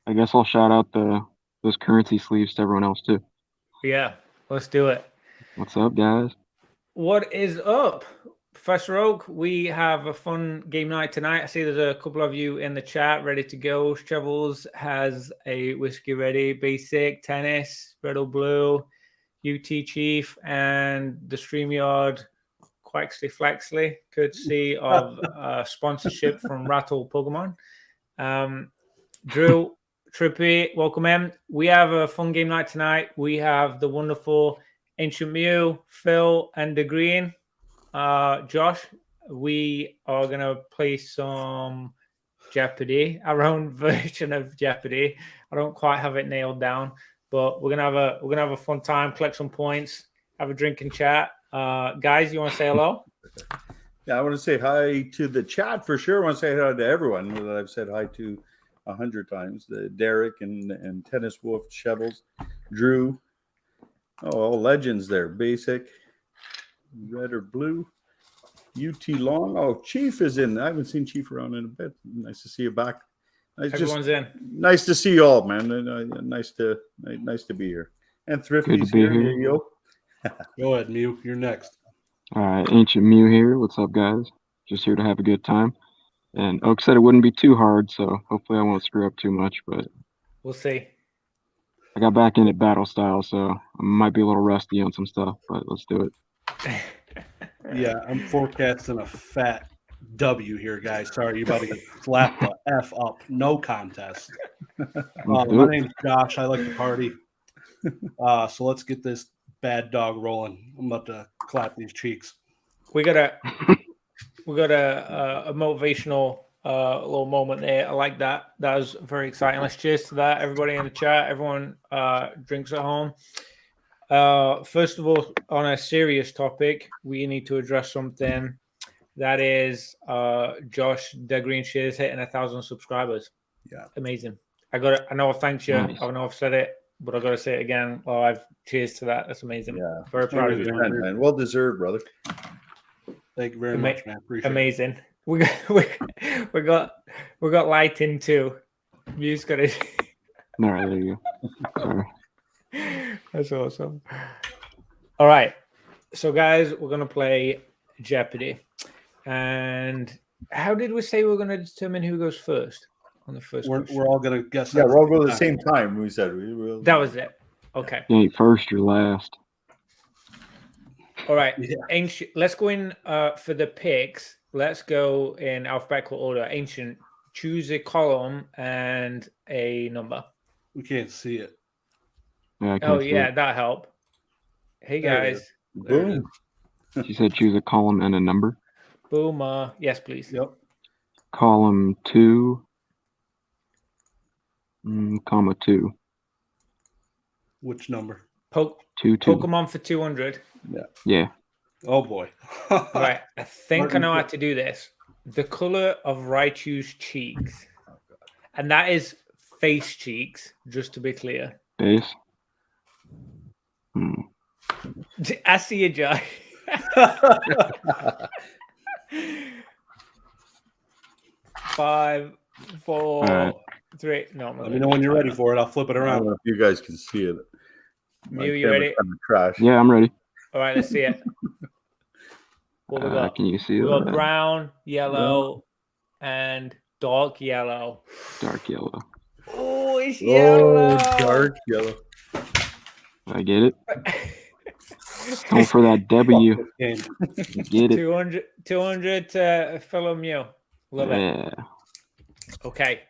I guess I'll shout out those currency sleeves to everyone else too. Yeah, let's do it. What's up, guys? What is up, Professor Oak? We have a fun game night tonight. I see there's a couple of you in the chat ready to go. Shovels has a whiskey ready. Basic, Tennis, Red or Blue, UT Chief, and the StreamYard Quaxley Flexley, courtesy of sponsorship from Rattle Pokemon. Drew, Trippy, welcome in. We have a fun game night tonight. We have the wonderful Ancient Mew, Phil, and the Green. Josh, we are gonna play some Jeopardy, our own version of Jeopardy. I don't quite have it nailed down, but we're gonna have a fun time, collect some points, have a drink and chat. Guys, you want to say hello? Yeah, I want to say hi to the chat for sure. I want to say hi to everyone that I've said hi to 100 times. Derek and Tennis Wolf, Shovels, Drew. Oh, all legends there. Basic, Red or Blue, UT Long. Oh, Chief is in. I haven't seen Chief around in a bit. Nice to see you back. Everyone's in. Nice to see you all, man. Nice to be here. And Thrifty's here. Here you go. Go ahead, Mew. You're next. All right, Ancient Mew here. What's up, guys? Just here to have a good time. And Oak said it wouldn't be too hard, so hopefully I won't screw up too much, but we'll see. I got back into battle style, so I might be a little rusty on some stuff, but let's do it. Yeah, I'm forecasting a fat W here, guys. Sorry, you're about to get slapped the F up. No contest. My name's Josh. I like to party. So let's get this bad dog rolling. I'm about to clap these cheeks. We got a motivational little moment there. I like that. That was very exciting. Let's cheers to that. Everybody in the chat, everyone drinks at home. First of all, on a serious topic, we need to address something. That is Josh the Green Shears hitting 1,000 subscribers. Yeah, amazing. I know I've thanked you. Nice. I know I've said it, but I've got to say it again. Live. Cheers to that. That's amazing. Yeah, very proud of you, man. Well deserved, brother. Thank you very much, man. Appreciate amazing. It. We got lighting too. Mew's got it. All right, there you go. Sorry. That's awesome. All right, so guys, we're gonna play Jeopardy. And how did we say we were going to determine who goes first on the first question? We're all going to guess. Yeah, we're all going at the same time. We said we will. That was it. Okay. Yeah, first or last. All right. Yeah. Ancient. Let's go in for the picks. Let's go in alphabetical order. Ancient. Choose a column and a number. We can't see it. Yeah, yeah, that helped. Hey guys. Boom. She said choose a column and a number. Boom. Yes, please. Yep. Column 2, comma 2. Which number? 2. Pokemon for 200. Yeah. Oh boy. Right. I think I know how to do this. The color of Raichu's cheeks, and that is face cheeks. Just to be clear. Face. I see you, Josh. 5, 4, 3. No, let me know when you're ready for it. I'll flip it around. I don't know if you guys can see it. Mew, you ready? Trash. Yeah, I'm ready. All right, let's see it. What we got? Can you see it? We got brown, yellow, and dark yellow. Dark yellow. Oh, it's yellow. Oh, dark yellow. I get it. Going for that W. Get it. 200 to fellow Mew. Love it. Okay.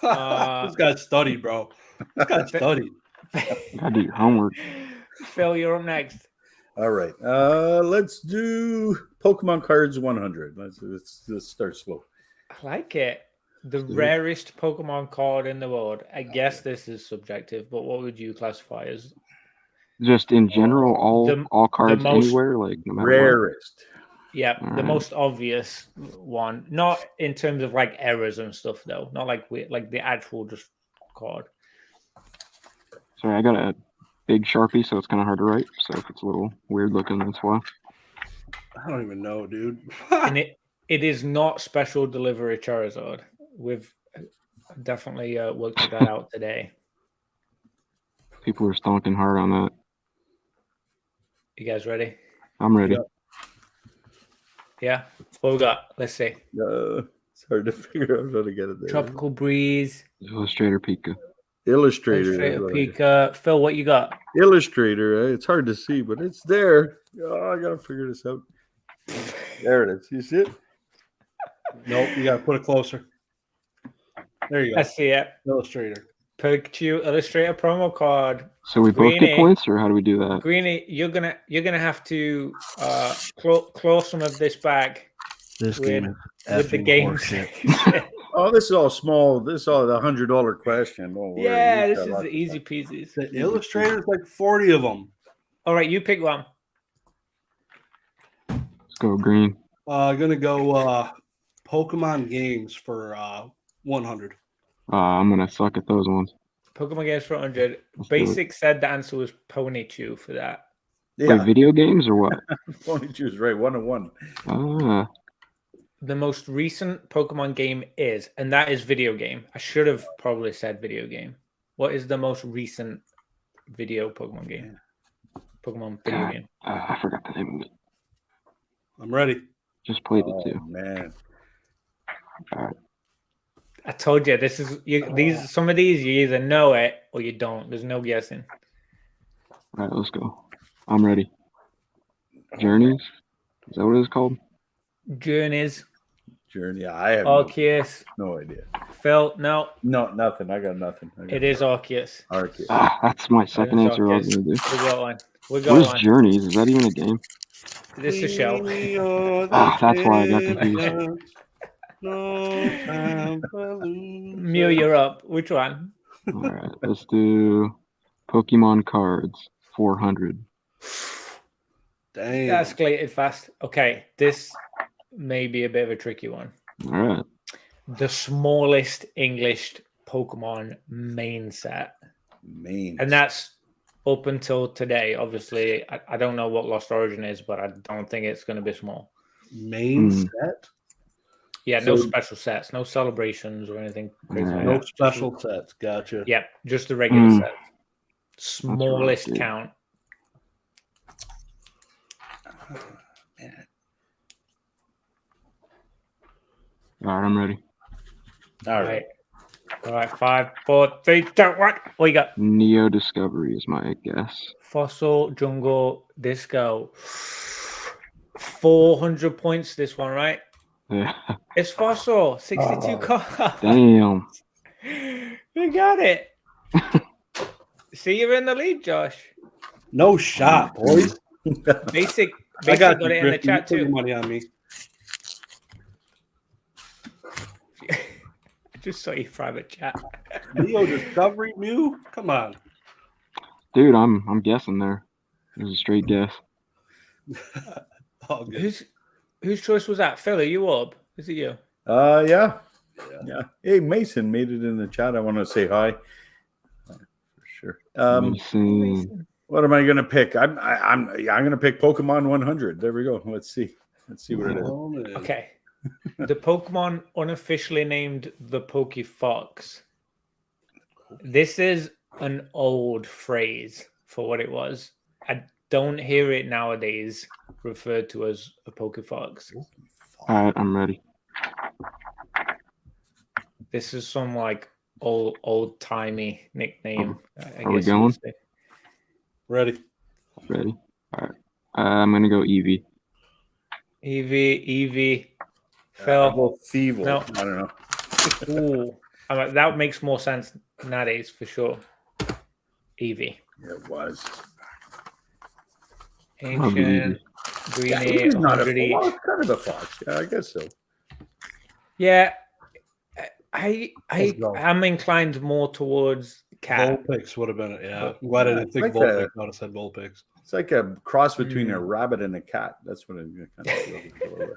This guy's studied, bro. This guy's studied. Gotta do your homework. Phil, you're up next. All right. Let's do Pokemon cards 100. Let's start slow. I like it. The rarest Pokemon card in the world. I guess this is subjective, but what would you classify as? Just in general, all cards anywhere, like no matter rarest. What. Yeah, the most obvious one. Not in terms of like errors and stuff, though. Not like the actual just card. Sorry, I got a big Sharpie, so it's kind of hard to write. So if it's a little weird looking, that's why. I don't even know, dude. And it is not special delivery Charizard. Definitely worked that out today. People are stonking hard on that. You guys ready? I'm ready. Yeah. What we got? Let's see. It's hard to figure out how to get it there. Tropical breeze. Illustrator Pika. Illustrator. Pika. Phil, what you got? Illustrator. It's hard to see, but it's there. Oh, I gotta figure this out. There it is. You see it? Nope, you got to put it closer. There you go. I see it. Illustrator. Pikachu Illustrator promo card. So we both get Greenie. points, or how do we do that? Greenie, you're gonna have to claw some of this back. This With- game with the effing games. horseshit. Oh, this is all small. This is all the $100 question. Don't worry. Yeah, We've this got is lots the of easy time. peasies. The Illustrator's like 40 of them. All right, you pick one. Let's go green. Gonna go Pokemon games for 100. I'm gonna suck at those ones. Pokemon games for 100. Let's do it. Basic said the answer was Ponychu for that. Yeah, Wait, video games or what? Ponychu's right. 1-1. Ah, The most recent Pokemon game is, and that is video game. I should have probably said video game. What is the most recent video Pokemon game? Pokemon video game. I forgot the name of it. I'm ready. Just played Oh, it too. man. All right. I told you this is these. Some of these you either know it or you don't. There's no guessing. All right, let's go. I'm ready. Journeys? Is that what it's called? Journeys. Journey. I have Arceus. no idea. Phil. No, No, nothing. I got nothing. it is Arceus. Arceus. That's my second It's answer I was Arceus. gonna do. We got one. We What got is one. Journeys? Is that even a game? This is a show. That's why I got confused. Mew, you're up. Which one? All right, let's do Pokemon cards. 400. Damn. That escalated fast. Okay, this may be a bit of a tricky one. All right. The smallest English Pokemon main set. Main. And that's up until today. Obviously, I don't know what Lost Origin is, but I don't think it's going to be small. Main set? Yeah, no So- special sets, no celebrations or anything crazy like No that. special sets. Gotcha. Yeah, just the regular Mm. set. Smallest dude. count. All right, I'm ready. All All right. right. All right, 5, 4, 3, 2, 1. What you got? Neo Discovery is my guess. Fossil, Jungle, Disco. 400 points, this one, right? Yeah. It's Fossil, 62 Oh. cards. Damn. You got it. See, you're in the lead, Josh. No shot, boys. Basic I got got it in the Griffin. You chat put your too. money on me. I just saw your private chat. Neo Discovery Mew? Come on. Dude, I'm guessing there. It was a straight guess. All good. Whose choice was that? Phil, are you up? Is it you? Yeah. Hey, Mason made it in the chat. I want to say hi. For sure. Mason. What am I going to pick? I'm going to pick Pokemon 100. There we go. Let's see what it is. Okay. The Pokemon unofficially named the Pokefox. This is an old phrase for what it was. I don't hear it nowadays referred to as a Pokefox. All right, I'm ready. This is some like old timey nickname. I Are we guess you would going? say. Ready. Ready. All right. I'm gonna go Eevee. Eevee, I'll Phil. go Thievul. No. I don't know. Ooh, that makes more sense nowadays for sure. Eevee. It was. Ancient, Yeah, greeny, he's not a 100 each. fox. Kind of a fox. Yeah, I guess so. Yeah, Let's go. I'm inclined more towards cat. Vulpix would have been it. Yeah. I'm glad I didn't think Like Vulpix. that. I would have said Vulpix. It's like a cross between Hmm. a rabbit and a cat. That's what I'm kind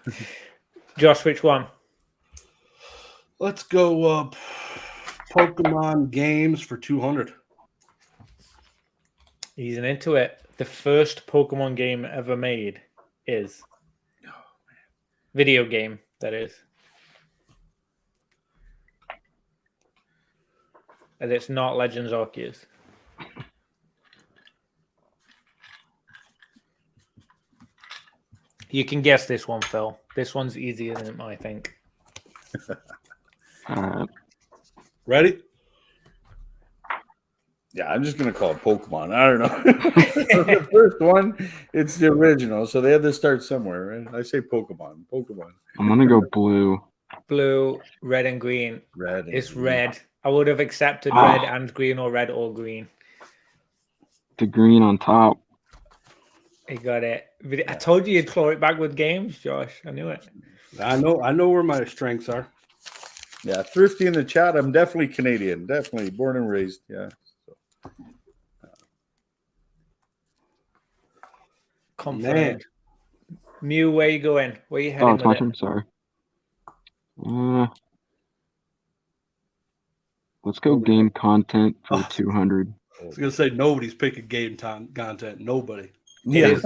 of Josh, which one? Let's go Pokemon games for 200. Easing into it. The first Pokemon game ever made is video game. That is. and it's not Legends Arceus. You can guess this one, Phil. This one's easier than it might think. Ready? Yeah, I'm just gonna call it Pokemon. I don't know. The first one, it's the original, so they had to start somewhere, right? I say Pokemon. Pokemon. I'm gonna go blue. Blue, red, and green. Red. It's red. I would have accepted Ah. red and green, or red or green. The green on top. You got it. I told you you'd claw it back with games, Josh. I knew it. I know where my strengths are. Yeah, Thrifty in the chat. I'm definitely Canadian. Definitely born and raised. Yeah. Confident. Mew, where you going? Where you heading Oh, it's my with turn. it? Sorry. Let's go game content for Oh. 200. I was gonna say nobody's picking game content. Nobody. Yeah. It is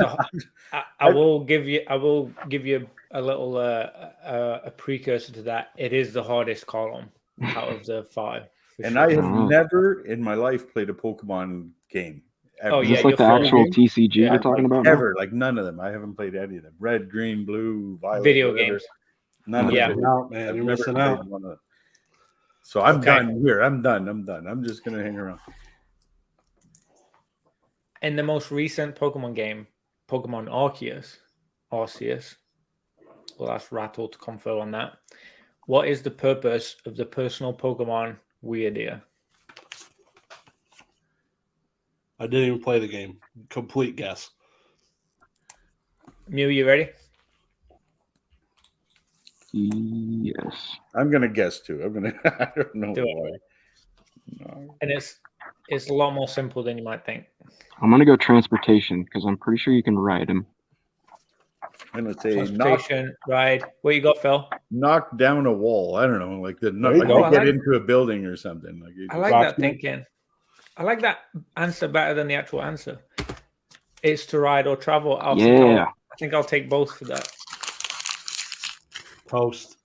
I will give you a little a precursor to that. It is the hardest column out of the 5. And sure. I have Wow. never in my life played a Pokemon game. Ever. Oh, Is yeah, this like the you're actual full. TCG Yeah, you're talking about? now? Ever. Like none of them. I haven't played any of them. Red, green, blue, violet. Video whatever. games. None of Yeah. them. Missing out, man. I've You're never missing played out. one of them. So I'm Okay. done here. I'm done. I'm just gonna hang around. In the most recent Pokemon game, Pokemon Arceus, we'll ask Rattle to confirm on that. What is the purpose of the personal Pokemon Weirdeer? I didn't even play the game. Complete guess. Mew, you ready? Yes. I'm gonna guess too. I don't know Do it. why. No. And it's a lot more simple than you might think. I'm gonna go transportation because I'm pretty sure you can ride him. I'm gonna say Transportation, ride. What you got, Phil? knock down a wall. I don't know, like you like go. you I get like- into a building or something. Like you I like Rock that thinking. I like that answer better than the actual answer. It's to ride or travel. Yeah. I think I'll take both for that. Toast.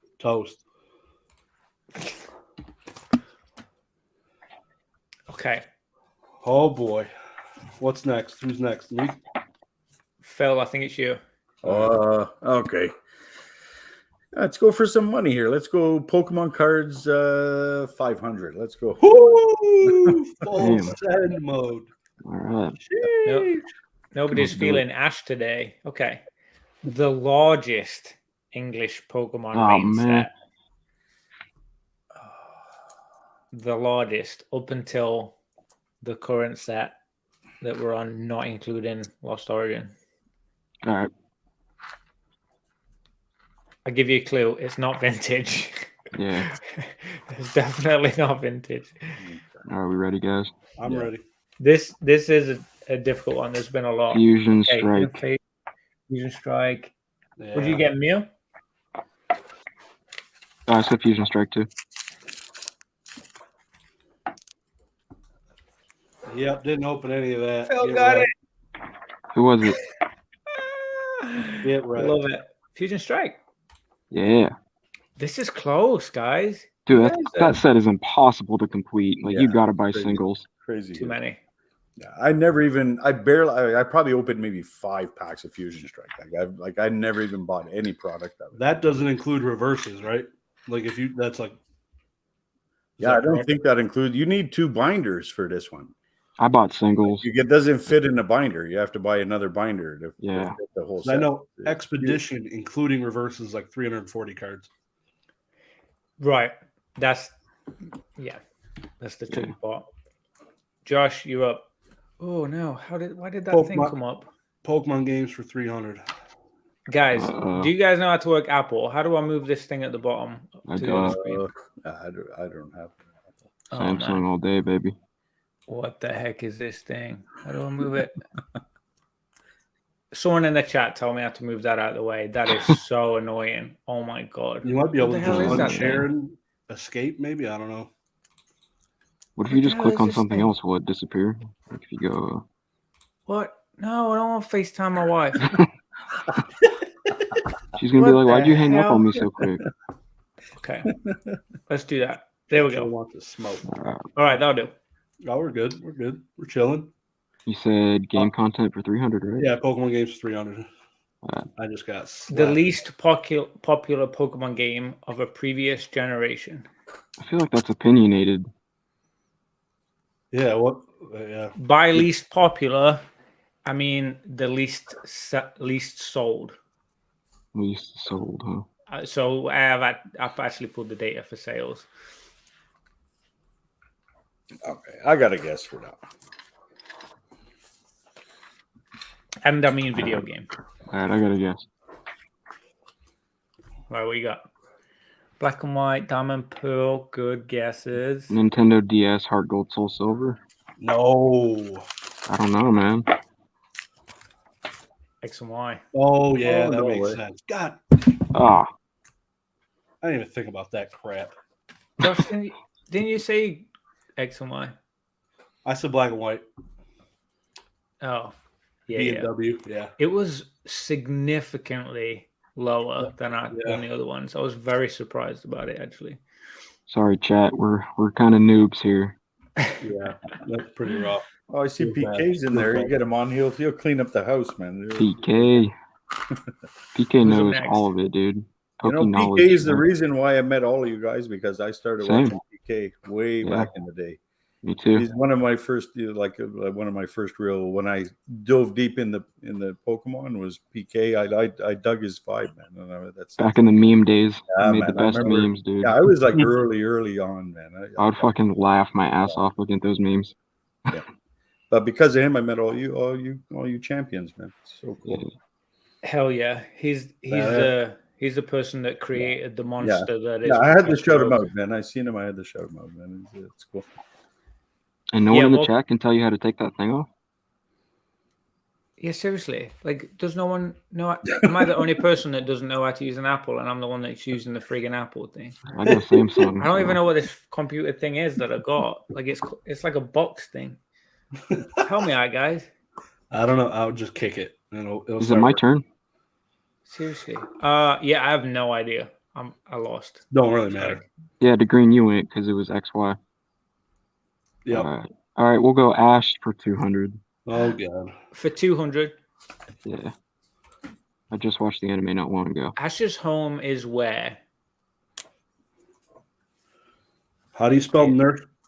Okay. Oh boy. What's next? Who's next? Me? Phil, I think it's you. Okay. Let's go for some money here. Let's go Pokemon cards 500. Let's go. Woo! Full Damn. send mode. All right. Nope. Nobody's Let's do feeling Ash today. Okay. The largest English Pokemon Oh, main man. set. The largest up until the current set that we're on, not including Lost Origin. All right. I'll give you a clue. It's not vintage. Yeah. It's definitely not vintage. Are we ready, guys? I'm Yeah. ready. This is a difficult one. There's been a lot. Fusion Okay, Strike. Fusion Strike. Yeah. What did you get, Mew? Oh, I said Fusion Strike too. Yep, didn't open any of that. Phil Get got ready. it. Who was it? Get I ready. love it. Fusion Strike. Yeah. This is close, guys. Dude, Yes, that set is impossible to complete. Like, you Yeah, gotta buy crazy. singles. Crazy. Too many. Yeah, I probably opened maybe 5 packs of Fusion Strike. I never even bought any product of it. That doesn't include reverses, right? Like if you that's like Yeah, I don't think that includes. You need 2 binders for this one. I bought singles. It doesn't fit in a binder. You have to buy another binder to Yeah. fit the whole I set. know Expedition, including reverses, like 340 cards. Right. That's the tricky part. Josh, you're up. Oh no! Why did that thing Pokemon. come up? Pokemon games for 300. Guys, Uh-oh. do you guys know how to work Apple? How do I move this thing at the bottom? I to the don't. other screen? I don't have. Oh, Samsung man. all day, baby. What the heck is this thing? How do I move it? Someone in the chat tell me how to move that out of the way. That is so annoying. Oh my god. You might be able What to the hell just is that unshare thing? and escape, maybe. I don't know. What if What you the just hell click is on this something thing? else? Will it disappear? Like if you go. What? No, I don't want to FaceTime my wife. She's gonna be What like, "Why'd the you hang up hell? on me so quick?" Okay. Let's do that. There we I go. want to smoke. All right, that'll do. Oh, we're good. We're good. We're chilling. You said game content for 300, right? Yeah, Pokemon games 300. Alright. I just got The slapped. least popular Pokemon game of a previous generation. I feel like that's opinionated. Yeah, what? Yeah. By least popular, I mean the least sold. Least sold, huh? So I've actually pulled the data for sales. Okay, I got a guess for that. And I mean video game. Alright, I got a guess. Right, what you got? Black and White, Diamond, Pearl. Good guesses. Nintendo DS, Heart Gold, Soul Silver. No. I don't know, man. X and Y. Oh, yeah, Oh, that no makes way. sense. God, Ah, I didn't even think about that crap. Josh, didn't you say X and Y? I said black and white. Oh, yeah. B yeah. and W. Yeah. It was significantly lower than the other ones. I was very surprised about it, actually. sorry, chat. We're kind of noobs here. Yeah. That's pretty rough. Oh, I see Too bad. PK's in there. You get him on, he'll clean up the house, man. PK. PK Who's up knows next? all of it, dude. You know, Poke knowledge, PK is the man. reason why I met all of you guys, because I started Same. watching PK way Yeah. back in the day. Me too. He's one of my first, one of my first real. When I dove deep in the Pokemon was PK. I dug his vibe, man. And that's Back in the meme days, Yeah, I made man, the I best remember- memes, dude. yeah, I was like early on, man. I would fucking laugh my ass off looking at those memes. But because of him, I met all you champions, man. So cool. Hell yeah. He's the person that created the monster that is. Yeah, I had to shout him Pokemon. out, man. I seen him. I had to shout him out, man. It's cool. And no Yeah, one in the well- chat can tell you how to take that thing off. Yeah, seriously. Like, does no one know? Am I the only person that doesn't know how to use an Apple, and I'm the one that's using the friggin' Apple thing? I got a Samsung. I don't so- even know what this computer thing is that I got. Like, it's like a box thing. Help me out, guys. I don't know. I'll just kick it. And it'll Is it start my working. turn? Seriously. Yeah, I have no idea. I lost. Don't really matter. Yeah, to green you went because it was XY. Yep. All right, we'll go Ash for 200. Oh, God. For 200, Yeah. I just watched the anime not long ago. Ash's home is where? How do you spell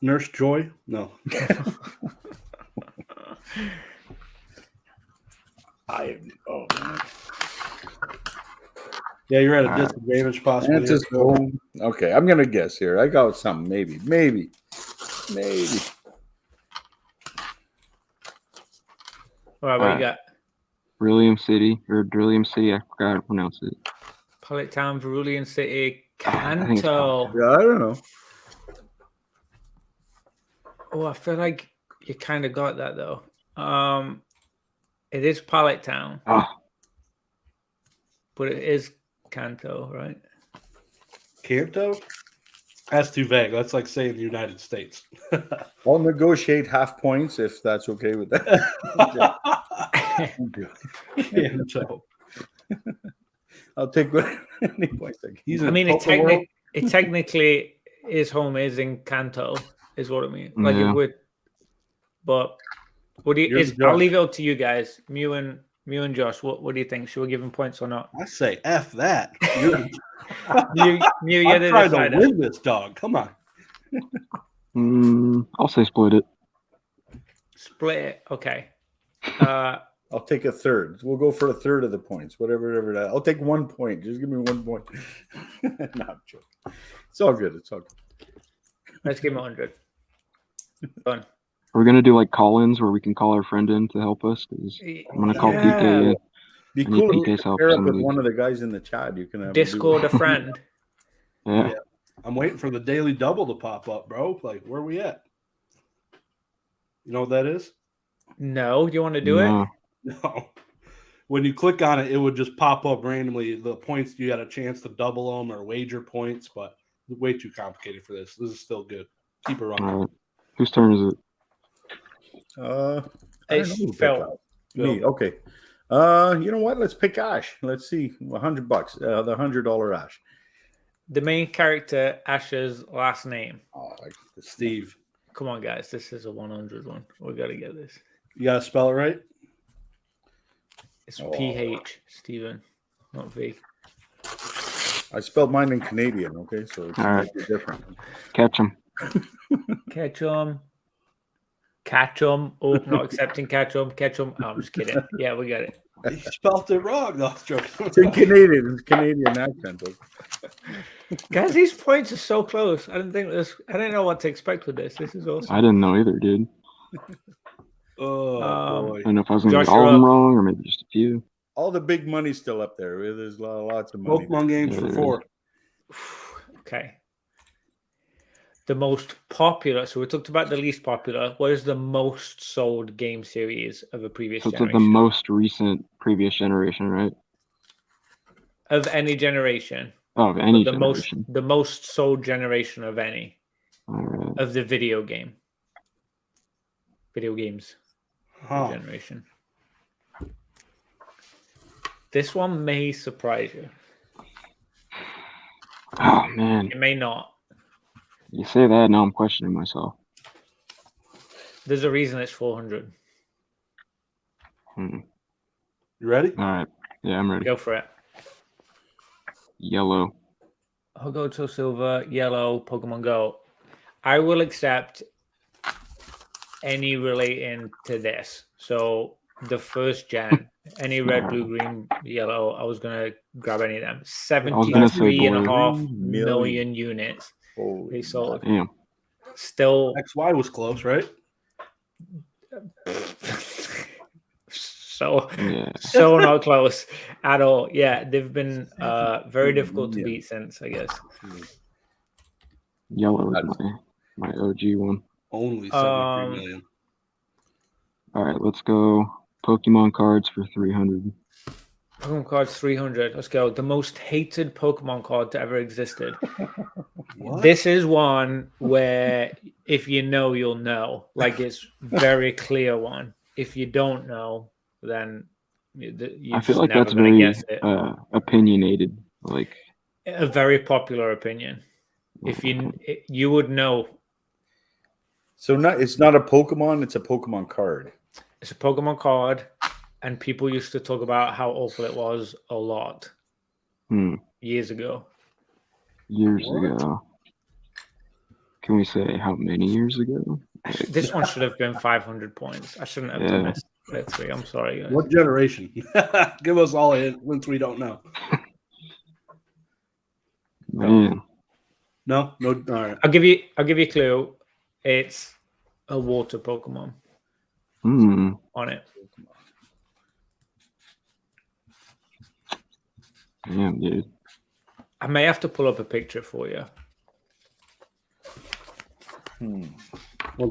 Nurse Joy? No. Oh, man. Yeah, you're at a disadvantage possibly. That's just cool. Okay, I'm gonna guess here. I got something. Maybe. All right, what you got? Brillium City, I forgot how to pronounce it. Pallet Town, Verulian City, I think it's Kanto. Yeah, I don't know. Oh, I feel like you kind of got that though. It is Pallet Town, Ah, but it is Kanto, right? Kanto? That's too vague. That's like saying the United States. I'll negotiate half points if that's okay with that. Kanto. I'll take any points I get. He's I in mean, Pokeworld? it technically his home is in Kanto, is what I mean. Like Yeah. it would, but what do you? Here's I'll Josh. leave it up to you guys, Mew and Josh. What do you think? Should we give him points or not? I say F that. Mew, you're I'm the trying to decider. win this dog. Come on. I'll say split it. Split it. Okay. I'll take a third. We'll go for a third of the points. Whatever that. I'll take 1 point. Just give me 1 point. No, I'm joking. It's all good. Let's give him 100. Done. We're gonna do like call-ins where we can call our friend in to help us. 'Cause I'm gonna call PK in. Be I need cool if you PK's help pair up some with of one these. of the guys in the chat. You can have Discord a friend. Yeah. Yeah. I'm waiting for the daily double to pop up, bro. Like, where are we at? You know what that is? No, you want to do it? No. No. When you click on it, it would just pop up randomly. The points, you got a chance to double them or wager points, but it's way too complicated for this. This is still good. Keep it running. All right. Whose turn is it? I don't know It's who picked Phil. that. Me. Phil. Okay. You know what? Let's pick Ash. Let's see. $100. The $100 Ash. the main character Ash's last name? Oh, like Steve. Come on, guys. This is a 100 one. We got to get this. You gotta spell it right. It's PH, Steven, not V. I spelled mine in Canadian. Okay, so it's All right. different. Ketchum. Ketchum. Ketchum. Oh, not accepting Ketchum. Ketchum. Oh, I'm just kidding. Yeah, we got it. You spelled it wrong. No, it's joking. It's in Canadian. It's Canadian accent. Guys, these points are so close. I didn't know what to expect with this. This is awesome. I didn't know either, dude. Oh boy. I don't know if I was going to get Josh, all of you're them up. wrong or maybe just a few. All the big money's still up there. There's lots of money. Pokemon games for 4. Okay. The most popular. So we talked about the least popular. What is the most sold game series of a previous So it's generation? the most recent previous generation, right? Of any generation. Oh, of any the generation. the most sold generation of any All right. of the video games Huh. generation. This one may surprise you. Oh, man. It may not. You say that, now I'm questioning myself. There's a reason it's 400. Hmm. You ready? All right. Yeah, I'm ready. Go for it. Yellow. Hogoto Silver, Yellow, Pokemon Go. I will accept any relating to this. So the first gen, any red, blue, green, yellow, I was going to grab any of them. was gonna say 73.5 blue. million units Holy they sold. Damn. Still, XY was close, right? Yeah. so not close at all. Yeah, they've been very difficult to beat since, I guess. Yellow is my OG one. Only 73 million. All right, let's go. Pokemon cards for 300. Pokemon cards 300. Let's go. The most hated Pokemon card to ever existed. What? This is one where if you know, you'll know. Like it's very clear one. If you don't know, then you I feel just like never that's gonna very guess it. opinionated. Like, A very popular opinion. If you would know, So it's not a Pokemon, it's a Pokemon card. it's a Pokemon card, and people used to talk about how awful it was a lot years ago. years ago. Can we say how many years ago? This one should have been 500 points. I shouldn't have done this. That's three. I'm sorry, guys. What generation? Give us all a hint since we don't know. Man. No. All right. I'll give you a clue. It's a water Pokemon on it. Damn, dude. I may have to pull up a picture for you. 1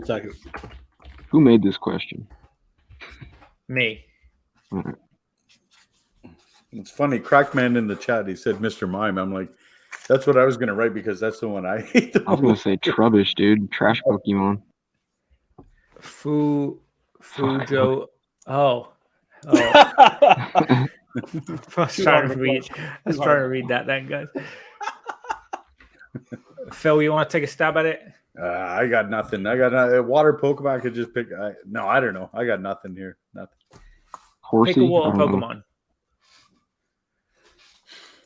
second. Who made this question? Me. All right. It's funny. Crackman in the chat, he said Mr. Mime. I'm like, that's what I was going to write because that's the one I hate the I was going to most. say Trubbish, dude. Trash Pokemon. Fujo. Oh. I was trying to read that then, guys. Phil, you want to take a stab at it? I got nothing. I got a water Pokemon. I could just pick. No, I don't know. I got nothing here. Nothing. Horsey? Pick a water I don't know. Pokemon.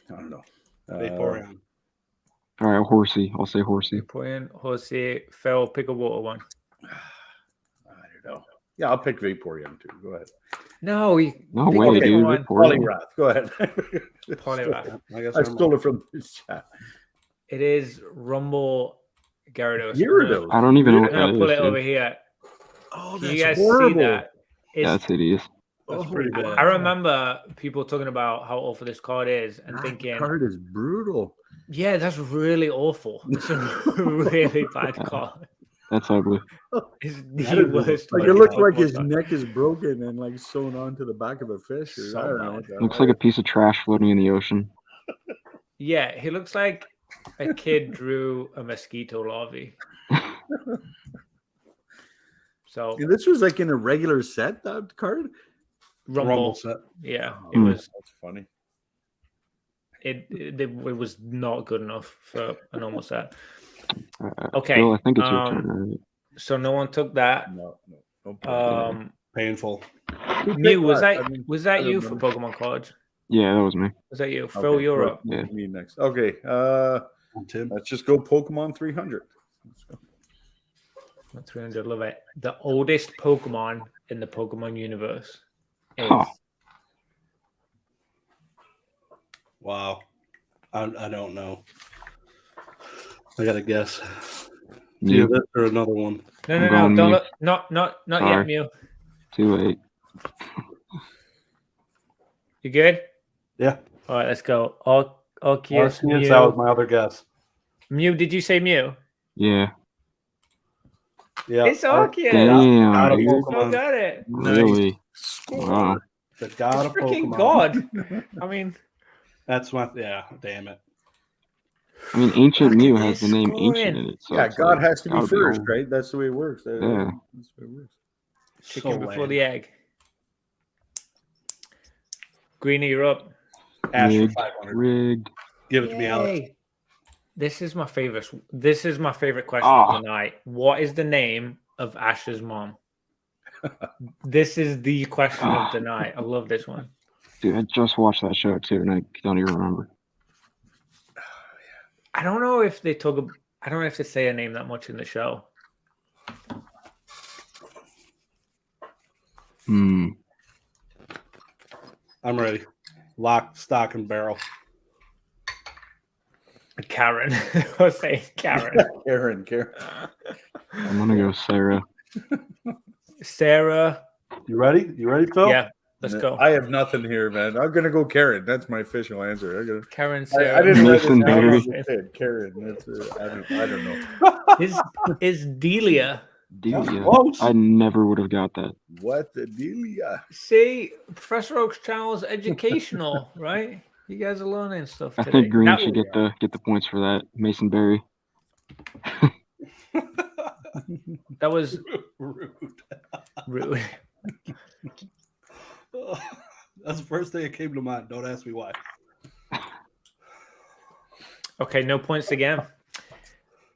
I don't know. Vaporeon. All right, Horsey. I'll say Horsey. Vaporeon, Horsey, Phil, pick a water one. I don't know. Yeah, I'll pick Vaporeon too. Go ahead. No, No pick a way, different dude. one. Vaporeon. Poliwrath. Go ahead. Poliwrath. I guess I stole it from this chat. It is Rumble Gyarados. Gyarados. I don't even know I'm what gonna that pull is. it dude. over here. Oh, Can you guys see that? Yeah, It's, that's hideous. That's pretty bad. I remember people talking about how awful this card is and thinking, That card is brutal. yeah, that's really awful. It's a really bad card. That's ugly. It's the worst. Like it looking looks like Pokemon his card. neck is broken and like sewn onto the back of a fish. Or, So I don't know. bad. what that Looks like a piece of trash floating in the ocean. Yeah, he looks like a kid drew a mosquito larvae. So Yeah, this was like in a regular set, that card. Rumble, set. yeah, Oh, it was. That's funny. it was not good enough for a normal set. Okay. Phil, I think it's your turn, right? So no one took that. No problem. Painful. Mew, was that? that I mean, was I that don't you for know. Pokemon College? Yeah, that was me. Was that you? Phil, you're well, up. Yeah. Me next. Okay. Tim. Let's just go Pokemon 300. Let's go. 300, love it. The oldest Pokemon in the Pokemon universe is Huh. Wow. I don't know. I gotta guess. Mew. Either this or another one. no, I'm don't going look, not yet, Sorry. Mew. Too late. You good? Yeah. All right, let's go. Arceus, Mew. Arceus, that was my other guess. Mew, did you say Mew? Yeah. Yeah. It's Arceus. Damn, God of dude. I Pokemon. got it. Really? Score. Wow. The god of Freaking Pokemon. God. I mean, That's my damn it. I mean, Ancient Look at Mew has this the name scoring. Ancient in it. So Yeah, it's God like, has to be gotta first, old. right? That's the way it works. Yeah. That's the way it works. chicken So before lame. the egg. Greenie, you're up. Ash for Rigged. 500. Rigged. Give it to me, Alex. Yay. This is my favorite. This is my favorite question Ah. of the night. What is the name of Ash's mom? This is the question of the night. I love this one. Dude, I just watched that show too, and I don't even remember. I don't know if they talk. I don't know if they say a name that much in the show. Hmm. I'm ready. Lock, stock, and barrel. Karen. I'll say Karen. Karen. I'm gonna go Sarah. Sarah. You ready? You ready, Phil? Yeah, let's go. I have nothing here, man. I'm gonna go Karen. That's my official answer. Karen, Sarah. I didn't write Mason it down. Berry. I just said Karen. That's, I don't know. Is Delia. Delia. Close. I never would have got that. What the dealia? See, Professor Oak's channel is educational, right? You guys are learning stuff I today. think Green That should was- get the points for that. Mason Berry. That was Rude. rude. That's the first thing that came to mind. Don't ask me why. Okay, no points again.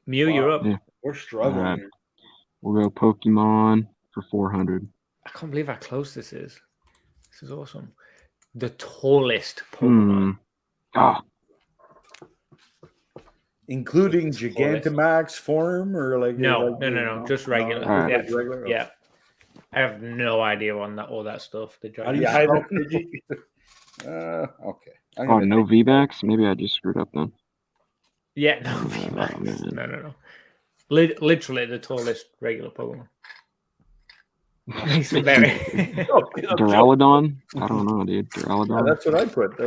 Mew, you're up. Yeah. We're struggling. Alright. Here. We'll go Pokemon for 400. I can't believe how close this is. This is awesome. The tallest Hmm. Pokemon. Ah, Including Tallest. Gigantamax form or like No, just regular. Alright. Yeah. Like regular? Yeah. I have no idea on that all that stuff. The How do you Yeah, I spell don't Pidgey? Okay. I'm oh, gonna no VBAX? Maybe I just screwed up then. Yeah, no, Oh, man. no. Literally the tallest regular Pokemon. Mason Berry. Duraludon? I don't know, dude. Yeah, Duraludon? that's what I put. The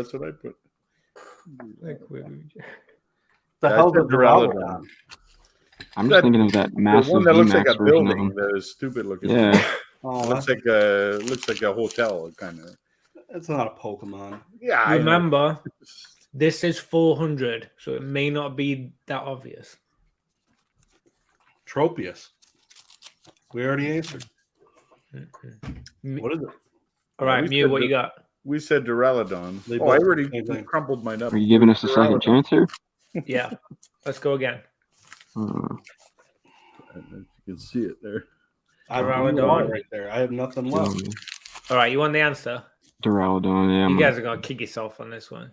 I hell's a said Duraludon. Duraludon? I'm just thinking of that The massive one that looks like VMAX a version of building, them. the stupid looking. Yeah. Oh, looks like a hotel kind of. that's not a Pokemon. Yeah, I know. Remember, this is 400, so it may not be that obvious. Tropius. We already answered. What is it? All right, we Mew, said what the- you got? We said Duraludon. They Oh, I both already same thing. crumpled mine up. Are you giving us a second Duraludon. chance here? Yeah, let's go again. Uh, You can see it there. I have Duraludon. right there. I have nothing left. All right, you want the answer? Duraludon, yeah. You guys are gonna kick yourself on this one.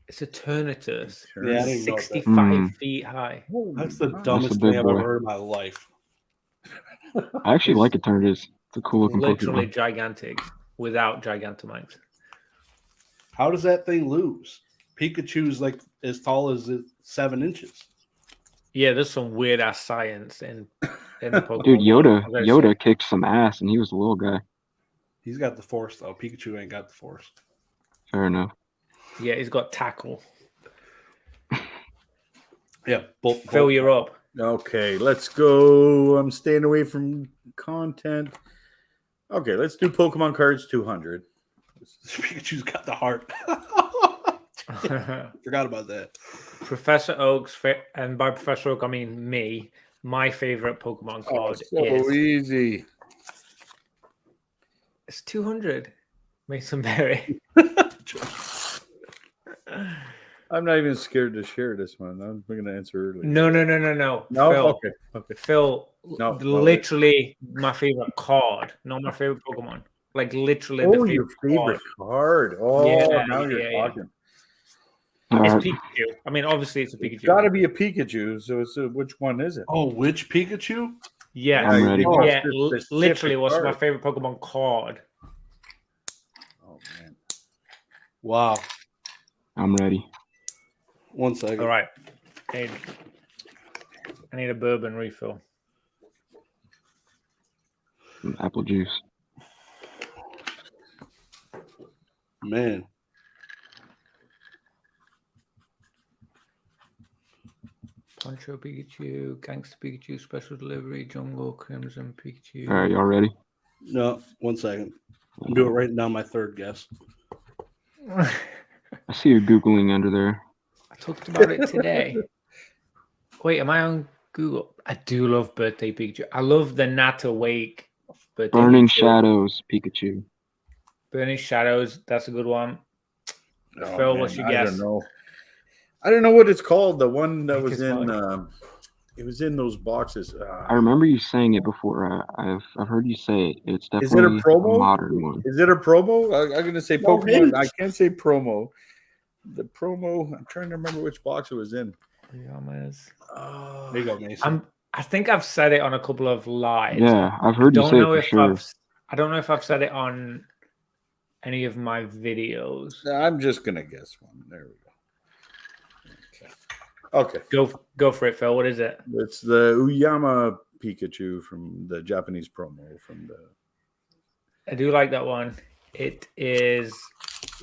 It's a Eternatus, Yeah, I didn't know that. 65 feet high. That's the Wow. dumbest big thing I've boy. ever heard in my life. I actually like Eternatus. It's a cool looking Literally Pokemon. gigantic without Gigantamax. How does that thing lose? Pikachu's like as tall as 7 inches. Yeah, there's some weird ass science in the Pokemon. Dude, world, I gotta Yoda say. kicked some ass, and he was a little guy. He's got the force though. Pikachu ain't got the force. Fair enough. Yeah, he's got tackle. Yeah, both. Phil, you're up. Okay, let's go. I'm staying away from content. Okay, let's do Pokemon cards 200. Pikachu's got the heart. Forgot about that. Professor Oak's, and by Professor Oak, I mean me. My favorite Pokemon card is easy. it's 200. Mason Berry. I'm not even scared to share this one. I'm going to answer early. No. No. Phil, Okay. Phil, No, literally my favorite card, not my favorite Pokemon. Like literally the Oh, favorite your favorite card. Oh, Yeah, now you're yeah. talking. All It's right. Pikachu. I mean, obviously it's a It's Pikachu. got to be a Pikachu. So it's which one is it? Oh, which Pikachu? Yeah, I'm ready. yeah. Specific Literally, what's my card. favorite Pokemon card? Oh man. Wow. I'm ready. 1 second. All right. I need a bourbon refill. Some apple juice. Man. Poncho Pikachu, Gangster Pikachu, Special Delivery, Jungle, Crimson Pikachu. All right, y'all ready? No, 1 second. I'm doing right now my third guess. I see you're Googling under there. I talked about it today. Wait, am I on Google? I do love birthday Pikachu. I love the Nata Wake birthday Burning Pikachu. Shadows Pikachu. Burning Shadows, that's a good one. Oh, Phil, man, what's your I guess? don't know. I don't know what it's called. The one that I think was it's in. fine. It was in those boxes. I remember you saying it before. I've heard you say it. It's Is it a definitely promo? modern one. Is it a promo? I'm going to say No, Pokemon. hint. I can't say promo. The promo. I'm trying to remember which box it was in. There you go, Mason. I think I've said it on a couple of lives. Yeah, I've heard you don't say it know for if sure. I don't know if I've said it on any of my videos. I'm just going to guess one. There we go. Okay. Go for it, Phil. What is it? It's the Uyama Pikachu from the Japanese promo from the. I do like that one. It is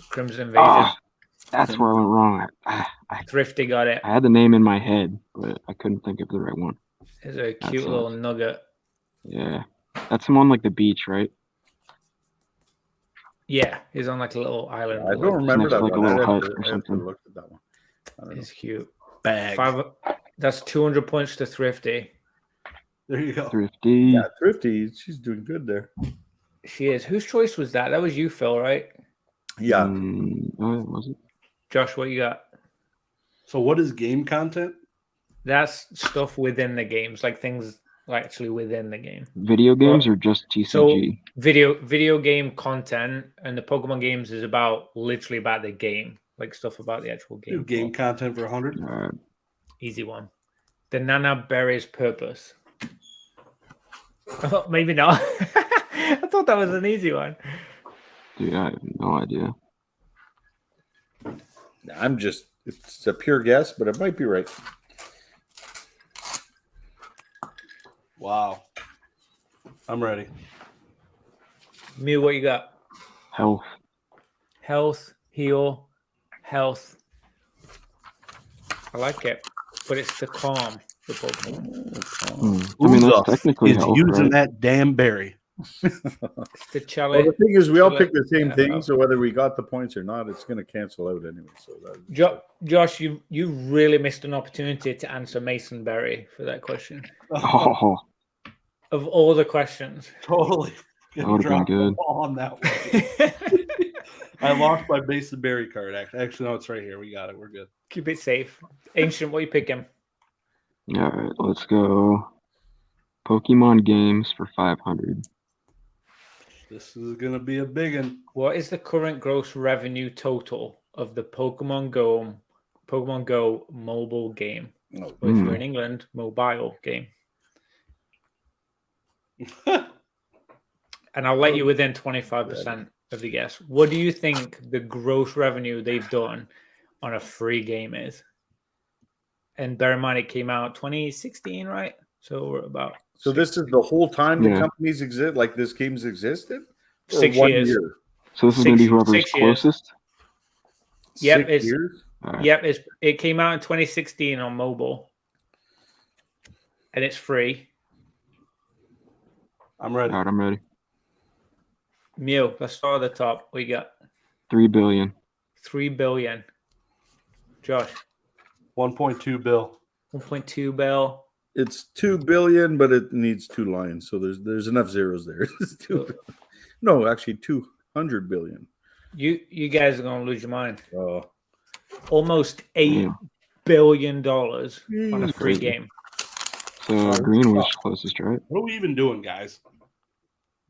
Crimson Invasion. Ah, that's where I went wrong. I Thrifty got it. had the name in my head, but I couldn't think of the right one. It's a cute sucks. little nugget. Yeah, that's the one like the beach, right? Yeah, he's on like a little island. I don't remember next that to, like, one. a little I hut have or to something. look at that one. I don't know. It's cute. Bag. That's 200 points to Thrifty. There you go. Thrifty. Yeah, Thrifty. She's doing good there. She is. Whose choice was that? That was you, Phil, right? Yeah. Oh, was it? Josh, what you got? So what is game content? That's stuff within the games, like things actually within the game. Video games or just TCG? Video game content, and the Pokemon games is literally about the game, like stuff about the actual Do game. game content for 100. Easy one. The Nana Berry's purpose. Oh, maybe not. I thought that was an easy one. Dude, I have no idea. It's a pure guess, but it might be right. Wow. I'm ready. Mew, what you got? Health. Health, heal, health. I like it, but it's the calm. The Pokemon. I mean, that's Uzoff technically is health, using right? that damn berry. It's the Well, challenge. the thing is, we all So picked the same yeah, thing, so whether we got the points or not, it's going to cancel out anyway. So Josh, you really missed an opportunity to answer Mason Berry for that question. Oh, Of all the questions. Totally. that would have been Dropped the good. ball on that one. I lost my Mason Berry card. Actually, no, it's right here. We got it. We're good. Keep it safe. Ancient, what you picking? All right, let's go. Pokemon games for 500. This is going to be a big one. What is the current gross revenue total of the Pokemon Go mobile game? no. Or if you're in England, mobile game. And I'll let you within 25% of the guess. What do you think the gross revenue they've done on a free game is? And bear in mind, it came out 2016, right? So we're about. So this is the whole time the Yeah. companies exist, like this game's existed? Or 6 1 years. year? So this is going to be Six- whoever's 6 years. closest? Yep, 6 it's- years? All right. Yep, it came out in 2016 on mobile. And it's free. I'm ready. All right, I'm ready. Mew, let's start at the top. What you got? 3 billion. 3 billion. Josh, 1.2 bill. 1.2 bill. It's 2 billion, but it needs 2 lines, so there's enough zeros there. It's 2 No, actually 200 billion. You guys are gonna lose your mind. Almost $8 billion on a free game. So green was closest, right? What are we even doing, guys?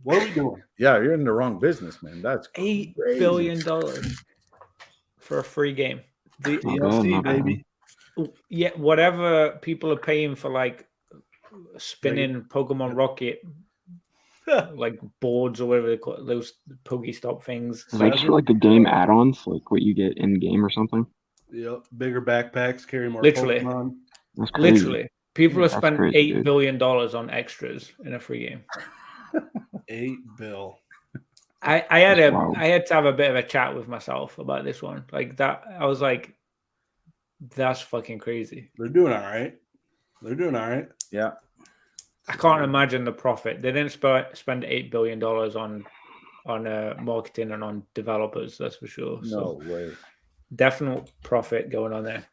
What are we doing? Yeah, you're in the wrong business, man. That's $8 crazy. billion for a free game. Not bad, DLC, not bad. baby. Yeah, whatever people are paying for like spinning Pokemon Rocket, like boards or whatever they call it, those Pokestop things. Is that just for like the game add-ons, like what you get in game or something? Yep, bigger backpacks, carry more Literally. Pokemon. That's crazy. Literally, people have That's spent crazy, $8 dude. billion on extras in a free game. $8 billion. I That's wild. had to have a bit of a chat with myself about this one. Like that, I was like, that's fucking crazy. They're doing all right. They're doing all right. Yeah. I can't imagine the profit. They didn't spend $8 billion on marketing and on developers. That's for sure. No way. Definite profit going on there.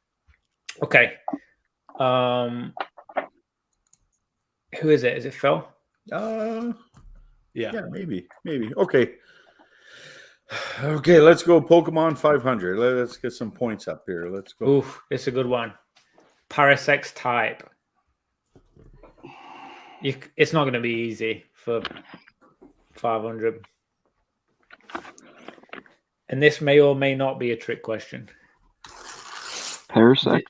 Okay. Who is it? Is it Phil? Yeah. Maybe. Okay. Okay, let's go Pokemon 500. Let's get some points up here. Let's go. Oof, it's a good one. Parasex type. It's not going to be easy for 500. And this may or may not be a trick question. Parasect?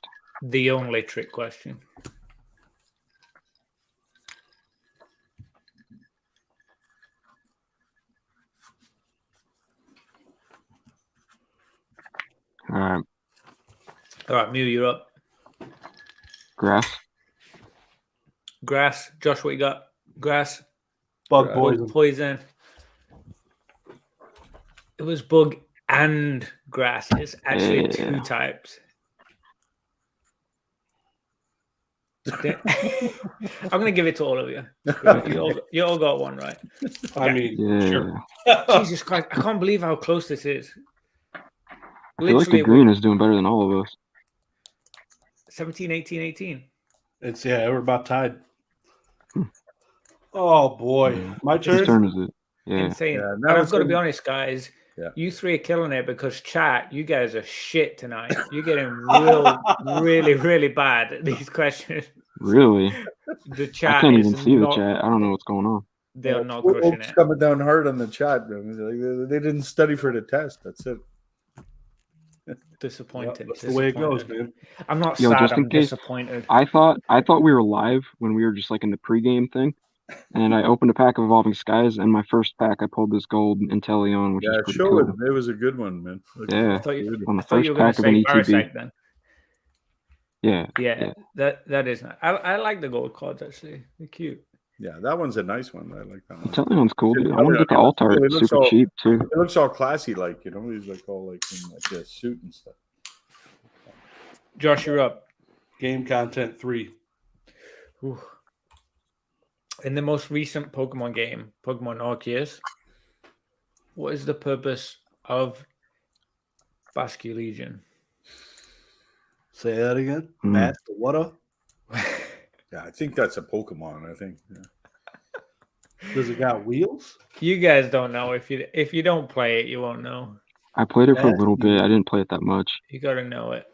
The only trick question. All right, Mew, you're up. Grass? Grass. Josh, what you got? Grass. Bug poison. Poison. It was bug and grass. It's actually two types. I'm going to give it to all of you. You all got one right. Okay. I mean, sure. Jesus Christ. I can't believe how close this is. I feel like the green is doing better than all of us. 17, 18, 18. We're about tied. Oh boy. My turn. Whose turn is it? Yeah. Insane. Yeah, And I've got to be honest, guys. Yeah. You three are killing it because chat, you guys are shit tonight. You're getting really, really bad at these questions. Really? The chat I can't even is see not, the chat. I don't know what's going on. They're not crushing Folks it. coming down hard on the chat. They didn't study for the test. That's it. Disappointing. That's the way it goes, man. I'm not Yo, sad. just in I'm case, disappointed. I thought we were live when we were just like in the pregame thing, and I opened a pack of Evolving Skies, and my first pack I pulled this gold Inteleon, which is pretty show cool. it. It was a good one, man. Yeah. I thought you On the were first going pack to of an say ETB. Parasect then. Yeah. That is nice. I like the gold cards actually. They're cute. Yeah, that one's a nice one. I like that one. Inteleon's cool, dude. I want to get the Altar. It It's looks super all- cheap too. It looks all classy, like he's like all like in like a suit and stuff. Josh, you're up. Game content 3. Ooh. In the most recent Pokemon game, Pokemon Arceus, what is the purpose of Basque Legion? Say that again. Matt, what up? Yeah, I think that's a Pokemon. I think. Yeah. Does it got wheels? You guys don't know. If you don't play it, you won't know. I played it for a little bit. I didn't play it that much. You gotta know it.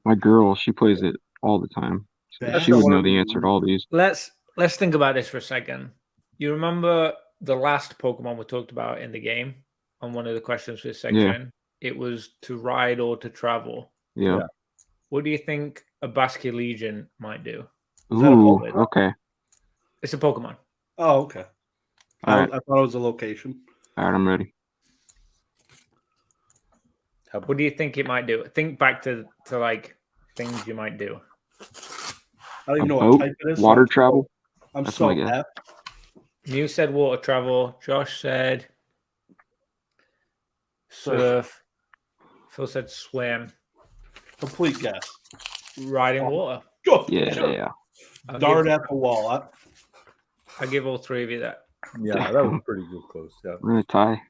My girl, she plays it all the time. So she would know the answer to all these. Let's think about this for a second. You remember the last Pokemon we talked about in the game on one of the questions for this section? Yeah. It was to ride or to travel. Yeah. What do you think a Basque Legion might do? Ooh, okay. It's a Pokemon. Oh, okay. All right. I thought it was a location. All right, I'm ready. What do you think it might do? Think back to like things you might do. I don't even know boat, what type it is. Water travel. I'm That's so my guess. deaf. You said water travel. Josh said surf. Phil said swim. Complete guess. Riding water. Go. Yeah. Dart at the wall. I give all three of you that. Yeah, that was pretty good close. Yeah. We're gonna tie.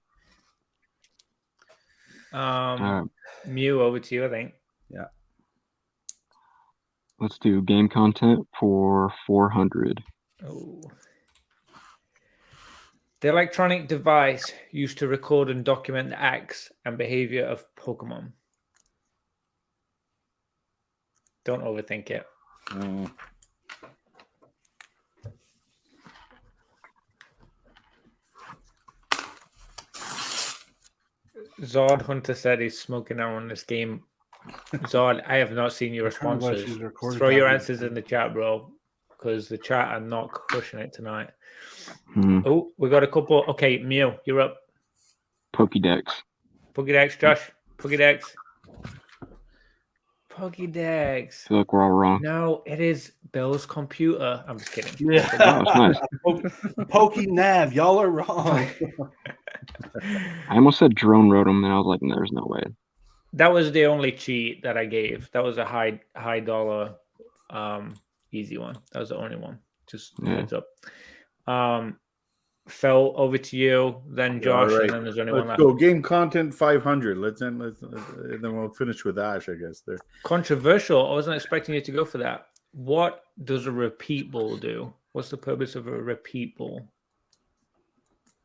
Mew, over to you, I think. Yeah. Let's do game content for 400. Oh. The electronic device used to record and document the acts and behavior of Pokemon. Don't overthink it. Zord Hunter said he's smoking out on this game. Zord, I have not seen your responses. Throw your answers in the chat, bro, because the chat are not pushing it tonight. Oh, we got a couple. Okay, Mew, you're up. Pokédex. Pokédex, Josh. Pokédex. Pokédex. I feel like we're all wrong. No, it is Bill's computer. I'm just kidding. Yeah. Oh, it's nice. Pokénav, y'all are wrong. I almost said drone rotom, and I was like, there's no way. That was the only cheat that I gave. That was a high dollar easy one. That was the only one. Just heads up. Phil, over to you, then Josh, right. and then there's only one Let's left. go. Game content 500. Let's and then we'll finish with Ash, I guess. There. Controversial. I wasn't expecting you to go for that. What does a repeat ball do? What's the purpose of a repeat ball?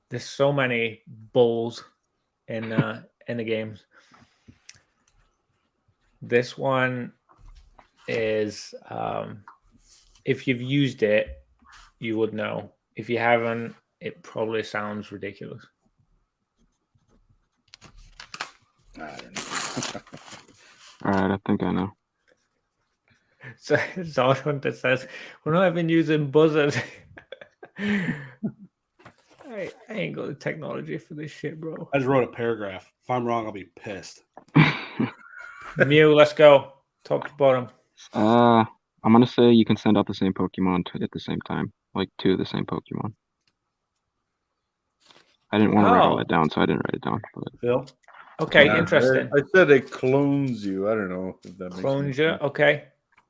There's so many balls in the games. This one is if you've used it, you would know. If you haven't, it probably sounds ridiculous. I don't know. All right, I think I know. So Zod Hunter says, we're not even using buzzers. I ain't got the technology for this shit, bro. I just wrote a paragraph. If I'm wrong, I'll be pissed. Mew, let's go. Top to bottom. I'm gonna say you can send out the same Pokemon at the same time, like two of the same Pokemon. I didn't want to write all that down, so I didn't write it down. But... Phil? Okay, Yeah, interesting. I said it clones you. I don't know if that makes Clones sense. you. Okay.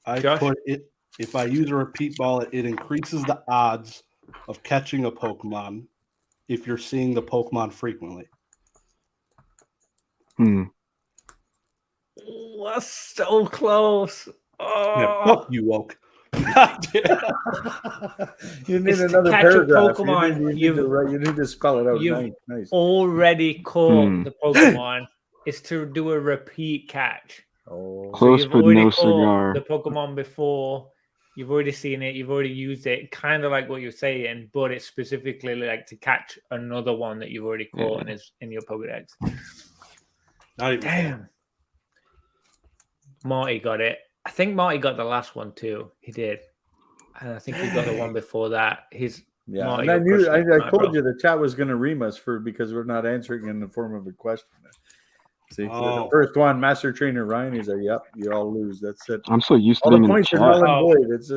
I Josh? put it. If I use a repeat ball, it increases the odds of catching a Pokemon if you're seeing the Pokemon frequently. That's so close. Oh. Yeah, fuck you, woke. You need It's to another catch a paragraph. Pokemon, You need to spell it out. you've Nice. already caught the Pokemon. It's to do a repeat catch. Oh, So Close, you've but already no caught cigar. the Pokemon before. You've already seen it. You've already used it. Kind of like what you're saying, but it's specifically like to catch another one that you've already caught and is in your Pokédex. Not even. Damn. Marty got it. I think Marty got the last one too. He did. And I think he got the one before that. yeah. Marty, And I you're knew. crushing it I tonight, told bro. you the chat was going to ream us because we're not answering in the form of a question. See, the first one, Master Trainer Ryan, he's like, "Yep, you all lose. That's it. I'm so used to All the being in the points are chat. null and void. It's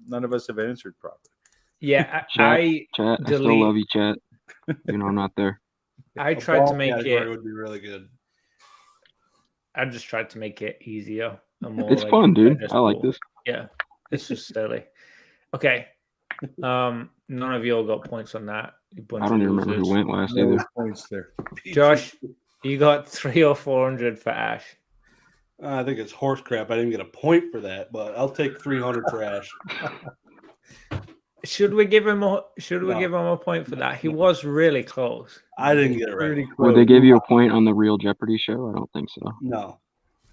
none of us have answered properly." Yeah, Chat, I I still love you, chat. You know I'm not there. I tried to make category it. would be really good. I just tried to make it easier and more. It's like, fun, dude. I like digestible. this. Yeah, it's just silly. Okay, none of you all got points on that. You bunch I don't of even remember losers. who went last No either. points there. Josh, you got 300 or 400 for Ash. I think it's horse crap. I didn't get a point for that, but I'll take 300 for Ash. Should we give him a point for that? He was really close. I didn't get it right. Pretty Would they close. give you a point on the real Jeopardy show? I don't think so. No.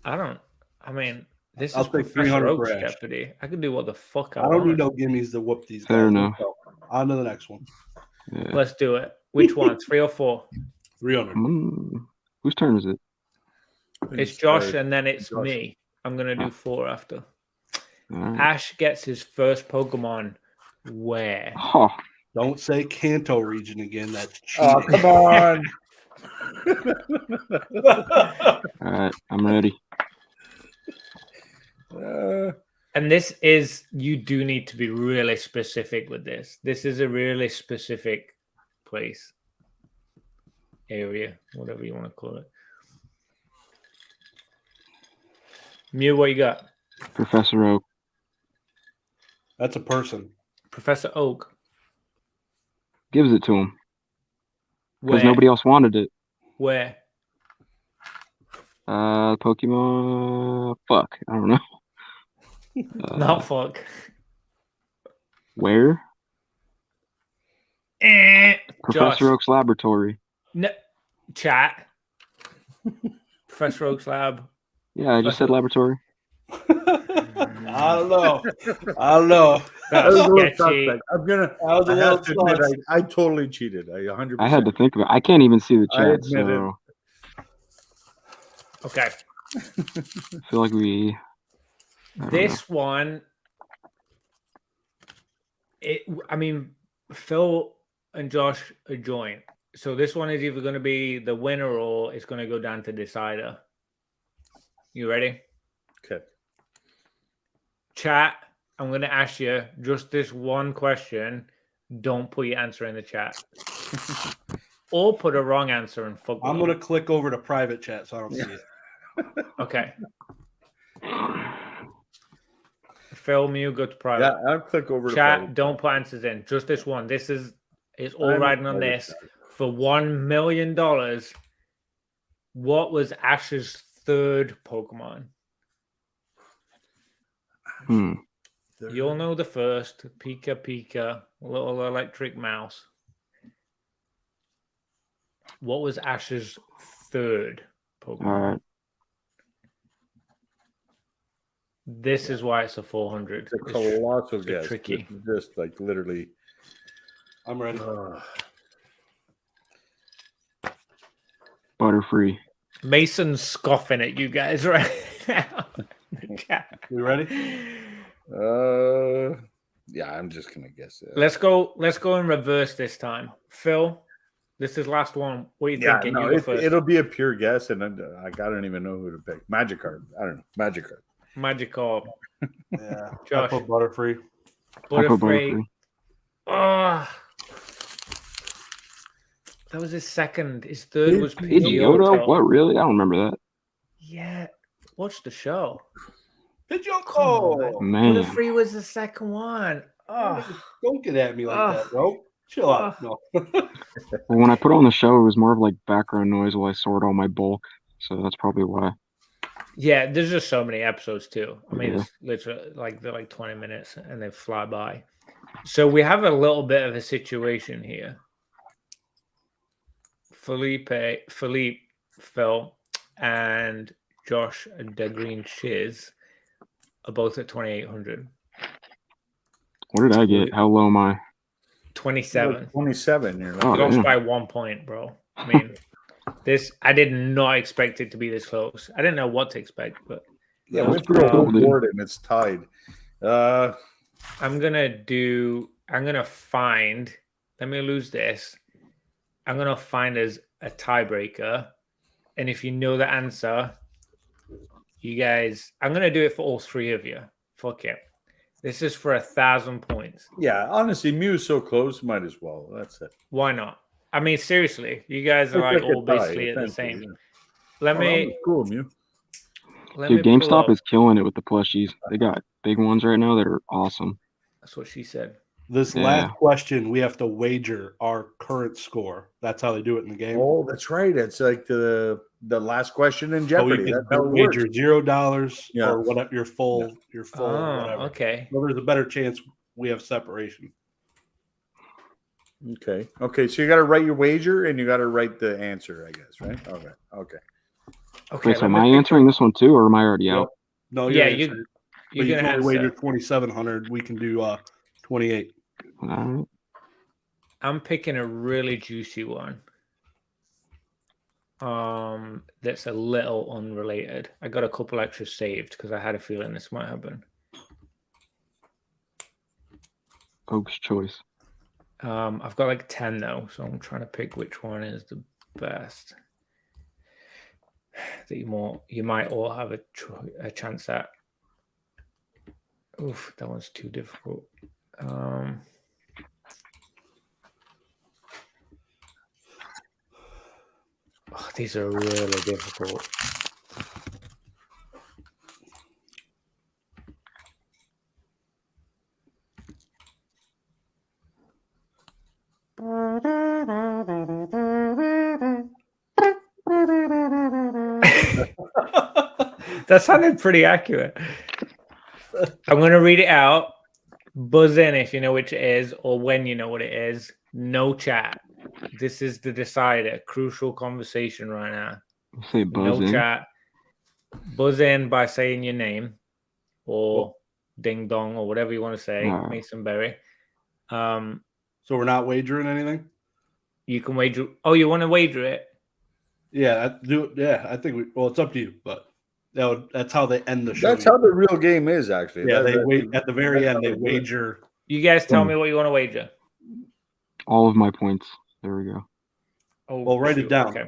I mean, this I'll is take Professor 300 Oak's for Ash. Jeopardy. I can do what the fuck I I don't want. need no gimmies to whoop these Fair guys. enough. So, on to the next one. Yeah. Let's do it. Which one? 3 or 4? 300. Whose turn is it? It's Josh, and then it's Josh. me. I'm gonna do 4 after. All right. Ash gets his first Pokemon. Where? Oh, Don't say Kanto region again. That's Oh, cheating. come on. all right. I'm ready. And this is, you do need to be really specific with this. This is a really specific place, area, whatever you want to call it. Mew, what you got? Professor Oak. That's a person. Professor Oak. Gives it to him because Where? nobody else wanted it. Where? Pokemon. Fuck. I don't know. Not fuck. Where? Professor Josh. Oak's laboratory. No, chat. Professor Oak's lab. Yeah, I just said laboratory. I don't know. That That's was a little sketchy. suspect. I'm gonna. That was a I little have to admit, sus. I totally cheated. I 100%. I had to think of it. I can't even see the I chat, admit it. so Okay. I feel like we. I don't This one, I mean, Phil and Josh are joint. So this one is either going to be the winner or it's going to go down to decider. You ready? Okay. Chat, I'm going to ask you just this one question. Don't put your answer in the chat. Or put a wrong answer and fuck I'm with gonna them. click over to private chat so I don't see it. Okay. Phil, Mew, go to private. Yeah, I'll click over to Chat, private. don't put answers in. Just this one. It's all I'm riding on private this. chat. For $1 million, what was Ash's third Pokemon? You'll know the first. Pika Pika, little electric mouse. What was Ash's third Pokemon? All right. This is why it's a 400. It's a colossal it's guess. tricky. This is just like literally. I'm ready. Butterfree. Mason's scoffing at you guys right now. We ready? Yeah, I'm just gonna guess it. Let's go in reverse this time. Phil, this is last one. What are you thinking? No, You go first. it'll be a pure guess, and I don't even know who to pick. Magikarp. I don't know. Magikarp. Magikarp. Yeah. Josh. I put Butterfree. I put Butterfree. Oh, that was his second. His third was Pidgeotto? What, really? I don't remember that. Yeah. Watch the show. Pidgeotto. Man. Butterfree was the second one. Oh, Don't get at me like that, bro. Chill out. No. Well, when I put on the show, it was more of like background noise while I sort all my bulk. So that's probably why. yeah. There's just so many episodes too. I mean, Yeah. it's literally they're like 20 minutes and they fly by. So we have a little bit of a situation here. Philippe, Phil, and Josh and the Green Shiz are both at 2,800. What did I get? How low am I? 27. 27. You're like, Oh, Lost damn. by 1 point, bro. I mean, I did not expect it to be this close. I didn't know what to expect, but yeah, That's we threw a cool, whole dude. board and it's tied. I'm gonna find. Let me lose this. I'm gonna find as a tiebreaker, and if you know the answer, you guys. I'm gonna do it for all three of you. Fuck it. This is for 1,000 points. Yeah, honestly, Mew's so close, might as well. That's it. Why not? I mean, seriously, you guys are It's like a all tie, basically at the essentially, same. yeah. Let Oh, me. that was cool, Mew. Let me Dude, pull GameStop up. is killing it with the plushies. They got big ones right now that are awesome. That's what she said. This Yeah. last question, we have to wager our current score. That's how they do it in the game. Oh, that's right. It's like the last question in So we Jeopardy. can That's how it wager works. $0 Yeah. or whatever your full Oh, whatever. okay. So there's a better chance we have separation. Okay. Okay. So you got to write your wager and you got to write the answer, I guess, right? Okay. Okay. Okay. Wait, so let am me I pick answering this one too, or am I already Yep. out? No, Yeah, you're you're but you gonna can only answer. wager 2,700. We can do 28. All right. I'm picking a really juicy one. That's a little unrelated. I got a couple extras saved because I had a feeling this might happen. Oak's choice. I've got like 10 though, so I'm trying to pick which one is the best. That you might all have a chance at. Oof, that one's too difficult. These are really difficult. That sounded pretty accurate. I'm going to read it out. Buzz in if you know which it is or when you know what it is. No chat. This is the decider. Crucial conversation right now. Say buzz No in. chat. Buzz in by saying your name or ding dong or whatever you want to say. Alright. Mason Berry. So we're not wagering anything? You can wager. Oh, you want to wager it? Yeah, I think well, it's up to you, but that's how they end the show. That's how the real game is, actually. Yeah, That- they that- wait at the very that's end. how They they do it. wager. You guys tell me what you want to wager. All of my points. There we go. Oh, Well, write shoot, it down. Okay.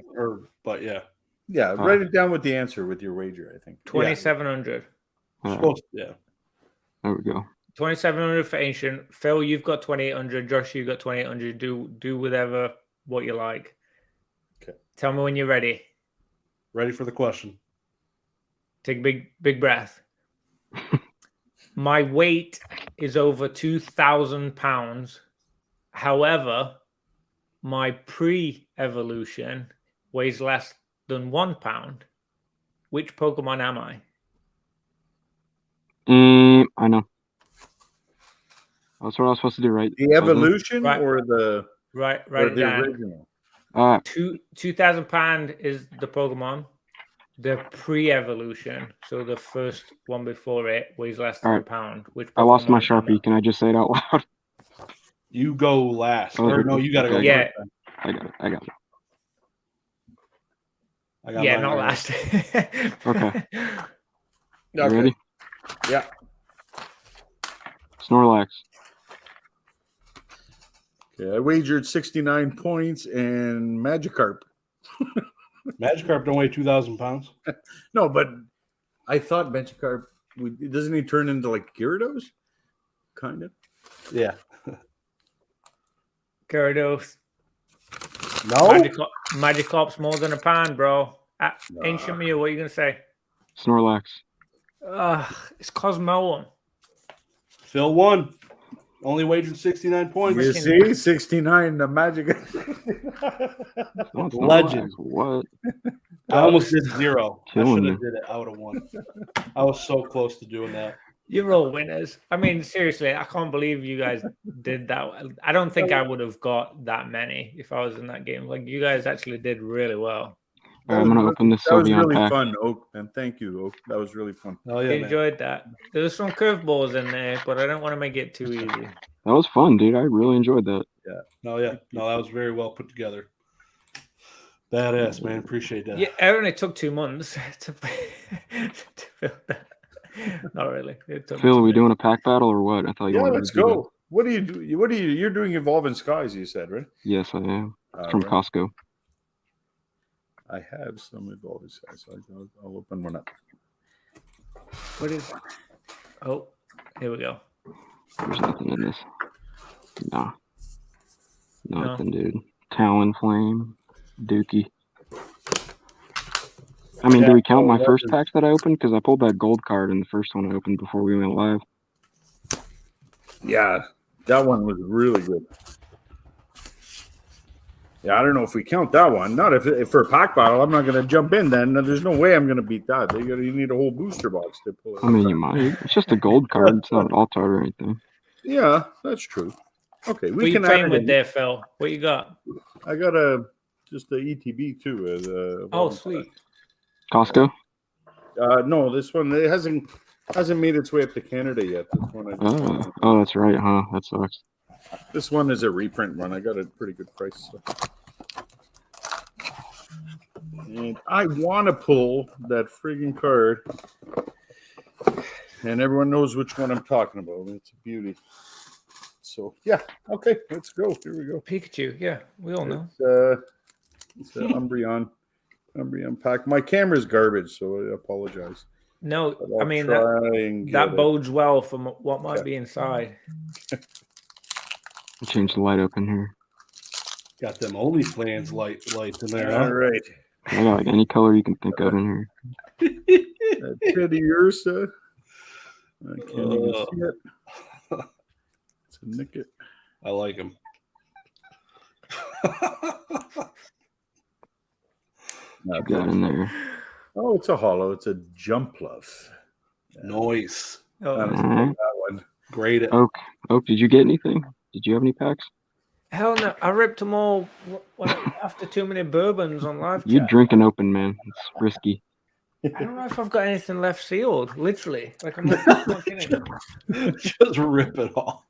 But yeah, Yeah, write it down with the answer with your wager, I think. 2,700. Alright, yeah. there we go. 2,700 for Ancient. Phil, you've got 2,800. Josh, you've got 2,800. Do whatever what you like. Okay. Tell me when you're ready. Ready for the question? Take a big breath. My weight is over 2,000 pounds. However, my pre-evolution weighs less than 1 pound. Which Pokemon am I? I know. That's what I was supposed to do, right? The evolution Right. or the Right or it the down. original? 2,000 pound is the Pokemon. The pre-evolution, so the first one before it, weighs less than Alright. a pound. Which I lost my Pokemon am Sharpie. Can I just say it out loud? You go last. Oh, Or no, you got to go. okay. Yeah. first. I got it. I got Yeah, mine not right. last. Okay. You Okay. ready? Yeah. Snorlax. Okay, I wagered 69 points and Magikarp. Magikarp don't weigh 2,000 pounds. No, but I thought Magikarp doesn't he turn into like Gyarados? Kind of. Yeah. Gyarados. No. Magikarp's more than a pound, bro. Ancient Mew, what are you going to say? Snorlax. It's Cosmoem. Phil won. Only wagered 69 points. You see, 69, the Magic. Oh, it's Legend. Snorlax. What? I almost did 0. I Killing should me. have did it. I would have won. I was so close to doing that. You're all winners. I mean, seriously, I can't believe you guys did that. I don't think I would have got that many if I was in that game. Like, you guys actually did really well. Alright, I'm gonna open this That was Sylveon really pack. fun, Oak, and thank you, Oak. That was really fun. Oh I yeah, man. enjoyed that. There's some curveballs in there, but I don't want to make it too easy. That was fun, dude. I really enjoed that. No, yeah. No, that was very well put together. Badass, man. Appreciate that. Yeah, it only took 2 months to build that. Not really. It took Phil, are 2 we days. doing a pack battle or what? I thought you Yeah, wanted let's to do that. go. What do you do? What do you? You're doing Evolving Skies, you said, right? Yes, I am. It's from Right. Costco. I have some Evolving Skies. So I'll open one up. What is? Oh, here we go. There's nothing in this. Nah. No. Nothing, dude. Talonflame. Dookie. I mean, Yeah, do we count my well, first that is- packs that I opened? Because I pulled that gold card in the first one I opened before we went live. Yeah, that one was really good. Yeah, I don't know if we count that one. Not if for a pack battle, I'm not going to jump in. Then there's no way I'm going to beat that. You need a whole booster box to pull it. I mean, you might. It's just a gold card. It's not an alt art or anything. Yeah, that's true. Okay, What we you can playing add with it. there, Phil? What you got? I got just the ETB too. Oh, sweet. Costco? No, this one it hasn't made its way up to Canada yet. This one, Oh, that's right, huh? That sucks. this one is a reprint one. I got a pretty good price. So. And I want to pull that friggin' card, and everyone knows which one I'm talking about. It's a beauty. So yeah, okay, let's go. Here we go. Pikachu. Yeah, we all know. It's an Umbreon pack. My camera's garbage, so I apologize. No, But I'll I mean try and get that it. bodes well for what might Yeah. be inside. I'll change the light up in here. Got them OnlyFans lights in there. All Huh? right. I got like any color you can think of in here. Teddy Ursa. I can't even see it. It's a Nicket. I like them. What you got in there? Oh, it's a hollow. It's a Jumpluff. Nice. Oh, That Alright. one. Great. Oak, Oak, did you get anything? Did you have any packs? Hell no! I ripped them all after too many bourbons on live You chat. drink an open, man. It's risky. I don't know if I've got anything left sealed. Literally, like I'm not kidding. Just rip it off.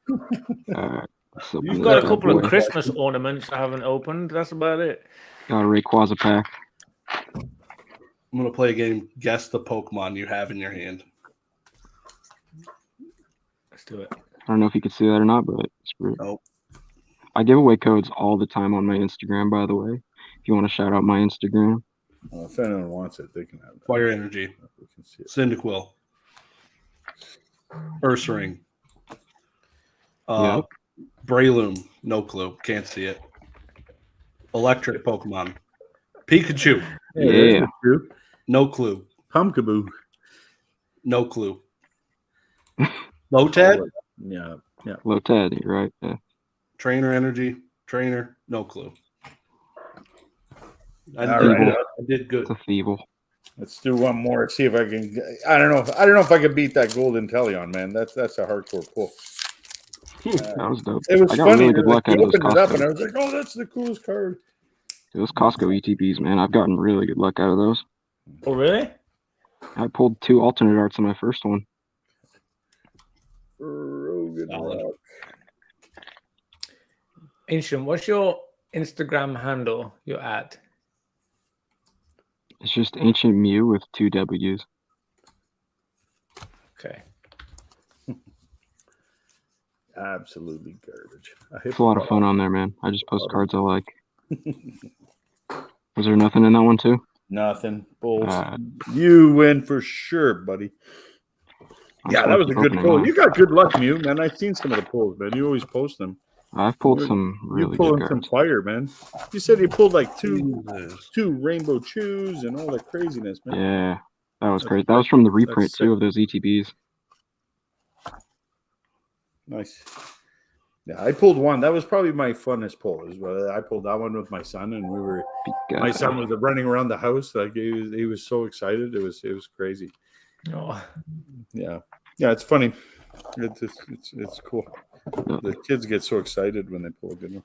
So You've got a couple of Christmas ornaments I haven't opened. That's about it. Got a Rayquaza pack. I'm gonna play a game. Guess the Pokemon you have in your hand. Let's do it. I don't know if you can see that or not, but screw it. Nope. I give away codes all the time on my Instagram, by the way. If you want to shout out my Instagram. Well, if anyone wants it, they can have that. Fire Energy. We can see it. Cyndaquil. Ursaring. Yep. Breloom. No clue. Can't see it. Electric Pokemon. Pikachu. Yeah. No clue. Pumpkaboo. No clue. Lotad. Yeah. Lotad, you're right. Yeah. Trainer Energy. Trainer. No clue. I did good. It's a Feeble. Let's do one more. See if I can. I don't know if I can beat that Golden Teleon, man. That's a hardcore pull. That was dope. It was I got funny. really good luck out of those opened it up, and I Costco. was like, "Oh, that's the coolest card." Those Costco ETBs, man. I've gotten really good luck out of those. Oh, really? I pulled 2 alternate arts in my first one. Rogan Rock. Ancient, what's your Instagram handle you're at? It's just Ancient Mew with 2 W's. Okay. Absolutely garbage. It's a lot of fun on there, man. I just post cards I like. Was there nothing in that one, too? Nothing. Bulls. You win for sure, buddy. Yeah, that was a good pull. You got good luck, Mew, man. I've seen some of the pulls, man. You always post them. I've pulled some really you good pulling cards. some fire, man. You said you pulled like two Rainbow Chews and all that craziness, man. Yeah, that was crazy. That was from the reprint, too, of those ETBs. Nice. Yeah, I pulled one. That was probably my funnest pull. I pulled that one with my son, and my son was running around the house. Like he was so excited. It was crazy. Oh. Yeah, it's funny. It's cool. The kids get so excited when they pull a good one.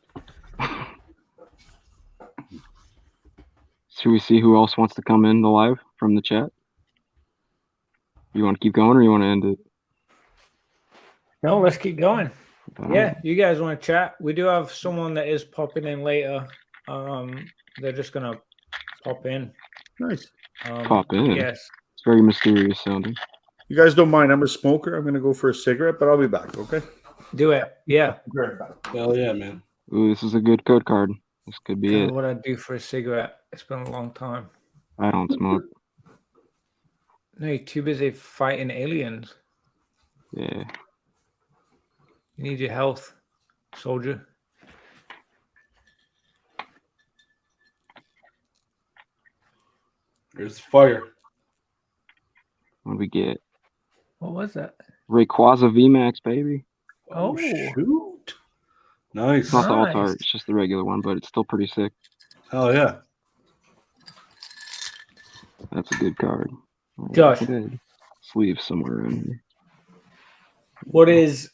Should we see who else wants to come in the live from the chat? You want to keep going or you want to end it? No, let's keep going. Yeah, you guys want to chat? We do have someone that is popping in later. They're just gonna pop in. Nice. Pop in. Yes. It's very mysterious sounding. You guys don't mind? I'm a smoker. I'm gonna go for a cigarette, but I'll be back. Okay. Do it. Yeah. Hell yeah, man. Ooh, this is a good code card. This could be it. What I do for a cigarette? It's been a long time. I don't smoke. No, you're too busy fighting aliens. Yeah. You need your health, soldier. There's fire. What do we get? What was that? Rayquaza VMAX, baby. Oh, shoot. Nice. It's not the alt art, it's just the regular one, but it's still pretty sick. Hell yeah. That's a good card. Josh. Sleeve somewhere in here. What is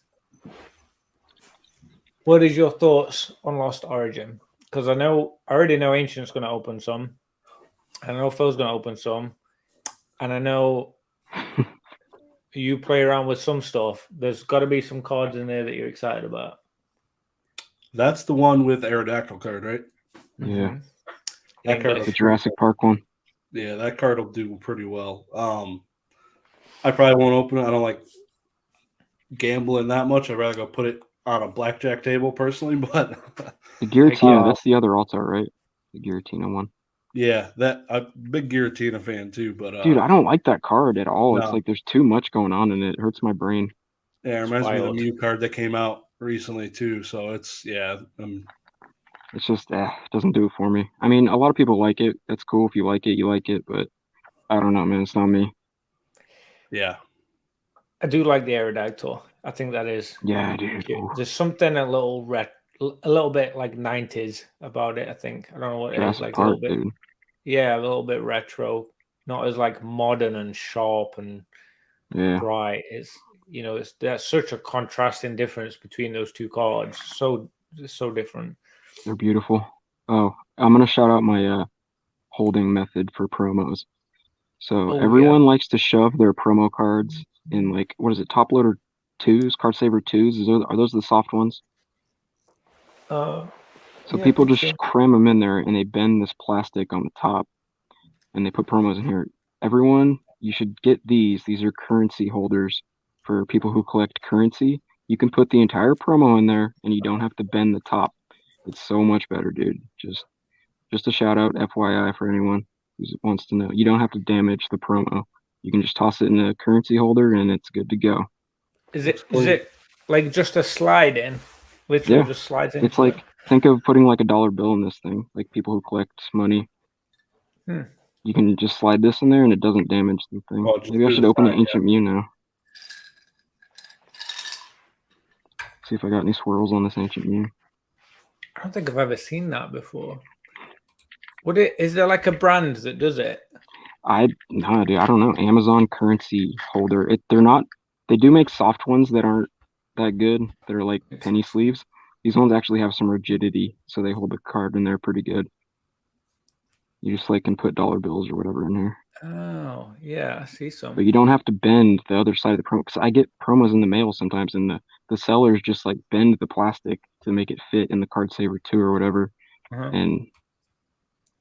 your thoughts on Lost Origin? Because I already know Ancient's going to open some. I know Phil's going to open some. And I know you play around with some stuff. There's got to be some cards in there that you're excited about. That's the one with Aerodactyl card, right? Yeah. That card, the Jurassic Park one. Yeah, that card will do pretty well. I probably won't open it. I don't like gambling that much. I'd rather go put it on a blackjack table personally, but the Giratina, that's the other alt art, right? The Giratina one. Yeah, I'm a big Giratina fan too, but dude, I don't like that card at all. No. It's like there's too much going on in it. It hurts my brain. Yeah, it reminds me of the Mew card that came out recently too. So it's just it doesn't do it for me. I mean, a lot of people like it. That's cool. If you like it, but I don't know, man. It's not me. Yeah. I do like the Aerodactyl. I think that is. Yeah, dude. There's something a little bit like 90s about it, I think. I don't know what it is. Like a little bit. Dude. Yeah, a little bit retro. Not as like modern and sharp and bright. It's that's such a contrasting difference between those two cards. So just so different. They're beautiful. Oh, I'm gonna shout out my holding method for promos. So Oh, everyone likes to shove their promo cards in like what is it, top loader twos, card saver twos? Are those the soft ones? Uh, So yeah, I people think just so. cram them in there and they bend this plastic on the top and they put promos in here. Everyone, you should get these. These are currency holders for people who collect currency. You can put the entire promo in there and you don't have to bend the top. It's so much better, dude. Just a shout out, FYI, for anyone who wants to know. You don't have to damage the promo. You can just toss it in a currency holder and it's good to go. Is it like just a slide in? Literally Yeah. just slides It's into like, it. think of putting like a dollar bill in this thing, like people who collect money. You can just slide this in there and it doesn't damage the thing. Oh, just Maybe I through should the open an side, Ancient Mew now. See if I got any swirls on this Ancient Mew. I don't think I've ever seen that before. Is there like a brand that does it? No, dude, I don't know. Amazon currency holder. They do make soft ones that aren't that good. They're like penny sleeves. These ones actually have some rigidity, so they hold the card in there pretty good. You just like can put dollar bills or whatever in there. Oh, yeah, I see some. But you don't have to bend the other side of the promo. Because I get promos in the mail sometimes, and the sellers just like bend the plastic to make it fit in the card saver 2 or whatever. And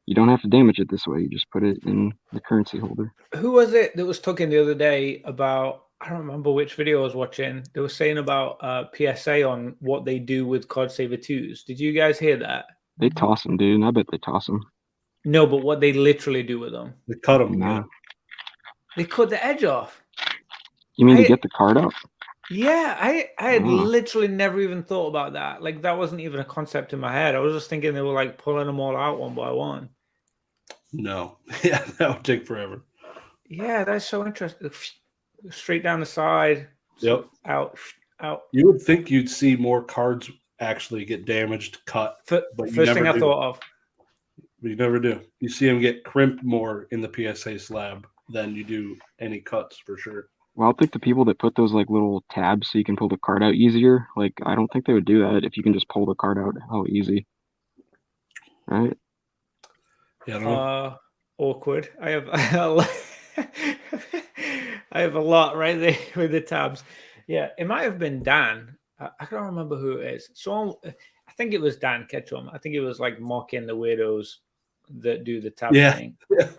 you don't have to damage it this way. You just put it in the currency holder. Who was it that was talking the other day about, I don't remember which video I was watching. They were saying about PSA on what they do with card saver 2s. Did you guys hear that? They toss them, dude. I bet they toss them. No, but what they literally do with them. They cut them. Nah. Yeah. They cut the edge off. You mean to get the card out? Yeah, I had literally never even thought about that. Like, that wasn't even a concept in my head. I was just thinking they were like pulling them all out one by one. No. Yeah, that would take forever. Yeah, that's so interesting. Straight down the side. Yep. Out. You would think you'd see more cards actually get damaged, cut. But first thing I thought of. But you never do. You see them get crimped more in the PSA slab than you do any cuts for sure. Well, I think the people that put those like little tabs so you can pull the card out easier, like I don't think they would do that if you can just pull the card out how easy. Right? Yeah, I don't know. Awkward. I have I have a lot right there with the tabs. Yeah, it might have been Dan. I don't remember who it is. So I think it was Dan Ketchum. I think it was like mocking the weirdos that do the tab thing. Yeah.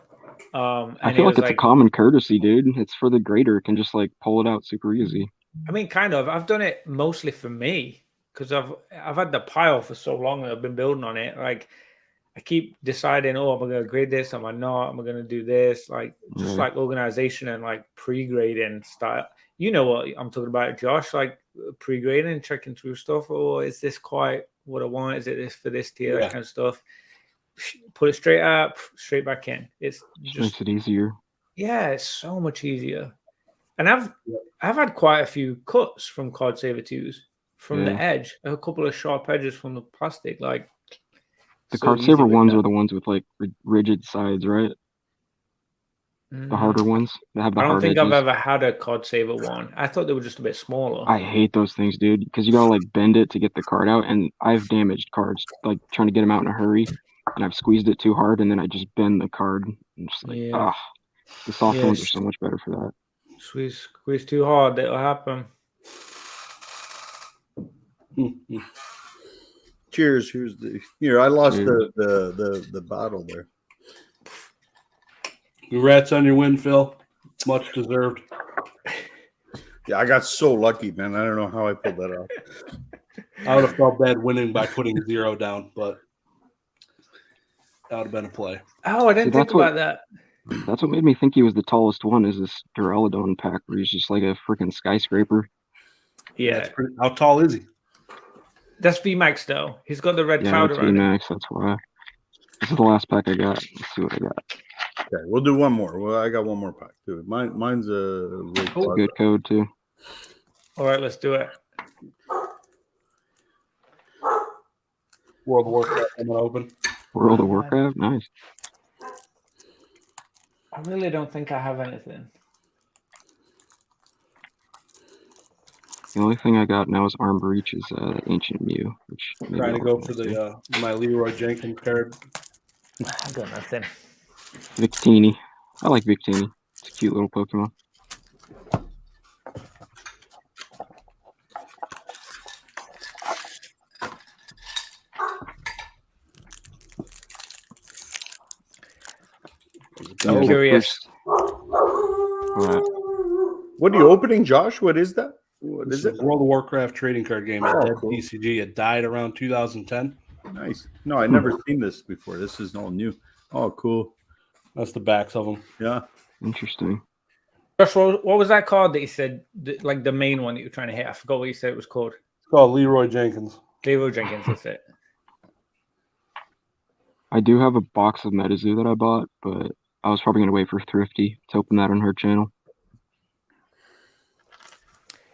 I feel like it's a common courtesy, dude. It's for the grader can just like pull it out super easy. I mean, kind of. I've done it mostly for me because I've had the pile for so long and I've been building on it. Like I keep deciding, am I going to grade this? Am I not? Am I going to do this? Like just like organization and like pre-grading style. You know what I'm talking about, Josh? Like pre-grading, checking through stuff. Oh, is this quite what I want? Is it this for this tier? That kind of stuff. Put it straight up, straight back in. It's just makes it easier. Yeah, it's so much easier. And I've had quite a few cuts from card saver 2s from the edge, a couple of sharp edges from the plastic. Like the card saver ones are the ones with like rigid sides, right? The harder ones that have the hard edges. I don't think I've ever had a card saver one. I thought they were just a bit smaller. I hate those things, dude, because you gotta like bend it to get the card out, and I've damaged cards like trying to get them out in a hurry, and I've squeezed it too hard, and then I just bend the card. And just like, the soft ones are so much better for that. Squeeze too hard, that'll happen. Cheers. Here, I lost the bottle there. Congrats on your win, Phil. Much deserved. Yeah, I got so lucky, man. I don't know how I pulled that off. I would have felt bad winning by putting 0 down, but that would have been a play. Oh, I didn't think about that. That's what made me think he was the tallest one, is this Duraludon pack where he's just like a freaking skyscraper. Yeah. How tall is he? That's VMAX, though. He's got the red cloud it's around VMAX, that's why. This is the last pack I got. Let's see what I got. Okay, we'll do one more. Well, I got one more pack, too. Mine's a good code, too. All right, let's do it. World of Warcraft coming open. World of Warcraft? Nice. I really don't think I have anything. The only thing I got now is Arm Breach is Ancient Mew, which maybe Trying to I'll go for see. the my Leroy Jenkins card. I got nothing. Victini. I like Victini. It's a cute little Pokemon. I'm the curious. Alright. What are you opening, Josh? What is that? What This is it? is a World of Warcraft trading card game. It Oh, dead cool. TCG. It died around 2010. Nice. No, I never seen this before. This is all new. Oh, cool. That's the backs of them. Yeah. Interesting. Josh, what was that card that you said, like the main one that you were trying to hit? I forgot what you said it was called. It's called Leroy Jenkins. Leroy Jenkins, that's it. I do have a box of Metazoo that I bought, but I was probably going to wait for Thrifty to open that on her channel.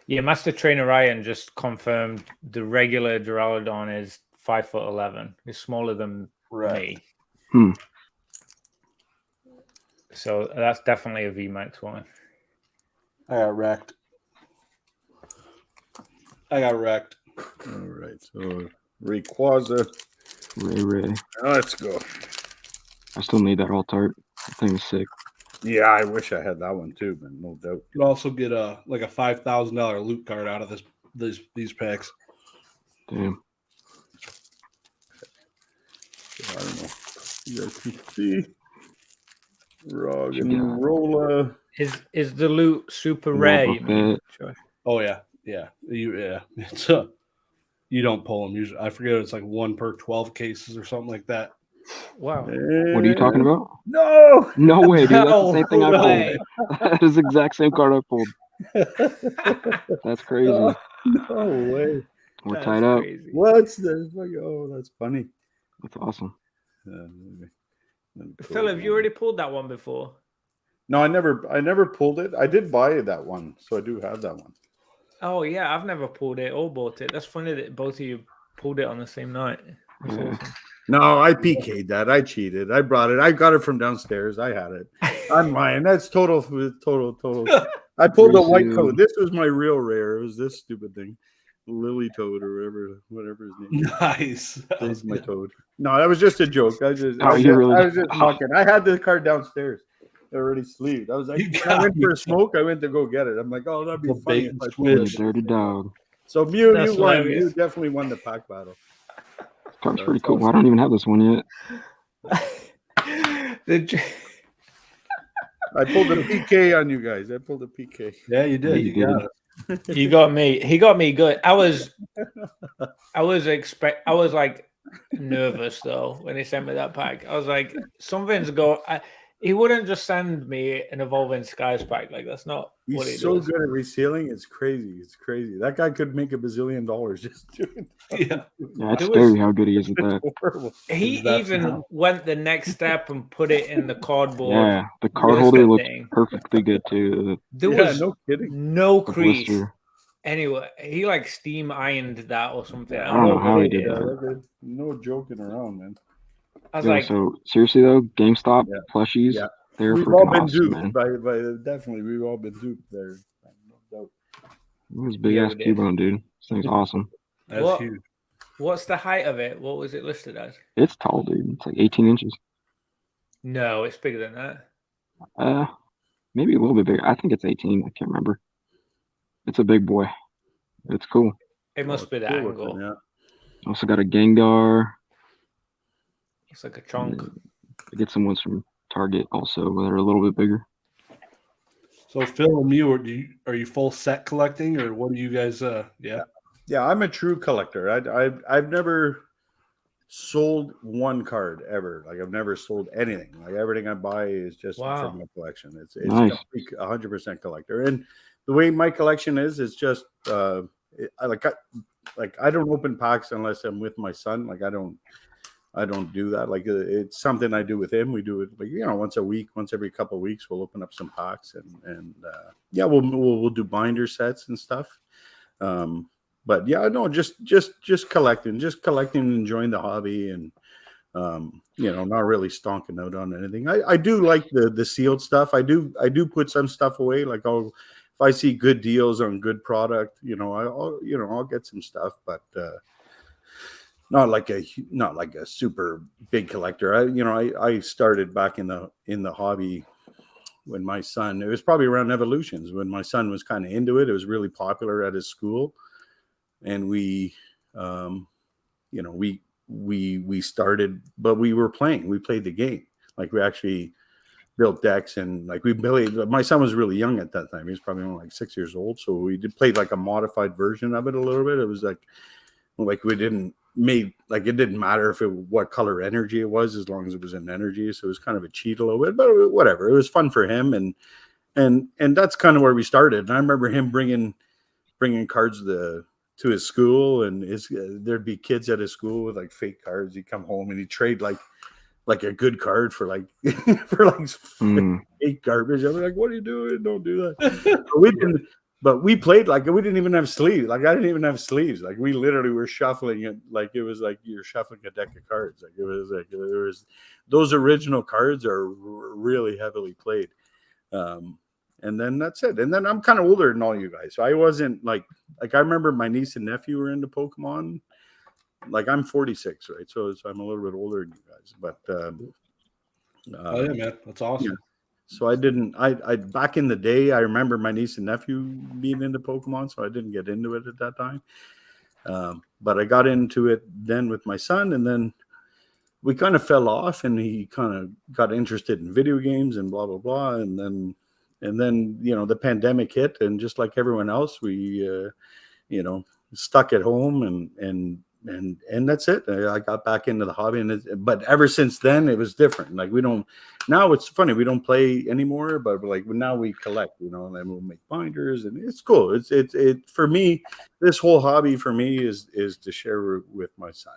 Yeah, Master Trainer Ryan just confirmed the regular Duraludon is 5'11". It's smaller than me. So that's definitely a VMAX one. I got wrecked. All right. So Rayquaza. Ray. Let's go. I still need that alt-art. That thing is sick. Yeah, I wish I had that one too, but no doubt. You could also get a $5,000 loot card out of these packs. Damn. I don't know. You guys can see. Roggenrola. Is the loot super rare? You mean? Sure. Oh yeah. It's you don't pull them usually. I forget, it's like 1 per 12 cases or something like that. Wow. What are you talking about? No. No way, dude. That's the No same thing I way. pulled. That is the exact same card I pulled. That's crazy. No way. We're That's tied up. crazy. What's this? Oh, that's funny. That's awesome. Phil, have you already pulled that one before? No, I never pulled it. I did buy that one, so I do have that one. Oh yeah, I've never pulled it or bought it. That's funny that both of you pulled it on the same night. That's Yeah. awesome. No, I PK'd that. I cheated. I brought it. I got it from downstairs. I had it on mine. That's total. I pulled a white coat. This was my real rare. It was this stupid thing, Lily Toad or whatever his name is. Nice. This is my toad. No, that was just a joke. I was just Oh, mocking. I had the card downstairs, already sleeved. I was like, I went for a smoke. I went to go get it. I'm like, oh, that'd be The funny bacon if I You pulled it. dirty dog. So Mew, That's you won. hilarious. You definitely won the pack battle. Card's pretty cool. I don't even have this one yet. I pulled a PK on you guys. I pulled a PK. Yeah, you did. You You got it. You got me. He got me good. I was like nervous though when he sent me that pack. I was like, something's he wouldn't just send me an Evolving Skies pack. Like that's not what he He's so does. good at resealing. It's crazy. It's crazy. That guy could make $1 bazillion just doing that. Yeah. Yeah, it's It scary was- how good he is at that. It's horrible. He That's even how- went the next step and put it in the cardboard. Yeah, the card blister holder looks thing. perfectly good too. There Yeah, was no kidding. no The crease. blister. Anyway, he like steam ironed that or something. Yeah, I I don't know what how he it did is. that. No joking around, man. I was Yeah, like, so seriously though, GameStop Yeah. plushies, Yeah. they're We've all freaking been awesome, duped man. by definitely. We've all been duped there. No doubt. Look at this big Yeah, ass we did. Cubone, dude. This thing's awesome. That's What? huge. what's the height of it? What was it listed as? It's tall, dude. It's like 18 inches. No, it's bigger than that. Maybe a little bit bigger. I think it's 18. I can't remember. It's a big boy. It's cool. It must be the Cool angle. looking, yeah. Also got a Gengar. It's like a chunk. I get some ones from Target also that are a little bit bigger. So Phil and you, are you full set collecting, or what do you guys? Yeah. Yeah, I'm a true collector. I've never sold one card ever. Like I've never sold anything. Like everything I buy is just Wow. from my collection. It's Nice. 100% collector. And the way my collection is, it's just I don't open packs unless I'm with my son. Like I don't do that. Like it's something I do with him. We do it like once a week, once every couple of weeks. We'll open up some packs and we'll do binder sets and stuff. But yeah, no, just collecting, and enjoying the hobby, and not really stonking out on anything. I do like the sealed stuff. I do put some stuff away. Like if if I see good deals on good product, I'll get some stuff, but not like a super big collector. I started back in the hobby when my son, it was probably around Evolutions when my son was kind of into it. It was really popular at his school, and we started, but we played the game. Like we actually built decks, and like we played. My son was really young at that time. He was probably only like 6 years old. So we played like a modified version of it a little bit. It was like we didn't it didn't matter what color energy it was, as long as it was in energy. So it was kind of a cheat a little bit, but whatever. It was fun for him, and that's kind of where we started. And I remember him bringing cards to his school, and there'd be kids at his school with like fake cards. He'd come home and he'd trade like a good card for like fake garbage. I'm like, what are you doing? Don't do that. But we played like we didn't even have sleeves. Like I didn't even have sleeves. Like we literally were shuffling it. Like it was like you're shuffling a deck of cards. Like it was those original cards are really heavily played. And then that's it. And then I'm kind of older than all you guys. So I wasn't like I remember my niece and nephew were into Pokemon. Like I'm 46, right? So I'm a little bit older than you guys. But oh yeah, man, that's awesome. Yeah. So I didn't. I back in the day, I remember my niece and nephew being into Pokemon, so I didn't get into it at that time. But I got into it then with my son, and then we kind of fell off, and he kind of got interested in video games and blah blah blah, and then the pandemic hit, and just like everyone else, we stuck at home, and that's it. I got back into the hobby, but ever since then it was different. Like now it's funny, we don't play anymore, but like now we collect, and then we'll make binders, and it's cool. It's for me, this whole hobby for me is to share with my son,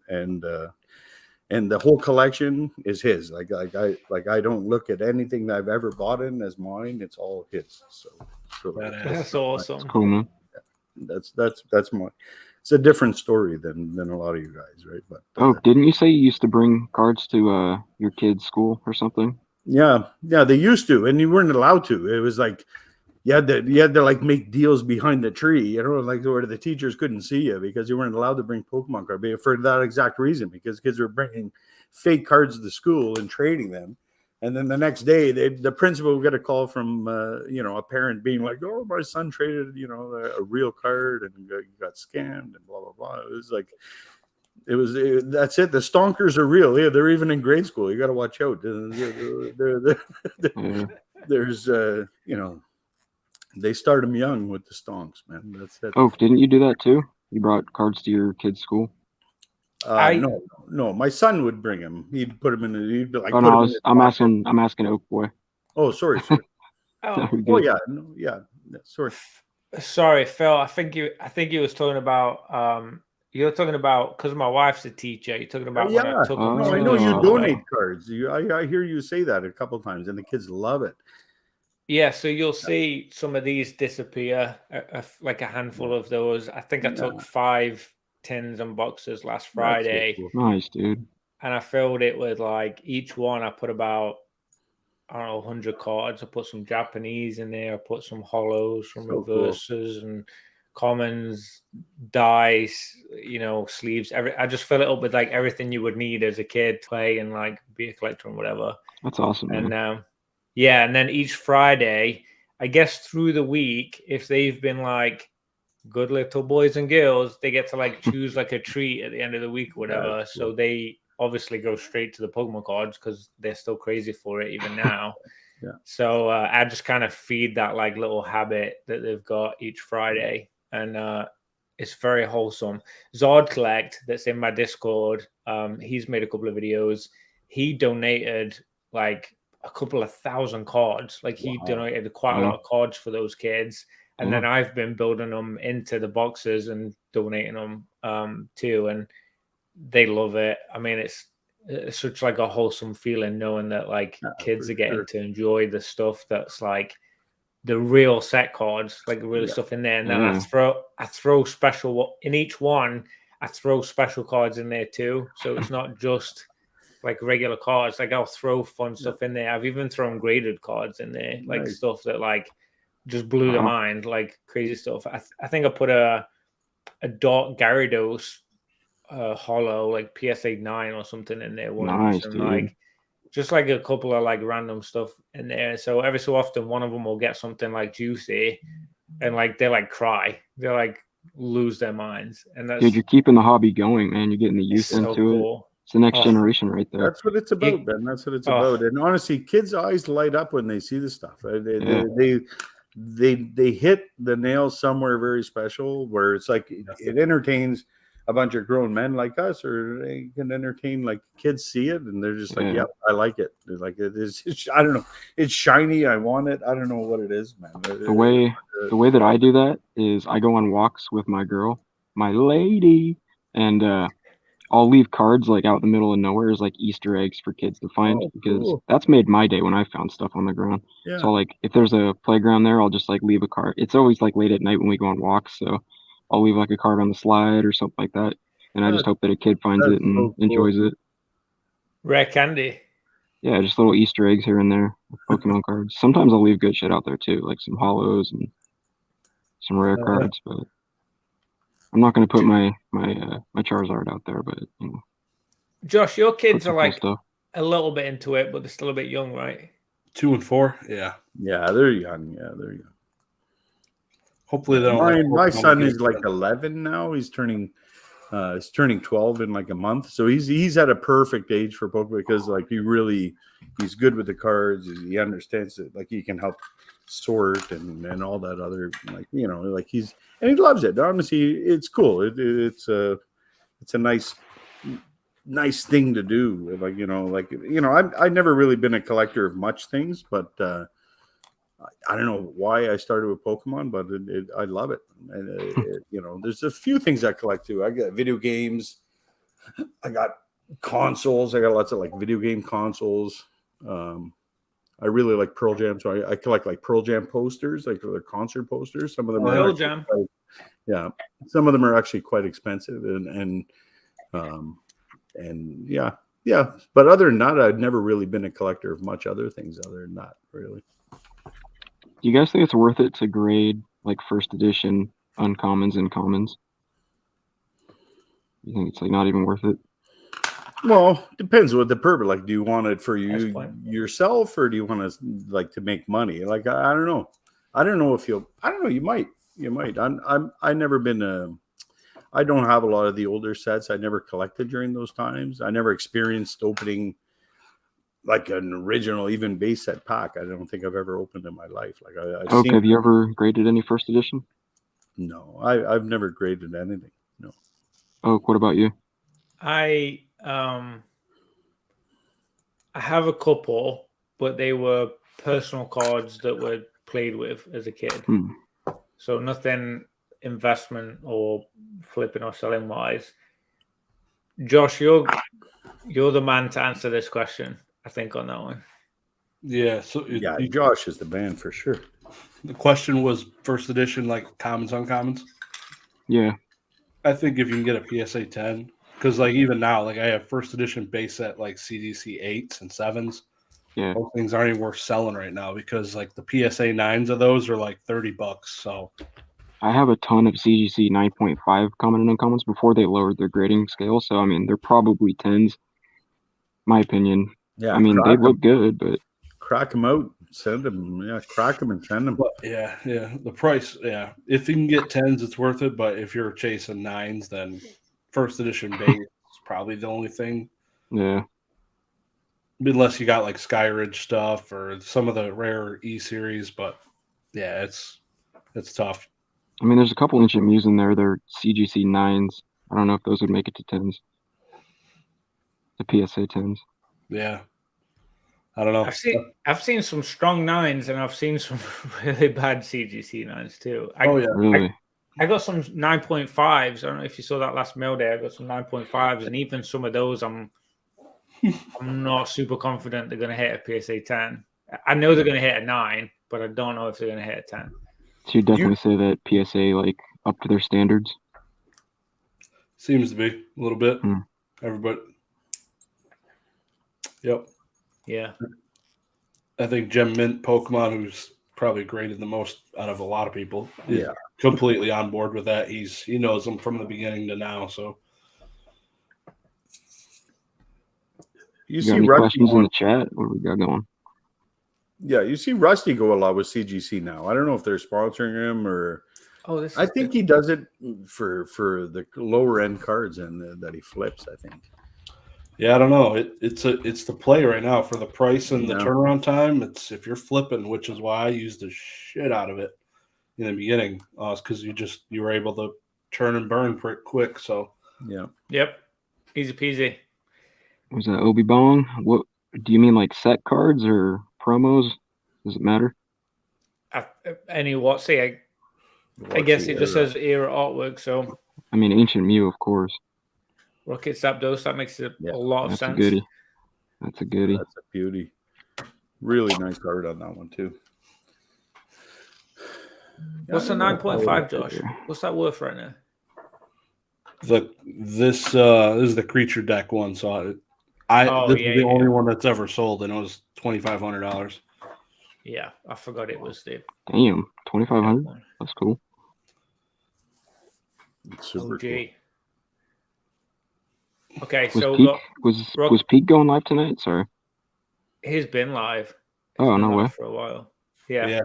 and the whole collection is his. Like I don't look at anything that I've ever bought in as mine. It's all his. So that's awesome. That's cool, man. That's more. It's a different story than a lot of you guys, right? But didn't you say you used to bring cards to your kids' school or something? Yeah, they used to, and you weren't allowed to. It was like you had to like make deals behind the tree, like where the teachers couldn't see you because you weren't allowed to bring Pokemon cards for that exact reason, because kids were bringing fake cards to school and trading them. And then the next day, the principal would get a call from, a parent being like, "Oh, my son traded, a real card and got scammed and blah blah blah." It was like, that's it. The stonkers are real. Yeah, they're even in grade school. You got to watch out. There's, they start them young with the stonks, man. That's it. Oh, didn't you do that too? You brought cards to your kids' school? No. My son would bring him. He'd put him in. He'd be like, I'm asking Oak Boy. Oh, sorry. Yeah. Sorry, Phil. I think you was talking about you're talking about, because my wife's a teacher. You're talking about when I took them. No, I know you donate cards. I hear you say that a couple of times, and the kids love it. Yeah, so you'll see some of these disappear, like a handful of those. I think I took 5 tins and boxes last Friday. Cool. Nice, dude. And I filled it with like each one. I put about 100 cards. I put some Japanese in there. I put some holos, some reverses, and commons, dice, sleeves. I just fill it up with like everything you would need as a kid, play and like be a collector and whatever. That's awesome, man. And and then each Friday, I guess through the week, if they've been like good little boys and girls, they get to like choose like a treat at the end of the week or whatever. Yeah, so they obviously go straight to the Pokemon cards because they're still crazy for it even now. Yeah. So I just kind of feed that like little habit that they've got each Friday, and it's very wholesome. Zod Collect, that's in my Discord, he's made a couple of videos. He donated like a couple of 1,000 cards. Like he donated quite a lot of cards for those kids. And then I've been building them into the boxes and donating them too. And they love it. I mean, it's such like a wholesome feeling knowing that like kids are getting to enjoy the stuff that's like the real set cards, like the real stuff in there. And then I throw special in each one. I throw special cards in there too. So it's not just like regular cards. Like I'll throw fun stuff in there. I've even thrown graded cards in there, like stuff that like just blew the mind, like crazy stuff. I think I put a Dark Gyarados hollow, like PSA 9 or something in there once, Nice, and dude. like just like a couple of like random stuff in there. So every so often, one of them will get something like juicy, and like they like cry, they like lose their minds, and that's Dude, you're keeping the hobby going, man. You're getting the youth so into cool. it. It's the next Oh. generation right there. That's what it's about, Ben. That's what it's Oh. about. And honestly, kids' eyes light up when they see this stuff. Right? Yeah. They hit the nail somewhere very special where it's like it entertains a bunch of grown men like us, or they can entertain like kids see it and they're just like, Yeah. yep, I like it. They're like, it's I don't know, it's shiny, I want it. I don't know what it is, man. The way that I do that is I go on walks with my girl, my lady, and I'll leave cards like out in the middle of nowhere as like Easter eggs for kids to find, Oh, because cool. that's made my day when I found stuff on the ground. Yeah. So like if there's a playground there, I'll just like leave a card. It's always like late at night when we go on walks, so I'll leave like a card on the slide or something like that. And I just hope that a kid finds it and so cool. enjoys it. Rare candy. Yeah, just little Easter eggs here and there with Pokemon cards. Sometimes I'll leave good shit out there too, like some hollows and some rare cards, but I'm not gonna put my Charizard out there, but you know. Josh, your kids some are cool like stuff. a little bit into it, but they're still a bit young, right? 2 and 4. Yeah. Yeah, they're young. Yeah, they're young. Hopefully they don't. My son is like 11 now. He's turning 12 in like a month. So he's at a perfect age for Pokemon because like he's good with the cards. He understands it. Like he can help sort and all that other, like, you know, like he loves it. Honestly, it's cool. It's a nice thing to do. I've never really been a collector of much things, but I don't know why I started with Pokemon, but I love it. And there's a few things I collect too. I got video games, I got consoles, I got lots of like video game consoles. I really like Pearl Jam, so I collect like Pearl Jam posters, like their concert posters. Some of them Pearl Jam. Some of them are actually quite expensive, and yeah. But other than that, I've never really been a collector of much other things other than that, really. Do you guys think it's worth it to grade like first edition uncommons and commons? You think it's like not even worth it? Well, depends what the purpose. Like, do you want it for yourself, or do you want to like to make money? Like, I don't know. I don't know. You might. I never been I don't have a lot of the older sets. I never collected during those times. I never experienced opening like an original, even base set pack. I don't think I've ever opened in my life. Like have you ever graded any first edition? No, I've never graded anything. No. Oh, what about you? I have a couple, but they were personal cards that were played with as a kid. So nothing investment or flipping or selling wise. Josh, you're the man to answer this question, I think, on that one. Yeah. So Josh is the man for sure. The question was first edition, like commons, uncommons. Yeah. I think if you can get a PSA 10, because like even now, like I have first edition base set like CDC 8s and 7s. Yeah. Those things aren't even worth selling right now because like the PSA 9s of those are like $30. So I have a ton of CGC 9.5 common and uncommons before they lowered their grading scale. So I mean, they're probably 10s. My opinion. Yeah. I mean, they look good, but crack them out, send them. Yeah, crack them and send them. But yeah. The price. Yeah, if you can get 10s, it's worth it. But if you're chasing 9s, then first edition base is probably the only thing. Yeah. Unless you got like Skyridge stuff or some of the rare E series, but yeah, it's tough. I mean, there's a couple ancient Mews in there. They're CGC 9s. I don't know if those would make it to 10s. The PSA 10s. Yeah. I don't know. I've seen some strong 9s and I've seen some really bad CGC 9s too. Really? I got some 9.5s. I don't know if you saw that last mail day. I got some 9.5s, and even some of those, I'm not super confident they're going to hit a PSA 10. I know they're going to hit a 9, but I don't know if they're going to hit a 10. So you definitely say that PSA like up to their standards? Seems to be a little bit. Everybody. Yep. Yeah. I think Gem Mint Pokemon, who's probably graded the most out of a lot of people. Yeah. Completely on board with that. He knows them from the beginning to now. So You You see got any Rusty questions in going, the chat? What do we got going? yeah, you see Rusty go a lot with CGC now. I don't know if they're sponsoring him or Oh, this. I think he does it for the lower end cards and that he flips. I think. yeah, I don't know. It's the play right now for the price and the Yeah. turnaround time. It's if you're flipping, which is why I used the shit out of it in the beginning, because you were able to turn and burn pretty quick. So Yeah. Yep. Easy peasy. Was that Obi Bong? What do you mean, like set cards or promos? Does it matter? Any what? See, I guess it just says era artwork. So I mean, Ancient Mew, of course. Rocket Zapdos. That makes a Yeah, lot of That's sense. a goodie. That's a goodie. That's a beauty. Really nice card on that one too. What's the 9.5, Josh? What's that worth right now? this is the creature deck one. So this is the only one that's ever sold, and it was $2,500. Yeah, I forgot it was the Damn, 2,500. That's cool. It's super OG. cool. Okay, Was so Peak was Peak going live tonight? Sorry. he's been live. Oh, He's been no live way. for a while. Yeah.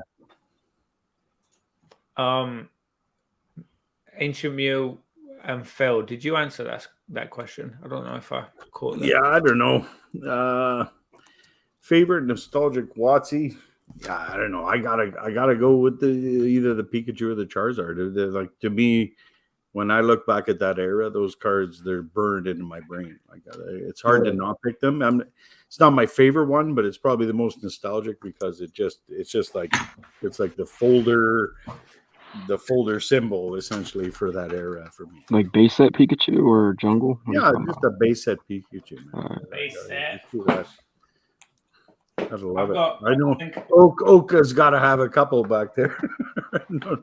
Ancient Mew and Phil, did you answer that question? I don't know if I caught that. Yeah, I don't know. Favorite nostalgic WotC? Yeah, I don't know. I gotta go with either the Pikachu or the Charizard. They're like, to me, when I look back at that era, those cards, they're burned into my brain. Like it's hard to not pick them. It's not my favorite one, but it's probably the most nostalgic because it's just like the folder symbol essentially for that era for me. Like base set Pikachu or jungle? What are you Yeah, talking just about? a base set Pikachu. Base set. I love it. I know Oka's got to have a couple back there. No.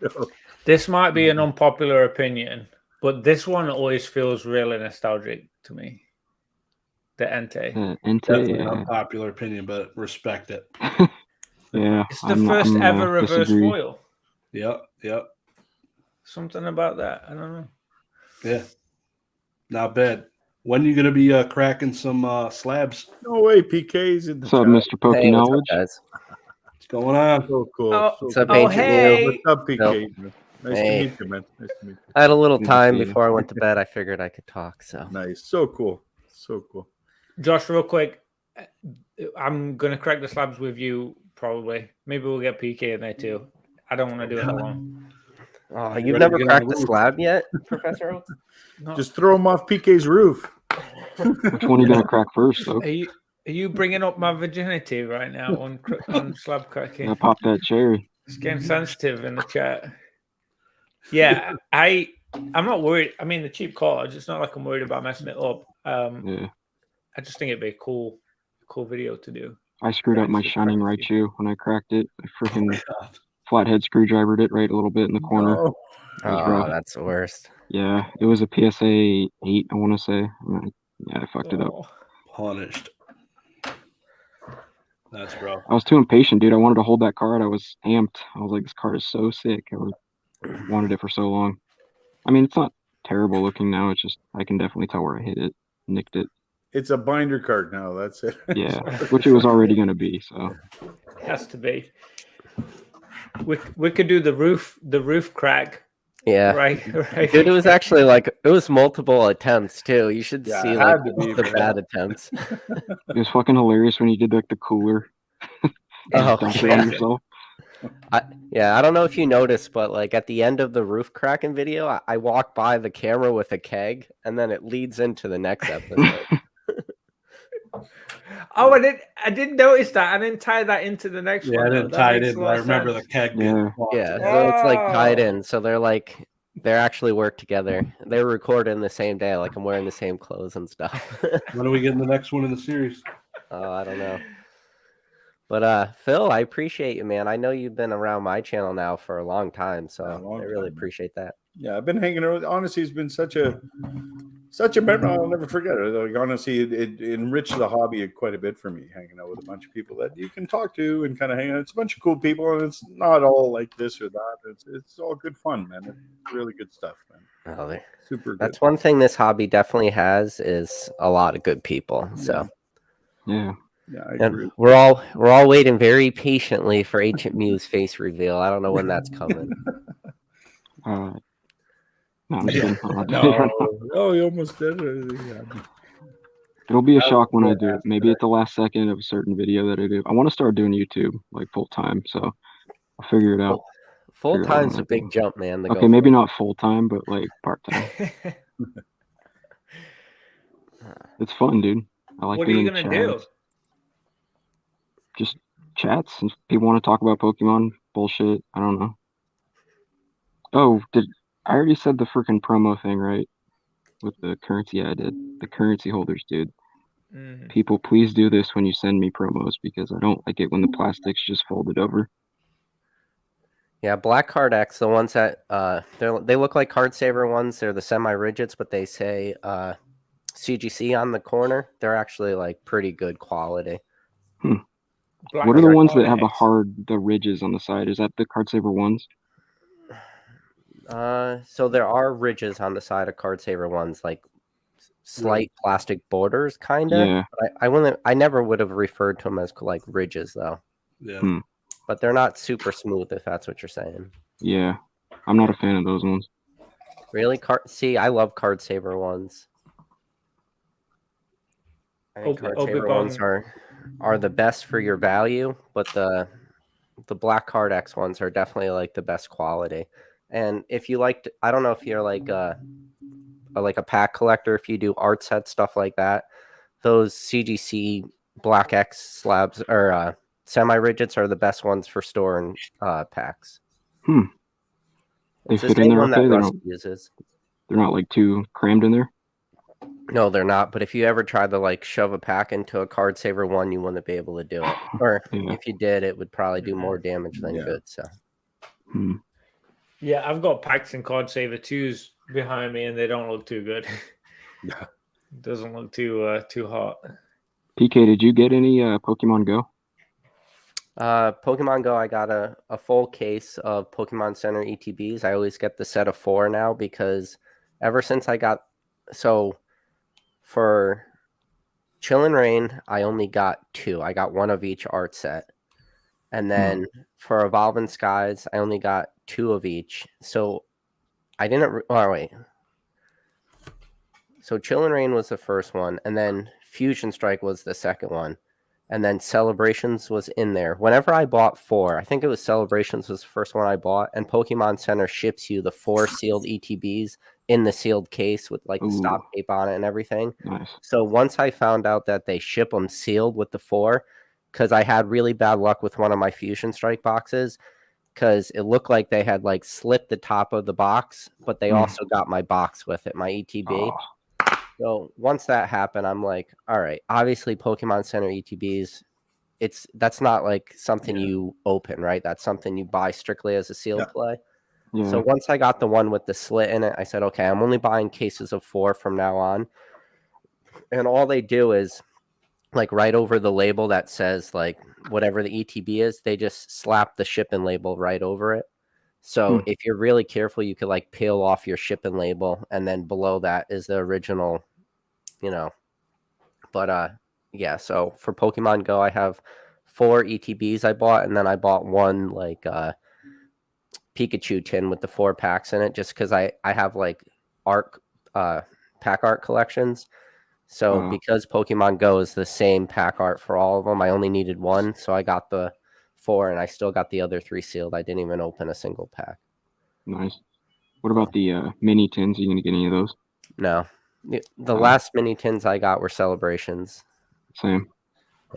This might be an unpopular opinion, but this one always feels really nostalgic to me. The Entei. Definitely an unpopular opinion, but respect it. Yeah. It's the first ever reverse foil. Yep. Something about that. I don't know. Yeah. Not bad. When are you going to be cracking some slabs? No way, PK's in the What's up, Mr. Poke Hey, what's Knowledge? up, guys? What's going on? So cool. What's up, Oh, Ancient hey. Mew? What's up, PK? Nope. Nice Hey. to meet you, man. Nice to meet you. I had a little Good to time see you. before I went to bed. I figured I could talk. So Nice. So cool. Josh, real quick, I'm going to crack the slabs with you probably. Maybe we'll get PK in there too. I don't want to do it alone. oh, you've never cracked a slab yet, Professor Oak? No. Just throw him off PK's roof. Which one are you gonna crack first, though? Are you bringing up my virginity right now on slab cracking? I popped that cherry. It's getting sensitive in the chat. Yeah, I'm not worried. I mean, the cheap cards. It's not like I'm worried about messing it up. Yeah. I just think it'd be a cool video to do. I screwed up my Shining Raichu when I cracked it. I freaking flathead screwdrivered it right a little bit in the corner. Oh, That was Oh, rough. that's the worst. Yeah, it was a PSA 8, I want to say. Yeah, I fucked it up. Punished. That's rough. I was too impatient, dude. I wanted to hold that card. I was amped. I was like, this card is so sick. Wanted it for so long. I mean, it's not terrible looking now. It's just, I can definitely tell where I hit it, nicked it. it's a binder card now. That's it. Yeah, which it was already going to be, so. It has to be. We could do the roof crack. Yeah. Right. Dude, it was actually it was multiple attempts too. You should Yeah, see it like had to be, the man. bad attempts. It was fucking hilarious when you did like the cooler. Oh, Dump it on yeah. yourself. I don't know if you noticed, but like at the end of the roof cracking video, I walked by the camera with a keg, and then it leads into the next episode. Oh, I didn't notice that. I didn't tie that into the next one. Yeah, I didn't That tie it makes in. a lot I of remember sense. the keg. Yeah. Yeah, so it's like tied Oh. in. So they're actually work together. They were recording the same day. Like I'm wearing the same clothes and stuff. When are we getting the next one in the series? Oh, I don't know. But Phil, I appreciate you, man. I know you've been around my channel now for a long time, so A long I really time. appreciate that. Yeah, I've been hanging around. Honestly, it's been such a such a memory. I'll never forget it. Like, honestly, it enriched the hobby quite a bit for me, hanging out with a bunch of people that you can talk to and kind of hang out. It's a bunch of cool people, and it's not all like this or that. It's all good fun, man. It's really good stuff, man. Oh, Super good. that's one thing this hobby definitely has is a lot of good people. So Yeah. Yeah, I and agree. we're all waiting very patiently for Ancient Mew's face reveal. I don't know when that's coming. No, I'm just kidding. I'm not doing it right now. Oh, you almost did it. Yeah. It'll be a shock when I do it. Maybe at the last second of a certain video that I do. I want to start doing YouTube like full time, so I'll figure it out. Full Figure it out time's when a I big do. jump, man. To Okay, go maybe for. not full time, but like part time. It's fun, dude. I like What are being you in the gonna do? chats. Just chats, and people want to talk about Pokemon bullshit. I don't know. Oh, I already said the freaking promo thing, right? With the currency, yeah, I did. The currency holders, dude. Mm. People, please do this when you send me promos because I don't like it when the plastic's just folded over. Yeah, Black Card X, the ones that they look like card saver ones. They're the semi-rigids, but they say CGC on the corner. They're actually like pretty good quality. Black What are the Card ones that have X. the ridges on the side? Is that the card saver ones? So there are ridges on the side of card saver ones, like slight plastic borders, kind of. Yeah. I never would have referred to them as like ridges though. Yeah. But they're not super smooth, if that's what you're saying. Yeah. I'm not a fan of those ones. Really? See, I love card saver ones. I think card saver ones are the best for your value, but the Black Card X ones are definitely like the best quality. And if you like, I don't know if you're like a pack collector, if you do art set stuff like that, those CGC Black X slabs or semi-rigids are the best ones for storing packs. They It's the fit in same there one okay? that Rusty uses. They're not like too crammed in there? No, they're not. But if you ever tried to like shove a pack into a card saver one, you wouldn't be able to do it. Or if you did, it would probably do more damage than good. So. Yeah, I've got packs and card saver 2s behind me, and they don't look too good. Yeah. Doesn't look too hot. PK, did you get any Pokemon Go? Pokemon Go, I got a full case of Pokemon Center ETBs. I always get the set of 4 now because ever since I got for Chill and Rain, I only got 2. I got 1 of each art set. And then for Evolving Skies, I only got 2 of each. So I didn't wait. So Chill and Rain was the first one, and then Fusion Strike was the second one. And then Celebrations was in there. Whenever I bought 4, I think it was Celebrations was the first one I bought, and Pokemon Center ships you the 4 sealed ETBs in the sealed case with like the stop tape on it and everything. Nice. So once I found out that they ship them sealed with the 4, because I had really bad luck with one of my Fusion Strike boxes, because it looked like they had like slipped the top of the box, but they also got my box with it, my ETB. Oh. So once that happened, I'm like, all right, obviously Pokemon Center ETBs, that's not like something you open, right? That's something you buy strictly as a sealed play. Yeah. So once I got the one with the slit in it, I said, okay, I'm only buying cases of 4 from now on. And all they do is like right over the label that says like whatever the ETB is, they just slap the shipping label right over it. So if you're really careful, you could like peel off your shipping label, and then below that is the original, But yeah, so for Pokemon Go, I have 4 ETBs I bought, and then I bought 1 like Pikachu tin with the 4 packs in it, just because I have like pack art collections. So because Pokemon Go is the same pack art for all of them, I only needed 1, so I got the 4, and I still got the other 3 sealed. I didn't even open a single pack. Nice. What about the mini tins? Are you gonna get any of those? No. The last mini tins I got were Celebrations. Same.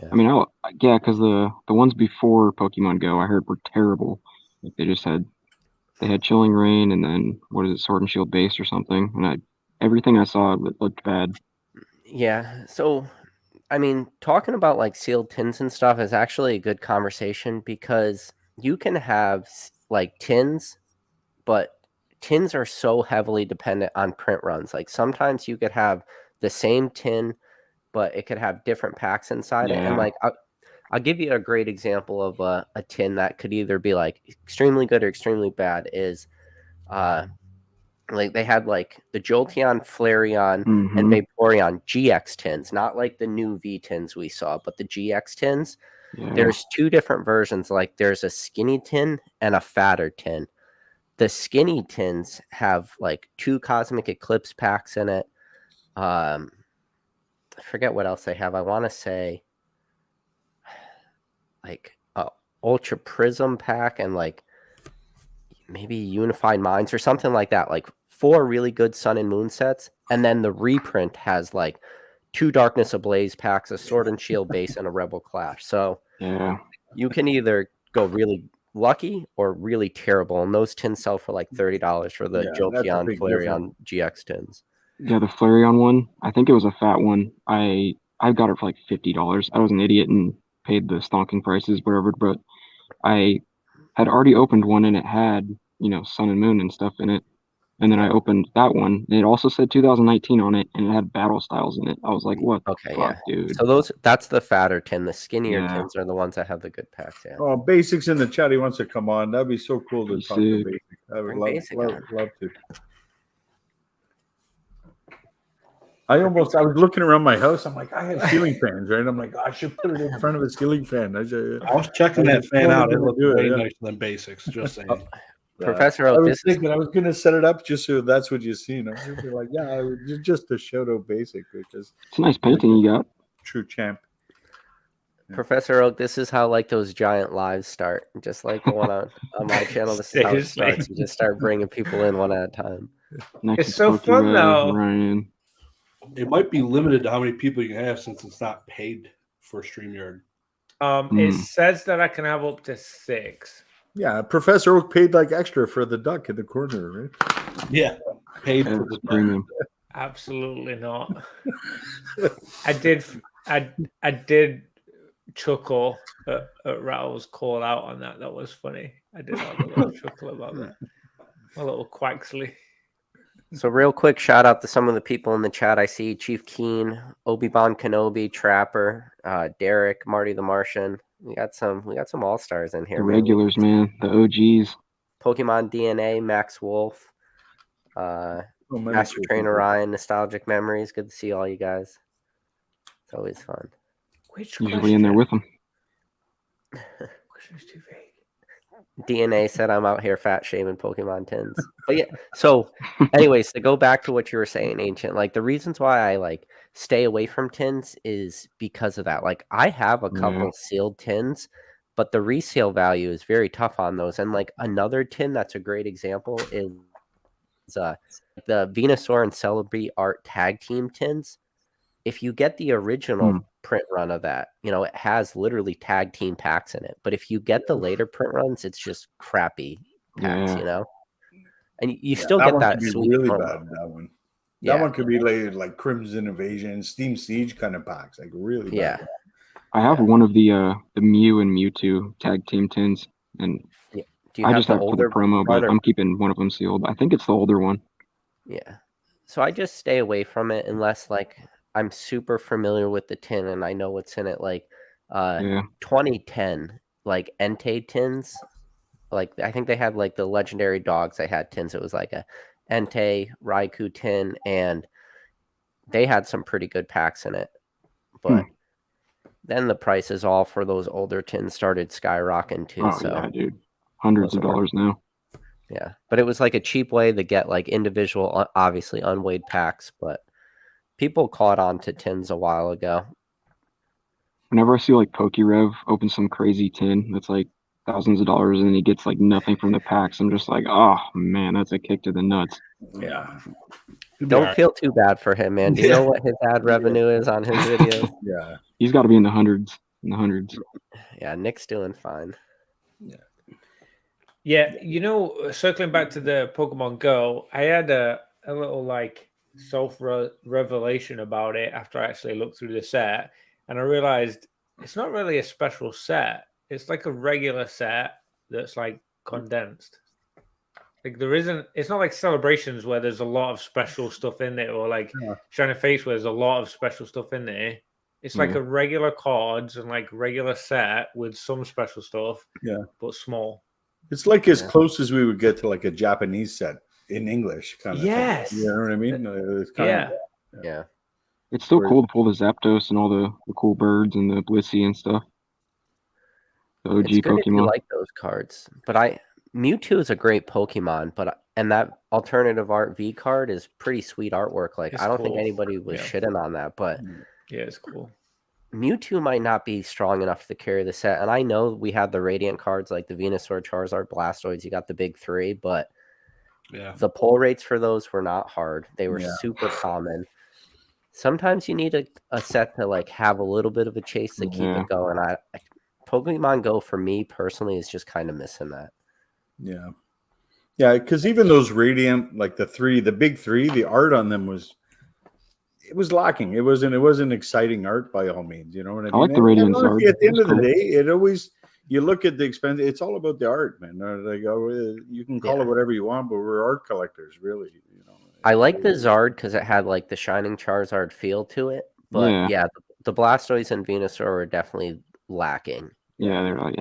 Yeah. I mean, because the ones before Pokemon Go I heard were terrible. Like they had Chilling Rain, and then what is it, Sword and Shield base or something, and everything I saw looked bad. Yeah, so I mean, talking about like sealed tins and stuff is actually a good conversation, because you can have like tins, but tins are so heavily dependent on print runs. Like sometimes you could have the same tin, but it could have different packs inside it. And Yeah. like I'll give you a great example of a tin that could either be like extremely good or extremely bad. Is like they had like the Jolteon, Flareon, and Mm-hmm. Vaporeon GX tins, not like the new V tins we saw, but the GX tins. Yeah. There's two different versions. Like there's a skinny tin and a fatter tin. The skinny tins have like 2 Cosmic Eclipse packs in it. I forget what else they have. I want to say like a Ultra Prism pack and like maybe Unified Minds or something like that. Like 4 really good Sun and Moon sets, and then the reprint has like 2 Darkness Ablaze packs, a Sword and Shield base, and a Rebel Clash. So Yeah. you can either go really lucky or really terrible, and those tins sell for like $30 for the Yeah, that's a Jolteon, big Flareon GX tins. Yeah, the Flareon one. I think it was a fat one. I got it for like $50. I was an idiot and paid the stonking prices, whatever. But I had already opened one and it had, Sun and Moon and stuff in it. And then I opened that one. And it also said 2019 on it, and it had battle styles in it. I was like, "What the Okay, fuck, yeah. dude?" So that's the fatter tin. The skinnier Yeah. tins are the ones that have the good packs. Yeah. Oh, Basics in the chat. He wants to come on. That'd be so cool to Pretty talk to sick. Basics. I would Bring love, Basic love, on. love to. I was looking around my house. I'm like, I have ceiling fans, right? I'm like, I should put it in front of a ceiling fan. I was checking that fan out. It looked way nicer than Basics. Just saying. Professor I Oak, was thinking I was going to set it up just so that's what you see. And I was gonna be like, yeah, just to shout out Basic because It's a nice painting you got. true champ. Professor Oak, this is how like those giant lives start. Just like the one on my channel. This is how it starts. You just start bringing people in one at a time. Next It's is so fun, Pokerev, though. Ryan. It might be limited to how many people you can have since it's not paid for StreamYard. It says that I can have up to 6. Yeah, Professor Oak paid like extra for the duck in the corner, right? Yeah, paid Yeah, for it's the premium. Absolutely not. I did chuckle at Raoul's call out on that. That was funny. I did have a little chuckle about that. A little Quaxley. So real quick, shout out to some of the people in the chat. I see Chief Keen, Obi-Wan Kenobi, Trapper, Derek, Marty the Martian. We got some all stars in here. The regulars, man. The OGs. Pokemon DNA, Max Wolf, Master Trainer Ryan, Nostalgic Memories. Good to see all you guys. It's always fun. Which Usually in there with them. Question is too vague. DNA said I'm out here fat shaming Pokemon tins. But yeah, so anyways, to go back to what you were saying, Ancient, like the reasons why I like stay away from tins is because of that. Like I have a couple sealed tins, but the resale value is very tough on those. And like another tin that's a great example is the Venusaur and Celebi Art Tag Team tins. If you get the original print run of that, it has literally tag team packs in it. But if you get the later print runs, it's just crappy packs, and you still get that could be sweet really promo. bad. That one. That one could be like Crimson Invasion, Steam Siege kind of packs, like really bad. I have one of the Mew and Mewtwo tag team tins, and Do you I have just the have for older the promo, but I'm keeping one of them sealed. I think it's the older one. Yeah. So I just stay away from it unless like I'm super familiar with the tin and I know what's in it. Like 2010, like Entei tins. Like I think they had like the legendary dogs. They had tins. It was like a Entei, Raikou tin, and they had some pretty good packs in it. But then the prices all for those older tins started skyrocketing too. Oh yeah, dude, hundreds of dollars now. Yeah, but it was like a cheap way to get like individual, obviously unweighed packs. But people caught on to tins a while ago. Whenever I see like Pokérev open some crazy tin that's like thousands of dollars and he gets like nothing from the packs, I'm just like, oh man, that's a kick to the nuts. Yeah. Don't feel too bad for him, man. Do you know what his ad revenue is on his videos? Yeah. He's got to be in the hundreds. Yeah, Nick's doing fine. Yeah, circling back to the Pokemon Go, I had a little like self-revelation about it after I actually looked through the set, and I realized it's not really a special set. It's like a regular set that's like condensed. Like there isn't. It's not like Celebrations where there's a lot of special stuff in there, or like Shining Face where there's a lot of special stuff in there. It's like a regular cards and like regular set with some special stuff. Yeah, but small. It's like as close as we would get to like a Japanese set in English, kind of. Yes, thing. You know what I mean? It's kind yeah. It's still cool to pull the Zapdos and all the cool birds and the Blissey and stuff. The OG It's good Pokemon. if you like those cards, but Mewtwo is a great Pokemon, and that alternative art V card is pretty sweet artwork. Like It's I don't think cool. anybody was shitting on that, but yeah, it's cool. Mewtwo might not be strong enough to carry the set. And I know we had the Radiant cards like the Venusaur, Charizard, Blastoise. You got the big three, but the pull rates for those were not hard. They were super common. Sometimes you need a set to like have a little bit of a chase to keep it going. Pokemon Go for me personally is just kind of missing that. Yeah, because even those Radiant, like the big three, the art on them was lacking. It wasn't exciting art by all means. You know what I mean? I like the Radiant art. At the end of the day, it always you look at the expense. It's all about the art, man. Like, you can call it whatever you want, but we're art collectors, really. You know. I like the Zard because it had like the Shining Charizard feel to it, but the Blastoise and Venusaur were definitely lacking. Yeah, they're like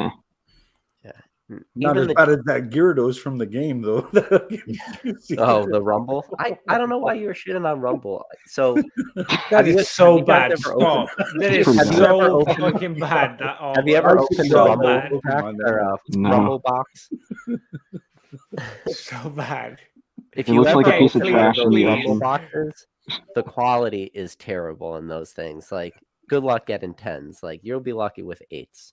Not as bad as that Gyarados from the game, though. The Rumble. I don't know why you were shitting on Rumble. So that is so bad. Stop. That is so fucking bad. Have you ever opened a Rumble pack or a Rumble box? So bad. If you looks like a piece of trash in the Rumble boxes, the quality is terrible in those things. Like, good luck getting 10s. Like, you'll be lucky with 8s.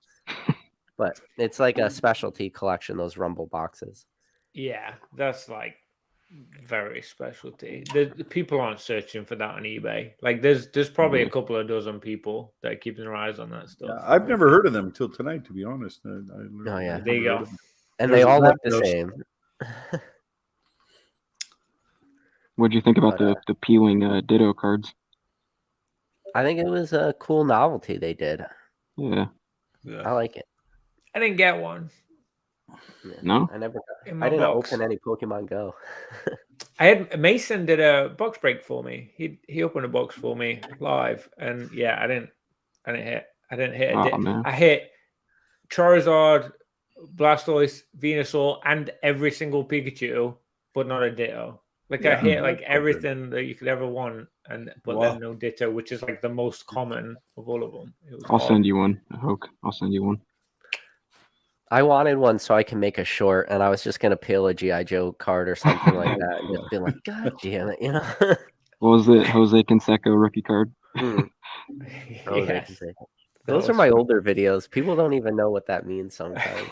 But it's like a specialty collection, those Rumble boxes. Yeah, that's like very specialty. The people aren't searching for that on eBay. Like there's probably a couple of dozen people that are keeping their eyes on that stuff. Yeah, I've never heard of them till tonight, to be honest. There you go. And they all look the same. What'd you think about the peeling Ditto cards? I think it was a cool novelty they did. Yeah. I like it. I didn't get one. No, I never. I didn't open any Pokemon Go. I had Mason did a box break for me. He opened a box for me live, and I didn't hit. I hit Charizard, Blastoise, Venusaur, and every single Pikachu, but not a Ditto. Like I hit like everything that you could ever want, but then no Ditto, which is like the most common of all of them. I'll send you one, Hoke. I'll send you one. I wanted one so I can make a short, and I was just gonna peel a G.I. Joe card or something like that, and just be like, "God damn it," you know. What was it? Jose Canseco rookie card. Those are my older videos. People don't even know what that means sometimes.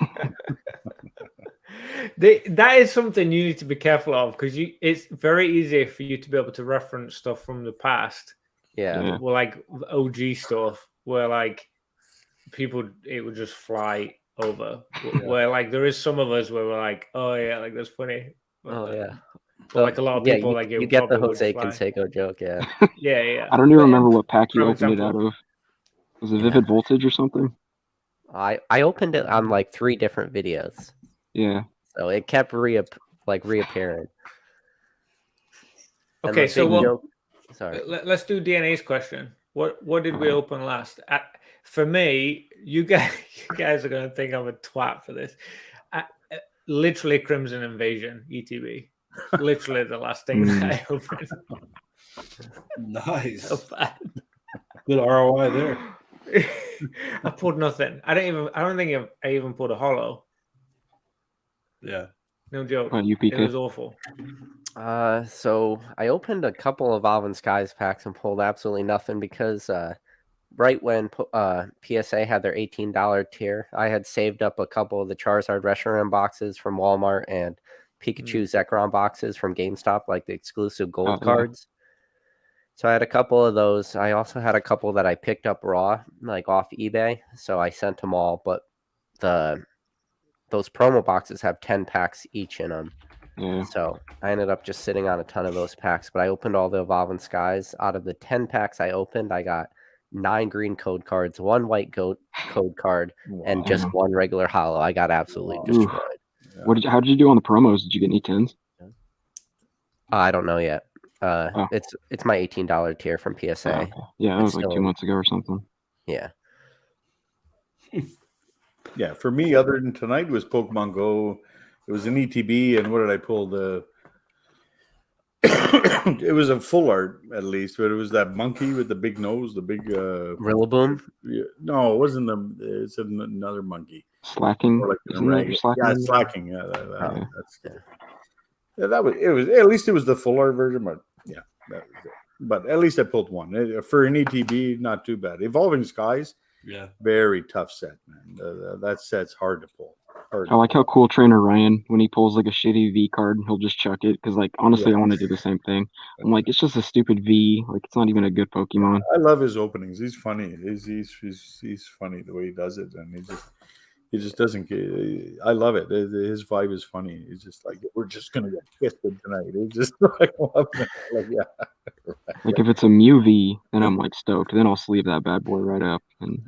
That is something you need to be careful of because it's very easy for you to be able to reference stuff from the past. Yeah. Well, like OG stuff where like people it would just fly over. Where like there is some of us where we're like, oh yeah, like that's funny. But like a lot of people you get the Jose Canseco joke, yeah. yeah. I don't even remember what pack you opened it out of. Was it Vivid Voltage or something? I opened it on like 3 different videos. Yeah. So it kept reappearing. Okay, so let's do DNA's question. What did we open last? For me, you guys are going to think I'm a twat for this. Literally Crimson Invasion, ETB. Literally the last thing that I opened. Nice. So bad. Good ROI there. I pulled nothing. I don't think I even pulled a holo. Yeah. No joke. It was awful. So I opened a couple of Evolving Skies packs and pulled absolutely nothing because right when PSA had their $18 tier, I had saved up a couple of the Charizard Reshiram boxes from Walmart and Pikachu Zekrom boxes from GameStop, like the exclusive gold cards. So I had a couple of those. I also had a couple that I picked up raw, like off eBay. So I sent them all, but those promo boxes have 10 packs each in them. Yeah. So I ended up just sitting on a ton of those packs, but I opened all the Evolving Skies. Out of the 10 packs I opened, I got 9 green code cards, 1 white code card, and just 1 regular holo. I got absolutely destroyed. How did you do on the promos? Did you get any 10s? I don't know yet. Oh. It's my $18 tier from PSA. Oh, okay. Yeah, that was like 2 months ago or something. Yeah. Yeah, for me, other than tonight was Pokemon Go. It was an ETB, and what did I pull? It was a full art at least, but it was that monkey with the big nose, the big Rillaboom? No, it wasn't it's another monkey. Slacking? Or like Isn't that your Slacking? Yeah, Slacking. Yeah, Yeah. that was at least it was the full art version, but yeah, that was it. But at least I pulled one. For an ETB, not too bad. Evolving Skies, Yeah. very tough set, man. That set's hard to pull. I like how cool Trainer Ryan, when he pulls like a shitty V card, he'll just chuck it. Because like honestly, I want to do the same thing. I'm like, it's just a stupid V. Like it's not even a good Pokemon. I love his openings. He's funny. He's funny the way he does it, and he just doesn't get. I love it. His vibe is funny. He's just like, we're just gonna get fisted tonight. He's just like, yeah. Like if it's a Mew V, then I'm like stoked. Then I'll sleeve that bad boy right up and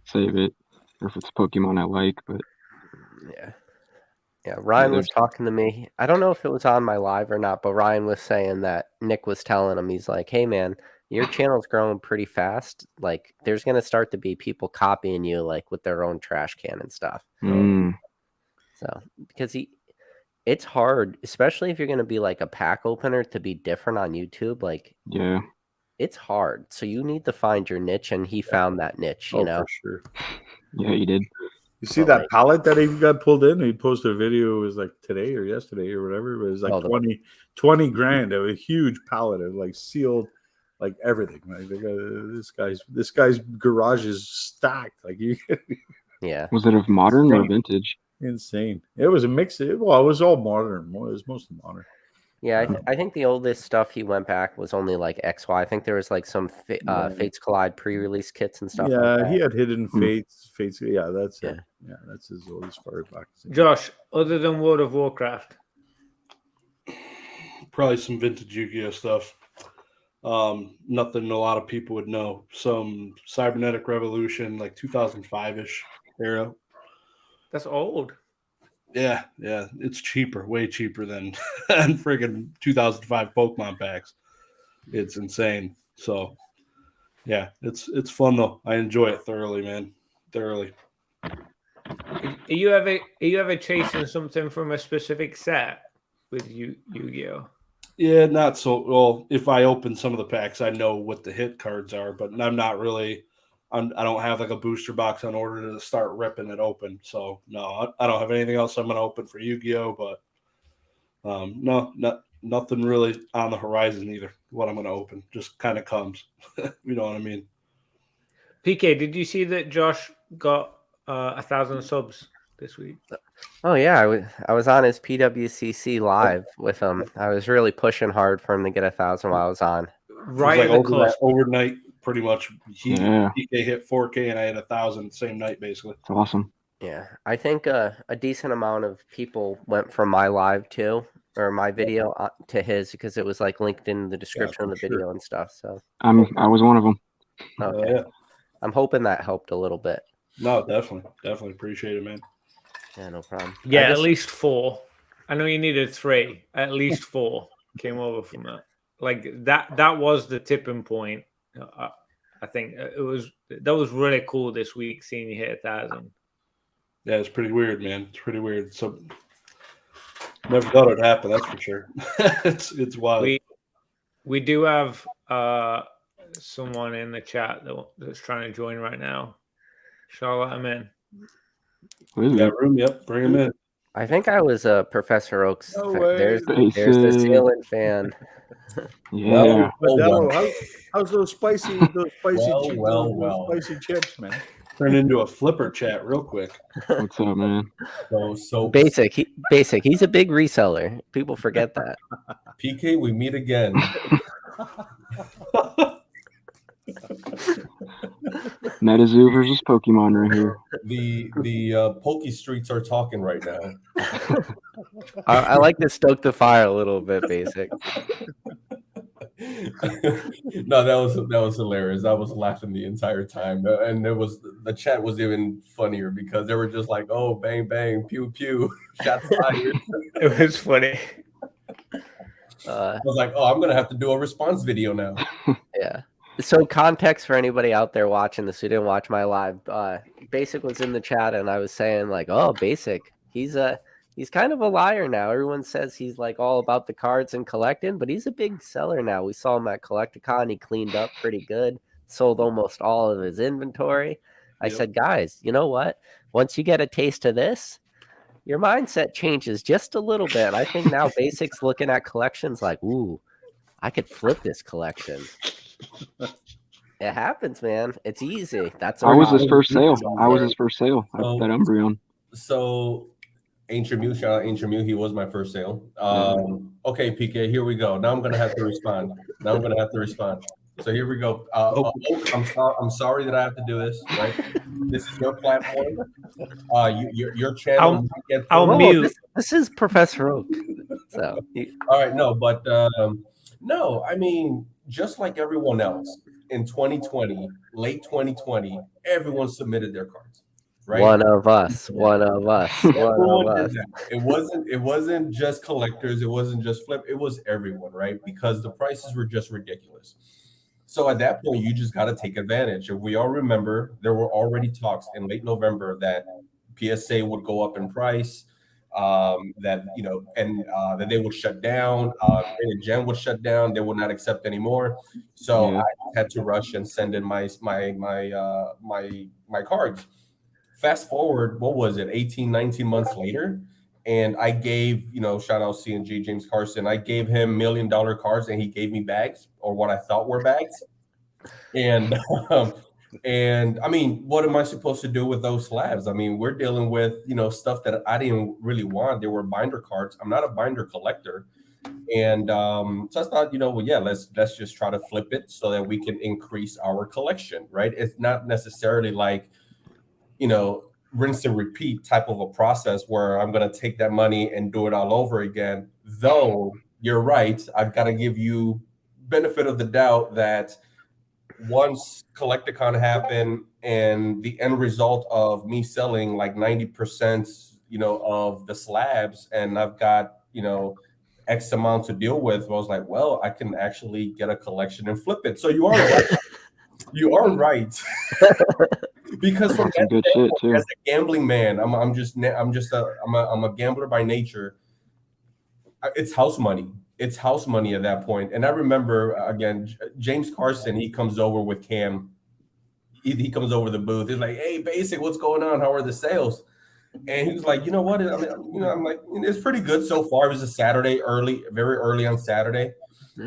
save it. Or if it's a Pokemon I like, but yeah. Ryan was talking to me. I don't know if it was on my live or not, but Ryan was saying that Nick was telling him, he's like, hey man, your channel's growing pretty fast. Like there's gonna start to be people copying you like with their own trash can and stuff. So because it's hard, especially if you're gonna be like a pack opener, to be different on YouTube. Like it's hard. So you need to find your niche, and he found that niche, you know. For sure. Yeah, he did. You see that pallet that he got pulled in? He posted a video, it was like today or yesterday or whatever. It was like 20 grand of a huge pallet of like sealed, like everything. Like this guy's garage is stacked. Like yeah. Was it of modern or vintage? Insane. It was a mix. It was all modern. It was mostly modern. Yeah, I think the oldest stuff he went back was only like XY. I think there was like some Fates Collide pre-release kits and stuff. Yeah, like that. he had Hidden Fates. Yeah, that's it. Yeah, that's his oldest far back. Josh, other than World of Warcraft, probably some vintage Yu-Gi-Oh stuff. Nothing a lot of people would know. Some Cybernetic Revolution, like 2005-ish era. That's old. Yeah, it's cheaper, way cheaper than friggin' 2005 Pokemon packs. It's insane. So, yeah, it's fun though. I enjoy it thoroughly, man. Thoroughly. Are you ever chasing something from a specific set with Yu-Gi-Oh? Yeah, not so well. If I open some of the packs, I know what the hit cards are, but I'm not really. I don't have like a booster box on order to start ripping it open. So no, I don't have anything else I'm going to open for Yu-Gi-Oh. But nothing really on the horizon either. What I'm going to open just kind of comes. You know what I mean? PK, did you see that Josh got 1,000 subs this week? Oh yeah, I was on his PWCC live with him. I was really pushing hard for him to get 1,000 while I was on. Right, like overnight. Pretty much, PK hit 4K and I had 1,000 same night, basically. It's awesome. Yeah, I think a decent amount of people went from my live too, or my video to his, because it was like linked in the description of the video and stuff. So I was one of them. Okay. Yeah. I'm hoping that helped a little bit. No, definitely appreciate it, man. Yeah, no problem. Yeah, at least 4. I know you needed 3. At least 4 came over from that. Like that was the tipping point. I think that was really cool this week seeing you hit 1,000. Yeah, it's pretty weird, man. It's pretty weird. So never thought it'd happen. That's for sure. It's wild. We do have someone in the chat that's trying to join right now. Shall I let him in? Got room? Yep, bring him in. I think I was Professor Oak's. No way. There's the ceiling fan. Yeah. How's those spicy chips, man? Turn into a flipper chat real quick. What's up, man? So Basic. He's a big reseller. People forget that. PK, we meet again. MetaZoo versus Pokemon right here. The Poke Streets are talking right now. I like to stoke the fire a little bit, Basic. No, that was hilarious. I was laughing the entire time, and the chat was even funnier because they were just like, "Oh, bang bang, pew pew, shots fired." It was funny. Uh, I was like, "Oh, I'm gonna have to do a response video now." yeah. So context for anybody out there watching this who didn't watch my live, Basic was in the chat and I was saying like, oh, Basic, he's kind of a liar now. Everyone says he's like all about the cards and collecting, but he's a big seller now. We saw him at Collecticon. He cleaned up pretty good, sold almost all of his inventory. I said, guys, you know what? Once you get a taste of this, your mindset changes just a little bit. I think now Basic's looking at collections like, ooh, I could flip this collection. It happens, man. It's easy. That's I was his problem. first sale. I was his first sale. So- That Umbreon. So, Ancient Mew, shout out Ancient Mew. He was my first sale. Okay, PK, here we go. Now I'm gonna have to respond. So here we go. I'm sorry that I have to do this. Right, this is your platform. Your channel. I'll mute. This is Professor Oak. So all right, no, but no, I mean, just like everyone else in 2020, late 2020, everyone submitted their cards. Right? One of us. Everyone did that. It wasn't just collectors, it wasn't just flip, it was everyone, right? Because the prices were just ridiculous. So at that point, you just got to take advantage. If we all remember, there were already talks in late November that PSA would go up in price, that that they would shut down. Gen would shut down. They would not accept anymore. So I had to rush and send in my cards. Fast forward, what was it, 18, 19 months later? And I gave, shout out CNG, James Carson, I gave him $1 million cards and he gave me bags, or what I thought were bags. And and I mean, what am I supposed to do with those slabs? I mean, we're dealing with, stuff that I didn't really want. They were binder cards. I'm not a binder collector. And so I thought, let's just try to flip it so that we can increase our collection, right? It's not necessarily like, rinse and repeat type of a process where I'm going to take that money and do it all over again. Though you're right, I've got to give you benefit of the doubt that once Collecticon happened and the end result of me selling like 90%, of the slabs, and I've got, X amount to deal with, I was like, well, I can actually get a collection and flip it. So you are right. You are right. Because from that good shit too. As a gambling man, I'm a gambler by nature. It's house money. It's house money at that point. And I remember again, James Carson. He comes over with Cam. He comes over the booth. He's like, "Hey, Basic, what's going on? How are the sales?" And he was like, "You know what? I mean, I'm like, it's pretty good so far. It was a Saturday, very early on Saturday.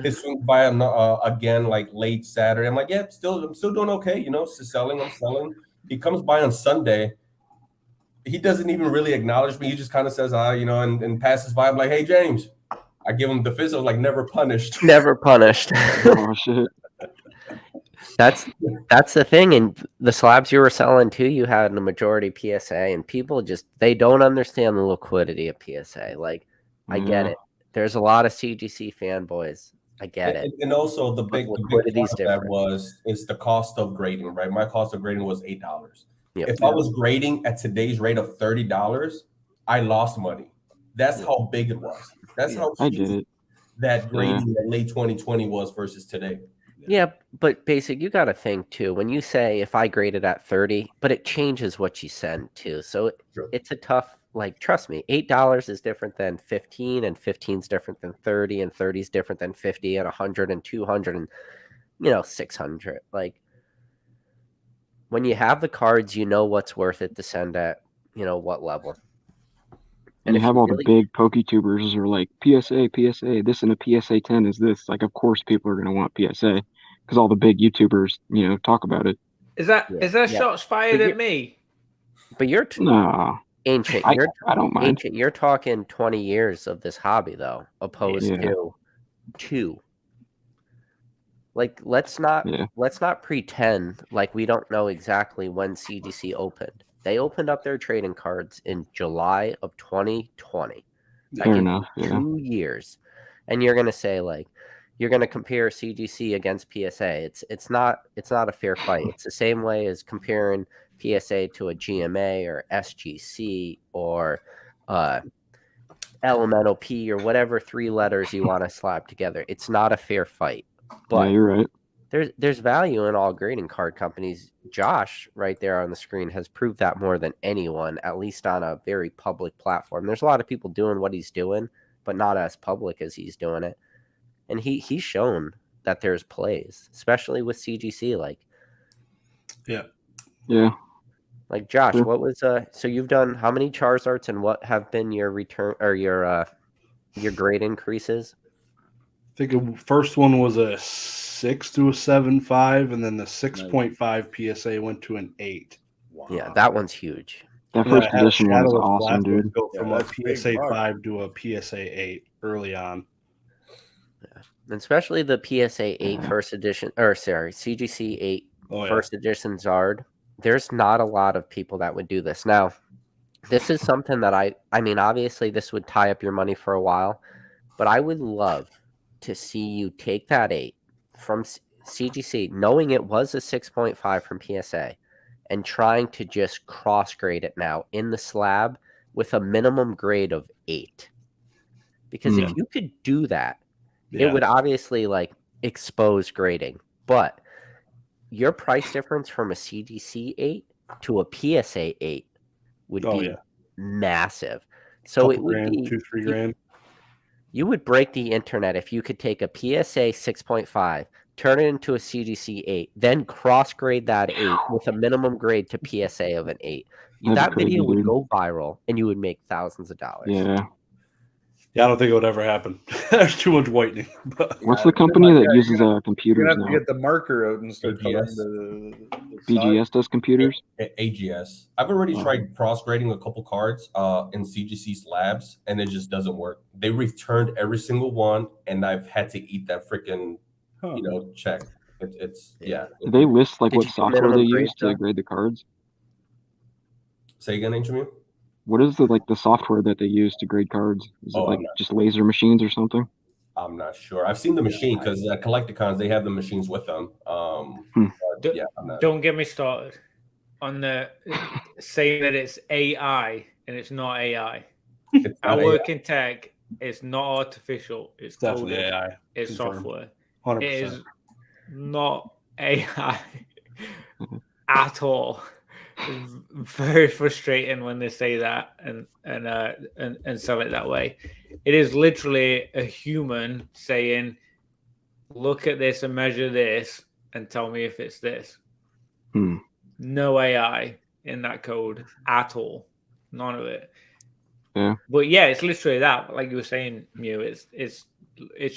It swings by again like late Saturday. I'm like, yeah, I'm still doing okay. I'm selling. He comes by on Sunday. He doesn't even really acknowledge me. He just kind of says, and passes by. I'm like, hey, James. I give him the fist. I was like, never punished. Never punished. Oh shit. That's the thing. And the slabs you were selling too, you had a majority PSA, and people they don't understand the liquidity of PSA. Like, I get it. There's a lot of CGC fanboys. I get it. And also the big part of that is the cost of grading, right? My cost of grading was $8. Yep. If I was grading at today's rate of $30, I lost money. That's how big it was. That's how cheap that grading in late 2020 was versus today. Yeah, but Basic, you got to think too. When you say if I graded at 30, but it changes what you send too. So it's a tough. Like, trust me, $8 is different than 15, and 15 is different than 30, and 30 is different than 50, and 100, and 200, and 600. Like, when you have the cards, you know what's worth it to send at what level. And you have all the big PokeTubers are like PSA, this and a PSA 10 is this. Like, of course, people are going to want PSA because all the big YouTubers, talk about it. Is that shots fired at me? But you're no. Ancient, I don't mind. Ancient, you're talking 20 years of this hobby, though, opposed to 2. Like, let's not pretend like we don't know exactly when CGC opened. They opened up their trading cards in July of 2020. Fair enough. 2 years, and you're gonna say like, you're going to compare CGC against PSA. It's not a fair fight. It's the same way as comparing PSA to a GMA or SGC or Elemental P or whatever 3 letters you want to slap together. It's not a fair fight. But yeah, you're right. there's value in all grading card companies. Josh, right there on the screen, has proved that more than anyone, at least on a very public platform. There's a lot of people doing what he's doing, but not as public as he's doing it. And he's shown that there's plays, especially with CGC. Like Josh, Sure. what was so you've done how many Charizards and what have been your return or your grade increases? I think the first one was a 6 to a 7.5, and then the 6.5 PSA went to an 8. Wow. Yeah, that one's huge. That And then first I had a edition one was Shadowless awesome, Blastoise dude. go from Yeah, a that's big PSA mark. 5 to a PSA 8 early on. And especially the PSA 8 first edition, or sorry, CGC 8 first edition Zard. There's not a lot of people that would do this. Now, this is something that I mean, obviously this would tie up your money for a while, but I would love to see you take that 8 from CGC, knowing it was a 6.5 from PSA, and trying to just cross grade it now in the slab with a minimum grade of 8. Because if you could do that, it would obviously like expose grading, but your price difference from a CGC 8 to a PSA 8 would be massive. So it would be 2-3 grand. You would break the internet if you could take a PSA 6.5, turn it into a CGC 8, then cross grade that 8 with a minimum grade to PSA of an 8. That'd That be crazy, video would dude. go viral and you would make thousands of dollars. Yeah, I don't think it would ever happen. There's too much whitening. But What's the company that uses You're computers gonna have to now? get the marker out and start coloring AGS. the BGS does computers? AGS. I've already tried cross grading a couple cards in CGC slabs, and it just doesn't work. They returned every single one, and I've had to eat that freaking check. It's Yeah. Do they list like Did what you do software minimum they grade, use to though? grade the cards? Say again, Angel. What is the software that they use to grade cards? Is it Oh, like no. just laser machines or something? I'm not sure. I've seen the machine because Collecticons, they have the machines with them. But, yeah, I'm not. Don't get me started on the saying that it's AI and it's not AI. It's I not work AI. in tech. It's not artificial. It's definitely coded. AI. It's Confirmed. software. 100%. It is not AI at all. It's very frustrating when they say that and sell it that way. It is literally a human saying, "Look at this and measure this and tell me if it's this." No AI in that code at all. None of it. Yeah. But yeah, it's literally that. Like you were saying, Mew, it's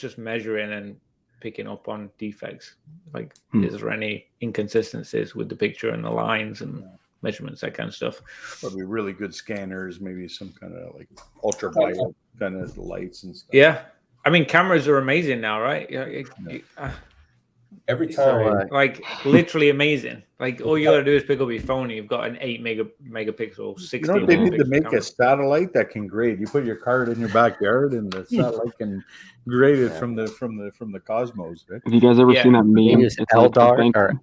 just measuring and picking up on defects. Like, is there any inconsistencies with the picture and the lines and measurements, that kind of stuff? Probably really good scanners, maybe some kind of like ultraviolet kind of lights and stuff. Yeah. I mean, cameras are amazing now, right? Every So, time. like, literally amazing. Like, all you got to do is pick up your phone and you've got an 8 megapixel, 16 You know what they need to megapixel make camera. a satellite that can grade. You put your card in your backyard, and the satellite can grade it from the cosmos. Right? Have you guys ever seen that They meme? use It's like a Eldar bank, or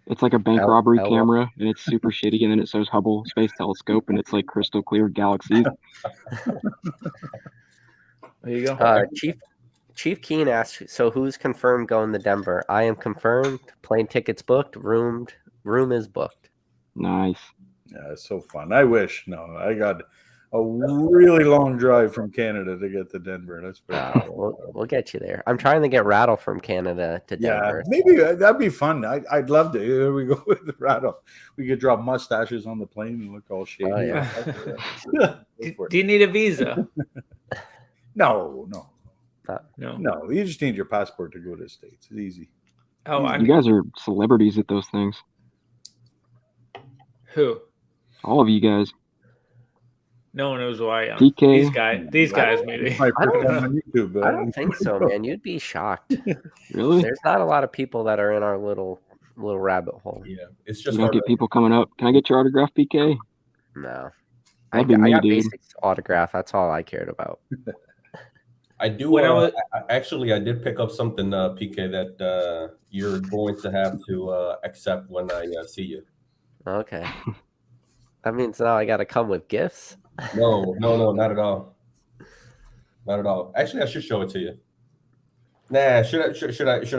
it's like a bank L- robbery L- camera, and it's super shitty, and then it shows Hubble Space Telescope, and it's like crystal clear galaxies. There you go. Chief Keen asks, so who's confirmed going to Denver? I am confirmed. Plane tickets booked. Room is booked. Nice. Yeah, it's so fun. I wish. No, I got a really long drive from Canada to get to Denver. That's pretty cool. We'll get you there. I'm trying to get Rattle from Canada to Yeah, Denver. maybe that'd be fun. I'd love to. Here we go with the rattle. We could drop mustaches on the plane and look all shady. Oh, yeah. Do you need a visa? No. No. You just need your passport to go to the States. It's easy. Oh, You guys are celebrities at those things. who? All of you guys. No one knows who I am. PK. These guys, maybe. My I don't first time on YouTube, but I don't think so, man. You'd be shocked. Really? There's not a lot of people that are in our little rabbit hole. Yeah, it's You just don't our, get people coming up. Can I get your autograph, PK? No. That'd be I me, got dude. basic autograph. That's all I cared about. I do. When I was- Actually, I did pick up something, PK, that you're going to have to accept when I see you. Okay. That means now I got to come with gifts. No, not at all. Not at all. Actually, I should show it to you. Nah, should I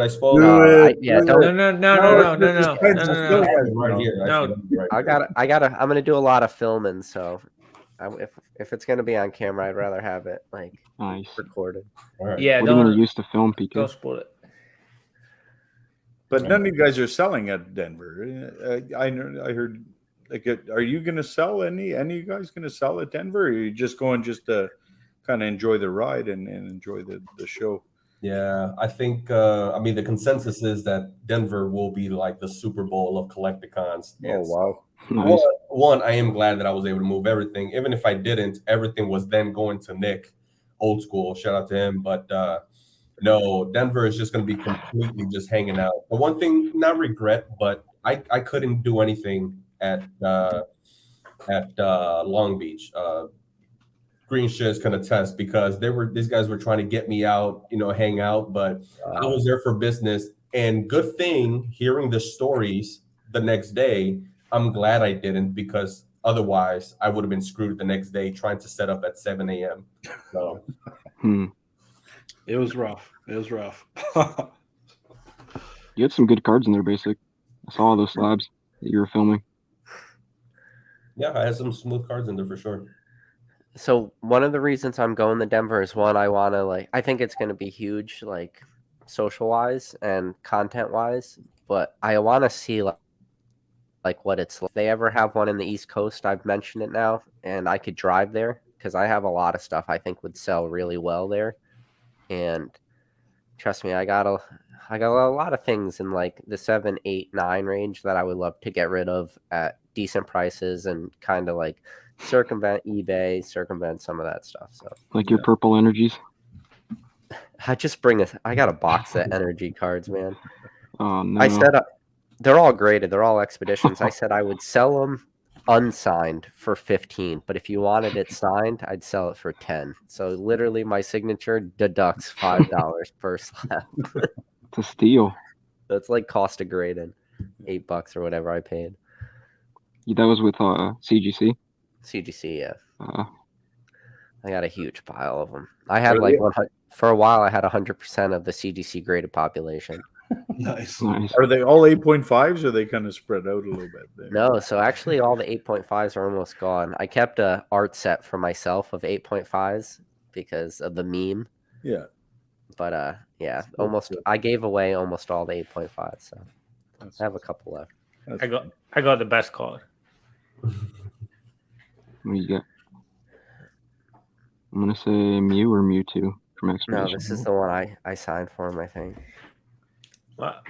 spoil it? Yeah, No, don't. Right here. No. Actually, right I here. gotta. I'm gonna do a lot of filming, so if it's gonna be on camera, I'd rather have it like Nice. recorded. All right. Yeah, What are you going don't to use to film, don't PK? spoil it. But none of you guys are selling at Denver. I heard. Like, are you going to sell any? Any of you guys going to sell at Denver? Or are you just going just to kind of enjoy the ride and enjoy the show? Yeah, I think. I mean, the consensus is that Denver will be like the Super Bowl of Collecticons. Oh wow! Nice. One, I am glad that I was able to move everything. Even if I didn't, everything was then going to Nick, old school. Shout out to him. But no, Denver is just going to be completely just hanging out. The one thing, not regret, but I couldn't do anything at Long Beach. Green Sheds can attest because these guys were trying to get me out, hang out, but I was there for business. And good thing hearing the stories the next day, I'm glad I didn't because otherwise I would have been screwed the next day trying to set up at 7 a.m. So It was rough. It was rough. You had some good cards in there, basic. I saw all those slabs that you were filming. yeah, I had some smooth cards in there for sure. So one of the reasons I'm going to Denver is one, I want to I think it's going to be huge, like social wise and content wise, but I want to see like what it's like. If they ever have one in the East Coast, I've mentioned it now, and I could drive there because I have a lot of stuff I think would sell really well there. And trust me, I got a lot of things in like the 7, 8, 9 range that I would love to get rid of at decent prices and kind of like circumvent eBay, circumvent some of that stuff. So Like your purple energies. I got a box of energy cards, man. Oh, no. I said they're all graded. They're all expeditions. I said I would sell them unsigned for 15, but if you wanted it signed, I'd sell it for 10. So literally my signature deducts $5 per slab. It's a steal. That's like cost of grading, $8 or whatever I paid. That was with CGC. CGC, yeah. Uh, I got a huge pile of them. I had like 100 for a while. I had 100% of the CGC graded population. Nice. nice. Are they all 8.5s or are they kind of spread out a little bit? No, so actually all the 8.5s are almost gone. I kept a art set for myself of 8.5s because of the meme. Yeah. But yeah, I gave away almost all the 8.5s, so I have a couple left. I got the best card. What do you got? I'm going to say Mew or Mewtwo from Expedition. No, this is the one I signed for him, I think.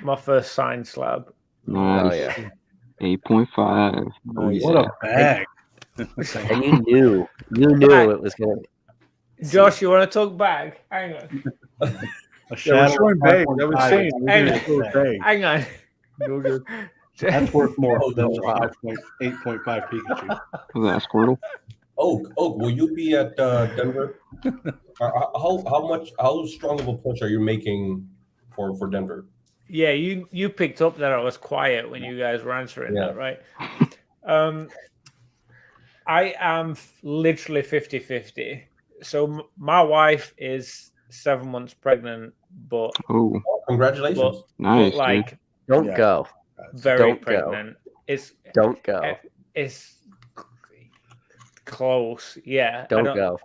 My first signed slab. Nice. Oh, yeah. 8.5. Oh, Nice. What a bag. And you knew it was going to. Josh, you want to talk bag? Hang on. Yeah, we're showing bags. I was saying. Hang we're on. gonna show bags. Hang on. Go good. That's worth more Oh, than no. 8.5 Pikachu. Was that Squirtle? Oak, will you be at Denver? How strong of a push are you making for Denver? Yeah, you picked up that I was quiet when you guys were answering that, right? I am literally 50-50. So my wife is 7 months pregnant, but Oh, Congratulations. nice. like Don't go. very Don't go. pregnant. Don't go. It's close. Yeah. Don't go.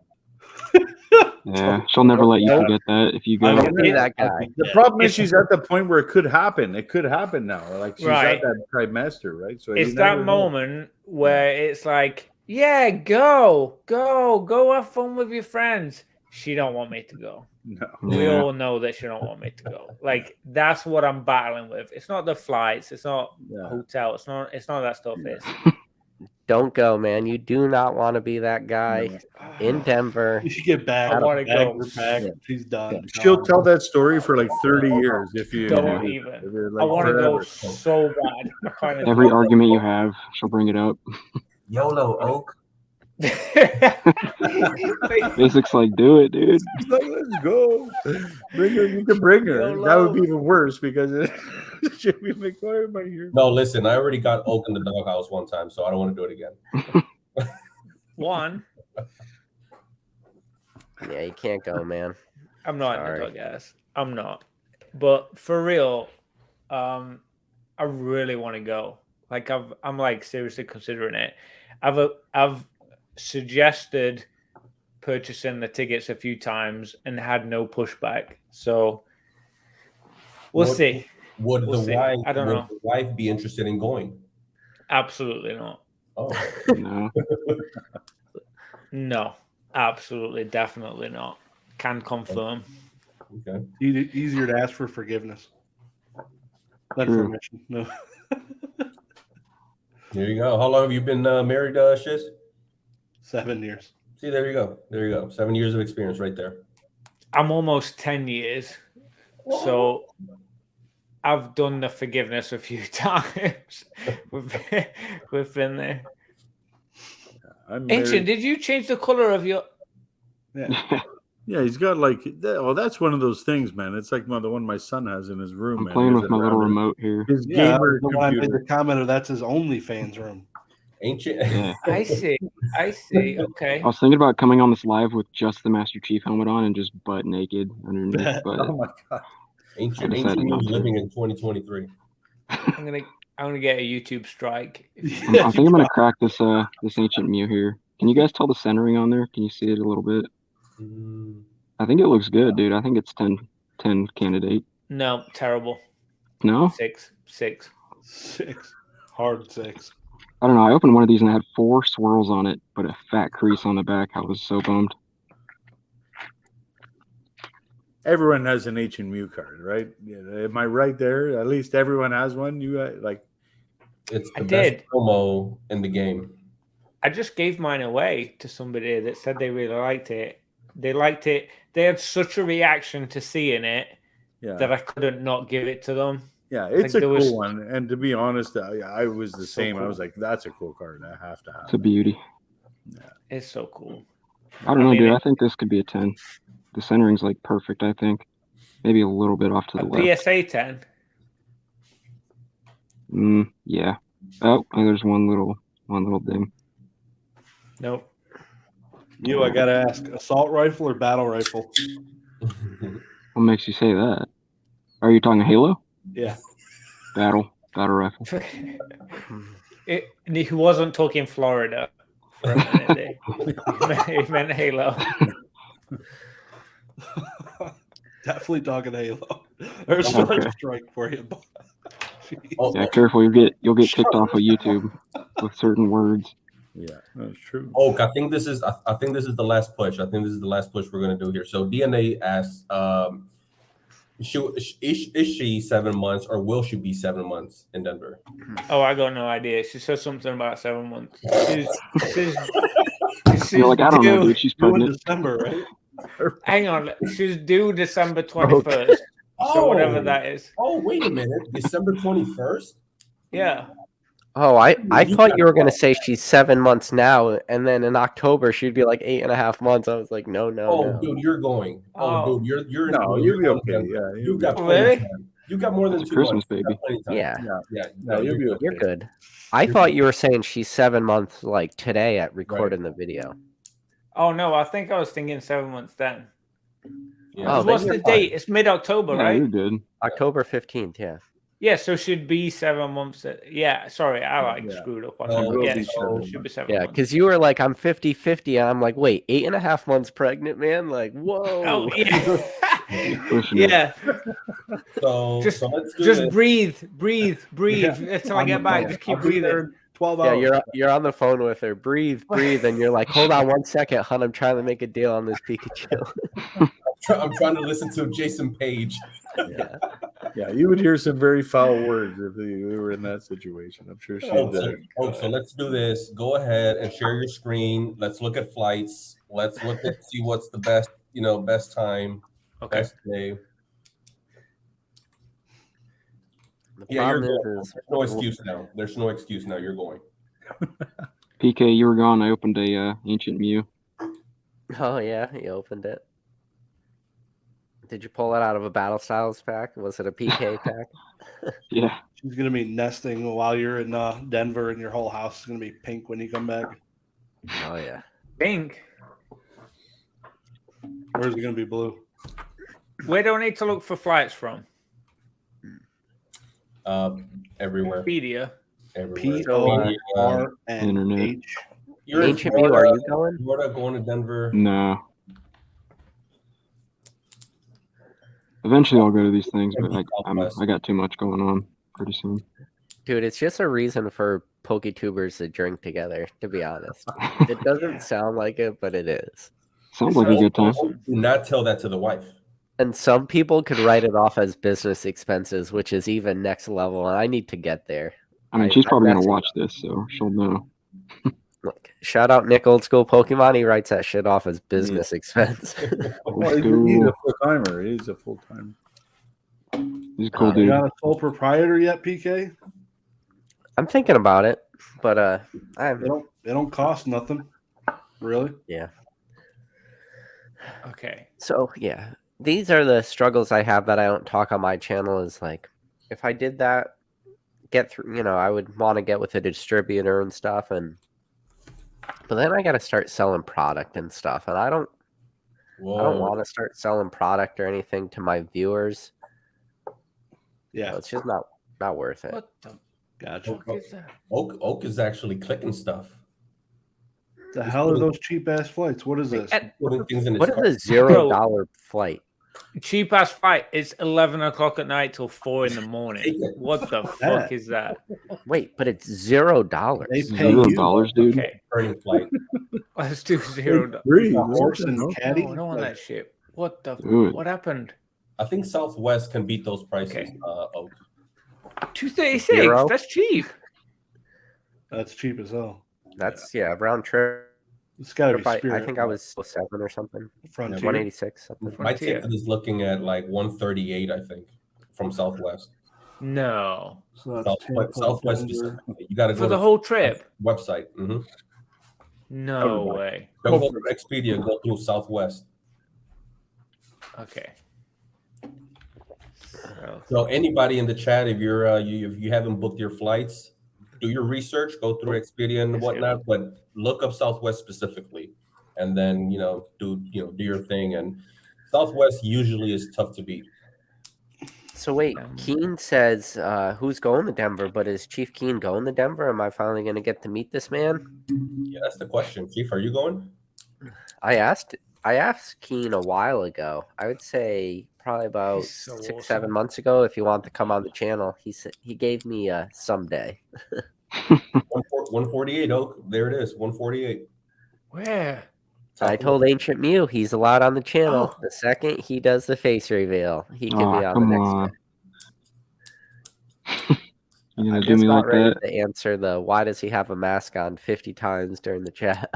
Yeah, she'll never let you forget that if you go. Don't be that guy. The problem is she's at the point where it could happen. It could happen now. Like she's Right. at that trimester, right? So It's you that never know. moment where it's like, yeah, go have fun with your friends. She don't want me to go. No. We Yeah. all know that she don't want me to go. Like that's what I'm battling with. It's not the flights. It's not Yeah. hotel. It's not that stuff. It's Don't go, man. You do not want to be that guy in Denver. You should get back. I wanna go. Her back. Yeah. She's done. She'll tell that story for like 30 years if you Don't if even. you're, I like, want to go forever. so bad. I kinda Every don't. argument you have, she'll bring it up. YOLO, Oak. Basic's like, do it, dude. He's like, let's go. Bring her. You can bring her. YOLO. That would be even worse because Jimmy McCoy might hear. No, listen, I already got Oak in the doghouse one time, so I don't want to do it again. One. Yeah, you can't go, man. I'm not Sorry. in the doghouse. I'm not. But for real, I really want to go. Like I'm like seriously considering it. I've suggested purchasing the tickets a few times and had no pushback. So we'll see. Would We'll the see. wife? I don't would know. the wife be interested in going? Absolutely not. Oh, No. No. Absolutely, definitely not. Can confirm. okay. Easier to ask for forgiveness. Than True. permission. No. There you go. How long have you been married, Shiz? 7 years. See, there you go. There you go. 7 years of experience right there. I'm almost 10 years. So I've done the forgiveness a few times. We've been there. I'm Ancient, married. did you change the color of your? Yeah. Yeah, he's got like that's one of those things, man. It's like the one my son has in his room. I'm man. playing Is with my around little his- remote here. His Yeah, gamer the one I made computer. the comment of that's his OnlyFans room. Ancient. Yeah. I see. I see. Okay. I was thinking about coming on this live with just the Master Chief helmet on and just butt naked underneath, but Oh my god! Ancient. I decided Ancient not News to. living in 2023. I'm gonna get a YouTube strike. I think I'm gonna crack this this Ancient Mew here. Can you guys tell the centering on there? Can you see it a little bit? Mm, I think it looks good, dude. I think it's 10 candidate. No, terrible. No? 6. 6. Hard 6. I don't know. I opened one of these and it had 4 swirls on it, but a fat crease on the back. I was so bummed. Everyone has an H&M card, right? Yeah, am I right there? At least everyone has one. You like? it's I the best did. promo in the game. I just gave mine away to somebody that said they really liked it. They liked it. They had such a reaction to seeing it Yeah, that I couldn't not give it to them. yeah. It's like a there cool was- one. And to be honest, I was the So same. I cool. was like, that's a cool card. I have to have. It's a it. beauty. It's so cool. I don't know, mean, dude. it- I think this could be a 10. The centering's like perfect, I think. Maybe a little bit off to A the left. PSA 10. Yeah. Oh, there's one little dim. Nope. You, I gotta ask, assault rifle or battle rifle? What makes you say that? Are you talking Halo? Yeah. Battle rifle. He wasn't talking Florida for a minute. He meant Halo. Definitely talking Halo. There's so much Okay. strike for you. Oh, Yeah, careful. You'll get kicked off of YouTube with certain words. Yeah, that's true. Oak, I think this is the last push. I think this is the last push we're gonna do here. So DNA asks, is she 7 months or will she be 7 months in Denver? Oh, I got no idea. She said something about 7 months. She's You're like, I don't know, due- dude. She's Due in pregnant. December, right? Hang on. She's due December 21st. So whatever that is. Oh, wait a minute. December 21st? Yeah. Oh, I You thought got you were gonna close. say she's 7 months now, and then in October she'd be like 8.5 months. I was like, no. Dude, you're going. Oh. Dude, you're No, you're you'll be going okay. Denver. Yeah, You you'll be got okay. plenty of Really? time. You got more than It's a 2 Christmas months. You got baby. plenty of time. Yeah, Yeah, No, no, you'll be okay. you're good. I You're thought good. you were saying she's 7 months like today at recording the video. Oh, no. I think I was thinking 7 months then. Yeah. Oh, then What's you're the date? fine. It's mid-October, Yeah, right? you're good. October 15th, yeah. Yeah, so should be 7 months. Yeah, sorry, I Yeah. screwed up. Oh, it will Yeah, be it 7 should be months. 7 Yeah, months. because you were like, I'm 50-50, and I'm like, wait, 8.5 months pregnant, man? Like, whoa. Oh, yeah. Pushing it. Yeah, So Just- let's do just this. breathe Yeah. until I On get the back. phone. Just keep I'll be there breathing. in 12 Yeah, hours. you're on the phone with her. Breathe, and you're like, hold on 1 second, hun. I'm trying to make a deal on this Pikachu. I'm trying to listen to Jason Page. Yeah, you would hear some very foul words if you were in that situation. I'm sure she'd. So let's do this. Go ahead and share your screen. Let's look at flights. Let's look at see what's the best, best time, Okay. best day. The Yeah, you're problem going. is There's no excuse now. There's no excuse now. You're going. PK, you were gone. I opened a Ancient Mew. Oh yeah, you opened it. Did you pull it out of a Battle Styles pack? Was it a PK pack? Yeah. She's gonna be nesting while you're in Denver, and your whole house is gonna be pink when you come back. Oh yeah. Pink. Where's it gonna be blue? Where do I need to look for flights from? Everywhere. Expedia. Everywhere. PORNH. You're in Ancient Mew, are Florida, you going? Florida going to Denver. No. Eventually, I'll go to these things, but I got too much going on pretty soon. Dude, it's just a reason for PokeTubers to drink together, to be honest. It doesn't sound like it, but it is. Sounds like a good time. Do not tell that to the wife. And some people could write it off as business expenses, which is even next level, and I need to get there. I mean, she's probably going to watch this, so she'll know. Look, shout out Nick Old School Pokemon. He writes that shit off as business expense. Well, he's a full timer. He's a full timer. He's a cool You dude. got a sole proprietor yet, PK? I'm thinking about it, but They don't cost nothing, really. yeah. Okay. So yeah, these are the struggles I have that I don't talk on my channel. Is like, if I did that, get through, I would want to get with a distributor and stuff, but then I got to start selling product and stuff, and I don't want to start selling product or anything to my viewers. Yeah, So it's just not worth it. What the gotcha. fuck is that? Oak is actually clicking stuff. The hell are those cheap ass flights? What is this? Putting things in his What car. is a $0 flight? Cheap ass flight. It's 11 o'clock at night till 4 in the morning. What the fuck is that? Wait, but it's $0. They pay $0, dude. Okay, Turning flight. let's do $0. Free. A horse and caddy. No, I don't want that shit. What the? Dude. What happened? I think Southwest can beat those prices. Okay. Oak. 236. Zero? That's cheap. That's cheap as hell. That's round trip. It's got to be I Spirit. think I was 7 or something. Frontier. 186 something. My Frontier. ticket is looking at like 138, I think, from Southwest. No, So that's Southwest Denver. specifically. You got to go for the to whole trip. website. Mm-hmm. No way. Don't go through Expedia. Go through Southwest. Okay. So anybody in the chat, if you're if you haven't booked your flights, do your research, go through Expedia and whatnot, but look up Southwest specifically, and then do your thing. And Southwest usually is tough to beat. So wait, Keen says who's going to Denver, but is Chief Keen going to Denver? Am I finally going to get to meet this man? Yeah, that's the question. Chief, are you going? I asked Keen a while ago. I would say probably about He's so 6-7 months ago. If you want to come on the channel, he gave me someday. 148 Oak. There it is. 148. Where? I told Ancient Mew he's allowed on the channel. Oh. The second he does the face reveal, he can be on the come next on. one. You gonna I'm do just me not like ready that? to answer the why does he have a mask on 50 times during the chat.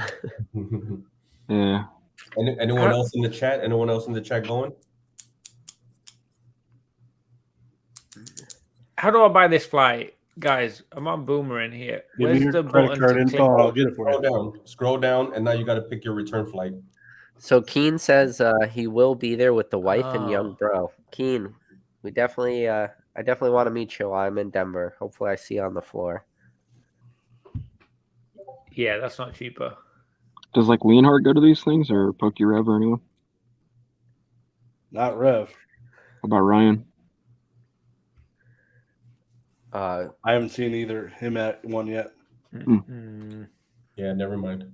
Yeah. Anyone else in the chat? Anyone else in the chat going? How do I buy this flight? Guys, I'm on Boomer in here. Give me Where's your the credit button card to info, click? and I'll get it for you. Scroll down, and now you got to pick your return flight. So Keen says he will be there with the wife and Oh. young bro. Keen, we definitely I definitely want to meet you while I'm in Denver. Hopefully I see you on the floor. Yeah, that's not cheaper. Does like Leonhardt go to these things or PokeRev or anyone? Not Rev. How about Ryan? Uh I haven't seen either him at one yet. Mm. Yeah, never mind.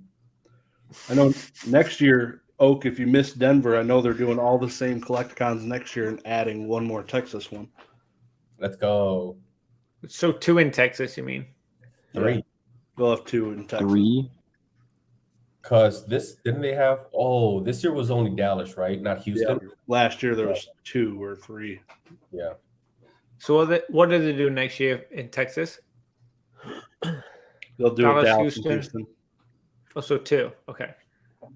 I know next year, Oak, if you miss Denver, I know they're doing all the same Collecticons next year and adding one more Texas one. Let's go. So 2 in Texas, you mean? 3. They'll have 2 in Texas. 3? Because this year was only Dallas, right? Not Houston. Yeah. Last year there was 2 or 3. Yeah. So what do they do next year in Texas? They'll do Dallas, it Dallas Houston. and Houston. Oh, so 2. Okay. Would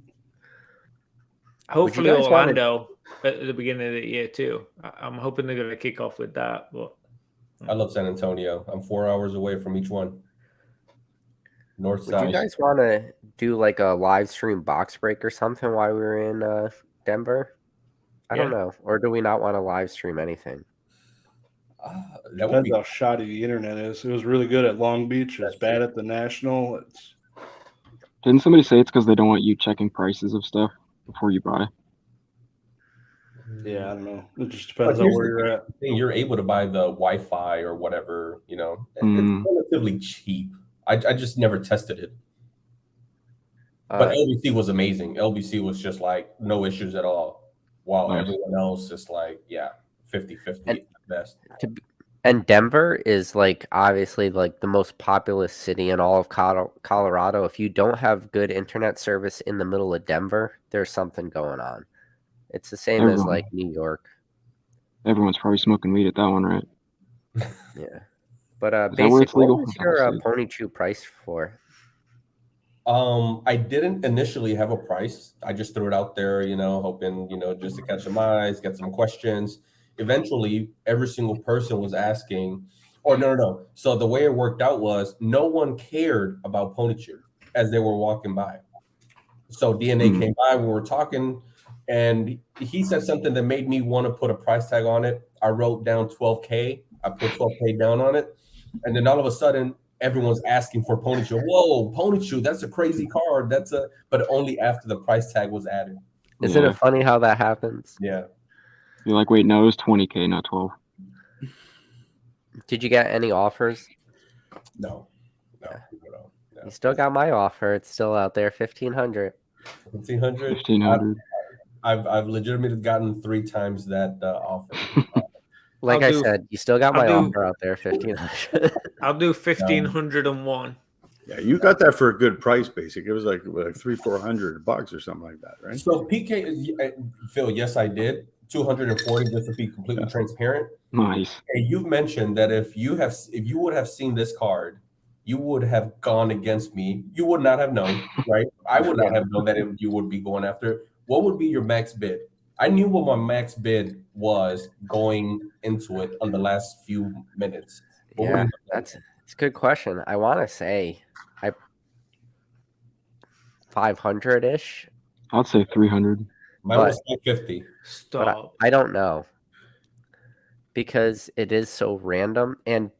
you Hopefully guys wanna- Orlando at the beginning of the year too. I'm hoping they're going to kick off with that. But I love San Antonio. I'm 4 hours away from each one. North Would you side. guys want to do like a live stream box break or something while we were in Denver? I don't know. Or do we not want to live stream anything? That would Depends be how shoddy the internet is. It was really good at Long Beach. It was That's bad true. at the National. It's Didn't somebody say it's because they don't want you checking prices of stuff before you buy? yeah, I don't know. It just But depends on here's where the you're at. thing, you're able to buy the Wi-Fi or whatever, you know. It's Mm. relatively cheap. I just never tested it. But Uh, LBC was amazing. LBC was just like no issues at all. While Nice. everyone else is like, yeah, 50-50 And- at best. and Denver is like obviously like the most populous city in all of Colorado. If you don't have good internet service in the middle of Denver, there's something going on. It's the same as Everyone. like New York. Everyone's probably smoking weed at that one, right? Yeah. But Is that where it's basic, what legal? was Is that your the state? Pony Chew price for? I didn't initially have a price. I just threw it out there, you know, hoping, you know, just to catch some eyes, get some questions. Eventually, every single person was asking, or no. So the way it worked out was no one cared about Pony Chew as they were walking by. So DNA came by, we were talking, and he said something that made me want to put a price tag on it. I wrote down 12K. I put 12K down on it. And then all of a sudden, everyone's asking for Pony Chew. Whoa, Pony Chew, that's a crazy card. But only after the price tag was added. Isn't Yeah. it funny how that happens? Yeah. You're like, wait, no, it was 20K, not 12. Did you get any offers? No. You still got my offer. It's still out there, 1,500. 1,500. 1,500. I've legitimately gotten 3 times that offer. Like I said, you still got my offer out there, 1,500. I'll do 1,501. Yeah, you got that for a good price, basic. It was like $300-400 or something like that, right? So PK, Phil, yes, I did 240 just to be completely transparent. Nice. And you've mentioned that if you would have seen this card, you would have gone against me. You would not have known, right? I would not have known that you would be going after. What would be your max bid? I knew what my max bid was going into it on the last few minutes. Yeah, it's a good question. I want to say 500-ish. I'd say 300. Mine was 550. But I don't know because it is so random. And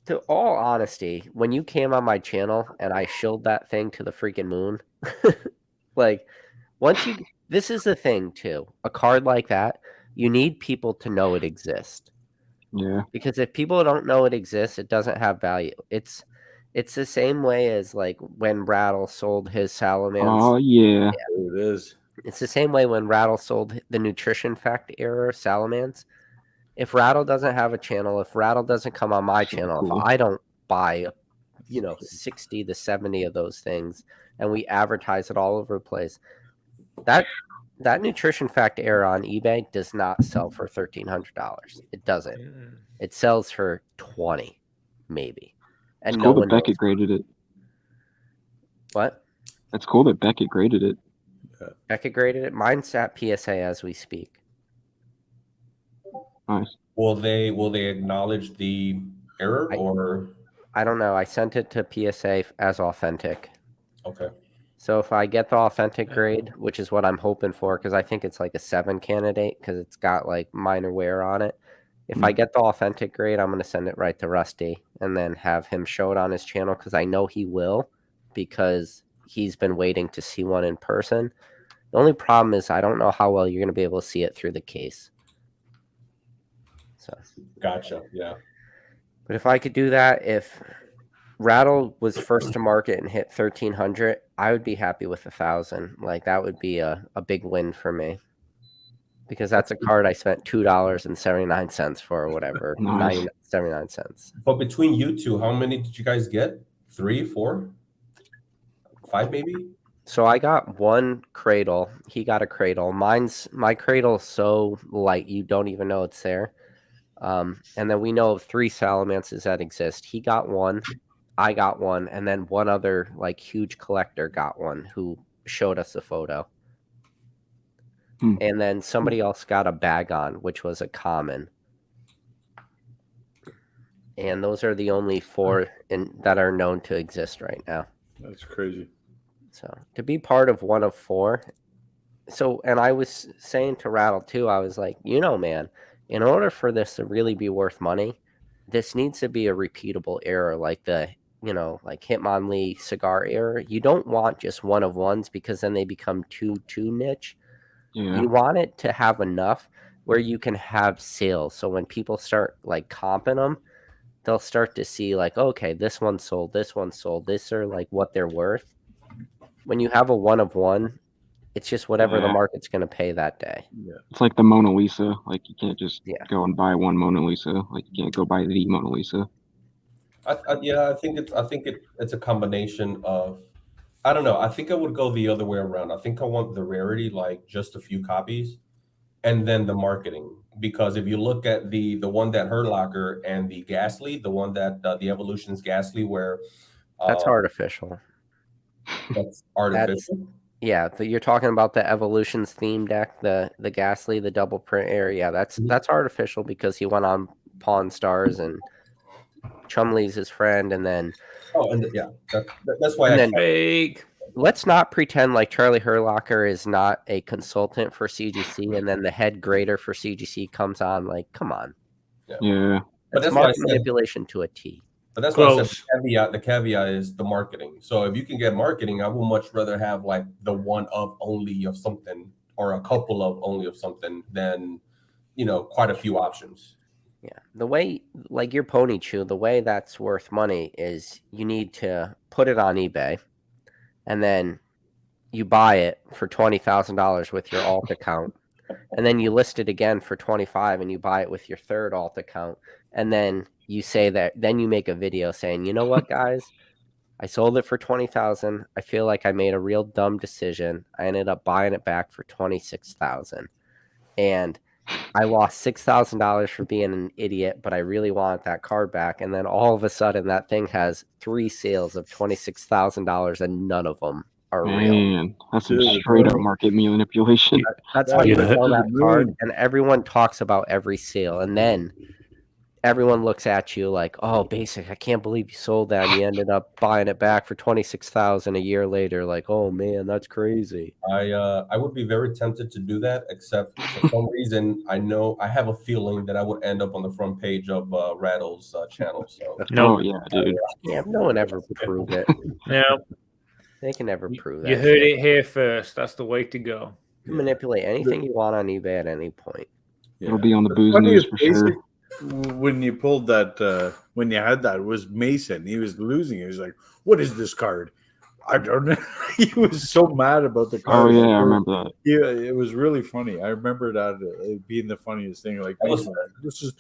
to all honesty, when you came on my channel and I shilled that thing to the freaking moon, like this is the thing too. A card like that, you need people to know it exists. Yeah. Because if people don't know it exists, it doesn't have value. It's the same way as like when Rattle sold his Salamans. Oh, yeah. It is. It's the same way when Rattle sold the Nutrition Fact era Salamans. If Rattle doesn't have a channel, if Rattle doesn't come on my channel, cool. if I don't buy, 60 to 70 of those things and we advertise it all over the place, that Nutrition Fact era on eBay does not sell for $1,300. It doesn't. It sells for 20, maybe. And It's cool no that one Beckett graded it. What? It's cool that Beckett graded it. Beckett graded it. Mine's at PSA as we speak. Nice. Will they acknowledge the error or? I don't know. I sent it to PSA as authentic. Okay. So if I get the authentic grade, which is what I'm hoping for, because I think it's like a 7 candidate because it's got like minor wear on it. If I get the authentic grade, I'm going to send it right to Rusty and then have him show it on his channel because I know he will because he's been waiting to see one in person. The only problem is I don't know how well you're going to be able to see it through the case. So Gotcha. Yeah. But if I could do that, if Rattle was first to market and hit 1,300, I would be happy with 1,000. Like that would be a big win for me. Because that's a card I spent $2.79 for or whatever. Nice. 79 cents. But between you two, how many did you guys get? 3, 4, 5 maybe? So I got one cradle. He got a cradle. My cradle's so light you don't even know it's there. And then we know of 3 Salamances that exist. He got one, I got one, and then one other like huge collector got one who showed us a photo. And then somebody else got a bag on, which was a common. and those are the only 4 that are known to exist right now. That's crazy. So to be part of one of 4. So, and I was saying to Rattle too, I was like, man, in order for this to really be worth money, this needs to be a repeatable error, like the, like Hitmonlee cigar error. You don't want just one of ones, because then they become too niche. Yeah. You want it to have enough where you can have sales. So when people start like comping them, they'll start to see like, okay, this one sold, these are like what they're worth. When you have a one of one, it's just whatever the market's going to pay that day. Yeah. It's like the Mona Lisa. Like, you can't just Yeah. go and buy one Mona Lisa. Like, you can't go buy the Mona Lisa. I think it's a combination of, I don't know. I think I would go the other way around. I think I want the rarity, like just a few copies, and then the marketing. Because if you look at the one that Herlocker and the Ghastly, the one that the Evolutions Ghastly, where That's artificial. That's artificial. Yeah, you're talking about the Evolutions theme deck, the Ghastly, the double print area. Yeah, that's artificial because he went on Pawn Stars and Chumley's his friend, and then that's why. And then Fake. Let's not pretend like Charlie Herlocker is not a consultant for CGC, and then the head grader for CGC comes on. Like, come on. Yeah. But that's market manipulation to a T. But that's why I said the caveat is the marketing. So if you can get marketing, I would much rather have like the one of only of something or a couple of only of something than, quite a few options. Yeah. The way, like your Pony Chew, the way that's worth money is you need to put it on eBay, and then you buy it for $20,000 with your alt account, and then you list it again for 25, and you buy it with your third alt account, and then you say that, then you make a video saying, you know what, guys, I sold it for 20,000. I feel like I made a real dumb decision. I ended up buying it back for 26,000, and I lost $6,000 for being an idiot, but I really want that card back. And then all of a sudden, that thing has 3 sales of $26,000, and none of them are real. Man, that's some straight up market manipulation. That's how you sell that card, and everyone talks about every sale, and then everyone looks at you like, "Oh, Basic, I can't believe you sold that, and you ended up buying it back for 26,000 a year later." Like, "Oh man, that's crazy." I would be very tempted to do that, except for some reason I have a feeling that I would end up on the front page of Rattle's channel. So no, yeah, dude. Yeah, no one ever proved it. No, they can never prove that. You heard it here first. That's the way to go. You can manipulate anything you want on eBay at any point. It'll be on the booze news for sure. When you pulled that, when you had that, it was Mason. He was losing. He was like, "What is this card?" I don't know. He was so mad about the card. Oh yeah, I remember that. Yeah, it was really funny. I remember that it being the funniest thing. Like, Mason, this is,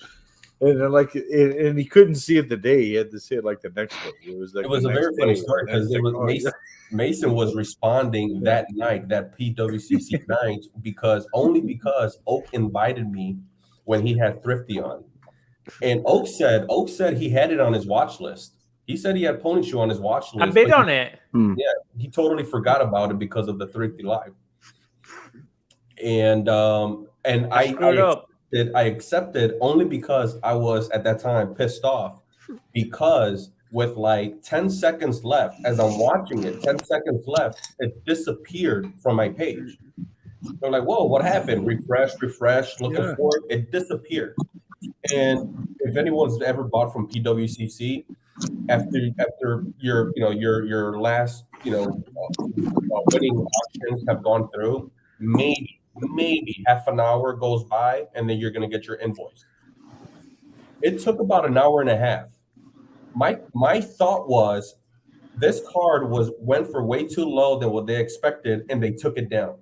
and he couldn't see it the day. He had to see it like the next day. It was like it was a very funny story because Mason was responding that night, that PWCC night, because Oak invited me when he had Thrifty on. And Oak said he had it on his watch list. He said he had Pony Chew on his watch list. I bid on it. Yeah, he totally forgot about it because of the Thrifty Live. And I accepted only because I was at that time pissed off, because with like 10 seconds left, as I'm watching it, 10 seconds left, it disappeared from my page. I'm like, whoa, what happened? Refresh, looking for it. It disappeared. And if anyone's ever bought from PWCC, after your last winning auctions have gone through, maybe half an hour goes by, and then you're gonna get your invoice. It took about an hour and a half. My thought was, this card went for way too low than what they expected, and they took it down.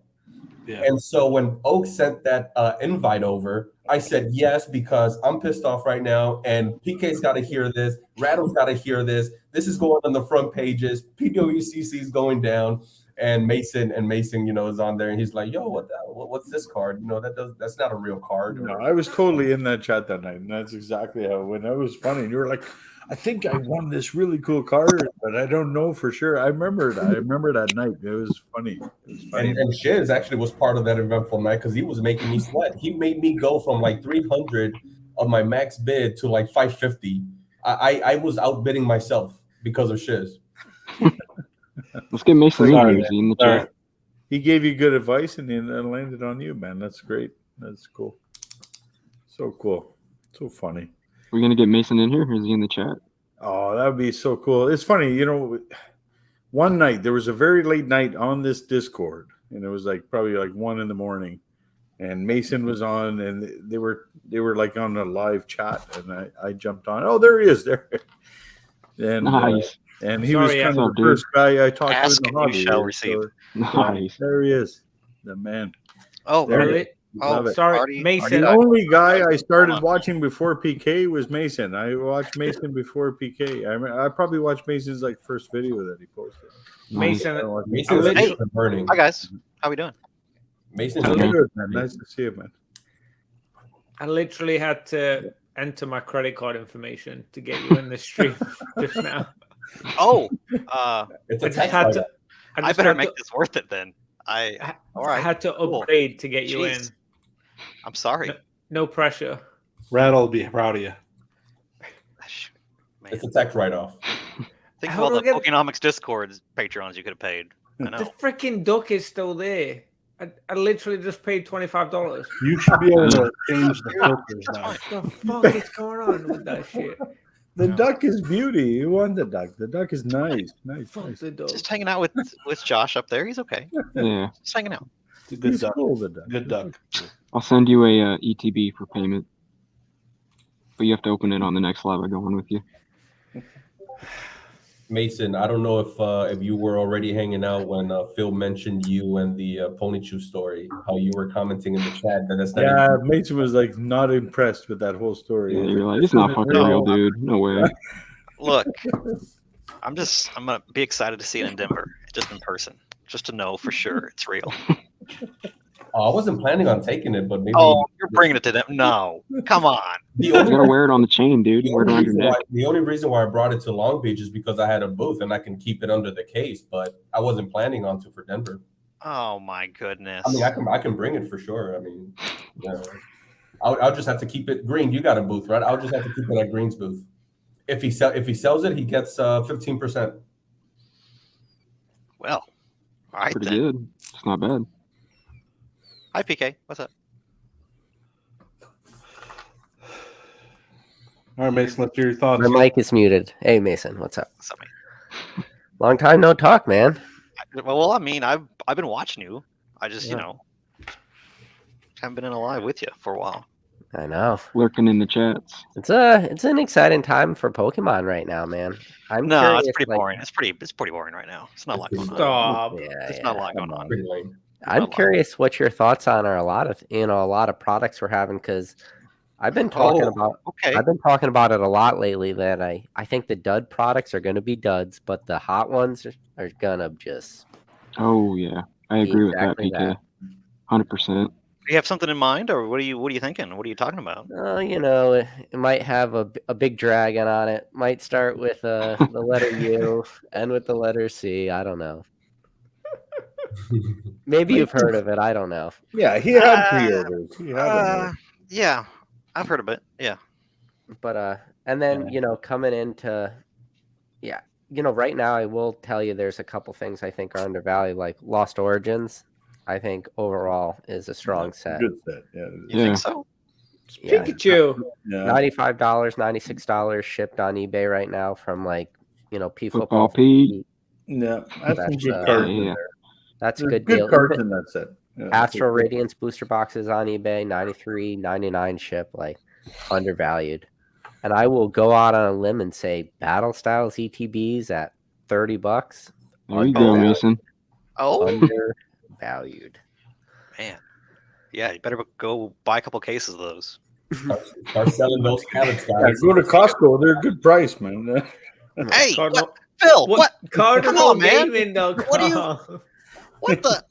Yeah. And so when Oak sent that invite over, I said yes, because I'm pissed off right now, and PK's got to hear this, Rattle's got to hear this. This is going on the front pages. PWCC is going down, and Mason, is on there, and he's like, "Yo, what's this card? That's not a real card." No, I was totally in that chat that night, and that's exactly how. When it was funny, and you were like, "I think I won this really cool card, but I don't know for sure." I remember that night. It was funny. And Shiz actually was part of that eventful night because he was making me sweat. He made me go from like 300 of my max bid to like 550 I was outbidding myself because of Shiz. Let's get Mason in Sorry, here. Is he in the Sorry. chat? He gave you good advice and it landed on you, man. That's great. That's cool. So cool. So funny. We're gonna get Mason in here. Or is he in the chat? Oh, that would be so cool. It's funny, one night there was a very late night on this Discord, and it was probably 1 a.m, and Mason was on, and they were like on a live chat, and I jumped on. Oh, there he is there, and Nice. and he was Sorry, kind of What's the up, first guy I talked Ask to in the and you hobby. shall here, receive. Nice. there he is, the man. Oh, There Well, it it- Love it. sorry, Artie- Mason. The Artie- only guy I Hold started on. watching before PK was Mason. I watched Mason before PK. I probably watched Mason's first video that he posted. Nice. Mason, Mason's Hey. lips are burning. Hi guys, how we doing? Mason's Okay. lips Good, are man. burning. Nice to see you, man. I literally had to enter my credit card information to get you in the stream just now. Oh, It's I a just tax had write-off. to. I just better had make to- this worth it then. All I right. had to cool. upgrade to get you in. Jeez. I'm sorry. No pressure. Rat'll be proud of you. Man, It's a tax write-off. think of How all do the I get- Pokenomics Discords Patreons you could have paid. I The know. freaking duck is still there. I literally just paid $25. You should be able to change the filters now. What the fuck is going on with that shit? The No. duck is beauty. You want the duck. The duck is nice. Nice. Fuck nice. the dog. Just hanging out with Josh up there. He's okay. Yeah. Just hanging out. It's a good He's duck. cool, the duck. Good duck. I'll send you a ETB for payment, but you have to open it on the next live I go on with you. Mason, I don't know if you were already hanging out when Phil mentioned you and the Pony Chew story, how you were commenting in the chat that it's not Yeah, Mason was not impressed with that whole story. Yeah, you're like, it's not fucking No. real, dude. No way. Look, I'm gonna be excited to see it in Denver, just in person, just to know for sure it's real. I wasn't planning on taking it, but maybe. Oh, you're bringing it to them? No, come on. The You only, gotta wear it on the chain, dude. the, Wear it only around your reason neck. why, the only reason why I brought it to Long Beach is because I had a booth and I can keep it under the case, but I wasn't planning on to for Denver. Oh my goodness. I mean, I can bring it for sure. I mean, I'll just have to keep it. Green, you got a booth, right? I'll just have to keep it at Green's booth. If he sells it, he gets 15%. Well, all right Pretty then. good. It's not bad. Hi PK, what's up? All right, Mason, let's hear your thoughts. My mic is muted. Hey, Mason, what's up? What's up, Long time no talk, man. man? Well, I mean, I've been watching you. I just haven't been in a live with you for a while. I know. Lurking in the chats. It's an exciting time for Pokemon right now, man. I'm No, curious, it's pretty like, boring. It's pretty boring right now. It's not a lot going on. Stop. Yeah, It's yeah. not a lot going on. Pretty lame. I'm lot. curious what your thoughts on are a lot of products we're having, because I've been talking about Okay. I've been talking about it a lot lately, that I think the dud products are going to be duds, but the hot ones are going to just Oh yeah, I agree Exactly with that, PK. 100%. Do you have something in mind, or what are you thinking? What are you talking about? it might have a big dragon on it. Might start with the letter U, end with the letter C. I don't know. Maybe you've heard of it. I don't know. Yeah, he had pre-orders. He had them. Yeah, I've heard of it. Yeah. But and then coming into right now I will tell you there's a couple things I think are undervalued, like Lost Origins. I think overall is a strong set. Good set. Yeah. You Yeah. think so? Yeah, Pikachu. Yeah. $95, $96 shipped on eBay right now from P Football Football. Pete. Yeah. That's some That's, good cards in yeah. there. That's a There's good deal. cards Even in that set. Yeah. Astro Radiance booster boxes on eBay, $93, $99 ship, undervalued. And I will go out on a limb and say Battle Styles ETBs at $30. There you go, Mason. Oh Undervalued. man. Yeah, you better go buy a couple cases of those. Start selling those pallets, Yeah, guys. go to Costco. They're a good price, man. Hey, Cardinal- what? Phil, what? Cardinal on, man. Gaming, though. What do you- What the?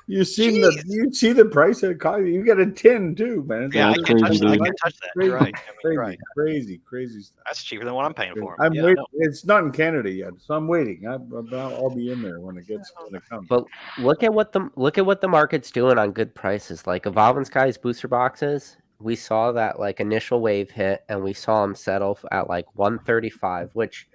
You see Jeez. the price of Costco. You get a tin too, man. It's Yeah, I that's can't touch crazy, that. I dude. can't touch that. Crazy, You're right. crazy, You're right. crazy stuff. That's cheaper than what I'm paying for 'em. I'm Yeah, waiting. no. It's not in Canada yet, so I'm waiting. I'll be in there when it comes. But look at what the market's doing on good prices. Like Evolving Skies booster boxes, we saw that like initial wave hit, and we saw them settle at like 135, which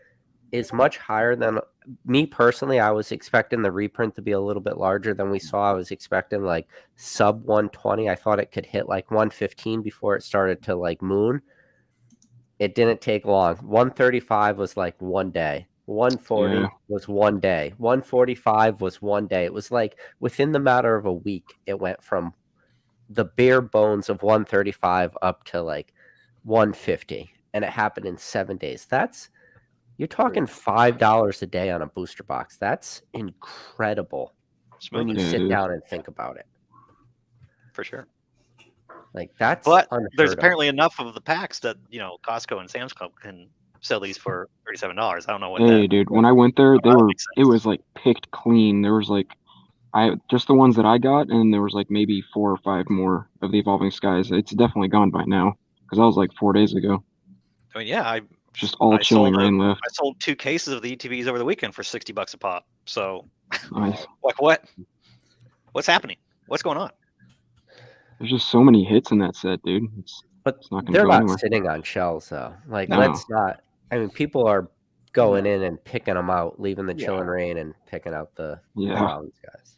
is much higher than me personally. I was expecting the reprint to be a little bit larger than we saw. I was expecting like sub 120. I thought it could hit like 115 before it started to like moon. It didn't take long. 135 was like one day. 140 was one day. 145 was one day. It was like within the matter of a week, it went from the bare bones of 135 up to like 150, and it happened in 7 days. You're talking $5 a day on a booster box. That's incredible when you sit down and think about it. For sure. Like that's But unheard there's of. apparently enough of the packs that Costco and Sam's Club can sell these for $37. I don't know what Hey, dude, when I went there, it was like picked clean. There was like just the ones that I got, and there was like maybe 4 or 5 more of the Evolving Skies. It's definitely gone by now because that was like 4 days ago. I mean, yeah, just all Chilling Reign left. I sold 2 cases of the ETBs over the weekend for $60 a pop. So, nice. Like what? What's happening? What's going on? There's just so many hits in that set, dude. It's not they're not anywhere. sitting on shelves though. Like No. let's not. I mean, people are going in and picking them out, leaving the Chilling Reign and picking out the Evolving Skies.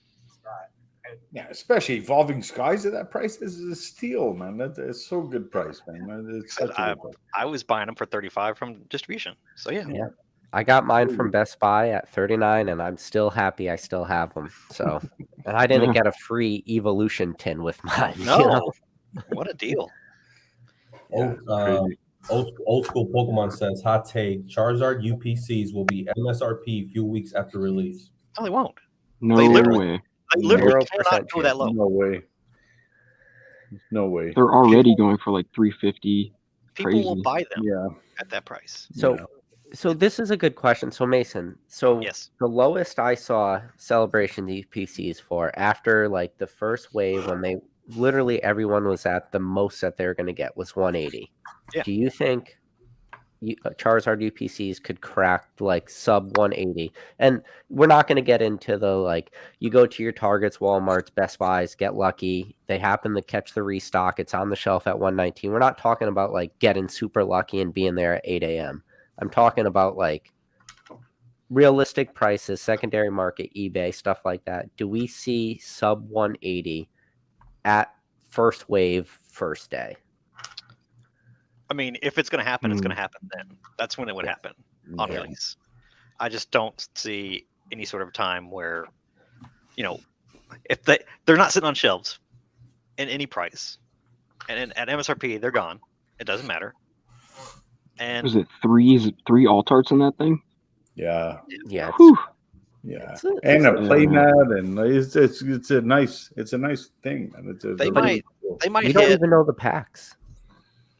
Yeah, especially Evolving Skies at that price is a steal, man. That's so good price, man. It's such a good price. I was buying them for $35 from distribution. So yeah. I got mine from Best Buy at $39, and I'm still happy I still have them. So, and I didn't get a free Evolution tin with mine. No, what a deal! Old school Pokemon says hot take: Charizard UPCs will be MSRP a few weeks after release. No, they won't. No way. They literally cannot go that low. No way. No way. They're already going for like $350. People will buy them at that price. So this is a good question. So Mason, yes, the lowest I saw Celebration PCs for after like the first wave when they literally everyone was at the most that they're going to get was 180. Yeah. Do you think Charizard UPCs could crack like sub 180? And we're not going to get into the like you go to your Targets, Walmarts, Best Buys, get lucky. They happen to catch the restock. It's on the shelf at 119. We're not talking about like getting super lucky and being there at 8 a.m. I'm talking about like realistic prices, secondary market, eBay, stuff like that. Do we see sub 180 at first wave, first day? I mean, if it's going to happen, it's going to happen then. That's when it would happen on release. I just don't see any sort of time where, if they're not sitting on shelves in any price, and at MSRP they're gone. It doesn't matter. And was it three alt-arts in that thing? Yeah. Yeah. And a playmat, and it's a nice thing, and they might you don't even know the packs.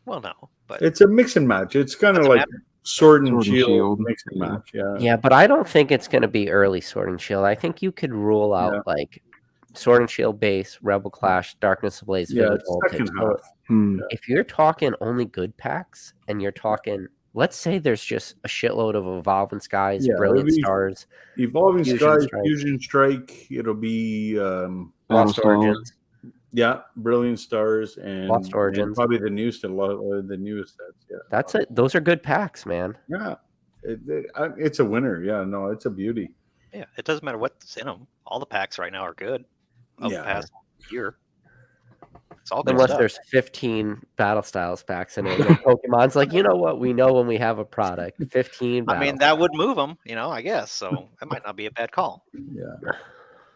Well, no, but it's a mix and match. It's kind of like Sword and Shield mix and match. Yeah, but I don't think it's going to be early Sword and Shield. I think you could rule out like Sword and Shield base, Rebel Clash, Darkness Ablaze, Vivid Voltage. If you're talking only good packs, and you're talking, let's say there's just a shitload of Evolving Skies, Brilliant Stars, Evolving Skies, Fusion Strike. It'll be Lost Origins. Yeah, Brilliant Stars and Lost Origins. And probably the newest sets. Yeah, that's it. Those are good packs, man. Yeah, it's a winner. Yeah, no, it's a beauty. Yeah, it doesn't matter what's in them. All the packs right now are good. Of the past year. It's all good unless stuff. there's 15 battle styles packs in it. And Pokemon's like, you know what? We know when we have a product. 15. I mean, that would move them, I guess. So that might not be a bad call. Yeah.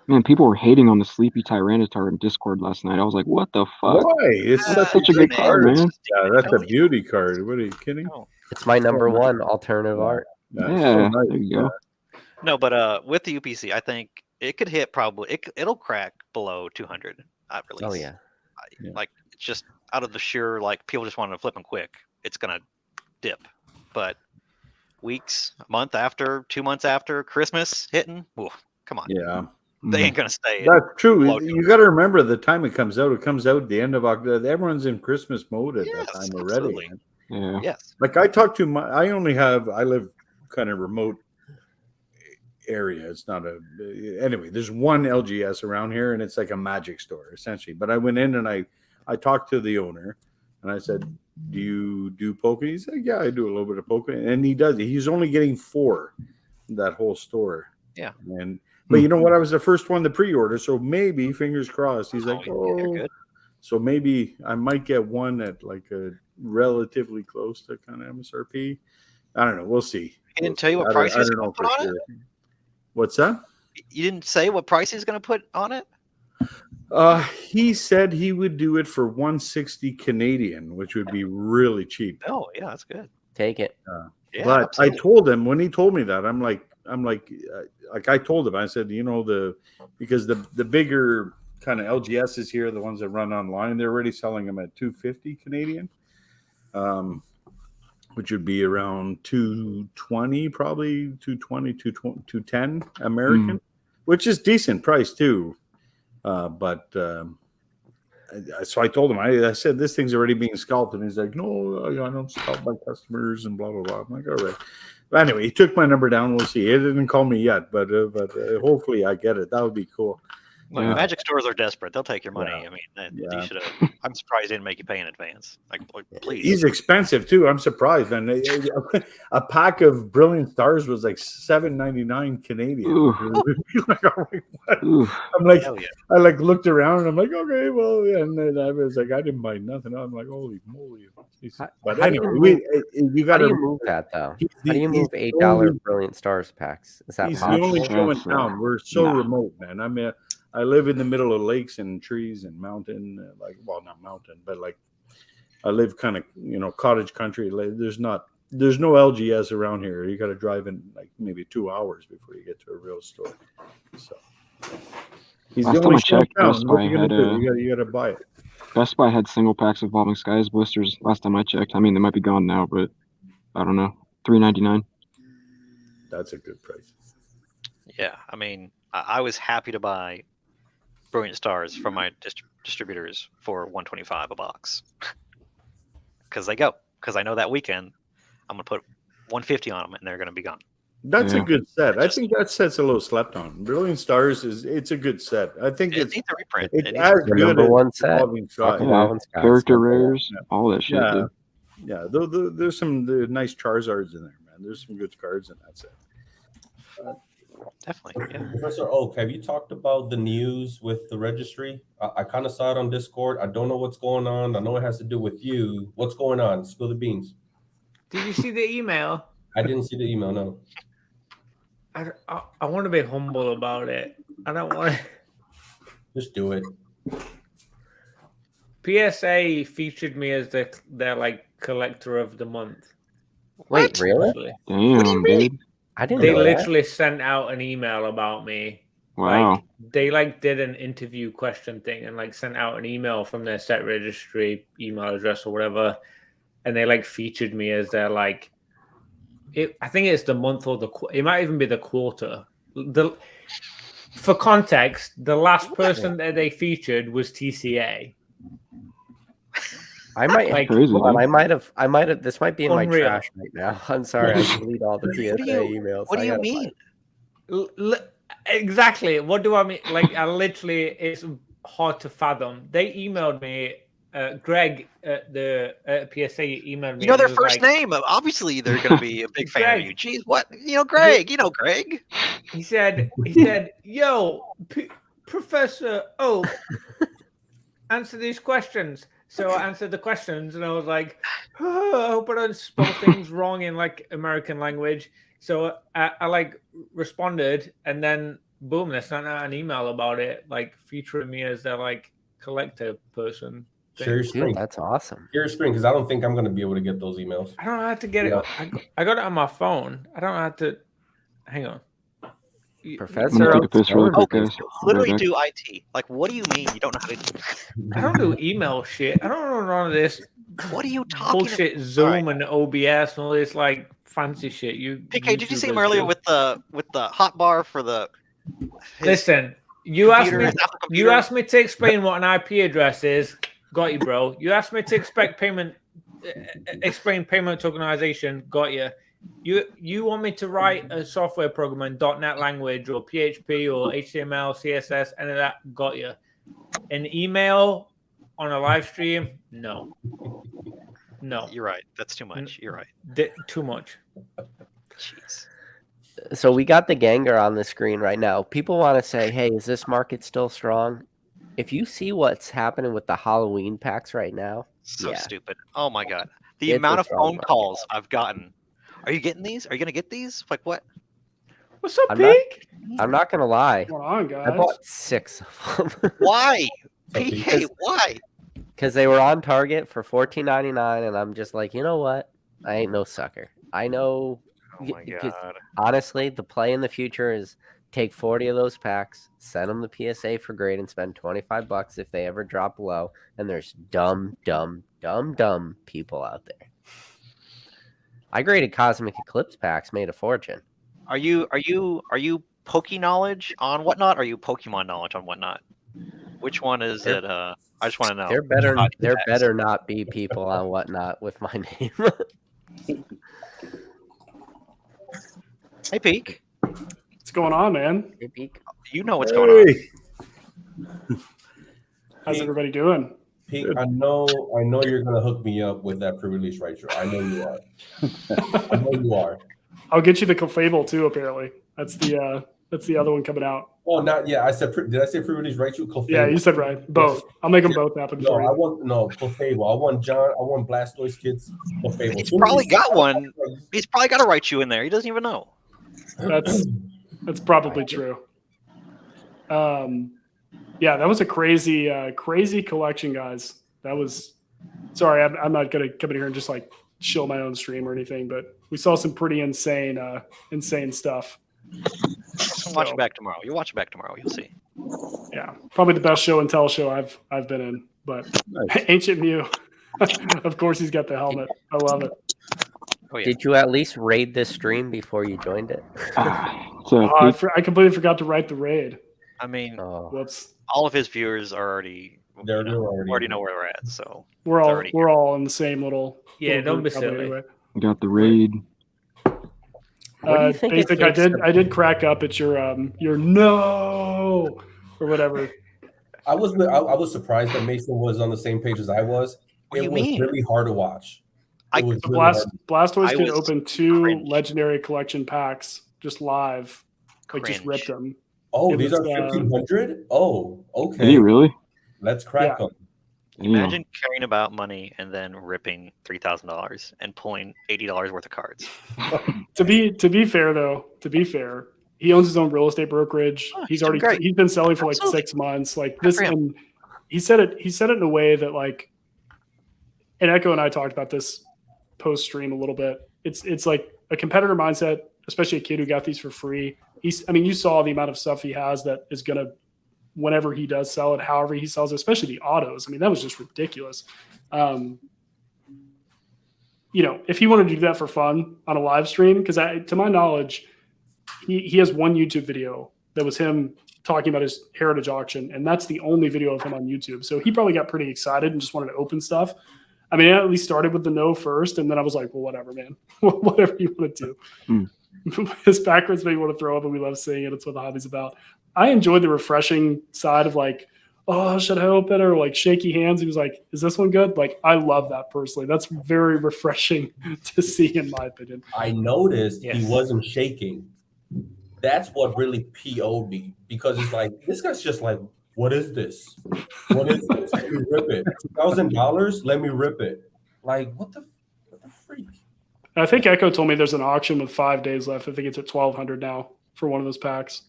Man, people were hating on the Sleepy Tyranitar in Discord last night. I was like, what the fuck? Why? It's such a good card, man. Yeah, that's a beauty card. What are you kidding? It's my number one alternative art. Yeah, so there you go. No, but with the UPC, I think it could hit probably it'll crack below 200 at release. Oh yeah. Like it's just out of the sheer like people just wanted to flip them quick. It's gonna dip, but weeks, a month after, 2 months after Christmas hitting, come on. Yeah. They ain't gonna stay. That's true. You got to remember the time it comes out. It comes out the end of October. Everyone's in Christmas mode at that time already. Yeah. Yes. Like I talked to I live kind of remote area. It's not anyway. There's one LGS around here, and it's like a magic store essentially. But I went in and I talked to the owner, And I said, do you do poker? He said, yeah, I do a little bit of poker. And he does. He's only getting 4 in that whole store. Yeah. But you know what? I was the first one to pre-order. So maybe, fingers crossed. He's like, you're good. So maybe I might get one at like a relatively close to kind of MSRP. I don't know. We'll see. He didn't tell you what price he's going to put on it? What's that? You didn't say what price he's going to put on it? He said he would do it for 160 Canadian, which would be really cheap. Oh, yeah, that's good. Take it. Yeah, but absolutely. I told him when he told me that, I told him, I said, because the bigger kind of LGSs here, the ones that run online, they're already selling them at 250 Canadian, which would be around 220, probably 220, 210 American, which is decent price too. So I told him, I said, this thing's already being scalped. And he's like, no, I don't scalp my customers and blah, blah, blah. I'm like, all right. But anyway, he took my number down. We'll see. He didn't call me yet, but hopefully I get it. That would be cool. Well, Magic stores are desperate. They'll take your money. I mean, you should have. I'm surprised they didn't make you pay in advance. Like, please. He's expensive too. I'm surprised, man. A pack of Brilliant Stars was like $7.99 Canadian. I'm like, I like looked around and I'm like, okay, well, and then I was like, I didn't buy nothing. I'm like, holy moly! But anyway, you got to move that though. How do you move $8 Brilliant Stars packs? Is that he's possible? the only show in town. We're so remote, man. I mean, I live in the middle of lakes and trees and mountain, not mountain, but like I live kind of, cottage country. There's no LGS around here. You got to drive in like maybe 2 hours before you get to a real store. So he's the only show in town. What are you gonna do? You got to buy it. Best Buy had single packs of Evolving Skies blisters last time I checked. I mean, they might be gone now, but I don't know. $3.99. That's a good price. Yeah, I mean, I was happy to buy Brilliant Stars from my distributors for $125 a box because I know that weekend I'm gonna put $150 on them and they're gonna be gone. That's a good set. I think that set's a little slept on. Brilliant Stars it's a good set. I think it needs a reprint. It's as good as one set. Character rares, all that shit. Yeah. There's some nice Charizards in there, man. There's some good cards in that set. Definitely. Yeah. Professor Oak, have you talked about the news with the registry? I kind of saw it on Discord. I don't know what's going on. I know it has to do with you. What's going on? Spill the beans. Did you see the email? I didn't see the email, no. I want to be humble about it. I don't want to. Just do it. PSA featured me as their like collector of the month. Wait, really? Damn, dude. I didn't. They know literally sent out an email about me. Wow. Like, they did an interview question thing and sent out an email from their set registry email address or whatever, and they featured me as their I think it's the month or it might even be the quarter. For context, the last person that they featured was TCA. I might crazy, I might have. This might be in my Unreal. trash right now. I'm sorry. I delete all the PSA emails. What do you mean? Exactly. What do I mean? I literally, it's hard to fathom. They emailed me. Greg at the PSA emailed me. You know their first name. Obviously, they're going to be a big fan of you. Jeez, what? Greg. Greg. He said, yo, Professor Oak, answer these questions. So I answered the questions, and I was like, I hope I don't spell things wrong in American language. So I responded, and then boom, they sent out an email about it, featuring me as their collector person. Share screen. That's awesome. Share screen, because I don't think I'm going to be able to get those emails. I don't know how to get it. I got it on my phone. I don't know how to. Hang on. Professor Oak, literally do IT. What do you mean you don't know how to do? I don't do email shit. I don't know none of this. What are you talking bullshit about? Zoom and OBS and all this fancy shit. PK, did you see him earlier with the hot bar for the? Listen, you asked me to explain what an IP address is. Got you, bro. You asked me to explain payment tokenization. Got you. You want me to write a software program in .NET language or PHP or HTML, CSS, any of that? Got you. An email on a live stream? No. No, You're right. That's too much. You're right. Too much. Jeez. So we got the Gengar on the screen right now. People want to say, hey, is this market still strong? If you see what's happening with the Halloween packs right now, So stupid. Oh my god. The It's amount a of strong phone market. calls I've gotten. Are you getting these? Are you gonna get these? Like what? What's up, I'm not- Pig? I'm not going to lie. What's going on, guys? I bought 6 of them Why? Okay. PK, why? because they were on Target for $14.99, and I'm just like, you know what? I ain't no sucker. I know. Oh my god. Honestly, the play in the future is take 40 of those packs, send them the PSA for grade, and spend $25 if they ever drop low. And there's dumb people out there. I graded Cosmic Eclipse packs, made a fortune. Are you Poke knowledge on whatnot? Or are you Pokemon knowledge on whatnot? Which one is it? I just want to know. There better not be people on whatnot with my name. Hey Peak, What's going on, man? you know what's going on. How's everybody doing? Pete, I know you're gonna hook me up with that pre-release Raichu. I know you are. I know you are. I'll get you the Clefable too. Apparently, that's the other one coming out. Oh, not yeah. I said. Did I say pre-release Raichu? Clefable. Yeah, you said right. Both. I'll make them both happen No, for I you. want Clefable. I want Blastoise Kids Clefable. He's probably got one. He's probably got a Raichu in there. He doesn't even know. That's probably true. Yeah, that was a crazy collection, guys. That was. Sorry, I'm not gonna come in here and just like shill my own stream or anything, but we saw some pretty insane stuff. Watch it back tomorrow. You watch it back tomorrow. You'll see. Yeah, probably the best show and tell show I've been in. But Ancient Mew, of course, he's got the helmet. I love it. Oh yeah. Did you at least raid this stream before you joined it? So I completely forgot to write the raid. I mean, Whoops. all of his viewers are already. They're already know where we're at. So We're all in the same little. Yeah, little don't be group probably silly. anyway. we got the raid. What do you think it Basic, I takes to- did crack up at your no or whatever. I was surprised that Mason was on the same page as I was. What do It you was mean? really hard to watch. It was The really hard. Blastoise I can was open 2 cringe. legendary collection packs just live. Like just Cringe. ripped them. Oh, It these was, are 1,500. Oh, Did okay. he really? Let's crack them. Imagine caring about money and then ripping $3,000 and pulling $80 worth of cards. To be fair though, he owns his own real estate brokerage. Oh, he's doing great. been selling for like Absolutely. 6 months. Like Good this, for him. and he said it in a way that like, and Echo and I talked about this post stream a little bit. It's like a competitor mindset, especially a kid who got these for free. You saw the amount of stuff he has that is gonna, whenever he does sell it, however he sells it, especially the autos. I mean, that was just ridiculous. If he wanted to do that for fun on a live stream, because to my knowledge, he has one YouTube video that was him talking about his heritage auction, and that's the only video of him on YouTube. So he probably got pretty excited and just wanted to open stuff. I mean, I at least started with the no first, and then I was like, well, whatever, man. Whatever you want to do. His backwards made me want to throw up, and we love seeing it. It's what the hobby's about. I enjoyed the refreshing side of like, oh, should I open it? Or like shaky hands. He was like, is this one good? Like, I love that personally. That's very refreshing to see, in my opinion. I noticed Yes. he wasn't shaking. That's what really PO'd me, because it's like, this guy's just like, what is this? What is this? Let me rip it. $2,000? Let me rip it. Like, what the freak? I think Echo told me there's an auction with 5 days left. I think it's at 1,200 now for one of those packs.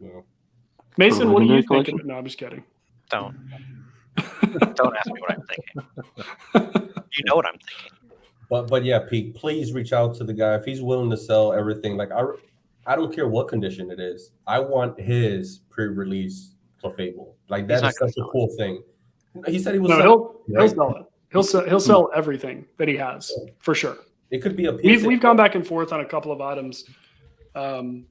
Yeah. Mason, what do you legendary think? collection? No, I'm just kidding. Don't ask me what I'm thinking. You know what I'm thinking. But yeah, Pete, please reach out to the guy if he's willing to sell everything. Like I don't care what condition it is. I want his pre-release Clefable. Like He's that not is gonna such a sell cool thing. He said he was. No, he'll right? sell it. He'll sell everything that he has for sure. It could be a PSA. We've gone back and forth on a couple of items, and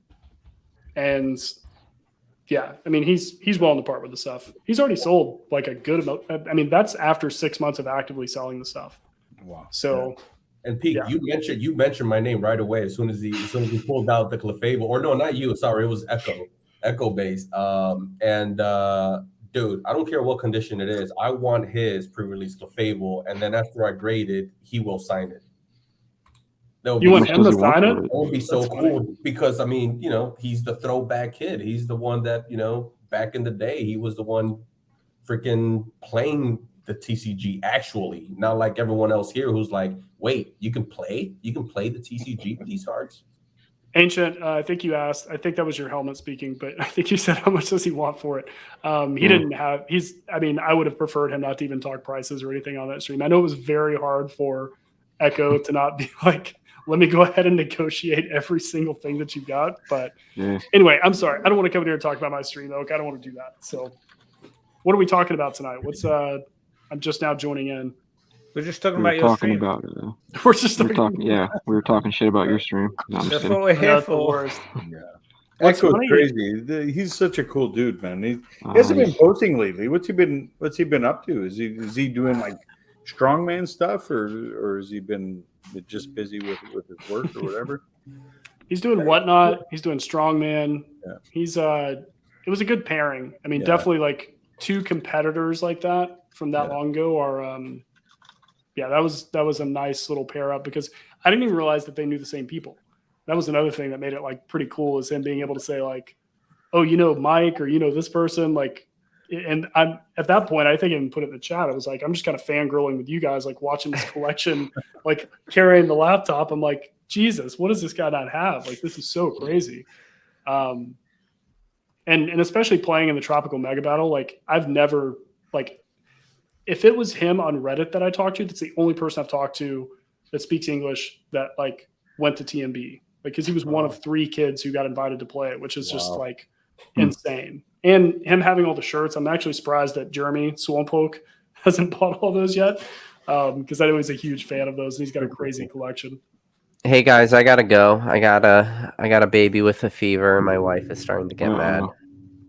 yeah, I mean he's willing to part with the stuff. He's already sold like a good amount. I mean that's after 6 months of actively selling the stuff. Wow. So And Pete, Yeah. you mentioned my name right away as soon as he pulled out the Clefable. Or no, not you. Sorry, it was Echo Base. And dude, I don't care what condition it is. I want his pre-release to Fable, and then after I grade it, he will sign it. You want him to sign it? That would be so That's cool funny. because, I mean, you know, he's the throwback kid. He's the one that, you know, back in the day, he was the one freaking playing the TCG actually, not like everyone else here who's like, wait, you can play the TCG with these cards? Ancient, I think you asked, I think that was your helmet speaking, but I think you said how much does he want for it? He didn't have, I mean, I would have preferred him not to even talk prices or anything on that stream. I know it was very hard for Echo to not be like, let me go ahead and negotiate every single thing that you got. But anyway, I'm sorry. I don't want to come in here and talk about my stream, Oak. I don't want to do that. So what are we talking about tonight? I'm just now joining in. We're just talking about your stream. We're just talking. Yeah, we were talking shit about your stream. No, That's what we're here for. Yeah. Echo's crazy. He's such a cool dude, man. He hasn't been posting lately. What's he been up to? Is he doing like strongman stuff, or has he been just busy with his work or whatever? He's doing whatnot. He's doing strongman. Yeah. He's it was a good pairing. I mean, definitely like two competitors like that from that long ago are that was a nice little pair up because I didn't even realize that they knew the same people. That was another thing that made it like pretty cool is him being able to say like, oh, you know, Mike, or you know, this person, like, and I'm at that point, I think I even put it in the chat. I was like, I'm just kind of fangirling with you guys, like watching this collection, like carrying the laptop. I'm like, Jesus, what does this guy not have? Like, this is so crazy. And especially playing in the Tropical Mega Battle, like I've never, like, if it was him on Reddit that I talked to, that's the only person I've talked to that speaks English that like went to TMB. Like, because he was one of 3 kids who got invited to play it, which is just like insane. And him having all the shirts, I'm actually surprised that Jeremy Swamppoke hasn't bought all those yet, because I know he's a huge fan of those, and he's got a crazy collection. Hey guys, I gotta go. I got a baby with a fever. My wife is starting to get mad.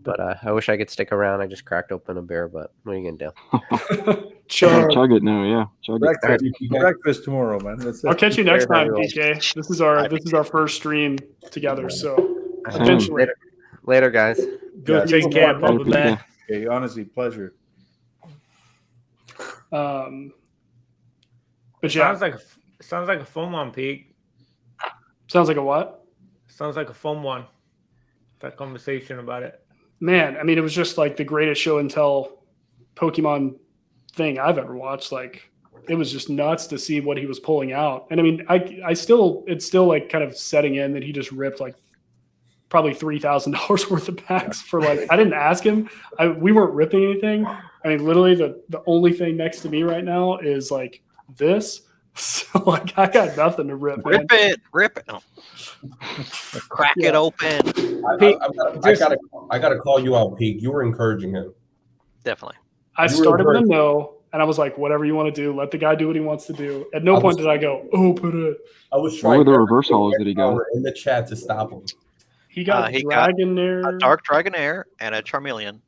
But I wish I could stick around. I just cracked open a beer, but what are you gonna do? Chug it now, yeah. Chug breakfast tomorrow, man. I'll catch you next time, PK. This is our first stream together, so eventually. Later, guys. Go take care, Papa Bear. Okay, honestly, pleasure. But sounds like a fun one, Pete. Sounds like a what? Sounds like a fun one. That conversation about it. Man, I mean, it was just like the greatest show and tell Pokemon thing I've ever watched. Like, it was just nuts to see what he was pulling out. And I mean, it's still like kind of setting in that he just ripped like probably $3,000 worth of packs for like, I didn't ask him. We weren't ripping anything. I mean, literally the only thing next to me right now is like this. So like, I got nothing to rip. Rip it. No. Crack it open. I gotta call you out, Pete. You were encouraging him. Definitely. I started with a no, and I was like, whatever you want to do, let the guy do what he wants to do. At no point did I go, open it. I was trying. What were the reverse holos that he got? In the chat to stop him. He got a Dragonair, a Dark Dragonair, and a Charmeleon.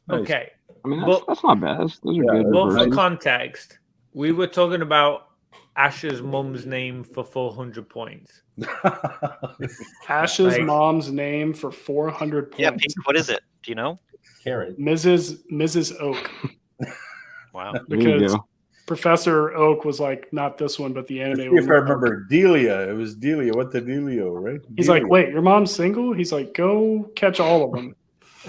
Nice. Okay. I mean, that's not bad. Those are good. Well, for context, we were talking about Ash's mom's name for 400 points. Ash's mom's name for 400 points. Yeah, Pete, what is it? Do you know? Karen. Mrs. Oak. Wow. Because Professor Oak was like, not this one, but the anime one. If I remember, Delia. It was Delia. What the Delio, right? He's Delia. like, wait, your mom's single? He's like, go catch all of them.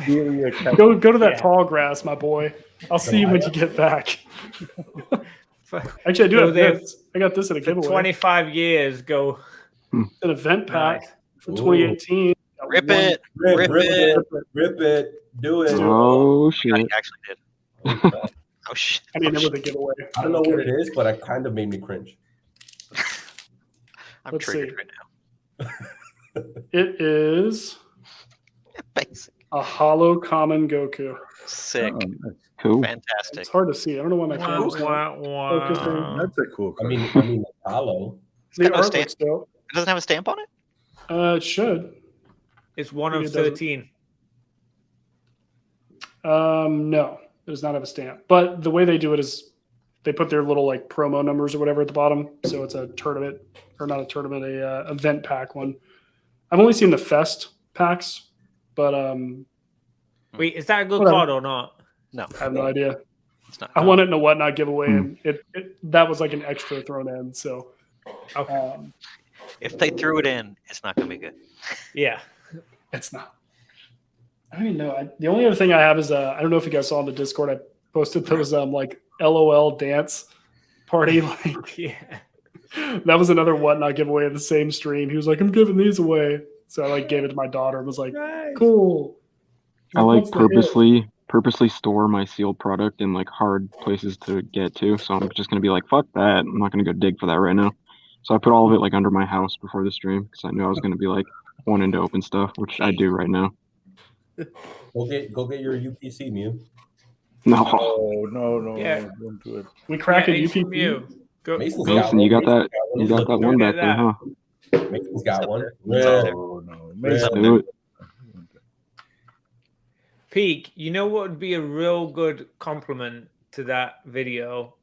Delia, go to that tall grass, my boy. I'll see you when you get back. Actually, I do have this. I got this at a giveaway. 25 years go. An event pack from 2018. Rip it. Do it. Oh, shit. I actually did. Oh, shit. I mean, it was a giveaway. I don't know what it is, but it kind of made me cringe. I'm triggered right now. It is Basic. a hollow common Goku. Sick. Oh, cool. Fantastic. It's hard to see. I don't know why my camera's focusing. That's a cool card. I mean, hollow. The artwork still. It doesn't have a stamp on it? It should. It's one of 13. No, it does not have a stamp. But the way they do it is they put their little like promo numbers or whatever at the bottom. So it's a tournament, or not a tournament, a event pack one. I've only seen the Fest packs, but wait, is that a good card or not? No, I have no idea. it's not. I won it in a whatnot giveaway, and that was like an extra thrown in. So, If they threw it in, it's not going to be good. Yeah. it's not. I don't even know. The only other thing I have is I don't know if you guys saw on the Discord. I posted those like LOL dance party. Like, Yeah. that was another whatnot giveaway in the same stream. He was like, "I'm giving these away," so I like gave it to my daughter and was like, Nice. "Cool." I like What's the hit? purposely store my sealed product in like hard places to get to. So I'm just gonna be like, fuck that. I'm not gonna go dig for that right now. So I put all of it like under my house before the stream because I knew I was gonna be like wanting to open stuff, which I do right now. Go get your UPC, Mew. No, No, Yeah. don't do it. We crack a Ancient UPP. Mew. Go. Mason's go. Mason, you got that? You got that one Look back at there, huh? Mason's got one. No. Let's Mason, do it. Peak, you know what would be a real good compliment to that video?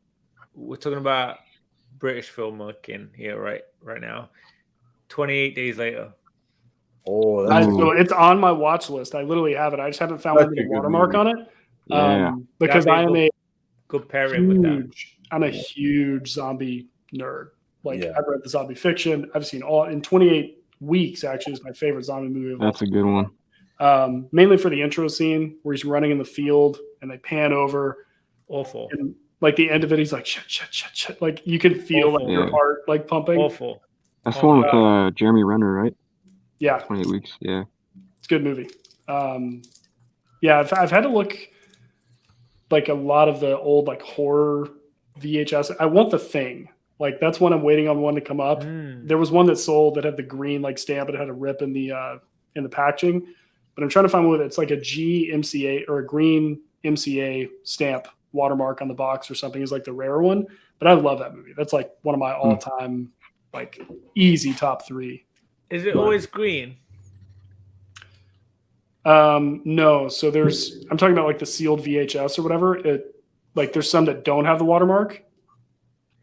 We're talking about British filmmaking here right now. 28 days later. Oh, that's So it's on my watch list. I literally have it. I just haven't found That's the a good watermark movie. on it. Yeah. Because I am a Good pairing with that. I'm a huge zombie nerd. Like Yeah. I've read the zombie fiction. I've seen all in 28 weeks. Actually, is my favorite zombie movie. Of all That's a good one. mainly for the intro scene where he's running in the field and they pan over. Awful. And like the end of it, he's like shit. Like you can feel like your Yeah. heart like pumping. Awful. That's Oh the one my with Jeremy Renner, right? Yeah, 28 weeks. Yeah. it's a good movie. Yeah, I've had to look like a lot of the old like horror VHS. I want The Thing. Like that's one I'm waiting on one to come up. There was one that sold that had the green like stamp. It had a rip in the packaging, but I'm trying to find one that's like a GMCA or a green MCA stamp watermark on the box or something is like the rare one. But I love that movie. That's like one of my all time like easy top 3. Is it always green? No. So I'm talking about like the sealed VHS or whatever. It like there's some that don't have the watermark.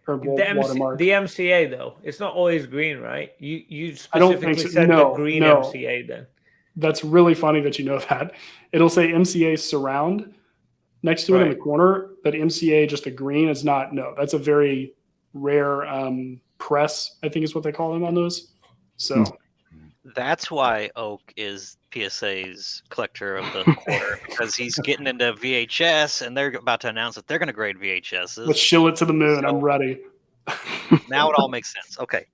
Or watermark. The MCA though, it's not always green, right? You I don't specifically think so. said No, the green no. MCA then. That's really funny that you know that. It'll say MCA surround next to it in the corner, but MCA just a green is not. No, that's a very rare press, I think is what they call them on those. So That's why Oak is PSA's collector of the quarter because he's getting into VHS and they're about to announce that they're going to grade VHSs. let's shill it to the moon. So- I'm ready. Now it all makes sense. Okay,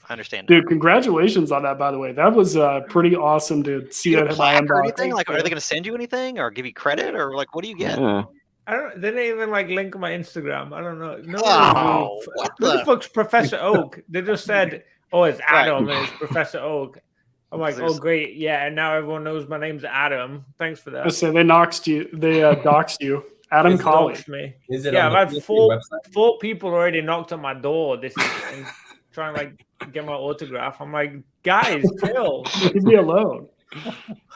I understand. Dude, congratulations on that, by the way. That was pretty awesome to see Do you that get a hit my plaque or inbox. anything? Like, are they going to send you anything or give you credit or like, what do you get? Yeah. I don't. They didn't even like link my Instagram. I don't know. No. Oh, what Who the the- fuck's Professor Oak? They just said, "Oh, it's Right. Adam and it's Professor Oak." I'm like, There's- "Oh, great, yeah." And now everyone knows my name's Adam. Thanks for that. I say they doxed you. They doxed you. Adam Is it Colley. Doxed me. Is it Yeah, on I've the had PSA four website? people already knocked on my door. This is and trying to like get my autograph. I'm like, guys, chill. Leave me alone.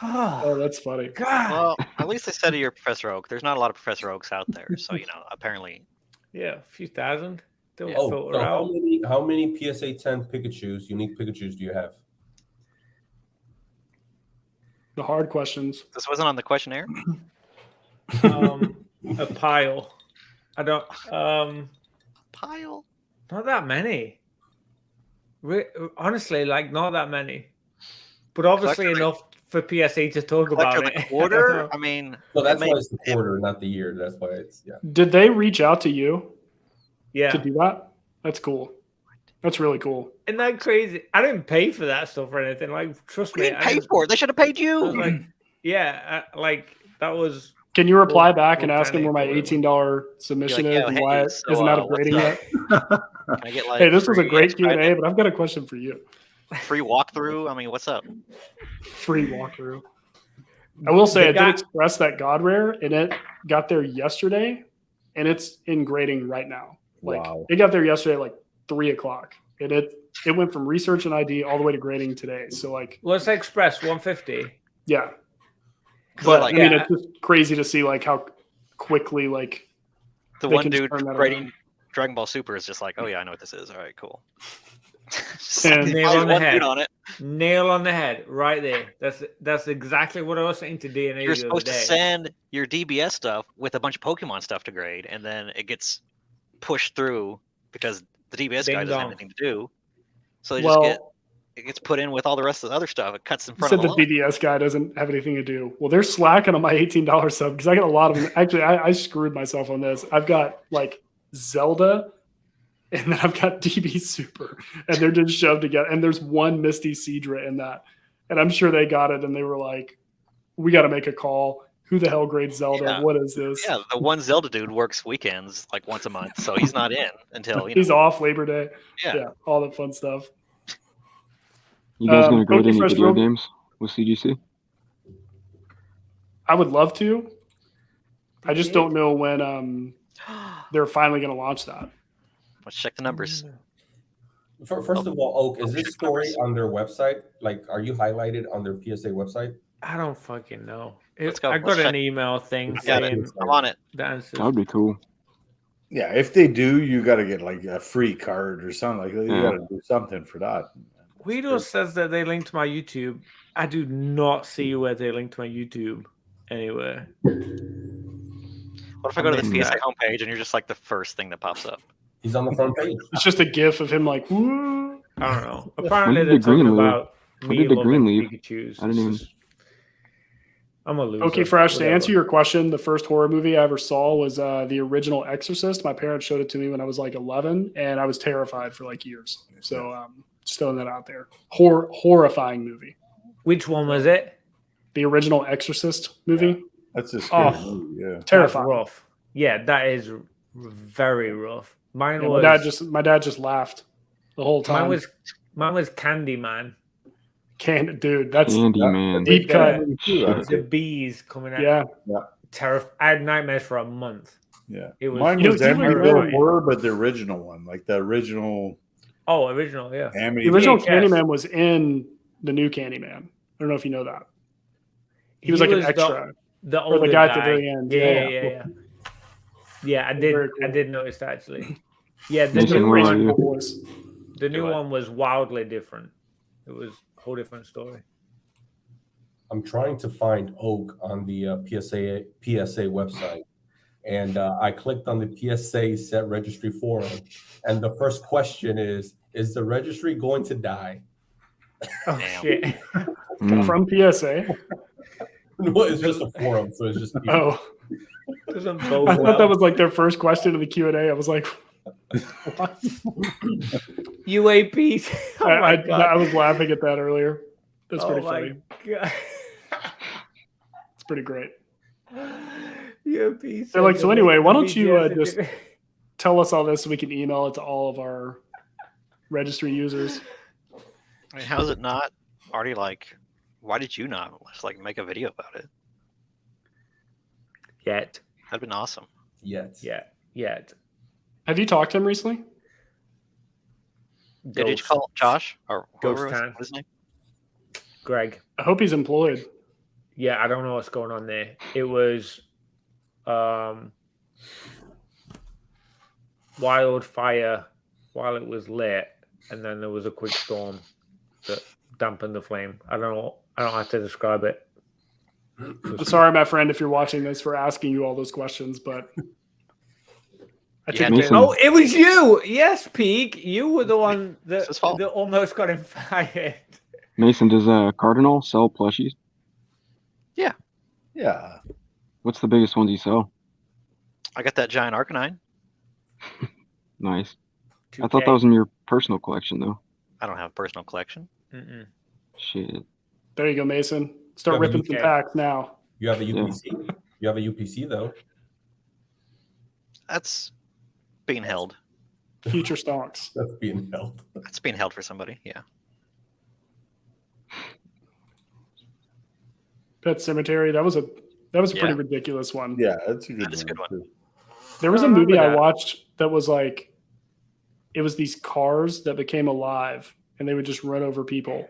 God. Oh, that's funny. Well, at least they said you're Professor Oak. There's not a lot of Professor Oaks out there, so apparently. Yeah, a few thousand. They'll Oh, filter so out. how many PSA 10 Pikachus, unique Pikachus, do you have? The hard questions. This wasn't on the questionnaire. A pile. I don't. Pile. Not that many. Honestly, like not that many. But obviously Collector- enough for PSA to talk Collector about of the it. quarter. I mean, So that's it why it's the quarter, not the year. That's why it's Did they reach out to you Yeah. to do that? That's cool. That's really cool. Isn't that crazy? I didn't pay for that stuff or anything. Like, trust we me. didn't pay for it. They should have paid I you. was like, yeah, like that was. Can you reply back Well, and ask them where my Danny, $18 submission You're is like, and "Yo, why hey, it so, isn't out of what's grading up?" yet? Can I get like Hey, this was a free great Q&A, expedited- but I've got a question for you. free walkthrough. I mean, what's up? Free walkthrough. I will say They I did got- express that God Rare, and it got there yesterday, and it's in grading right now. Like Wow. it got there yesterday at like 3:00, and it went from research and ID all the way to grading today. So like, Let's Express 150. yeah. 'Cause, But like, I mean, yeah. it's just crazy to see like how quickly like the they one can dude turn that grading around. Dragon Ball Super is just like, oh yeah, I know what this is. All right, cool. And nail on the one head. dude on it. Nail on the head, right there. That's exactly what I was saying to DNA. You're the other supposed to day. send your DBS stuff with a bunch of Pokemon stuff to grade, and then it gets pushed through because the DBS guy Ding doesn't have dong. anything to do. So they it gets put in with all the rest of the other stuff. It cuts in You front said of the the line. DDS guy doesn't have anything to do. Well, they're slacking on my $18 sub because I got a lot of them. Actually, I screwed myself on this. I've got like Zelda, and then I've got DB Super, and they're just shoved together. And there's one Misty Seadra in that, and I'm sure they got it, and they were like, "We got to make a call. Who the hell grades Zelda? Yeah. What is this?" Yeah, the one Zelda dude works weekends like once a month, so he's not in until He's off Labor Day. Yeah. All that fun stuff. You guys gonna grade any Pokefresh video Rogue- games with CGC? I would love to. I just don't know when they're finally going to launch that. Let's check the numbers. First of all, Oak, is this story on their website? Like, are you highlighted on their PSA website? I don't fucking know. Let's go. I Let's got check. an email thing I got it. saying I'm on it. the answers. That would be cool. Yeah, if they do, you got to get like a free card or something like that. You got to do something for that. Guido says that they linked to my YouTube. I do not see where they linked to my YouTube anywhere. What if I go to the missed PSA that. homepage and you're just like the first thing that pops up? He's on the front page. It's just a gif of him like, woo. I don't know. Apparently When did they're the green talking leave? about When me did the loving green leave? Pikachu's. I didn't even- It's just- I'm a loser. Okay, Fresh, to Whatever. answer your question, the first horror movie I ever saw was the original Exorcist. My parents showed it to me when I was like 11, and I was terrified for like years. So just throwing that out there. Horrifying movie. Which one was it? The original Exorcist movie. That's a scary Oh. movie, yeah. That's Terrifying. rough. Yeah, that is very rough. Mine Yeah, was my dad just laughed the whole time. mine was Candyman. Dude, that's Candyman. deep cut. Shit. The bees coming out. Yeah. I had nightmares for a month. Yeah. It was Mine You know, was it's even Amityville good. Horror, but the original one, like the original original, yeah. The Amityville. original VHS. Candyman was in the new Candyman. I don't know if you know that. He was like an extra. The Or the older guy at the very end. Yeah. Yeah, I did. Very cool. I did notice that actually. Yeah, the Mason, new where are one. you? Boys. The new what? one was wildly different. It was a whole different story. I'm trying to find Oak on the PSA website, and I clicked on the PSA set registry forum, and the first question is the registry going to die? Oh Damn. shit! Mm. From PSA. Well, it's just a forum, so it's just people. Oh, Doesn't I bode thought well. that was like their first question in the Q&A. I was like, what? UAPs. Oh my I god! was laughing at that earlier. That's Oh pretty my funny. god! It's pretty great. UAPs. They're like, so anyway, why don't you BTS just tell us all this so we can email it to all of our registry users? I mean, how is it not already like? Why did you not just like make a video about it? yet? That'd been awesome. Yet. Yet. Have you talked to him recently? Did you call Josh or Ghost whoever was Town. his name? Greg? I hope he's employed. Yeah, I don't know what's going on there. It was wildfire while it was lit, and then there was a quick storm that dampened the flame. I don't know how to describe it. Sorry, my friend, if you're watching this for asking you all those questions, but I You take had it. Mason. Oh, it was you. Yes, Peak. You were the one It's his fault. that almost got him fired. Mason, does Cardinal sell plushies? Yeah. What's the biggest ones you sell? I got that giant Arcanine. Nice. I 2K. thought that was in your personal collection, though. I don't have a personal collection. Mm-mm. Shit. There you go, Mason. Start Yeah, ripping but some you- packs now. You have a UPC. You have a UPC though. That's being held. Future stocks. That's being held. That's being held for somebody. Yeah. Pet Cemetery. That was a pretty Yeah. ridiculous one. Yeah, that's a good That is a good one. too. There was I a remember movie I that. watched that was like, it was these cars that became alive and they would just run over people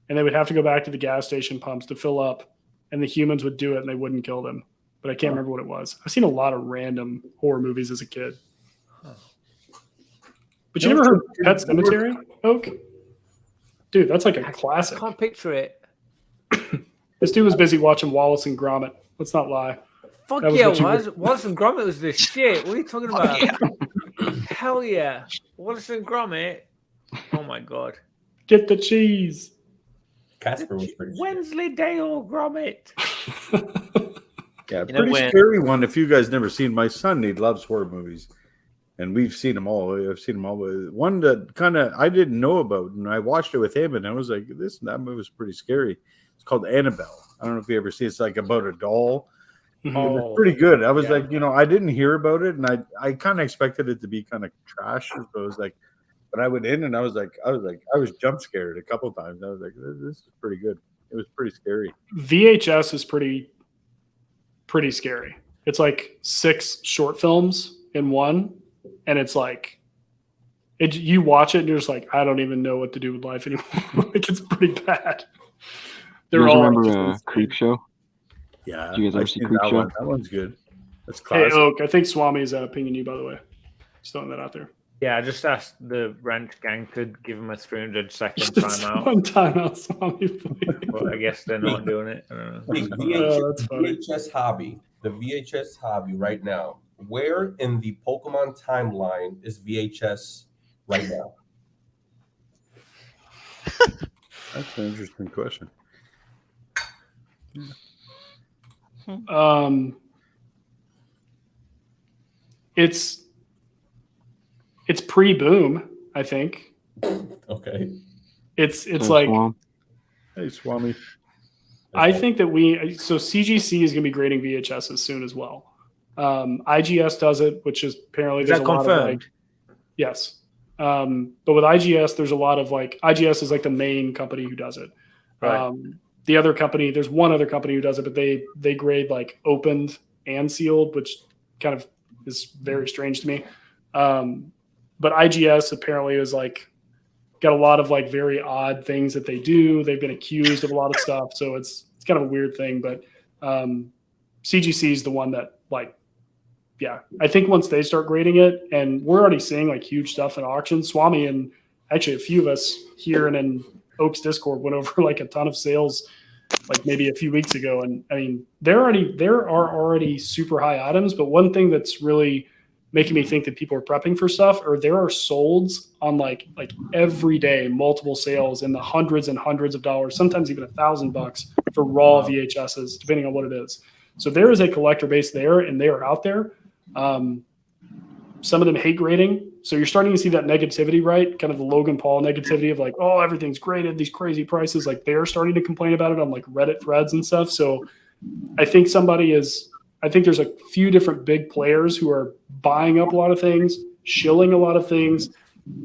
and they would have to go back to the gas station pumps to fill up and the humans would do it and they wouldn't kill them. But I can't remember what it was. I've seen a lot of random horror movies as a kid. But you never heard Pet Cemetery, Oak? Dude, that's like a I classic. can't picture it. This dude was busy watching Wallace and Gromit. Let's not lie. Fuck That was yeah, what you were- Wallace and Gromit was the shit. What are you talking about? Hell yeah. Wallace and Gromit. Oh my god. Get the cheese. Casper was pretty. Wensleydale Gromit. Yeah, You know, pretty when- scary one. If you guys never seen, my son, he loves horror movies, and we've seen them all. I've seen them all. But one that kind of I didn't know about, and I watched it with him, and I was like, that movie was pretty scary. It's called Annabelle. I don't know if you ever see it. It's like about a doll. It was pretty good. I was like, I didn't hear about it, and I kind of expected it to be kind of trash. So I was like, but I went in and I was jump scared a couple times. I was like, this is pretty good. It was pretty scary. VHS is pretty scary. It's like 6 short films in one, and it's like you watch it and you're just like, I don't even know what to do with life anymore. Like, it's pretty bad. You They're guys all remember just Creep Show? Yeah, Do you guys ever I've see seen Creep that Show? one. That one's good. That's Hey, classic. Oak, I think Swami is pinging you, by the way. Just throwing that out there. Yeah, I just asked the Ranch Gang to give him a 300-second Just timeout. one timeout, Swami, please. But I guess they're not doing it. I don't know. Hey, That's funny. VHS hobby. The VHS hobby right now. Where in the Pokemon timeline is VHS right now? That's an interesting question. It's pre-boom, I think. Okay. It's So like Swamp. Hey, Swami. I think that so CGC is going to be grading VHS soon as well. IGS does it, which is apparently Is there's that a lot of confirmed? like, yes. But with IGS, there's a lot of like IGS is like the main company who does it. Right. The other company, there's one other company who does it, but they grade like opened and sealed, which kind of is very strange to me. But IGS apparently is like got a lot of like very odd things that they do. They've been accused of a lot of stuff, so it's kind of a weird thing. But CGC is the one that like, yeah, I think once they start grading it, and we're already seeing like huge stuff in auctions. Swami and actually a few of us here and in Oaks Discord went over like a ton of sales like maybe a few weeks ago, and I mean there are already super high items. But one thing that's really making me think that people are prepping for stuff, or there are solds on like every day, multiple sales in the hundreds and hundreds of dollars, sometimes even $1,000 for raw VHSs, depending on what it is. So there is a collector base there, and they are out there. Some of them hate grading. So you're starting to see that negativity, right? Kind of the Logan Paul negativity of like, oh, everything's graded, these crazy prices. Like they're starting to complain about it on like Reddit threads and stuff. So I think there's a few different big players who are buying up a lot of things, shilling a lot of things.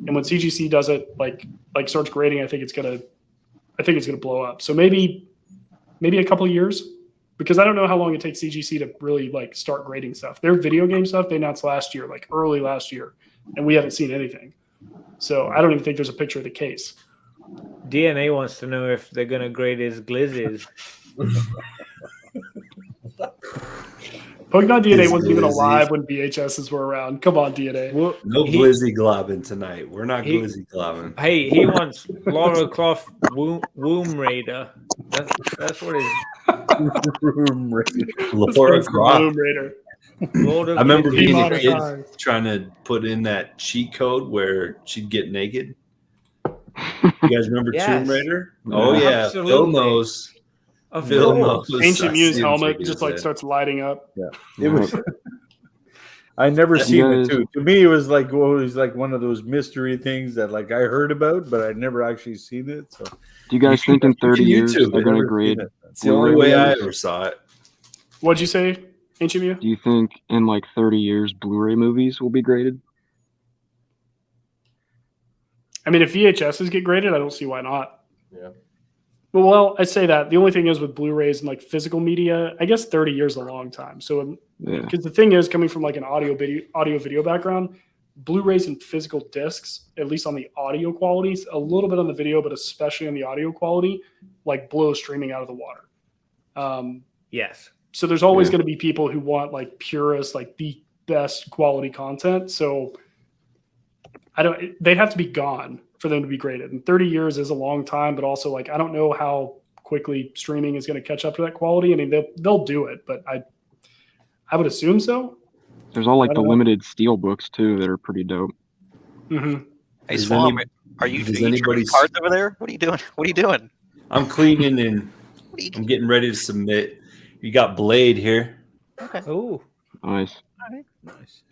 And when CGC does it, like starts grading, I think it's gonna blow up. So maybe a couple of years, because I don't know how long it takes CGC to really like start grading stuff. Their video game stuff they announced last year, like early last year, and we haven't seen anything. So I don't even think there's a picture of the case. DNA wants to know if they're going to grade his glizzes. Pokemon DNA His wasn't even glizzies. alive when VHSs were around. Come on, DNA. Well, No he- glizzy globbing tonight. We're not he- glizzy globbing. Hey, he wants Laura Croft Womb Raider. That's what it is. Laura Croft. Bloom Raider. Lord of I remember the being a Rings. kid Demonetized. trying to put in that cheat code where she'd get naked. You guys remember Yes. Tomb Raider? Oh yeah, Phil Absolutely. knows. Of Phil course. knows. Ancient Muse I've helmet seen just like it. starts lighting up. It was. I never You seen guys- it too. To me, it was like one of those mystery things that like I heard about, but I'd never actually seen it. So Do you guys think in 30 years YouTube, they're going to never grade? seen it. It's the only way I Blu-ray ever saw it. What'd you say, Ancient Muse? Do you think in like 30 years Blu-ray movies will be graded? I mean, if VHSs get graded, I don't see why not. Yeah. Well, I say that. The only thing is with Blu-rays and like physical media, I guess 30 years is a long time. So, Yeah. because the thing is, coming from like an audio video background, Blu-rays and physical discs, at least on the audio qualities, a little bit on the video, but especially on the audio quality, like blow streaming out of the water. Yes. So there's always Yeah. going to be people who want like purest, like the best quality content. So they'd have to be gone for them to be graded. And 30 years is a long time, but also like I don't know how quickly streaming is going to catch up to that quality. I mean, they'll do it, but I would assume so. There's all like the limited steel books too that are pretty dope. Mm-hmm. Hey, Swamp, are you trimming cards over there? What are you doing? What are you doing? I'm cleaning and I'm getting ready to submit. You got Blade here. Okay. Oh, Nice. Nice.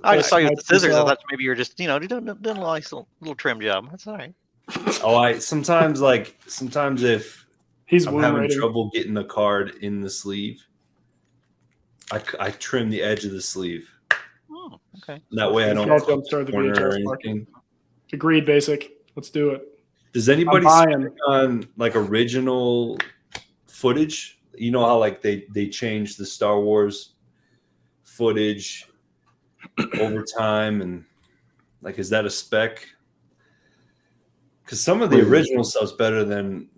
I just saw you with the scissors. I thought maybe you were just, doing a nice little trim job. That's all right. Oh, sometimes if He's I'm having trouble getting the card in the sleeve, I trim the edge of the sleeve. Oh, okay. That way I don't jumpstart the corner or VHS market. anything. Agreed, basic. Let's do it. Does anybody stick on like original footage? You know how like they changed the Star Wars footage over time, and like is that a spec? Because some of the original stuff's better than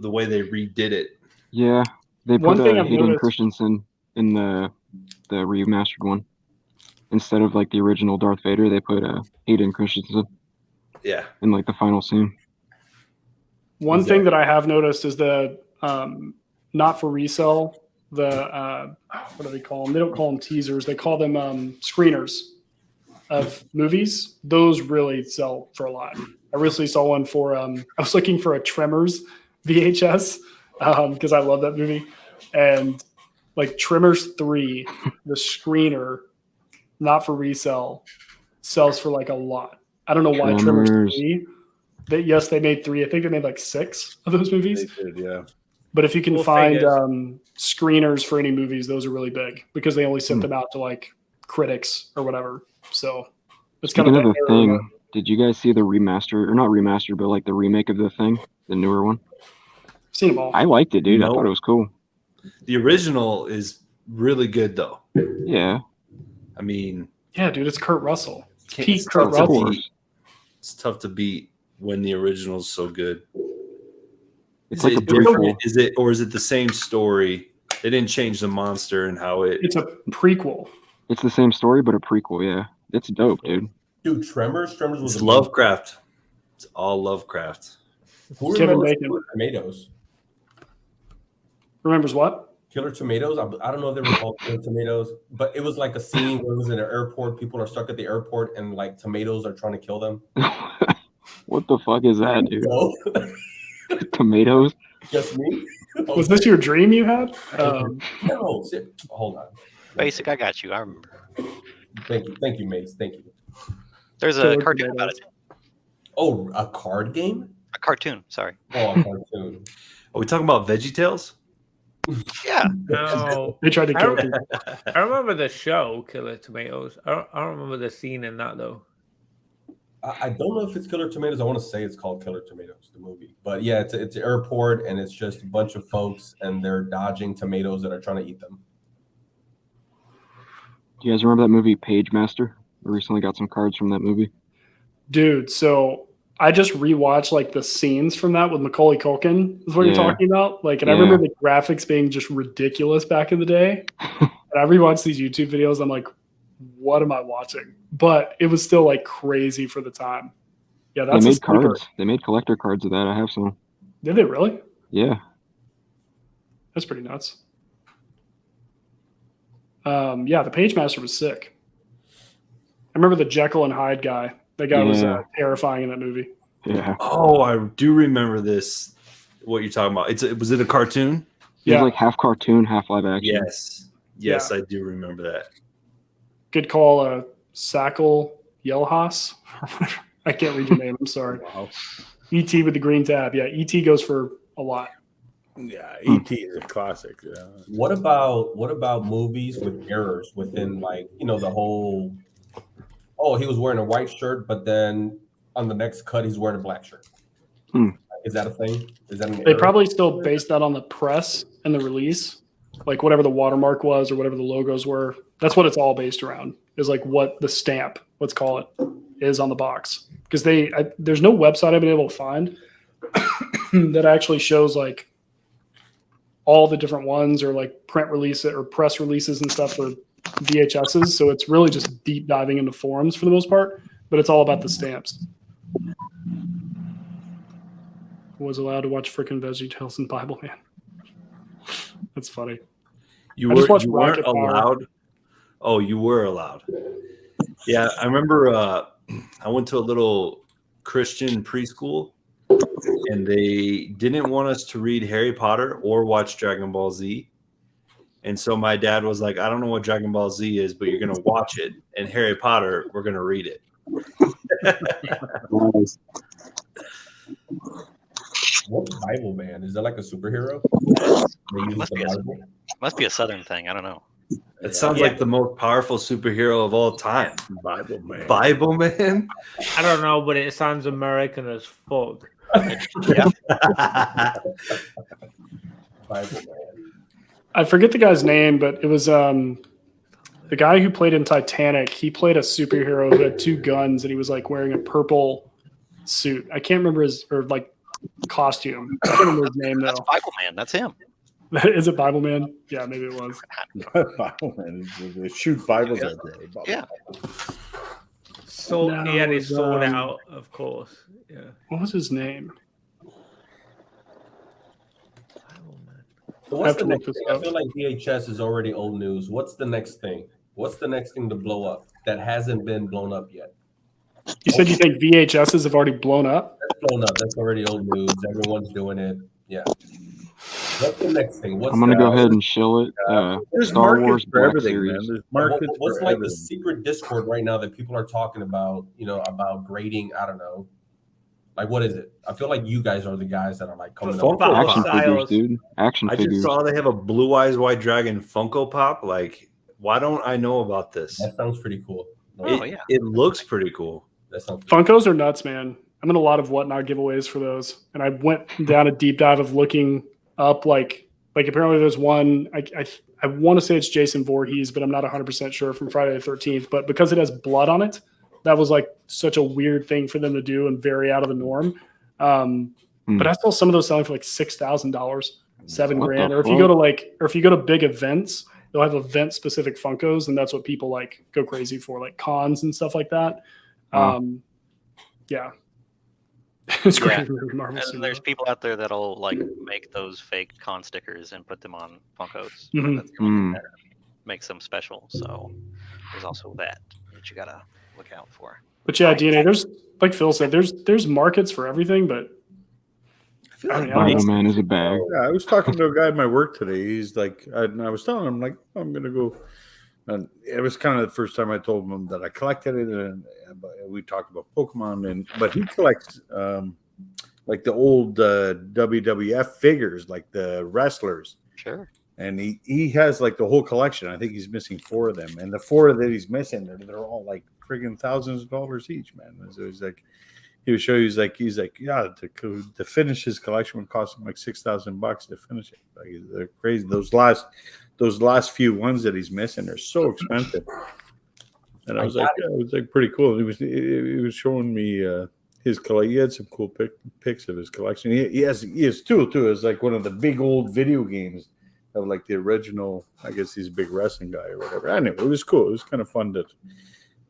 the way they redid it. Yeah, they put Hayden noticed... Christensen in the remastered one instead of like the original Darth Vader. They put Hayden Christensen. Yeah, in like the final scene. One thing that I have noticed is the not for resale. The what do they call them? They don't call them teasers. They call them screeners of movies. Those really sell for a lot. I recently saw one for I was looking for a Tremors VHS because I love that movie, and like Tremors 3, the screener, not for resale, sells for like a lot. I don't know why Tremors 3. Yes, they made 3. I think they made like 6 of those movies. They did, yeah. But if you can find screeners for any movies, those are really big because they only sent them out to like critics or whatever. So it's kind of another thing. Did you guys see the remaster, or not remaster, but like the remake of The Thing, the newer one? I've seen them all. I liked it, dude. I thought it was cool. The original is really good, though. Yeah. I mean, yeah, dude, it's Kurt Russell. It's Kurt Russell. It's tough to beat when the original's so good. It's like a prequel. Is it the same story? They didn't change the monster and how it. It's a prequel. It's the same story, but a prequel. Yeah, it's dope, dude. Dude, Tremors was Lovecraft. It's all Lovecraft. Who remembers Killer Tomatoes? Remembers what? Killer Tomatoes. I don't know if they were called Killer Tomatoes, but it was like a scene where it was in an airport. People are stuck at the airport, and like tomatoes are trying to kill them. What the fuck is that, dude? Tomatoes? Just me? Was this your dream you had? No. Hold on. Basic, I got you. I remember. Thank you, Mace. Thank you. There's a cartoon about it. Oh, a card game? A cartoon, sorry. Oh, a cartoon. Are we talking about VeggieTales? Yeah. No. They tried to kill people. I remember the show Killer Tomatoes. I don't remember the scene in that though. I don't know if it's Killer Tomatoes. I want to say it's called Killer Tomatoes, the movie. But yeah, it's an airport, and it's just a bunch of folks, and they're dodging tomatoes that are trying to eat them. Do you guys remember that movie Page Master? I recently got some cards from that movie. Dude, so I just rewatched like the scenes from that with Macaulay Culkin. Is what you're talking about? Like, and I remember the graphics being just ridiculous back in the day. And I rewatched these YouTube videos. I'm like, what am I watching? But it was still like crazy for the time. Yeah, that's they made cards. They made collector cards of that. I have some. Did they really? Yeah. That's pretty nuts. Yeah, the Page Master was sick. I remember the Jekyll and Hyde guy. That guy was terrifying in that movie. Yeah. Oh, I do remember this. What you're talking about? Was it a cartoon? It was like half cartoon, half live action. Yes, I do remember that. Good call, Sackle Yelhas. I can't read your name. I'm sorry. Wow. E.T. with the green tab. Yeah, E.T. goes for a lot. Yeah, E.T. is a classic. Yeah. What about movies with errors within the whole? Oh, he was wearing a white shirt, but then on the next cut, he's wearing a black shirt. Is that a thing? Is that an They error? probably still based that on the press and the release, like whatever the watermark was or whatever the logos were. That's what it's all based around. Is like what the stamp, let's call it, is on the box. Because there's no website I've been able to find that actually shows like all the different ones or like print release or press releases and stuff for VHSs. So it's really just deep diving into forums for the most part, but it's all about the stamps. Was allowed to watch freaking VeggieTales and Bible Man. That's funny. You I just watched weren't Rocket Power. allowed. Oh, you were allowed. Yeah, I remember. I went to a little Christian preschool, and they didn't want us to read Harry Potter or watch Dragon Ball Z. And so my dad was like, "I don't know what Dragon Ball Z is, but you're gonna watch it, and Harry Potter, we're gonna read it." Nice. What's Bible Man? Is that like a superhero? They use Must the be a- Bible? Must be a Southern thing. I don't know. It sounds like the most powerful superhero of all time. Bible Man. Bible Man. I don't know, but it sounds American as fuck. Bible Man. I forget the guy's name, but it was the guy who played in Titanic. He played a superhero who had two guns, and he was like wearing a purple suit. I can't remember his costume. I can't remember his name That's though. Bible Man. That's him. Is it Bible Man? Yeah, maybe it was. Bible Man. They shoot Bibles out there. Yeah. So No, he had his it was, sword out, of course. Yeah. What was his name? So I what's have the to look next this thing? I up. feel like VHS is already old news. What's the next thing? What's the next thing to blow up that hasn't been blown up yet? You said you think VHSs have already blown up? That's blown up. That's already old news. Everyone's doing it. Yeah. What's the next thing? What's I'm gonna the, go ahead and shill it. There's Star markets Wars for Black everything, Series. man. There's what- markets what's for like the everything. secret Discord right now that people are talking about, about grading? I don't know. Like, what is it? I feel like you guys are the guys that are like coming Funko up. Action Styles. figures, dude. Action I just figures. saw they have a Blue Eyes White Dragon Funko Pop. Like, why don't I know about this? That sounds pretty cool. Oh, it, yeah. it looks pretty cool. That sounds Funkos are nuts, man. I'm in a lot of whatnot giveaways for those, and I went down a deep dive of looking up like apparently there's one. I want to say it's Jason Voorhees, but I'm not 100% sure from Friday the 13th. But because it has blood on it, that was like such a weird thing for them to do and very out of the norm. But I saw some of those selling for like $6,000, $7,000. What the Or if you go to big events, they'll have event specific Funkos, and that's what people like go crazy for, like cons and stuff like that. Yeah. It's great. Yeah. Marvel And suit. there's people out there that'll like make those fake con stickers and put them on Funkos. Mhm. That's the only thing that makes them special. So there's also that you gotta look out for. But yeah, DNA, there's like Phil said, there's markets for everything, but I feel I like don't know. Bible Man is a bag. Yeah, I was talking to a guy at my work today. He's like, I was telling him, like, I'm going to go. And it was kind of the first time I told him that I collected it. And we talked about Pokemon. But he collects like the old WWF figures, like the wrestlers. Sure. And he has like the whole collection. I think he's missing 4 of them. And the 4 that he's missing, they're all like friggin' thousands of dollars each, man. So he's like, he would show you, he's like, yeah, to finish his collection would cost him like $6,000 to finish it. Like, they're crazy. Those last few ones that he's missing are so expensive. And I was like, yeah, it was like pretty cool. He was showing me his collection. He had some cool pics of his collection. He has two too. It's like one of the big old video games of like the original. I guess he's a big wrestling guy or whatever. Anyway, it was cool. It was kind of fun to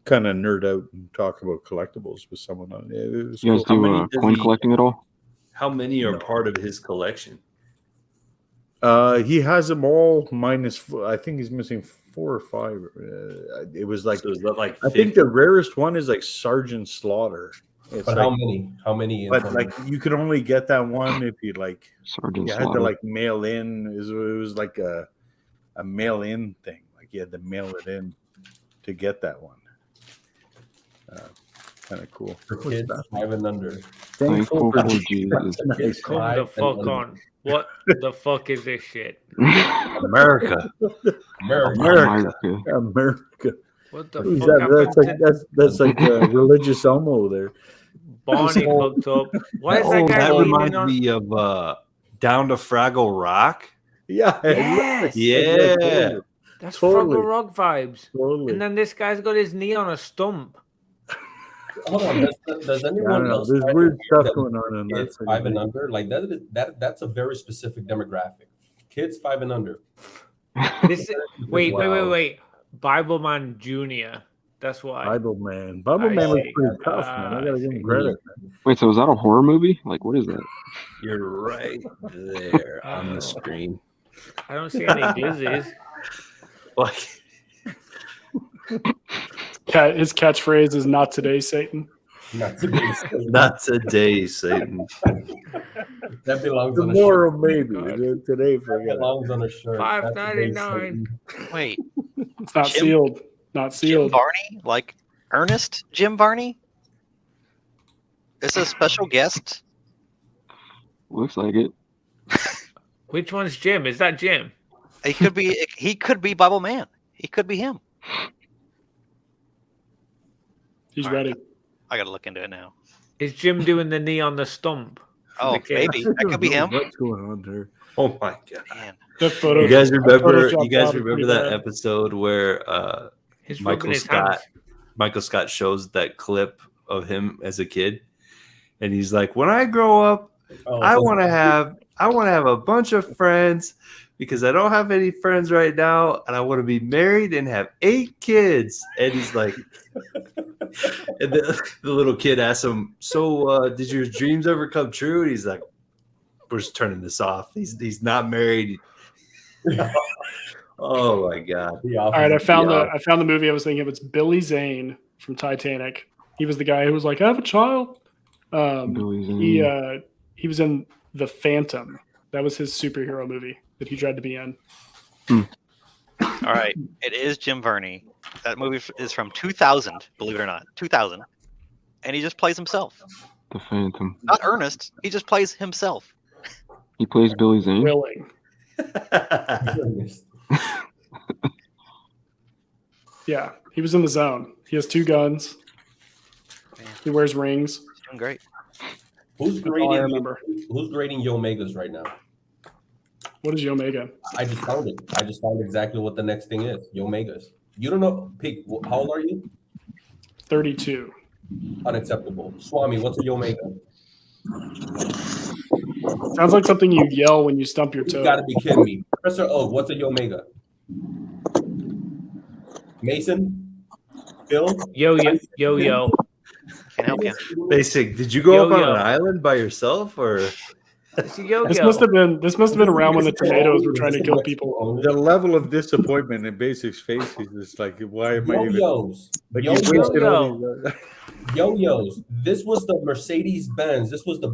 kind of nerd out and talk about collectibles with someone. It was You guys cool. do coin collecting at all? How many are part of his collection? He has them all minus. I think he's missing 4 or 5. It was like, So is that like I think the rarest one is like Sergeant Slaughter. It's But like, how many? How many? in but total? like you could only get that one if you like. Sergeant You had to Slaughter. like mail in. It was like a mail in thing. Like you had to mail it in to get that one. Kind of cool. for kids 5 and under. Thankful for Jesus. Kids Come 5 the and fuck under. on. What the fuck is this shit? America? America. America. What the Who's fuck that? happened That's like religious Elmo there. Barney hooked up? Why is that Oh, guy that leaning reminds on? me of Down to Fraggle Rock. Yeah. Yes. Yeah. That's Totally. Froggle Rock vibes. Totally. And then this guy's got his knee on a stump. Hold on. Does I anyone don't know. else There's find weird it stuff that going on in kids that. 5 and under? Like that's a very specific demographic. Kids 5 and under. This is, wait. Bible Man Jr. That's why. Bible Man. Bible I Man was see. pretty tough, man. I gotta give him credit. Wait, so is that a horror movie? Like, what is that? You're right there on the screen. I don't see any glizzies. Like, His catchphrase is "Not today, Satan." Not today. not today, Satan. That belongs on a shirt. Tomorrow, maybe. Today, That forget. belongs on a shirt. $5.99. Wait, It's not Jim- sealed. Not Jim sealed. Varney? Like Ernest Jim Varney? Is a special guest? Looks like it. Which one's Jim? Is that Jim? He could be. He could be Bible Man. He could be him. He's All right. ready. I gotta look into it now. Is Jim doing the knee on the stump? Oh, The kid. maybe that could be him. What's going on there? Oh my god! Man, That photo. You guys remember? Photoshop You guys job is remember pretty that bad. episode where He's rubbing Michael his Scott hands. Michael Scott shows that clip of him as a kid, and he's like, "When I grow up, Oh, I so- want to have a bunch of friends because I don't have any friends right now, and I want to be married and have 8 kids." And he's like, and the little kid asks him, "So, did your dreams ever come true?" And he's like, "We're just turning this off. He's not married." Oh my god! All right, I found Yeah. the movie I was thinking of. It's Billy Zane from Titanic. He was the guy who was like, "I have a child." Billy Zane. He was in The Phantom. That was his superhero movie that he tried to be in. all right. It is Jim Varney. That movie is from 2000. Believe it or not, 2000. And he just plays himself. The Phantom. Not Ernest. He just plays himself. He plays Billy Zane. Willing. Yeah, he was in The Zone. He has 2 guns. He wears rings. He's doing great. Who's That's all I grading? remember. Who's grading Yo Megas right now? What is Yo Mega? I just found it. I just found exactly what the next thing is. Yo Megas. You don't know, Pig. How old are you? 32. Unacceptable. Swami, what's a Yo Mega? Sounds like something you yell when you stump your You toe. gotta be kidding me. Professor O, what's a Yo Mega? Mason? Phil? Yo. Can't help you. Basic. Did you go up on Yo-yo. an island by yourself, or It's a yo-yo. This must have been around when the tomatoes were trying to kill people. The level of disappointment in Basic's face is just like, why am I even? Yo-yos. Like you Yo-yo. wasted all these. Yo-yos. This was the Mercedes Benz. This was the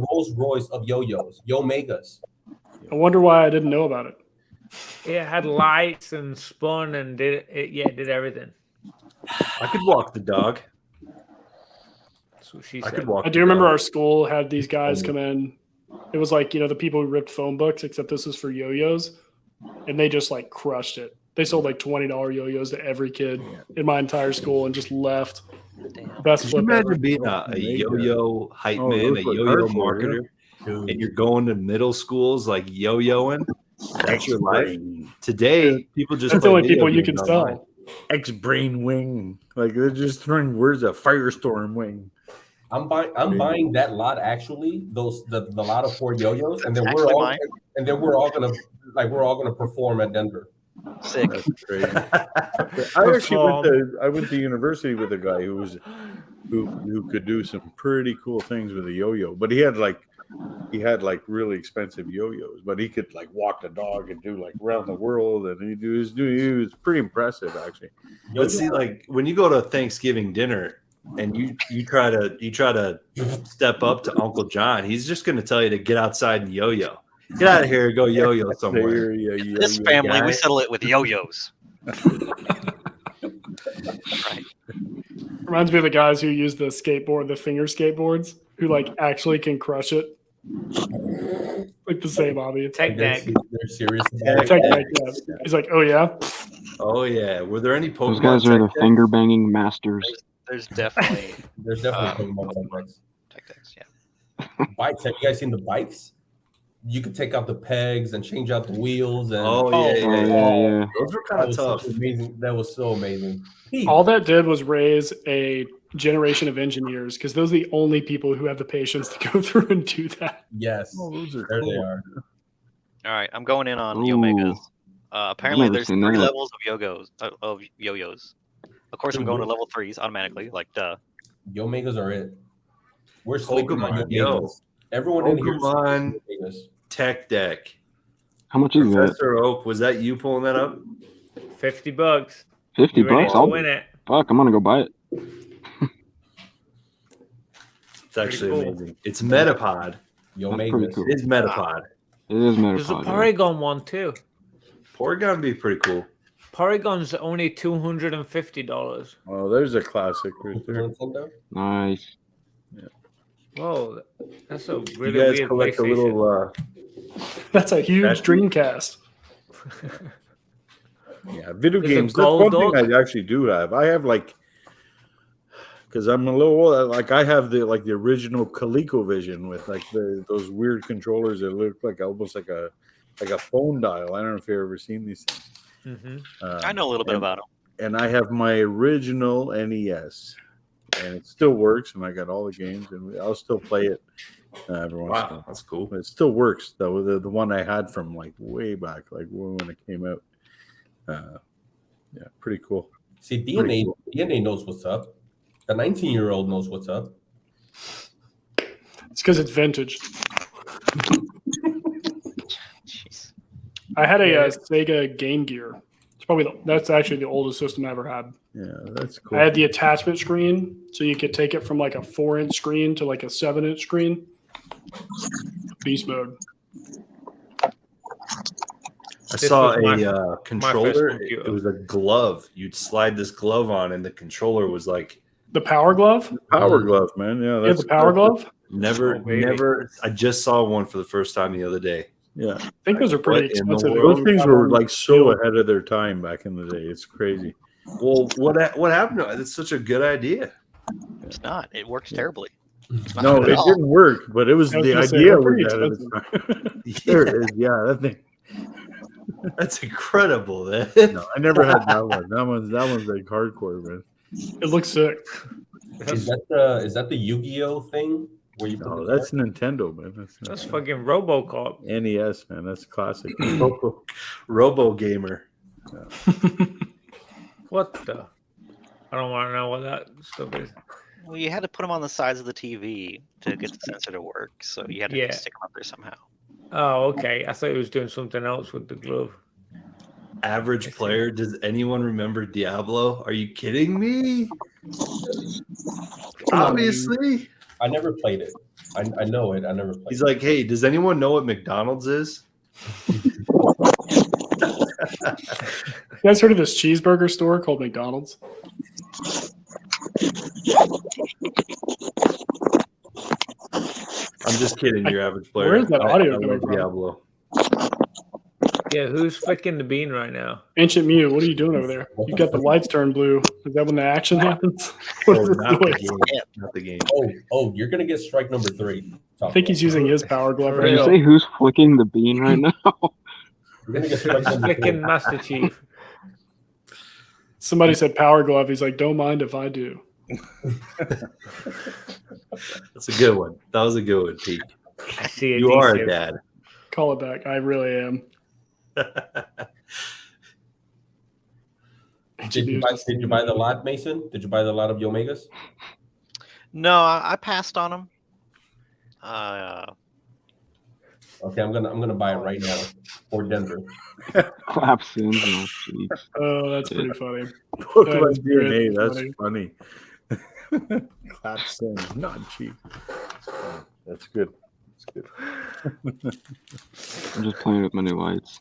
Rolls Royce of yo-yos. Yo Megas. I wonder why I didn't know about it. It had lights and spun and did everything. I could walk the dog. That's what she I said. could walk. I the do remember dog. our school had these guys come in. It was like, the people who ripped phone books, except this was for yo-yos. And they just like crushed it. They sold like $20 yo-yos to every kid in my entire school and just left. Best Could you flip imagine ever. being a yo-yo hype Oh, man, those a look yo-yo hurtful, marketer, yeah. and you're going to middle schools like yo-yoing? That's your life. X-brain. Today, people just That's the play only video people you games can online. sell. X-brain wing. Like they're just throwing words at Firestorm wing. I'm buying that lot actually. The lot of 4 yo-yos, and then That's we're actually all mine. and then we're all gonna perform at Denver. Sick. That's crazy. I actually went to university with a guy who could do some pretty cool things with a yo-yo, but he had like really expensive yo-yos, but he could like walk the dog and do like around the world, and he was pretty impressive actually. But see, like when you go to Thanksgiving dinner and you try to step up to Uncle John, he's just going to tell you to get outside and yo-yo. Get out of here and go yo-yo somewhere. This family, we settle it with yo-yos. Right. Reminds me of the guys who use the finger skateboards, who like actually can crush it. Like the same hobby. Technic. They're serious. Technic, yeah. He's like, oh yeah. Oh yeah. Were there any Pokemon? Those guys are the tech decks? finger banging masters. There's definitely Pokemon bikes. tactics. Yeah. Bikes. Have you guys seen the bikes? You could take out the pegs and change out the wheels. And Oh yeah, Oh, yeah, yeah. Those were kind that of was tough. such amazing. That was so amazing. Pete, All that did was raise a generation of engineers, because those are the only people who have the patience to go through and do that. yes, Oh, those are there they cool. are. All right, I'm going in on Ooh. Yo-Megas. Apparently, never there's seen 3 that. levels of yo-yos. Of course, I'm going to level 3s automatically. Like, duh. Yomegas are it. We're sleeping on Pokemon, yo. Yomegas. Everyone in here is Pokemon sleeping on Yomegas. Tech Deck. How much is that? Professor Oak, was that you pulling that up? $50. $50 You ready bucks. to I'll win it? fuck. I'm gonna go buy it. It's actually Pretty cool. amazing. It's Metapod. That's pretty Yomegas. cool. It's Metapod. It is There's a Metapod. Porygon one too. Porygon would be pretty cool. Porygon's only $250. Oh, there's a classic right there. Nice. Whoa, that's a really You guys weird collect a PlayStation. little. That's a huge That's- Dreamcast. Yeah, video There's a games. That's gold one thing dog. I actually do have. I have like, because I'm a little old, like I have the original ColecoVision with like those weird controllers that look like almost like a phone dial. I don't know if you've ever seen these things. I know a little bit about them. And I have my original NES, and it still works, and I got all the games, and I'll still play it every once in a while. Wow, that's cool. But it still works though. The one I had from like way back, like when it came out. Yeah, pretty cool. See, Pretty DNA knows what's up. The 19-year-old knows what's up. It's because it's vintage. Jeez. I had a Sega Game Gear. It's probably that's actually the oldest system I ever had. Yeah, that's cool. I had the attachment screen, so you could take it from like a 4-inch screen to like a 7-inch screen. Beast mode. I This saw was my a first controller. computer. It was a glove. You'd slide this glove on, and the controller was like The Power Glove? Power glove, man. Yeah, You have that's the Power Glove? never, Oh, baby. never. I just saw one for the first time the other day. Yeah, I think those are pretty What in the expensive. world? those things were like so ahead of their time back in the day. It's crazy. Well, what happened to it? It's such a good idea. It's not. It works terribly. It's not No, good at it all. didn't work, but it was I was the gonna say, idea they're was pretty ahead of its time. There it is. Yeah, that thing. That's incredible. Man. No, I never had that one. That one's like hardcore, man. It looks sick. Is that the Yu-Gi-Oh thing? Where you No, that's Nintendo, man. That's fucking RoboCop. NES, man. That's classic. Robo Gamer. What the? I don't want to know what that stuff is. Well, you had to put them on the sides of the TV to get the sensor to work, so you had to Yeah. stick them up there somehow. Oh, okay. I thought he was doing something else with the glove. Average player. Does anyone remember Diablo? Are you kidding me? Obviously. I never played it. I know it. I never played He's it. like, hey, does anyone know what McDonald's is? You guys heard of this cheeseburger store called McDonald's? I'm just kidding. Your average player. Where is that audio I coming love from? Diablo. Yeah, who's flicking the bean right now? Ancient Mew, what are you doing over there? You got the lights turned blue. Is that when the action happens? What Oh, is this not the noise? game. Not the game. Oh, you're gonna get strike number 3. I think he's using his power glove For right Did you real. now. say who's flicking the bean right now? You're gonna get strike number 3. Flicking Master Chief. Somebody said power glove. He's like, don't mind if I do. That's a good one. That was a good one, Pete. I see it. You are a dad. Call it back. I really am. Did you buy the lot, Mason? Did you buy the lot of Yomegas? No, I passed on them. Okay, I'm gonna buy it right now for Denver. Clap sins and cheeks. Oh, that's pretty funny. Pokemon is DNA. really That's funny. funny. Clap sins, not cheap. That's good. That's good. I'm just playing with my new lights.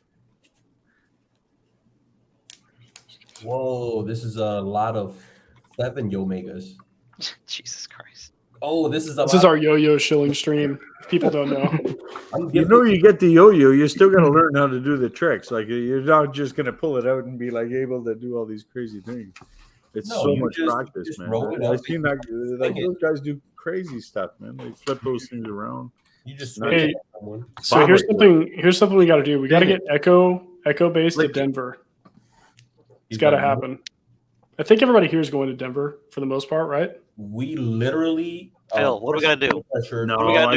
Whoa, this is a lot of 7 Yomegas. Jesus Christ. Oh, this is a This lot. is our yo-yo shilling stream. If people don't know. I'm You giving- know, you get the yo-yo, you're still gonna learn how to do the tricks. Like you're not just gonna pull it out and be like able to do all these crazy things. It's No, so you much just- practice, just man. roll it up I've seen that. Like swing it. those guys do crazy stuff, man. They flip those things around. You just Hey, switch someone. So Bomber. here's something we got to do. We got to get Echo Base to Like- Denver. He's It's got to like, happen. I think everybody here is going to Denver for the most part, right? We literally. Phil, what do we gotta do? Pressure. No, What do we gotta I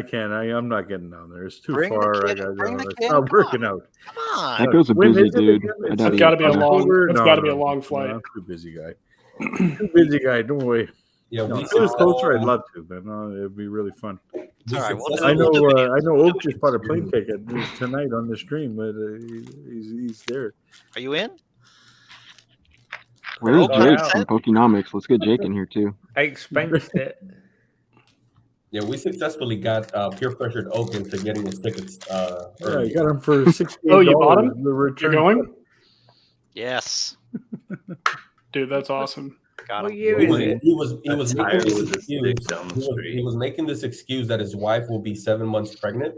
do? can't. I'm not getting down there. It's too Bring the far. kid- bring the It's kid, not come working on. out. Come on. Echo's a When busy is it dude. again? I It's doubt It's he got to has be a time. long. October? It's No, got to be no, a long no, flight. I'm too busy, guy. Too busy guy. Don't worry. Yeah, No, we if it was closer, I'd successfully- love to, but no, it'd be really fun. we all right, we'll do- successfully- I know. we'll do I know. videos. Oak just bought a plane ticket tonight on the stream, but he's there. Are you in? Where's Oh, Jake wow. from Pokenomics? Let's get Jake in here too. I expensed it. Yeah, we successfully got peer pressured Oak into getting his tickets. Yeah, Early. you got him for $68. Oh, you bought him? The You're return. going? Yes. Dude, that's awesome. Got What him. year He is was, it? he was Tire making this with a stick excuse. down the He was, street. he was making this excuse that his wife will be 7 months pregnant,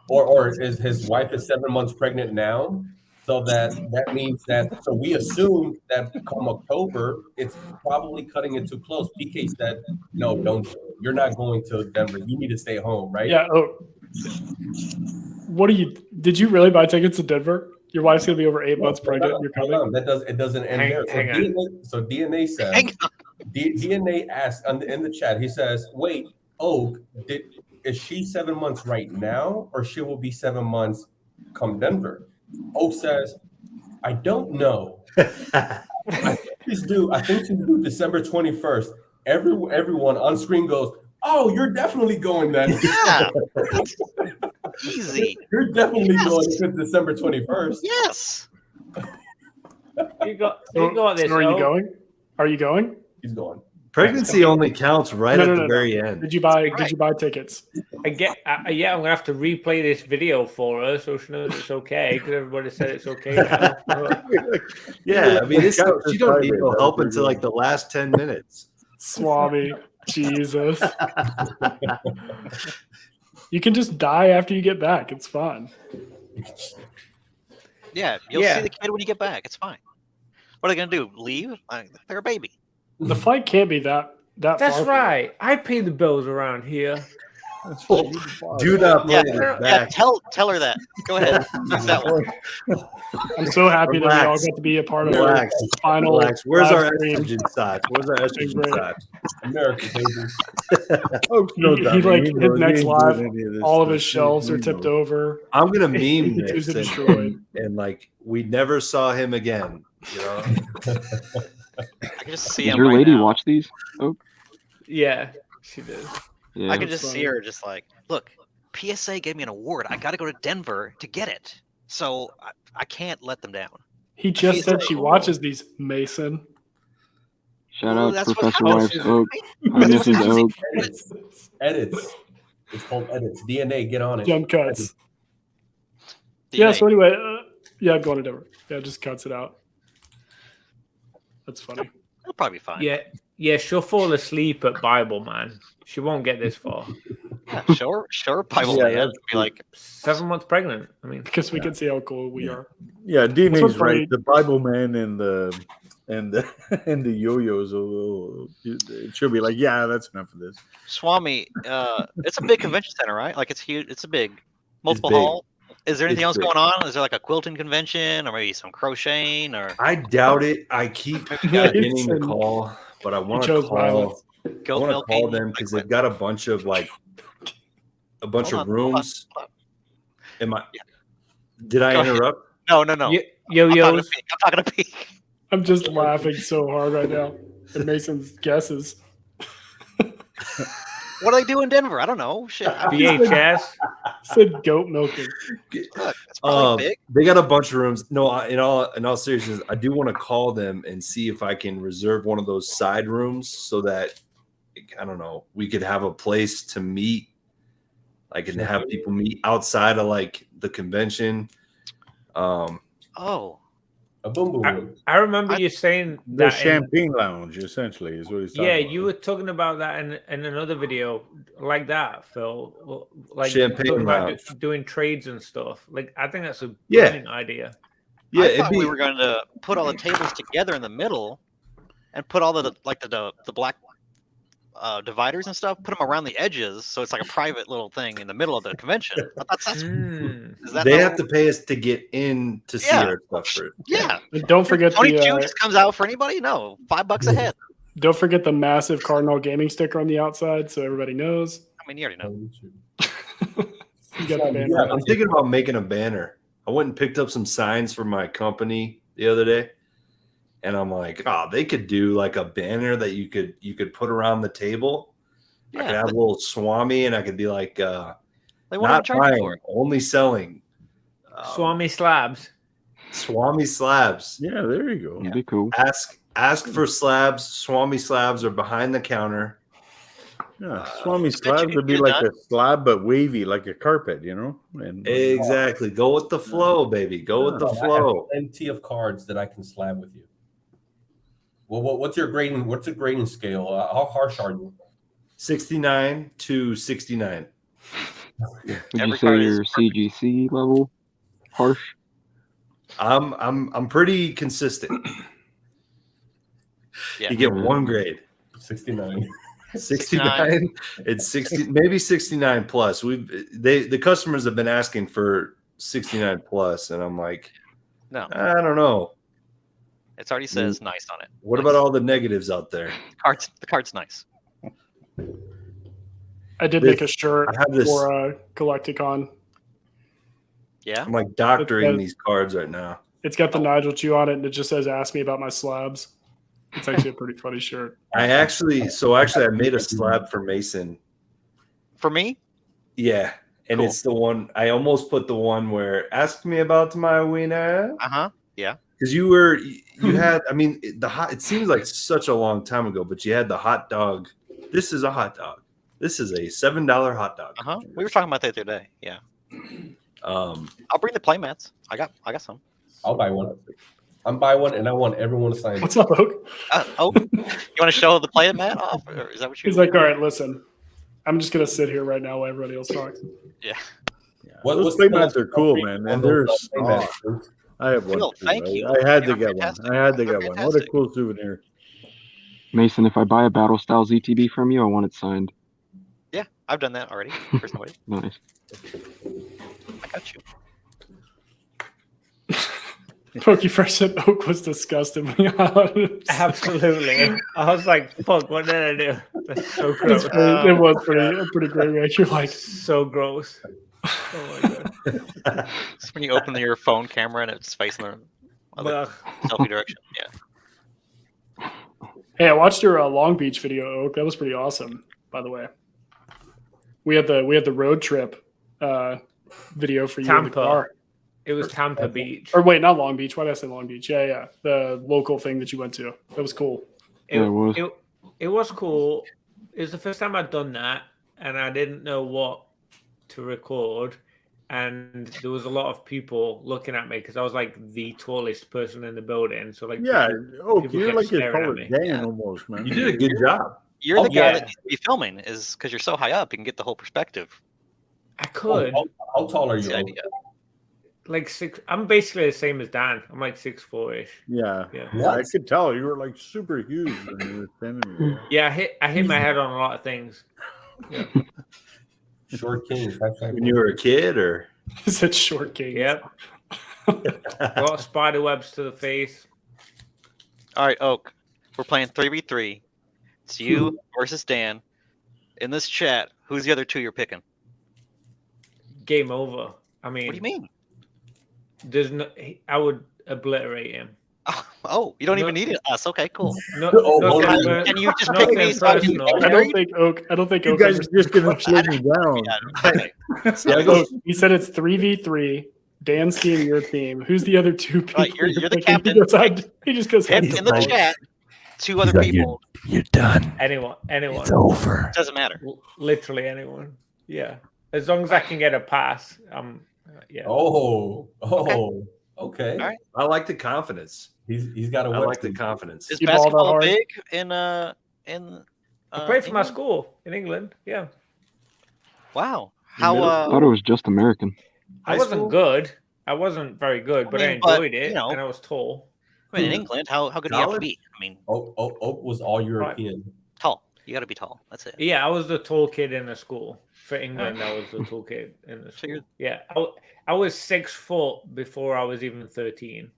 or is his wife is 7 months pregnant now. So that means that. So we assume that come October, it's probably cutting it too close. PK said, "No, don't. You're not going to Denver. You need to stay home, right?" Yeah. Oh, what are you? Did you really buy tickets to Denver? Your wife's gonna be over 8 months pregnant. You're Hold coming. on, it doesn't end Hang- there. hang on. So DNA says. Hang on. DNA asked in the chat. He says, "Wait, Oak, is she 7 months right now, or she will be 7 months come Denver?" Oak says, "I don't know. I think she's due December 21st." Everyone on screen goes, "Oh, you're definitely going then. Yeah. Easy. You're definitely Yes. going if it's December 21st." Yes. You got So this. are you Oak. going? Are you going? He's going. Pregnancy only counts right No, at no, the no, no. very end. Did you buy? Right. Did you buy tickets? Yeah, I'm gonna have to replay this video for her so she knows it's okay because everybody said it's okay. Now. Yeah, I mean, this, Count you this don't need private, no that's help pretty until good. like the last 10 minutes. Swami, Jesus. You can just die after you get back. It's fine. Yeah. You'll Yeah. see the kid when you get back. It's fine. What are they gonna do? Leave? They're a baby. The flight can't be that That's far. right. I pay the bills around here. Do not play Yeah, this yeah. back. Tell her that. Go ahead. Use that one. I'm so happy that we all Relax. got to be a part of Relax. our final. Relax. Where's live our stream. estrogen shots? Where's our estrogen Great. shots? America, baby. Oak's no He, dummy. like He his knows- he next ain't live, doing any of this all of stuff. his shelves He are tipped knows. over. I'm gonna meme Pikachu's this destroyed. and like we never saw him again. You know, I can just see Did him your right lady now. watch these? Yeah, she did. Yeah. I can That's just see funny. her just like, look, PSA gave me an award. I got to go to Denver to get it. So I can't let them down. He just He's said like, she "Oh." watches these, Mason. Shout Well, out that's what Professor happens. Wives Oak. Hi, Mrs. Oak. Edits. It's called edits. DNA, get on it. Jump cuts. DNA. Yeah, so anyway, yeah, I'm going to Denver. Yeah, just cuts it out. That's funny. It'll probably be fine. Yeah, she'll fall asleep at Bible, man. She won't get this far. Yeah, sure. Bible Yeah, man. that's Be like, 7 months pregnant. I mean, Because we can see how cool we are. Yeah, That's DNA's what's right. funny. The Bible man and the and the yo-yos. It should be like, yeah, that's enough of this. Swami, it's a big convention center, right? Like it's huge. It's a big, multiple big. hall. Is there anything It's else big. going on? Is there like a quilting convention or maybe some crocheting or I doubt it. I keep getting the call, but I want to chose call. violence. I goat want to milking? call them because they've got a bunch of Hold of on, rooms. hold on. Am I? Yeah. Did I Go ahead. interrupt? No. yo I'm talking to yos. Pete. I'm talking to Pete. I'm just laughing so hard right now at Mason's guesses. What do they do in Denver? I don't know. Shit. VHS. Said goat milking. Look, it's probably big. They got a bunch of rooms. No, in all seriousness, I do want to call them and see if I can reserve one of those side rooms so that I don't know, we could have a place to meet. I can have people meet outside of like the convention. Oh, A boom boom. I remember you saying The that. champagne lounge, essentially, is what he's talking Yeah, about. you were talking about that in another video like that, Phil. Like Champagne talking about lounge. doing trades and stuff. Like I think that's a Yeah. brilliant idea. Yeah, I it'd thought be we were going to put all the tables together in the middle and put all the black dividers and stuff. Put them around the edges, so it's like a private little thing in the middle of the convention. I thought that's Mm. is that they not- have to pay us to get in to see Yeah. our stuff first. Yeah. And don't forget 22 the just comes out for anybody? No, $5 a head. don't forget the massive Cardinal Gaming sticker on the outside, so everybody knows. I mean, you already know. You got the banner. Yeah, I'm thinking about making a banner. I went and picked up some signs for my company the other day, and I'm like, oh, they could do like a banner that you could put around the table. I could have a little Swami, and I could be like, not buying, only selling. Swami slabs. Swami slabs. Yeah, there you go. That'd be cool. Ask for slabs. Swami slabs are behind the counter. Yeah, Swami slabs would be like a slab, but wavy, like a carpet, you know? And Exactly. Go with the flow, baby. Go with the I flow. have plenty of cards that I can slab with you. Well, what's your grading? What's the grading scale? How harsh are you? 69 to 69. Would you say your CGC level harsh? I'm pretty consistent. Yeah. You get one grade. 69. 69. It's 60, maybe 69 plus. The customers have been asking for 69 plus, and I'm like, No, I don't know. it already says nice on it. What about all the negatives out there? The card's nice. I did make a shirt I have this- for Galacticon. Yeah. I'm like doctoring these cards right now. It's got the Nigel Chew on it, and it just says "Ask me about my slabs." It's actually a pretty funny shirt. I made a slab for Mason. For me? Yeah. And Cool. it's the one I almost put the one where ask me about my wiener. Yeah. Because you had, I mean, it seems like such a long time ago, but you had the hot dog. This is a hot dog. This is a $7 hot dog. We were talking about that the other day. Yeah. I'll bring the playmats. I got some. I'll buy one. I'm buying one, and I want everyone to sign. What's up, Oak? You want to show the playmat off? Or is that what you? He's like, all right, listen. I'm just gonna sit here right now while everybody else talks. Yeah. Those playmats are cool, man. And they're I have one. Phil, thank you. I had to They're get one. fantastic. I had to They're get one. What a fantastic. cool souvenir. Mason, if I buy a Battle Style ZTB from you, I want it signed. Yeah, I've done that already for somebody. Nice. I got you. Pokey first said Oak was disgusting when he highlighted it. Absolutely. I was like, fuck, what did I do? That's so gross. It was a pretty great reaction. You're like, So gross. Oh my god. It's when you open your phone camera and it's facing the other Ugh. selfie direction. Yeah. hey, I watched your Long Beach video, Oak. That was pretty awesome, by the way. We had the road trip video for you in the Tampa. car. It was Tampa Beach. Or wait, not Long Beach. Why did I say Long Beach? Yeah. The local thing that you went to. That was cool. Yeah, it was. It was cool. It was the first time I'd done that, and I didn't know what to record. And there was a lot of people looking at me because I was like the tallest person in the building. So like, Yeah. people You're kept like a staring at taller me. Dan almost, man. You did a good job. You're the guy yeah. that needs to be filming is because you're so high up, you can get the whole perspective. I could How tall are That's you? the idea. like 6. I'm basically the same as Dan. I'm like 6'4" ish. Yeah. Yeah. What? I could tell you were like super huge when you were standing there. Yeah, I hit my head on a lot of things. Yeah. Short king. When you were a kid, or He said short king. Yep. A lot of spider webs to the face. All right, Oak. We're playing 3v3. It's you versus Dan. In this chat, who's the other two you're picking? Game over. I mean, What do you mean? There's no. I would obliterate him. Oh, you don't even need it. Us. Okay, cool. No, hold on. Can you just nothing pick me so I can personal. I don't think Oak. You guys are just gonna slow me down. Okay. Oak, he said it's 3v3. Dan's team, your team. Who's the other two people? Right, you're the picking? captain. He, goes, he just goes. Hit in the chat. Two other people. You're done. Anyone. It's over. Doesn't matter. Literally anyone. Yeah. As long as I can get a pass. Yeah. Oh, okay. All right. I like the confidence. He's got a. I like the confidence. Is You ball that basketball hard? big in I played for my England? school in England. Yeah. Wow. How I thought it was just American. I wasn't good. I wasn't very good, but I mean, but, enjoyed it, you know, and I was tall. I mean, in England, how good do you have to College? be? I mean, Oak was all European. tall. You got to be tall. That's it. Yeah, I was the tall kid in the school. For England, I was the tall kid in the So school. you're- Yeah, I was 6 foot before I was even 13.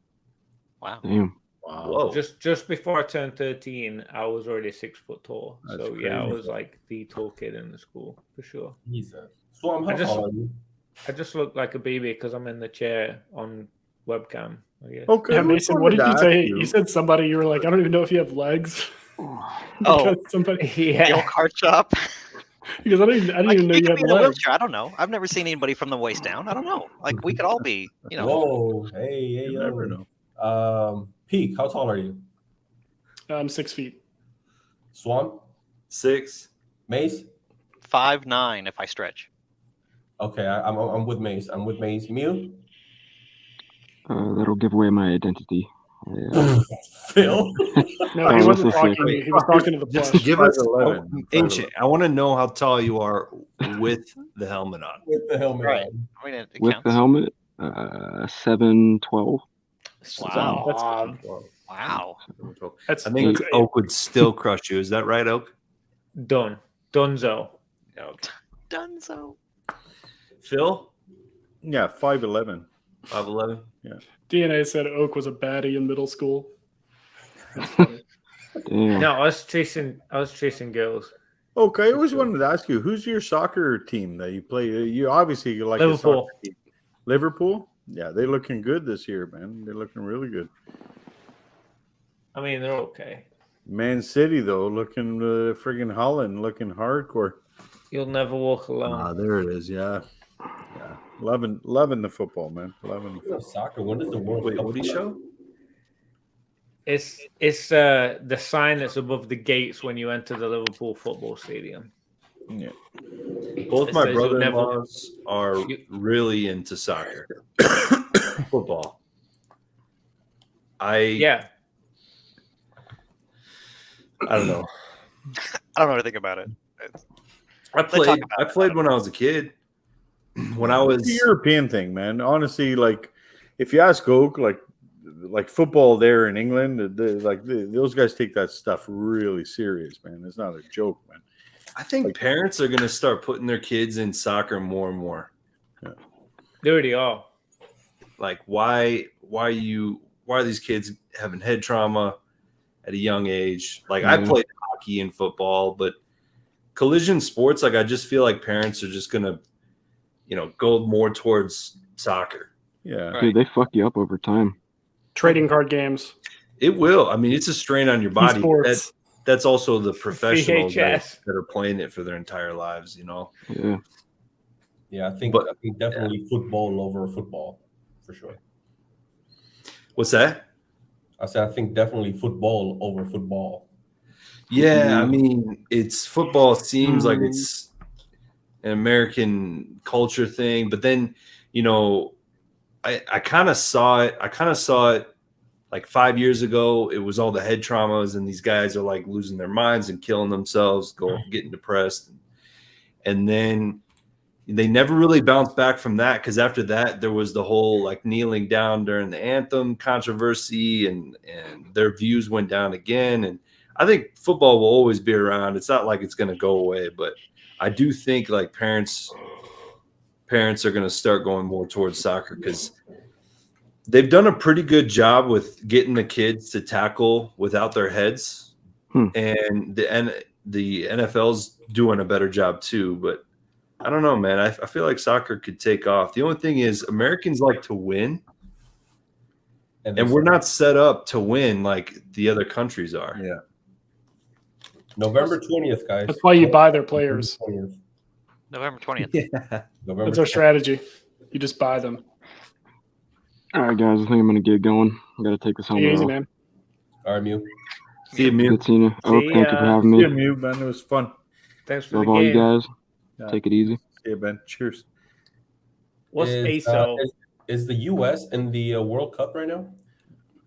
Wow. Damn. Whoa. Just before I turned 13, I was already 6 foot tall. That's So yeah, I crazy. was like the tall kid in the school for sure. Jesus. So I how just- tall are you? I just look like a baby because I'm in the chair on webcam. Yeah. Okay, Yeah, which Mason, one what did you I say? ask You said somebody. You were like, I don't even know if you have legs. Oh, Because somebody. the Yeah. old card shop. Because I didn't Like, even know he you could had be in a legs. wheelchair. I don't know. I've never seen anybody from the waist down. I don't know. Like, we could all be, you know. Whoa, hey, You never know. Peak, how tall are you? I'm 6 feet. Swan, 6. Mace. 5'9" if I stretch. Okay, I'm with Mace. I'm with Mace. Mew, That'll give away my identity. Phil. No, Oh, he what's wasn't this like? talking. He was talking to the Just plush. give us 5'11". ancient. I want to know how tall you are with the helmet on. With the helmet Right. on. I mean, it With counts. the helmet, 7'12". Wow. That's Wow. that's. I think that's Oak would still crush you. Is that right, Oak? Done. Dunzo. Dunzo. Phil, Yeah, 5'11". 5'11". DNA said Oak was a baddie in middle school. That's funny. Damn. No, I was chasing girls. Okay, I always wanted to ask you, who's your soccer team that you play? You obviously like a soccer Liverpool. team. Liverpool? Yeah, they're looking good this year, man. They're looking really good. I mean, they're okay. Man City, though, looking friggin' Holland, looking hardcore. You'll never walk alone. There it is. Yeah. Loving the football, man. Loving the football. Soccer. When does the World Wait, Cup what did he show? It's the sign that's above the gates when you enter the Liverpool football stadium. Yeah. Both It my says you'll brother-in-laws are really into soccer, football. Yeah. I don't know. I don't know anything about it. I They talk played. about I it. played when I was a kid. When I It's a was European thing, man. Honestly, like if you ask Oak, like football there in England, those guys take that stuff really serious, man. It's not a joke, man. I think parents are going to start putting their kids in soccer more and more. They already are. Like, why are these kids having head trauma at a young age? Like, I played hockey and football, but collision sports, like, I just feel like parents are just going to, go more towards soccer. Yeah. Right. Dude, they fuck you up over time. Trading card games. It will. I mean, it's a strain on your body. Esports. That's also the professionals that VHS. are playing it for their entire lives, Yeah. Yeah, I think definitely football over football, for sure. What's that? I said I think definitely football over football. Yeah, I mean, it's football seems like it's an American culture thing, but then, I kind of saw it like 5 years ago. It was all the head traumas, and these guys are like losing their minds and killing themselves, getting depressed. And then they never really bounced back from that, because after that, there was the whole like kneeling down during the anthem controversy, and their views went down again. And I think football will always be around. It's not like it's going to go away, but I do think like parents are going to start going more towards soccer, because they've done a pretty good job with getting the kids to tackle without their heads. And the NFL's doing a better job too. But I don't know, man. I feel like soccer could take off. The only thing is Americans like to win, and we're not set up to win like the other countries are. Yeah. November 20th, guys. That's why you buy their players. November 20th. Yeah. November That's our 20th. strategy. You just buy them. All right, guys. I think I'm gonna get going. I gotta take this helmet Easy, off. man. All right, Mew. See you, Mew. Good seeing you. Oh, See thank you ya. for having See you, me. Mew, man. It was fun. Thanks for Love the all you game. guys. Yeah. Take it easy. See you, Ben. Cheers. What's Is, ASO? is the U.S. in the World Cup right now?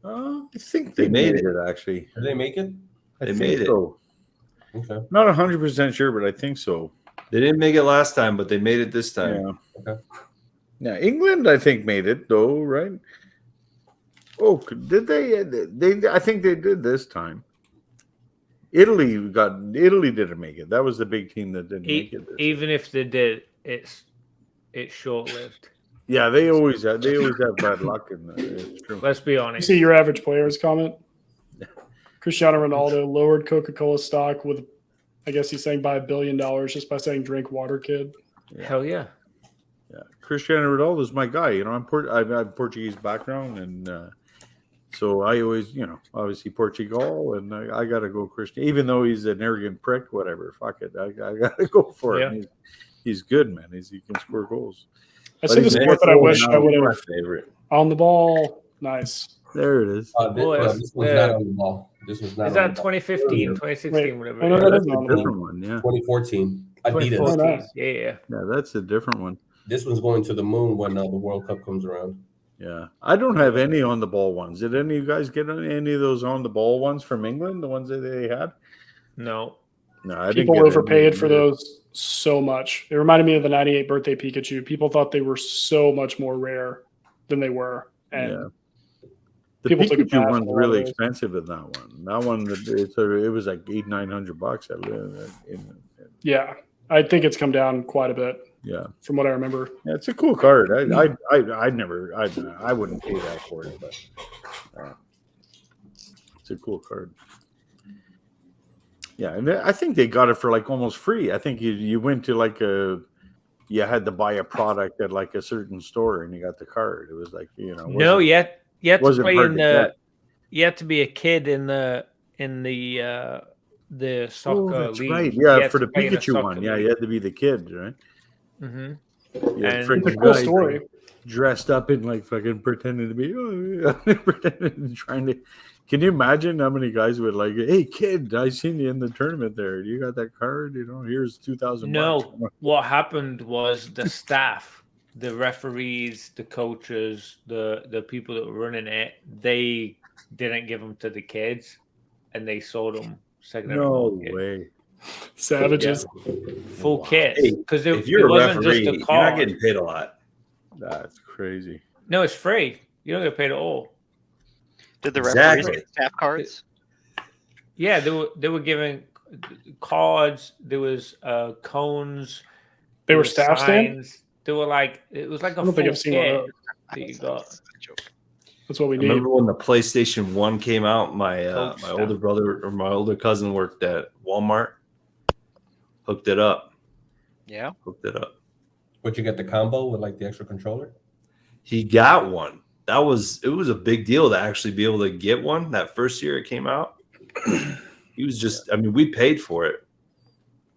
I think They they made made it, actually. Did they make it? I They think made it. so. Okay. Not 100% sure, but I think so. They didn't make it last time, but they made it this time. Yeah. Okay. Yeah, England, I think, made it though, right? Oh, did they? I think they did this time. Italy didn't make it. That was the big team that didn't make it. Even if they did, it's short lived. Yeah, they always have bad luck in that. It's true. Let's be You honest. see your average players comment? Cristiano Ronaldo lowered Coca-Cola stock with, I guess he's saying by $1 billion just by saying drink water, kid. Hell yeah. Yeah, Cristiano Ronaldo is my guy. I have Portuguese background, and So I always, obviously Portugal, and I got to go Christian, even though he's an arrogant prick. Whatever, fuck it, I got to go for him. He's good, man. He can score goals. I see the sport that I wish I would have. Favorite on the ball. Nice. There it is. This was not on the ball. This was not. Is that 2015, 2016, Wait, whatever? I know it that is. is That's on a the ball. different one. Yeah, 2014 Adidas. 2014. nice. Yeah. yeah, that's a different one. This one's going to the moon when the World Cup comes around. Yeah, I don't have any on the ball ones. Did any of you guys get any of those on the ball ones from England? The ones that they had? No. No, I didn't People get any overpaid for either. those so much. It reminded me of the 98 birthday Pikachu. People thought they were so much more rare than they were. And Yeah. The people took a Pikachu bath one's in a lot really of those. expensive in that one. That one, it was like $800-900. Yeah, I think it's come down quite a bit Yeah, from what I remember. yeah, it's a cool card. I wouldn't pay that for it, but it's a cool card. Yeah, and I think they got it for like almost free. I think you went to you had to buy a product at like a certain store and you got the card. It was like No, you had to wasn't play hard in to the. get. You had to be a kid in the soccer Oh, that's league. right. You Yeah, had for to the play in a Pikachu soccer one. Yeah, league. you had to be the kid, right? Mm-hmm. Yeah, And- freaking It's a cool guys, story. like, dressed up in like fucking pretending to be pretending trying to. Can you imagine how many guys would like, hey kid, I seen you in the tournament there. You got that card? Here's 2,000. No, what happened was the staff, the referees, the coaches, the people that were running it, they didn't give them to the kids, and they sold them secondary. No market. way. Savages. Full kits, Hey, because if it you're a wasn't referee, just a you're not card. getting paid a lot. That's crazy. No, it's free. You don't get paid at all. Did the Exactly. referees get staff cards? Yeah, they were giving cards. There was cones. They there were was staff stand? signs. They were like it was like a I don't think full I've seen one of kit those. that you got. That's a joke. That's what we I need. remember when the PlayStation 1 came out, my Coach my stuff. older brother or my older cousin worked at Walmart. Hooked it up. Yeah. Hooked it up. But you get the combo with like the extra controller. He got one. It was a big deal to actually be able to get one that first year it came out. He was just, we paid for it,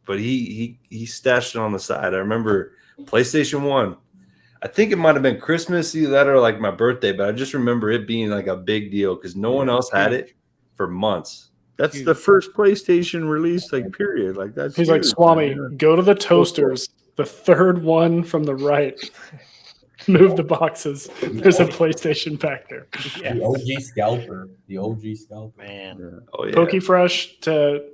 but he stashed it on the side. I remember PlayStation 1. I think it might have been Christmas, either that or like my birthday, but I just remember it being like a big deal because no one else had it for months. That's the first PlayStation release, like period. Like that's. He's like, huge, Swami, man. go to the toasters, the third one from the right. Move the boxes. There's a PlayStation back there. The OG scalper. The OG scalper. Man. Oh yeah. PokeFresh, to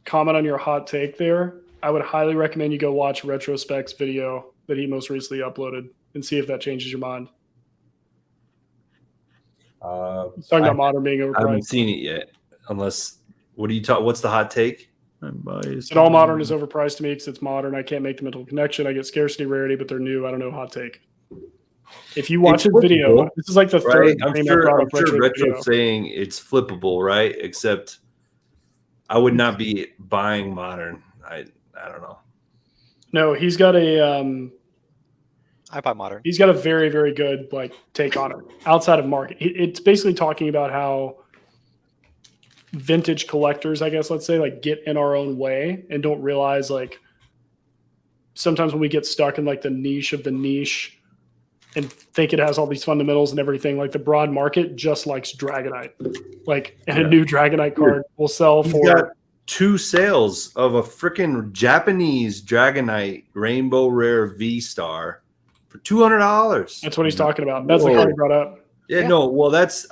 comment on your hot take there, I would highly recommend you go watch Retrospect's video that he most recently uploaded and see if that changes your mind. He's talking about Modern being I haven't overpriced. seen it yet. Unless, what do you talk? What's the hot take? I'm biased. And all Modern is overpriced to me because it's Modern. I can't make the mental connection. I get scarcity rarity, but they're new. I don't know. Hot take. If you watch his video, this is like the Right? third I'm time I sure brought up Retro Retro's video. saying it's flippable, right? Except I would not be buying Modern. I don't know. No, he's got a I buy modern. he's got a very, very good like take on it outside of market. It's basically talking about how vintage collectors, I guess, let's say, like get in our own way and don't realize like sometimes when we get stuck in like the niche of the niche and think it has all these fundamentals and everything, like the broad market just likes Dragonite. Like, and a new Dragonite card will sell He's for got 2 sales of a freaking Japanese Dragonite Rainbow Rare V Star for $200. that's what he's talking about. That's the card he brought up. Yeah, no, well, that's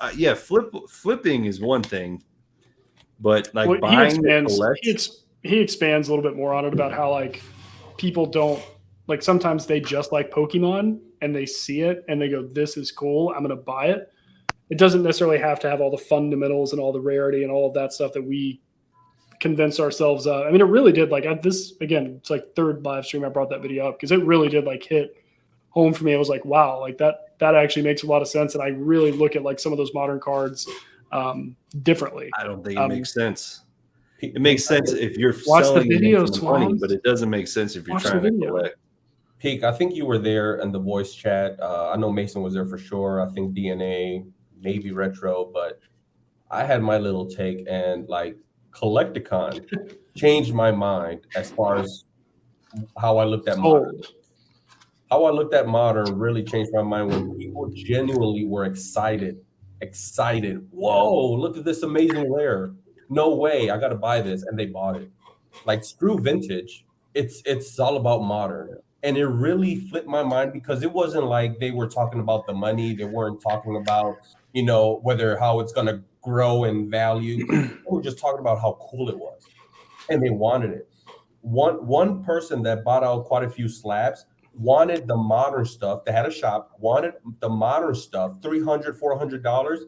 flipping is one thing, but like Well, buying the collection. he expands a little bit more on it about how like people don't like sometimes they just like Pokemon and they see it and they go, this is cool, I'm gonna buy it. It doesn't necessarily have to have all the fundamentals and all the rarity and all of that stuff that we convince ourselves of. I mean, it really did like this again, it's like third live stream I brought that video up because it really did like hit home for me. I was like, wow, like that actually makes a lot of sense. And I really look at like some of those modern cards differently. I don't think it makes sense. It makes sense if you're Watch the selling it video, for money, Swans. but it doesn't make sense if you're Watch the trying to video. collect. Peak, I think you were there in the voice chat. I know Mason was there for sure. I think DNA, Navy retro, but I had my little take, and like Collecticon changed my mind as far as how I looked at modern. How I looked at modern really changed my mind when people genuinely were excited. Whoa, look at this amazing rare. No way, I gotta buy this. And they bought it. Like screw vintage. It's all about modern. And it really flipped my mind because it wasn't like they were talking about the money. They weren't talking about, whether how it's gonna grow in value. They were just talking about how cool it was. And they wanted it. One person that bought out quite a few slabs wanted the modern stuff. They had a shop, wanted the modern stuff, $300, $400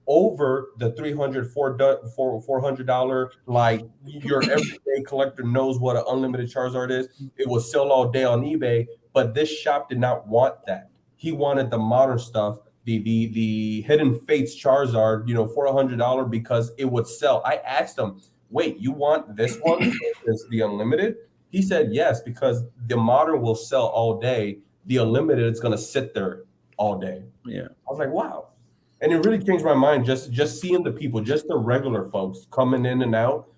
over the $400 like your everyday collector knows what an unlimited Charizard is. It will sell all day on eBay, but this shop did not want that. He wanted the modern stuff, the Hidden Fates Charizard, for $100 because it would sell. I asked him, wait, you want this one? Is the unlimited? He said yes, because the modern will sell all day. The unlimited is going to sit there all day. Yeah. I was like, wow. And it really changed my mind just seeing the people, just the regular folks coming in and out.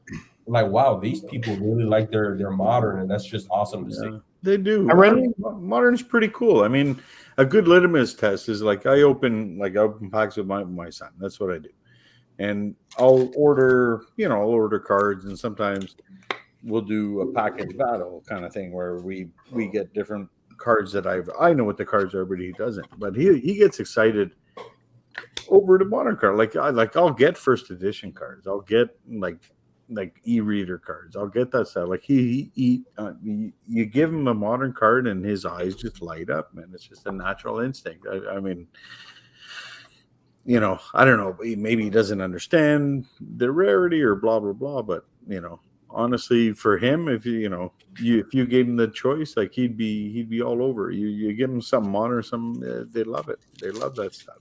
Like, wow, these people really like their modern, and that's just awesome to see. They do. Modern's pretty cool. I mean, a good litmus test is like I open packs with my son. That's what I do. And I'll order cards, and sometimes we'll do a package battle kind of thing where we get different cards that I know what the cards are, but he doesn't. But he gets excited over the modern card. I'll get first edition cards. I'll get like e-reader cards. I'll get that stuff. Like you give him a modern card and his eyes just light up, man. It's just a natural instinct. I mean, I don't know. Maybe he doesn't understand the rarity or blah blah blah. But honestly, for him, if you gave him the choice, like he'd be all over. You give him something modern, they love it. They love that stuff.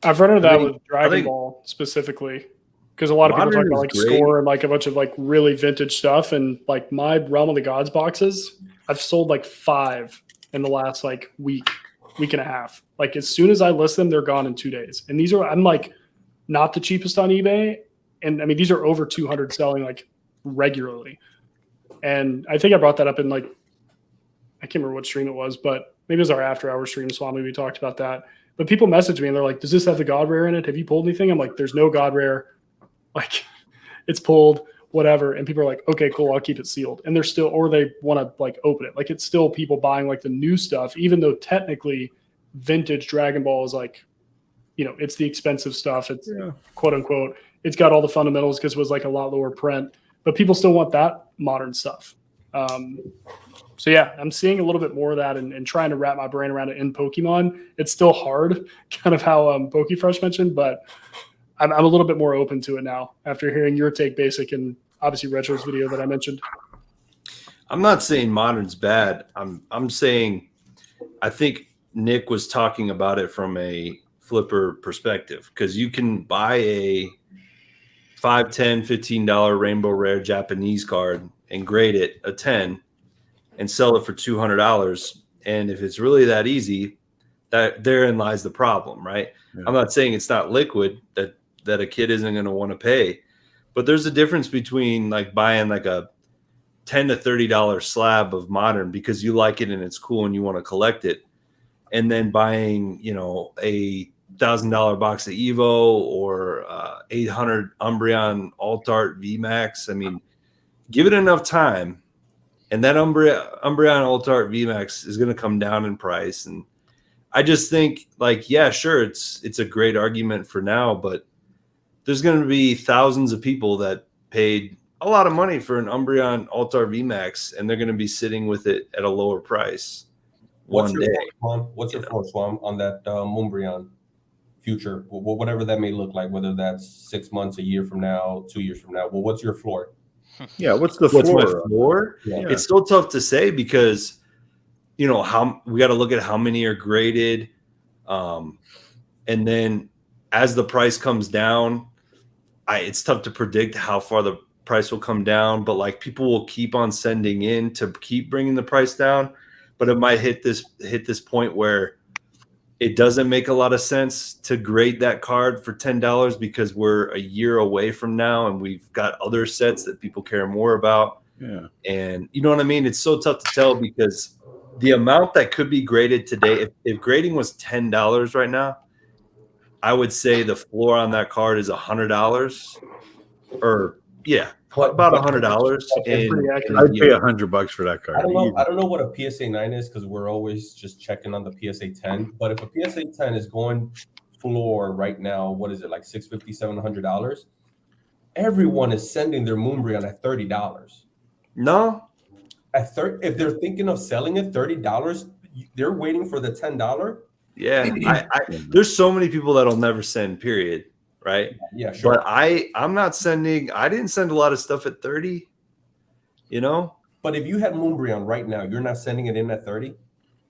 I've run into that with Dragon Ball specifically, because a lot of people talk about like Score and like a bunch of like really vintage stuff, and like my Realm of the Gods boxes, I've sold like 5 in the last like week and a half. Like as soon as I list them, they're gone in 2 days. And these are, I'm like not the cheapest on eBay. And I mean, these are over 200 selling like regularly. And I think I brought that up in like, I can't remember what stream it was, but maybe it was our after hour stream. Swami, we talked about that. But people message me and they're like, does this have the God Rare in it? Have you pulled anything? I'm like, there's no God Rare. Like it's pulled, whatever. And people are like, okay, cool, I'll keep it sealed. And they're still, or they want to like open it. Like it's still people buying like the new stuff, even though technically vintage Dragon Ball is like, it's the expensive stuff. It's quote unquote, it's got all the fundamentals because it was like a lot lower print, but people still want that modern stuff. So yeah, I'm seeing a little bit more of that and trying to wrap my brain around it in Pokemon. It's still hard, kind of how PokeFresh mentioned, but I'm a little bit more open to it now after hearing your take, Basic, and obviously Retro's video that I mentioned. I'm not saying modern's bad. I'm saying I think Nick was talking about it from a flipper perspective, because you can buy a $5, $10, $15 Rainbow Rare Japanese card and grade it a 10 and sell it for $200. And if it's really that easy, that therein lies the problem, right? Yeah. I'm not saying it's not liquid that a kid isn't going to want to pay, but there's a difference between like buying like a $10 to $30 slab of modern because you like it and it's cool and you want to collect it, and then buying, a $1,000 box of Evo or 800 Umbreon Alt Art VMAX. I mean, give it enough time, and that Umbreon Alt Art VMAX is going to come down in price. And I just think, like, yeah, sure, it's a great argument for now, but there's going to be thousands of people that paid a lot of money for an Umbreon Alt Art VMAX, and they're going to be sitting with it at a lower price one day. What's your thoughts, Swam, on that Umbreon future, whatever that may look like, whether that's 6 months, a year from now, 2 years from now? Well, what's your floor? Yeah, what's my floor? Yeah. It's still tough to say because, how we got to look at how many are graded, and then as the price comes down, it's tough to predict how far the price will come down. But like people will keep on sending in to keep bringing the price down, but it might hit this point where it doesn't make a lot of sense to grade that card for $10 because we're a year away from now and we've got other sets that people care more about. Yeah. And you know what I mean? It's so tough to tell because the amount that could be graded today, if grading was $10 right now, I would say the floor on that card is $100 or about $100. I'd pay $100 for that card. I don't know what a PSA 9 is because we're always just checking on the PSA 10. But if a PSA 10 is going floor right now, what is it, like $650, $700? Everyone is sending their Moonbreon at $30. No. If they're thinking of selling it $30, they're waiting for the $10. Yeah, there's so many people that'll never send, period. Right? Yeah, sure. But I'm not sending. I didn't send a lot of stuff at 30. You know. But if you had Moonbreon right now, you're not sending it in at 30.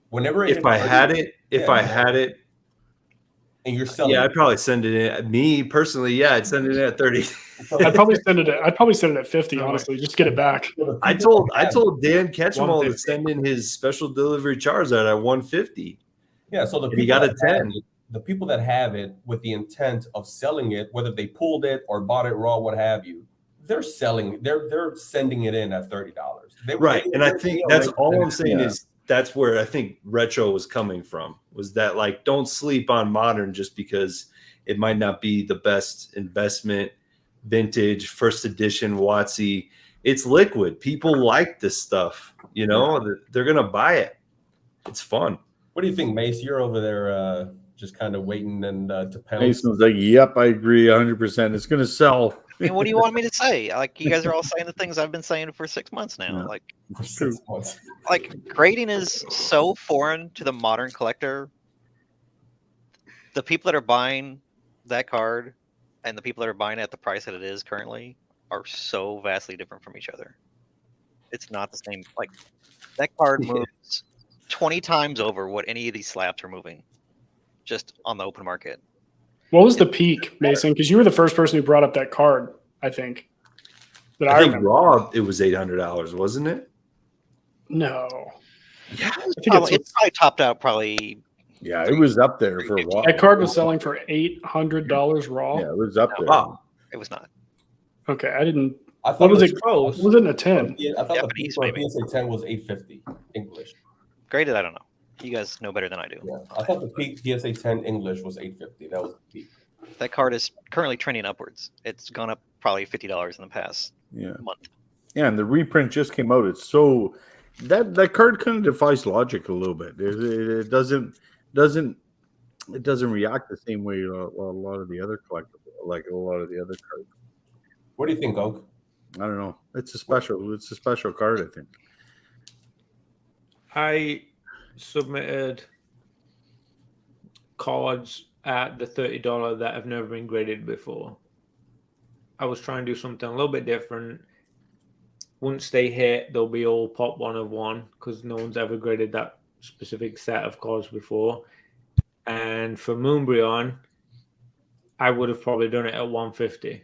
Whenever if I had it, and you're selling, I'd probably send it in. Me personally, I'd send it in at 30. I'd probably send it at 50. Honestly, just get it back. I told Dan Ketchum to send in his special delivery Charizard at 150. Yeah, so he got a 10. The people that have it with the intent of selling it, whether they pulled it or bought it raw, what have you, they're selling. They're sending it in at $30. Right, and I think that's all I'm saying is that's where I think retro was coming from. Was that like don't sleep on modern just because it might not be the best investment, vintage, first edition, WotC. It's liquid. People like this stuff. You know, they're gonna buy it. It's fun. What do you think, Mace? You're over there. Just kind of waiting and to pounce. Mason's like, yep, I agree 100%. It's going to sell. I mean, what do you want me to say? Like, you guys are all saying the things I've been saying for 6 months now. Yeah. Like, grading is so foreign to the modern collector. The people that are buying that card and the people that are buying it at the price that it is currently are so vastly different from each other. It's not the same. Like, that card moves 20 times over what any of these slabs are moving. Just on the open market. What was the peak, Mason? Because you were the first person who brought up that card, I think. I think raw, it was $800, wasn't it? No. Yeah, it's probably topped out probably. Yeah, it was up there for a while. That card was selling for $800 raw. Yeah, it was up there. Wow. It was not. Okay, I didn't. I thought was it it close? Was it in a 10? I thought the PSA 10 was $850 English. Graded, I don't know. You guys know better than I do. Yeah, I thought the peak PSA 10 English was $850. That was the peak. That card is currently trending upwards. It's gone up probably $50 in the past month. Yeah, and the reprint just came out. It's so that card kind of defies logic a little bit. It doesn't react the same way a lot of the other collectibles, like a lot of the other cards. What do you think, Oak? I don't know. It's a special card, I think. I submitted cards at the $30 that have never been graded before. I was trying to do something a little bit different. Once they hit, they'll be all pop 1 of 1 because no one's ever graded that specific set of cards before. And for Moonbreon, I would have probably done it at 150.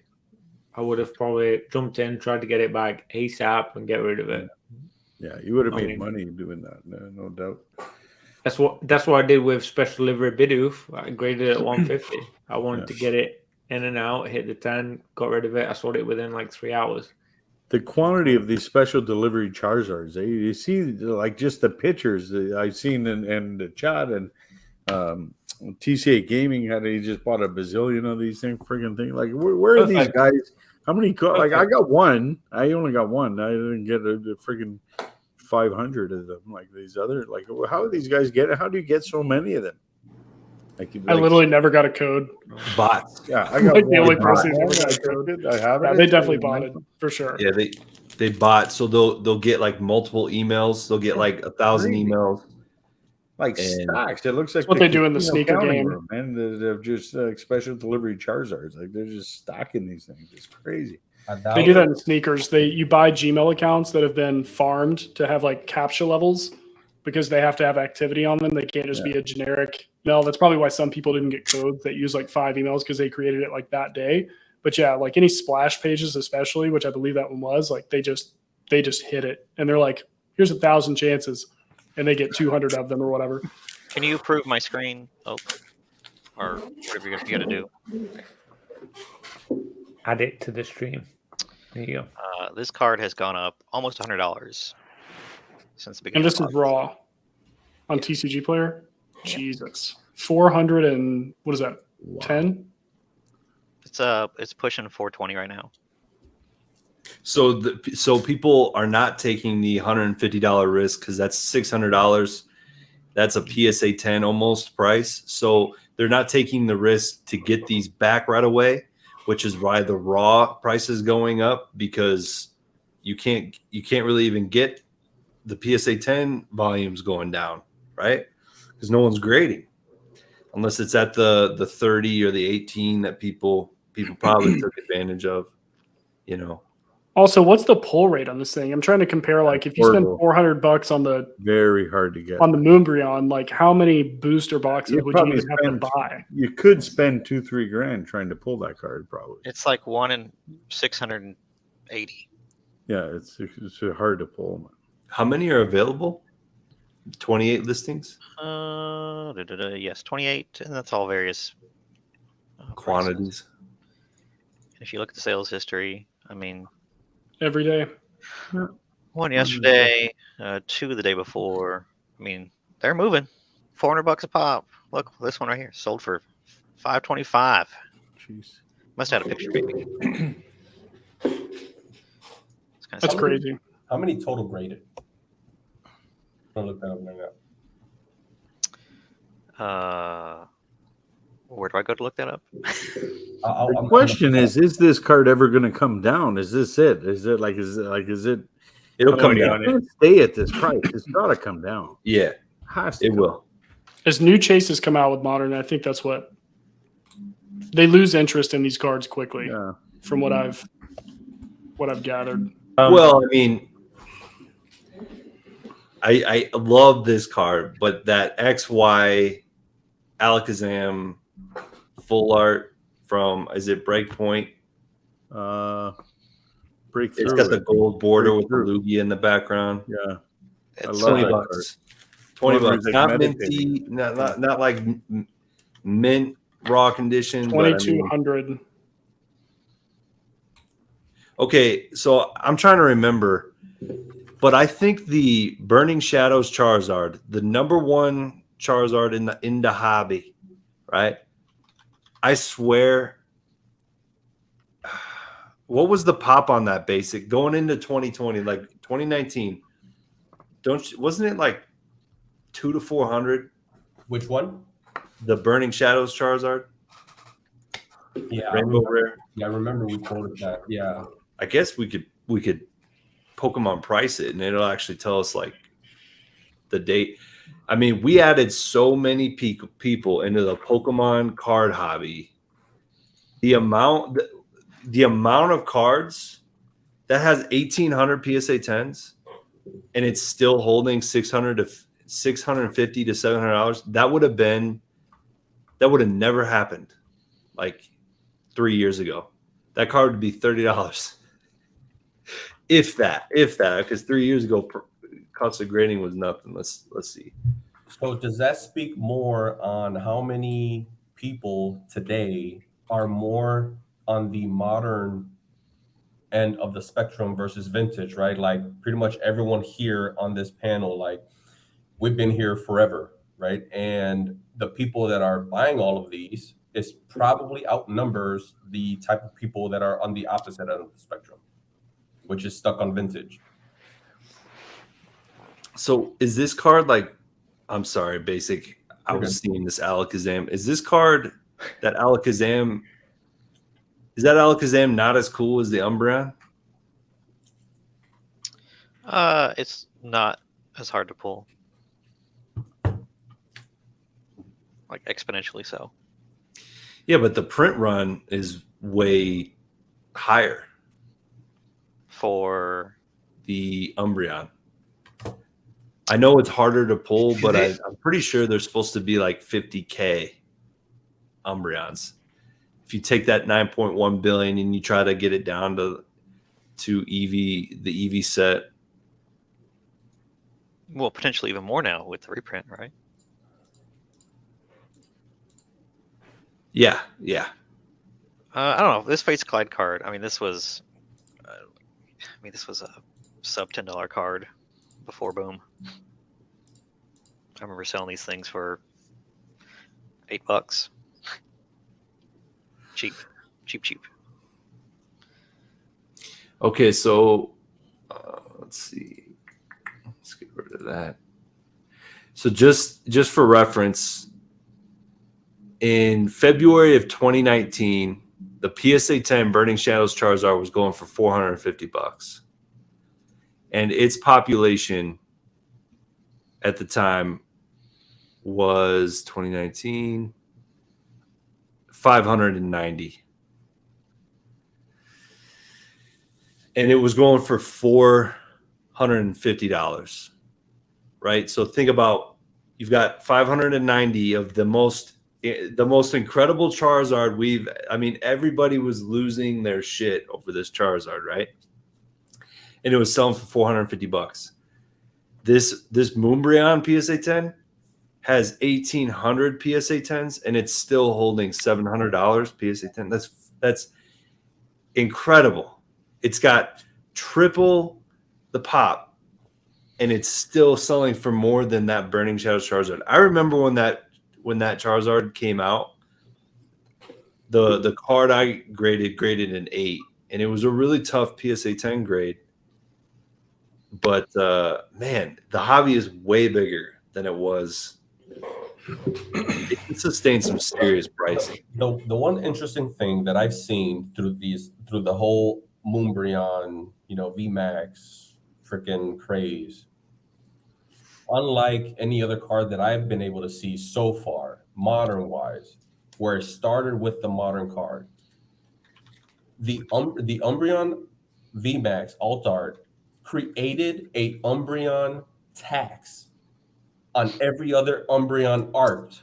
I would have probably jumped in, tried to get it back ASAP and get rid of it. Yeah, you would have made money doing that, no doubt. That's what I did with special delivery Bidoof. I graded it at 150. I wanted to get it in and out, hit the 10, got rid of it. I sold it within like 3 hours. The quantity of these special delivery Charizards, you see, like just the pictures I've seen in the chat, and TCA Gaming he just bought a bazillion of these freaking things. Like, where are these guys? How many? Like, I got one. I only got one. I didn't get a freaking 500 of them like these other. Like, how do these guys get it? How do you get so many of them? I literally never got a code. Bots. Yeah, I got like the only person who never got a code. I have it. They definitely bought it for sure. Yeah, they bought, so they'll get like multiple emails. They'll get like 1,000 emails. Like stacks. It looks like what they do in the sneaker game. Room, man. They're just special delivery Charizards. Like, they're just stacking these things. It's crazy. They do that in sneakers. You buy Gmail accounts that have been farmed to have like captcha levels because they have to have activity on them. They can't just be a generic email. That's probably why some people didn't get codes that use like 5 emails because they created it like that day. But yeah, like any splash pages, especially, which I believe that one was, like they just hit it and they're like, here's 1,000 chances, and they get 200 of them or whatever. Can you approve my screen? Oh, or whatever you got to do. Add it to the stream. There you go. This card has gone up almost $100 since the beginning. And this of is raw on TCG Player. Yeah. Jesus, 400 and what is that? 10. It's pushing 420 right now. So people are not taking the $150 risk because that's $600. That's a PSA 10 almost price. So they're not taking the risk to get these back right away, which is why the raw price is going up, because you can't really even get the PSA 10 volumes going down, right? Because no one's grading unless it's at the 30 or the 18 that people probably took advantage of, you know. Also, what's the pull rate on this thing? I'm trying to compare, like, if you spend $400 on the very hard to get on the Moonbryon, like, how many booster boxes would you even have to buy? You could spend $2-3 grand trying to pull that card, probably. It's like 1 in 680. Yeah, it's hard to pull. How many are available? 28 listings. Yes, 28, and that's all various quantities. If you look at the sales history, I mean, every day. One yesterday, 2 the day before. I mean, they're moving. $400 a pop. Look, this one right here sold for $525. Jeez, must have had a picture, maybe. That's crazy. How many total graded? I'll look that up right now. Where do I go to look that up? The question is this card ever going to come down? Is this it? Is it? It'll come down. It can't stay at this price. It's got to come down. Yeah, it will. As new chases come out with Modern, I think that's what they lose interest in these cards quickly. Yeah. From what I've gathered. Well, I mean, I love this card, but that XY Alakazam full art from, is it Breakpoint? Breakthrough. It's got the gold border with the Lugia in the background. Yeah, I love $20. $20, not minty, not like mint raw condition. 2,200. Okay, so I'm trying to remember, but I think the Burning Shadows Charizard, the #1 Charizard in the hobby, right? I swear, what was the pop on that basic going into 2020, like 2019? Wasn't it like 200 to 400? Which one? The Burning Shadows Charizard. Yeah, Rainbow Rare. Yeah, I remember we quoted that. Yeah, I guess we could Pokemon price it, and it'll actually tell us like the date. I mean, we added so many people into the Pokemon card hobby. The amount of cards that has 1,800 PSA 10s, and it's still holding $650 to $700. That would have never happened like 3 years ago. That card would be $30. If that, because 3 years ago, cost of grading was nothing. Let's see. So does that speak more on how many people today are more on the modern end of the spectrum versus vintage, right? Like pretty much everyone here on this panel, like we've been here forever, right? And the people that are buying all of these is probably outnumbers the type of people that are on the opposite end of the spectrum, which is stuck on vintage. So is this card like, I'm sorry, basic. I was seeing this Alakazam. Is this card that Alakazam? Is that Alakazam not as cool as the Umbreon? It's not as hard to pull. Like exponentially so. Yeah, but the print run is way higher for the Umbreon. I know it's harder to pull, but I'm pretty sure there's supposed to be like 50K Umbreons. If you take that 9.1 billion and you try to get it down to the EV set. Well, potentially even more now with the reprint, right? Yeah. I don't know. This Fates Collide card. I mean, this was a sub $10 card before Boom. I remember selling these things for $8. Cheap. Okay, so let's see. Let's get rid of that. So just for reference, in February of 2019, the PSA 10 Burning Shadows Charizard was going for $450, and its population at the time was 2019 590, and it was going for $450, right? So think about, you've got 590 of the most incredible Charizard everybody was losing their shit over this Charizard, right? And it was selling for $450. This Moonbreon PSA 10 has 1,800 PSA 10s, and it's still holding $700 PSA 10. That's incredible. It's got triple the pop, and it's still selling for more than that Burning Shadows Charizard. I remember when that Charizard came out, the card I graded an 8, and it was a really tough PSA 10 grade. But man, the hobby is way bigger than it was. It can sustain some serious pricing. The one interesting thing that I've seen through the whole Moonbreon, VMAX freaking craze, unlike any other card that I've been able to see so far, modern wise, where it started with the modern card, the Umbreon VMAX alt art created a Umbreon tax on every other Umbreon art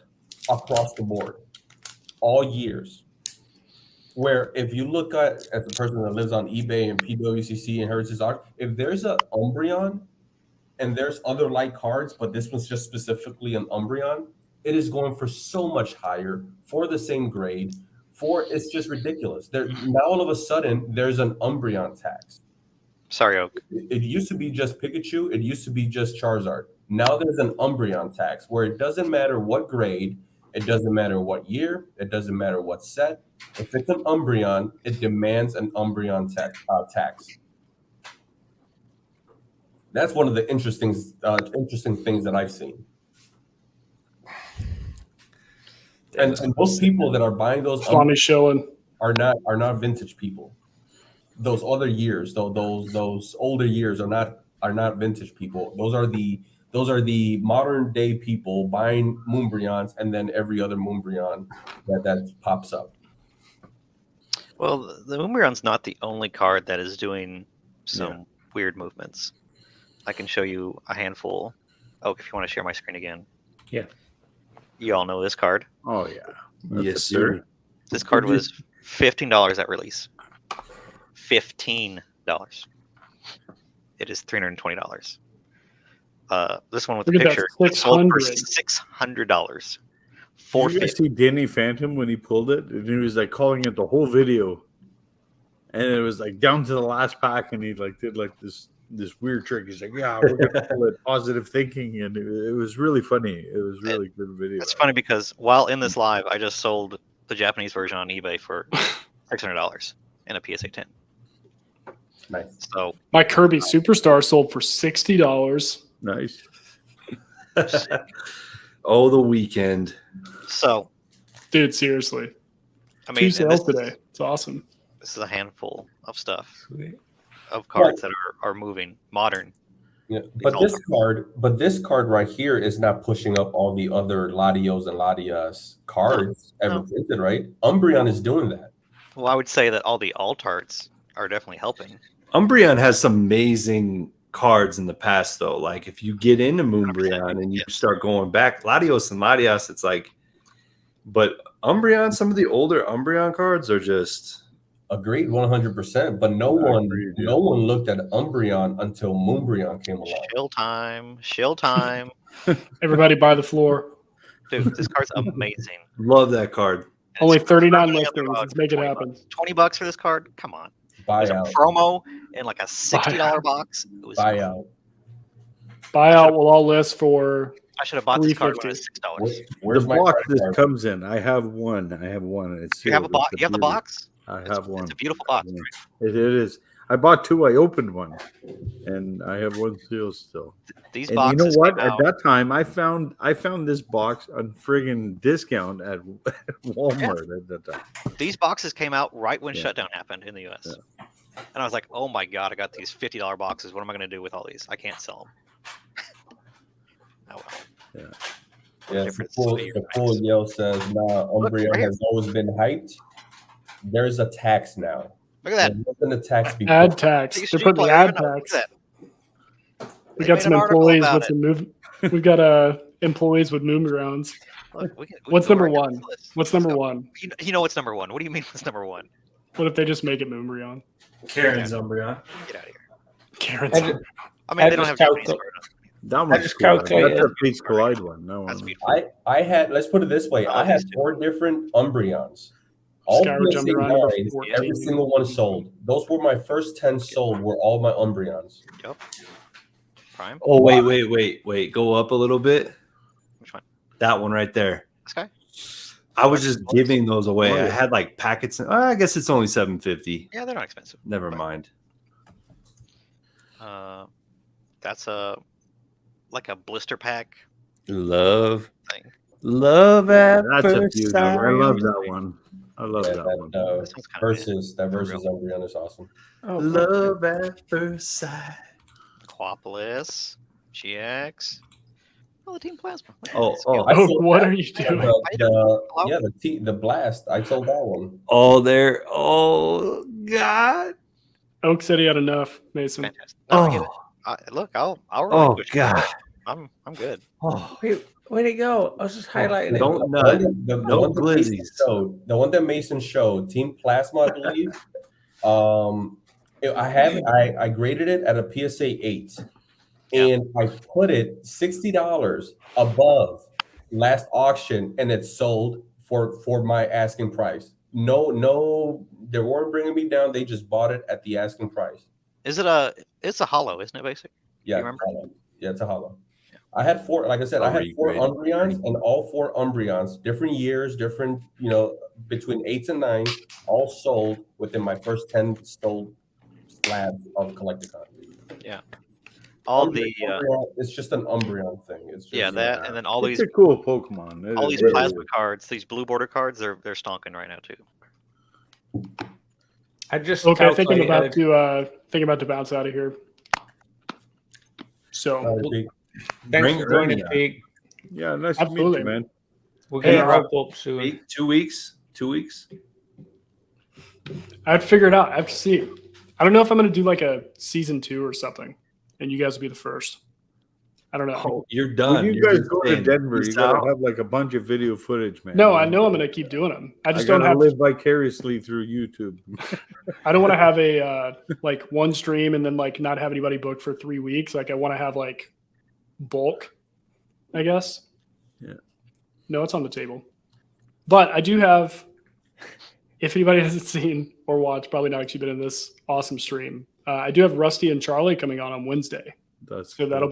across the board, all years. Where if you look at, as a person that lives on eBay and PWCC and Heritage Art, if there's an Umbreon and there's other light cards, but this one's just specifically an Umbreon, it is going for so much higher for the same grade. It's just ridiculous. Now all of a sudden there's an Umbreon tax. Sorry, Oak. It used to be just Pikachu. It used to be just Charizard. Now there's an Umbreon tax where it doesn't matter what grade, it doesn't matter what year, it doesn't matter what set. If it's an Umbreon, it demands an Umbreon tax. That's one of the interesting things that I've seen. And most people that are buying those are not vintage people. Those other years, those older years are not vintage people. Those are the modern day people buying Moonbreons and then every other Moonbreon that pops up. Well, the Moonbreon's not the only card that is doing some weird movements. I can show you a handful. Oh, if you want to share my screen again. Yeah. You all know this card. Oh, yeah. Yes, sir. This card was $15 at release. $15. It is $320. This one with the picture sold for $600. Did you guys see Danny Phantom when he pulled it? And he was like calling it the whole video. And it was like down to the last pack, and he did this weird trick. He's like, yeah, we're gonna call it positive thinking, and it was really funny. It was really good video. It's funny because while in this live, I just sold the Japanese version on eBay for $600 in a PSA 10. Nice. So my Kirby Superstar sold for $60. Nice. Oh, the weekend. So, dude, seriously. I mean, 2 sales today. It's awesome. This is a handful of stuff, of cards that are moving modern. Yeah, but this card right here is not pushing up all the other Latios and Latias cards ever printed, right? Umbreon is doing that. Well, I would say that all the alt arts are definitely helping. Umbreon has some amazing cards in the past, though. Like if you get into Moonbreon and you start going back, Latios and Latias, it's like, but Umbreon, some of the older Umbreon cards are just agreed 100%. But no one looked at Umbreon until Moonbreon came along. Shill time. Everybody buy the floor. Dude, this card's amazing. Love that card. Only it's 39 currently listings. $100 Let's make it for happen. $20 for this card? Come on. Buy There's a out. promo and like a $60 box. It was Buy out. Buyout will all list for I should have bought this card when it was $6. Where's the my box credit this card? comes in? I have one. It's You have a sealed. box. It's You have the beauty. box. I have one. It's a beautiful box. Yeah. It is. I bought two. I opened one, and I have one sealed still. These and boxes. you know what? came At out- that time, I found this box on friggin' discount at Walmart at that time. These boxes came out right when Yeah. shutdown happened in the U.S. Yeah. And I was like, "Oh my god, I got these $50 boxes. What am I going to do with all these? I can't sell them." Oh well. Yeah. Yes, Difference the is full Yale says, nah, Umbreon right has always been hyped. There's a tax now. Look at that. There wasn't a tax before. ad tax. TCG They're putting the player, ad even though- look tax. at that. We They got made some an article employees about with it. some move. We've got employees with moon grounds. Look, we can What's go number right down one? this list. What's Let's number go. one? You know what's number one? What do you mean what's number one? What if they just make it Moonbryon? Karen's Umbreon. Get out of here. Karen's I just- I mean, I they don't just have Japanese calculate- for it. That one's just cool. calculated- That's a Peace Collide one. No That's one. beautiful. I had, let's put it this way, I had these two. 4 different Umbreons. All Skyward PSA Umbreon number 9s, 14. every single one sold. Those were my first 10 sold, were all my Umbreons. Yep. Prime. Oh, wait. Go up a little bit. Which one? That one right there. This guy. I was just giving those away. Oh, I yeah. had like packets. I guess it's only $750. Yeah, they're not expensive. Never mind. That's like a blister pack Love thing. at That's a first beauty. sight. I love that one. I love Yeah, that one. This one's kind of Versus Umbreon is awesome. Love at first sight. Quapolis, GX. Oh, the Team Plasma. Look at Oh, this. oh. I Oh, sold what that. are you Yeah, doing? the Blast. I sold that one. Oh, there. Oh, God. Oak said he had enough, Mason. Fantastic. No, I get it. Oh, Look, I'll oh, relinquish it. God. I'm good. Oh, Wait, where'd it go? I was just highlighting it. don't nut. The No one that Mason glizzies. showed, the one that Mason showed, Team Plasma, I believe. I graded it at a PSA 8, and I put it $60 above last auction, and it sold for my asking price. No, they weren't bringing me down. They just bought it at the asking price. It's a hollow, isn't it? Basic. Yeah, You remember? hollow. Yeah, it's a hollow. I had 4, like I said, I had 4 Regraded. Umbreons, and all 4 Umbreons, different years, different, between 8s and 9s, all sold within my first 10 sold slabs of Collecticon. All the Umbreon, it's just an Umbreon thing. It's just, and then all It's these a cool Pokemon. It all is these really plasma good. cards, these blue border cards, they're stonking right now too. I just Okay, thinking calculated. about to bounce out of here. So Thanks Bring for it joining, on. Pete. Yeah, nice to meet Absolutely. you, man. We're Hey, gonna wrap up soon. 2 weeks? 2 weeks? I have to figure it out. I have to see. I don't know if I'm going to do like a season 2 or something, and you guys will be the first. I don't know. Oh, you're done. When you You're guys just go to saying, Denver, you peace gotta out. have like a bunch of video footage, man. No, I know I'm going to keep doing them. I just don't gotta have. live vicariously through YouTube. I don't want to have a like one stream and then like not have anybody booked for 3 weeks. Like I want to have like bulk, I guess. Yeah. No, it's on the table. But I do have. If anybody hasn't seen or watched, probably not actually been in this awesome stream. I do have Rusty and Charlie coming on Wednesday, That's so cool. that'll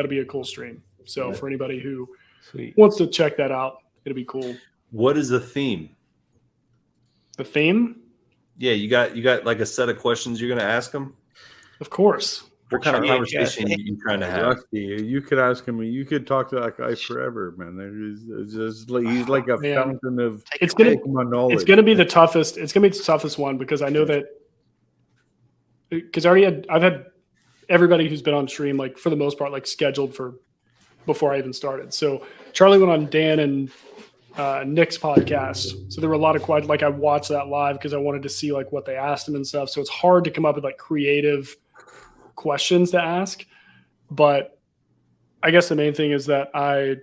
be a cool stream. So for anybody who Sweet. wants to check that out, it'll be cool. What is the theme? The theme, Yeah, you got like a set of questions you're gonna ask them. of course. What kind of Yeah, conversation you trying to have? Rusty, you could ask him. You could talk to that guy forever, man. He's like a Man. fountain of It's gonna Pokemon knowledge. It's going to be the toughest. It's going to be the toughest one because I know that because I've had everybody who's been on stream like for the most part like scheduled for before I even started. So Charlie went on Dan and Nick's podcast. So there were a lot of questions. Like I watched that live because I wanted to see like what they asked him and stuff. So it's hard to come up with like creative questions to ask. But I guess the main thing is that I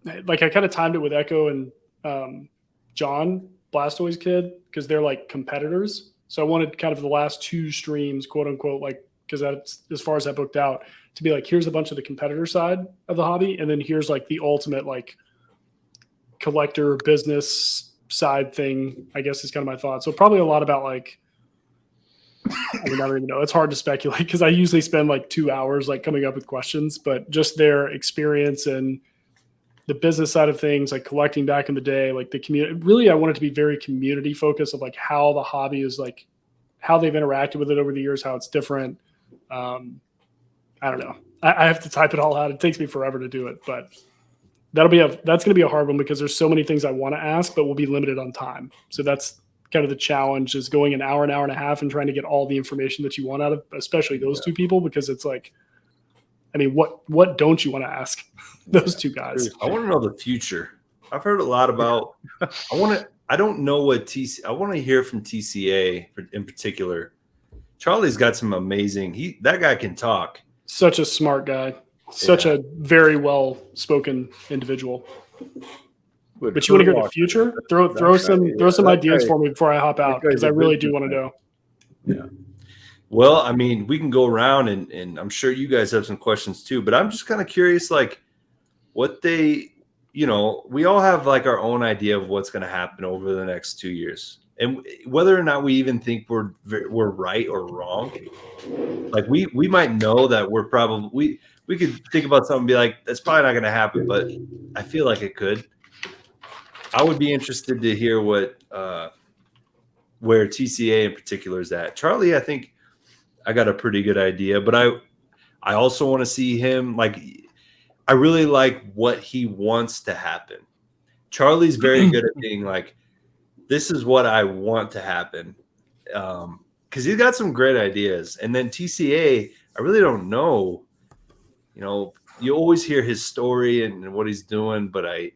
kind of timed it with Echo and John Blastoise kid because they're like competitors. So I wanted kind of the last 2 streams, quote unquote, like because that's as far as I booked out to be like, here's a bunch of the competitor side of the hobby, and then here's like the ultimate like collector business side thing, I guess, is kind of my thought. So probably a lot about like, I don't even know. It's hard to speculate because I usually spend like 2 hours like coming up with questions, but just their experience and the business side of things, like collecting back in the day, like the community. Really, I want it to be very community focused of like how the hobby is, like how they've interacted with it over the years, how it's different. I don't know. I have to type it all out. It takes me forever to do it, but that's going to be a hard one because there's so many things I want to ask, but we'll be limited on time. So that's kind of the challenge, is going an hour and a half and trying to get all the information that you want out of, especially those two people, because it's like, I mean, what don't you want to ask those two guys? I want to know the future. I've heard a lot about. I don't know what TC. I want to hear from TCA in particular. Charlie's got some amazing. That guy can talk. Such a smart guy. Such a very well spoken individual. But you want to hear the future? Throw some ideas for me before I hop out, because I really do want to know. Yeah. Well, I mean, we can go around and I'm sure you guys have some questions too, but I'm just kind of curious, like what they, we all have like our own idea of what's going to happen over the next 2 years, and whether or not we even think we're right or wrong. Like we might know that we're probably, we could think about something and be like, that's probably not going to happen, but I feel like it could. I would be interested to hear where TCA in particular is at. Charlie, I think I got a pretty good idea, but I also want to see him. Like, I really like what he wants to happen. Charlie's very good at being like, this is what I want to happen. Because he's got some great ideas. And then TCA, I really don't know. You always hear his story and what he's doing, but I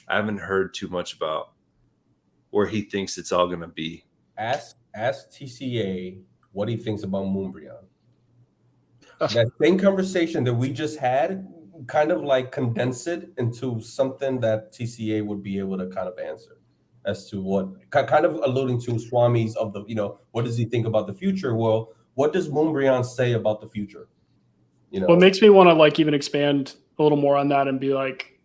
haven't heard too much about where he thinks it's all going to be. Ask TCA what he thinks about Moonbryon. That same conversation that we just had, kind of like condense it into something that TCA would be able to kind of answer as to what, kind of alluding to Swami's of the, what does he think about the future? Well, what does Moonbryon say about the future? What makes me want to like even expand a little more on that and be like,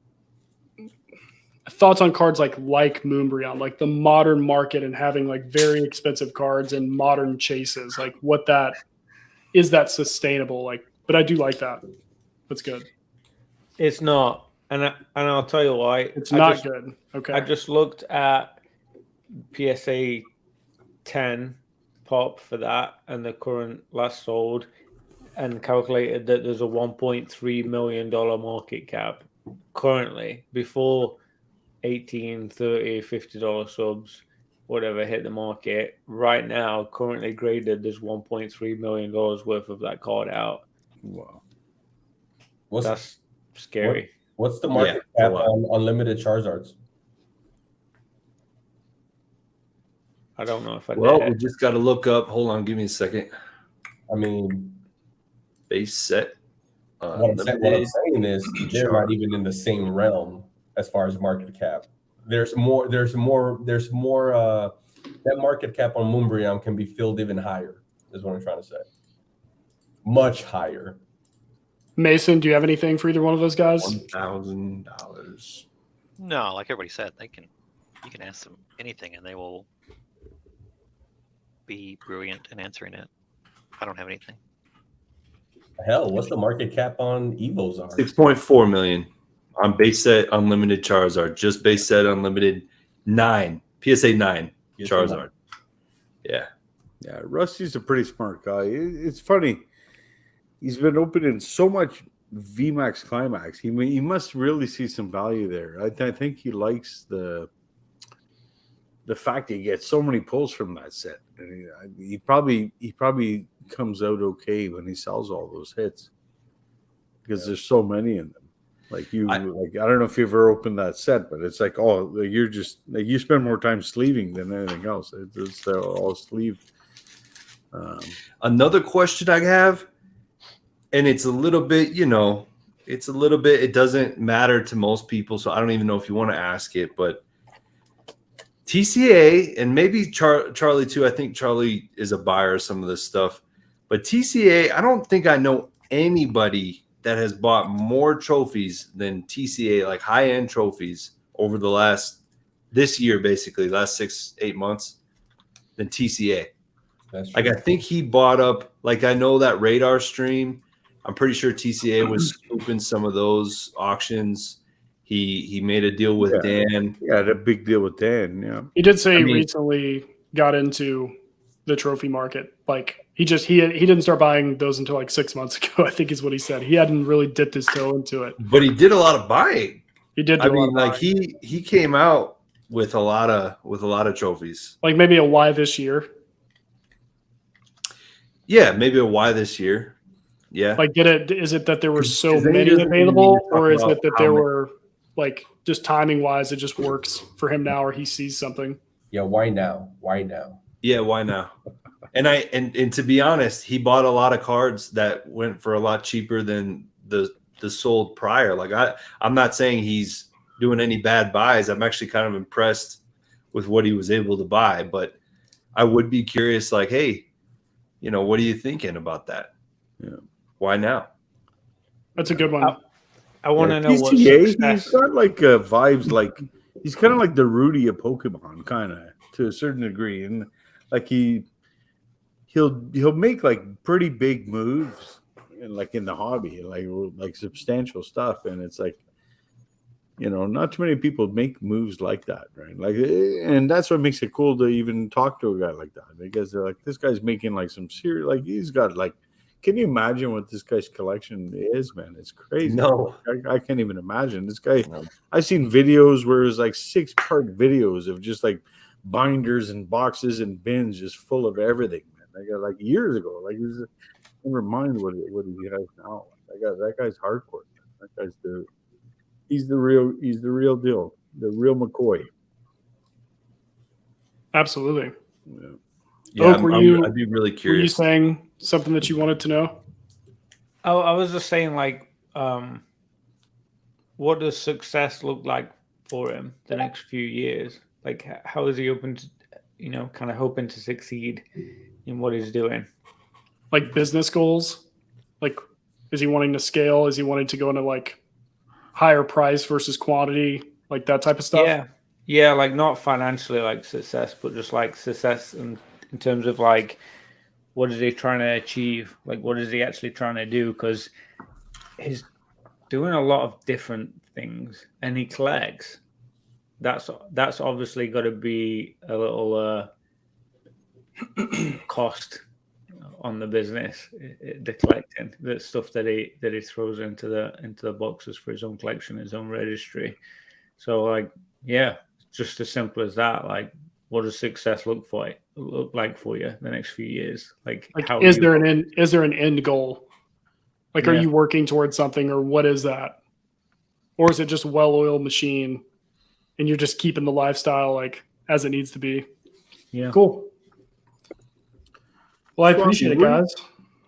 thoughts on cards like Moonbryon, like the modern market and having like very expensive cards and modern chases, like what that is, that sustainable? Like, but I do like that. That's good. It's not, and I'll tell you why. It's not good. Okay. I just looked at PSA 10 pop for that and the current last sold, and calculated that there's a $1.3 million market cap currently. Before 18, 30, $50 subs, whatever, hit the market. Right now, currently graded, there's $1.3 million worth of that card out. Wow. That's scary. What's the market cap on unlimited Charizards? I don't know if I Well, did. we just got to look up. Hold on, give me a second. I mean, base set. What I'm saying is they're not even in the same realm as far as market cap. There's more. That market cap on Moonbryon can be filled even higher, is what I'm trying to say. Much higher. Mason, do you have anything for either one of those guys? $1,000. No, like everybody said, you can ask them anything and they will be brilliant in answering it. I don't have anything. Hell, what's the market cap on Evo's? 6.4 million on base set unlimited Charizard. Just base set unlimited 9 PSA 9 Charizard. Yeah. Rusty's a pretty smart guy. It's funny. He's been opening so much VMAX Climax. He must really see some value there. I think he likes the fact that he gets so many pulls from that set. And he probably comes out okay when he sells all those hits, because there's so many in them. I don't know if you ever opened that set, but it's like, you're just like, you spend more time sleeving than anything else. It's all sleeve. Another question I have, and it's a little bit, it doesn't matter to most people, so I don't even know if you want to ask it, but TCA, and maybe Charlie too, I think Charlie is a buyer of some of this stuff, but TCA, I don't think I know anybody that has bought more trophies than TCA, like high-end trophies, over the last this year, basically, last 6-8 months, than TCA. That's true. Like, I think he bought up, like, I know that Radar stream. I'm pretty sure TCA was scooping some of those auctions. He made a deal with Dan. Yeah, a big deal with Dan. Yeah, He did say he recently got into the trophy market. Like he didn't start buying those until like 6 months ago, I think is what he said. He hadn't really dipped his toe into it. But he did a lot of buying. He did. I mean, like he came out with a lot of trophies. Like maybe a why this year. Yeah, maybe a why this year. Yeah. Like is it that there were so many available, or is it that there were like just timing wise it just works for him now, or he sees something? Yeah, why now? Why now? Yeah, why now? And to be honest, he bought a lot of cards that went for a lot cheaper than the sold prior. Like I'm not saying he's doing any bad buys. I'm actually kind of impressed with what he was able to buy, but I would be curious, like, hey, what are you thinking about that? Yeah. Why now? That's a good one. I want to know what he's got like vibes, like he's kind of like the Rudy of Pokemon, kind of to a certain degree, and like he'll make like pretty big moves, and like in the hobby, like substantial stuff, and it's like not too many people make moves like that, right? Like, and that's what makes it cool to even talk to a guy like that, because they're like, this guy's making like some serious, like he's got like. Can you imagine what this guy's collection is, man? It's crazy. No, I can't even imagine. This guy, I've seen videos where it's like 6-part videos of just like binders and boxes and bins just full of everything, man. I got like years ago. Like, never mind what he has now. That guy's hardcore. Man. That guy's he's the real deal. The real McCoy. Absolutely. Yeah, Oak, I'd be really curious. Were you saying something that you wanted to know? I was just saying, like, what does success look like for him the next few years? Like, how is he open to, kind of hoping to succeed in what he's doing? Like business goals? Like, is he wanting to scale? Is he wanting to go into like higher price versus quantity? Like that type of stuff? Yeah, like not financially like success, but just like success in terms of like, what is he trying to achieve? Like, what is he actually trying to do? Because he's doing a lot of different things, and he collects. That's obviously got to be a little cost on the business. The collecting, the stuff that he throws into the boxes for his own collection, his own registry. So like, yeah, just as simple as that. Like, what does success look like for you the next few years? Like how is there an end goal? Like, are you working towards something, or what is that? Or is it just a well-oiled machine and you're just keeping the lifestyle like as it needs to be? Yeah. Cool. Well, I appreciate it, guys.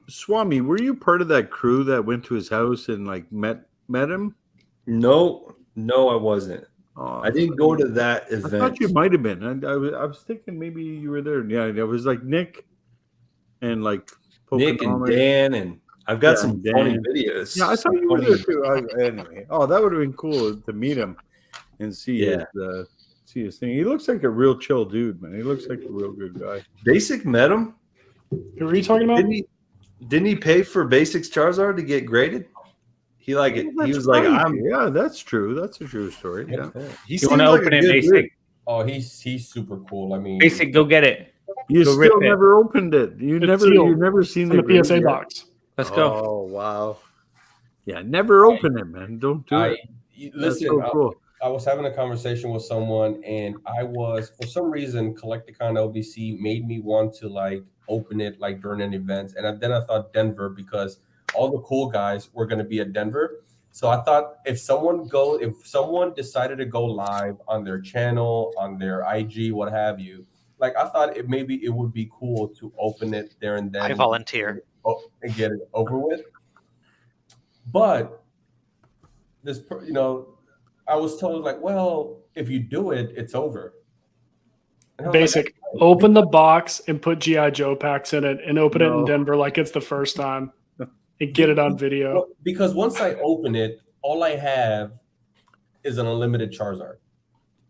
Swami, were you part of that crew that went to his house and like met him? No, I wasn't. I didn't go to that event. I thought you might have been. I was thinking maybe you were there. Yeah, it was like Nick and like Nick and Dan, and I've got some funny videos. Yeah, I thought you were there too. Anyway, that would have been cool to meet him and see his thing. He looks like a real chill dude, man. He looks like a real good guy. Basic met him. Who are you talking about? Didn't he pay for Basics Charizard to get graded? He like it. He was like, yeah, that's true. That's a true story. Yeah. He want to open it, Basic? Oh, he's super cool. I mean, Basic, go get it. You still never opened it. You've never seen the PSA box. Let's go. Oh wow. Yeah, never open it, man. Don't do it. Listen, so cool. I was having a conversation with someone, and I was, for some reason, Collecticon LBC made me want to like open it like during an event, and then I thought Denver, because all the cool guys were going to be at Denver. So I thought if someone decided to go live on their channel, on their IG, what have you, like I thought maybe it would be cool to open it there and then. I volunteer. And get it over with. But this, I was told like, well, if you do it, it's over. Basic. Like, open the box and put G.I. Joe packs in it and open it in Denver like it's the first time and get it on video. Because once I open it, all I have is an unlimited Charizard.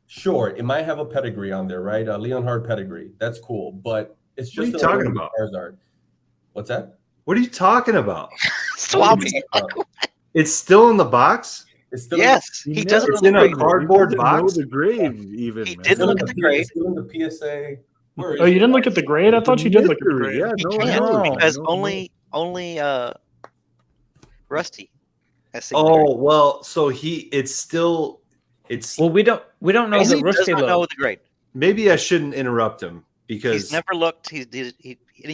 Sure, it might have a pedigree on there, right? A Leonhard pedigree. That's cool, but it's just What are you talking about? Charizard. What's that? What are you talking about? Swami. It's still in the box? It's still Yes, he doesn't It's know in the a grade. cardboard He doesn't know box? the grade even. He man. didn't look at the grade. It's still in the PSA. Where is Oh, you it? didn't look at the grade? I thought you did look at the Mystery, grade. yeah, He no, can't no, because no, only Rusty has seen the grade. Oh, well, so it's Well, we don't know He that does Rusty not know looked. the grade. maybe I shouldn't interrupt him He's because never looked. He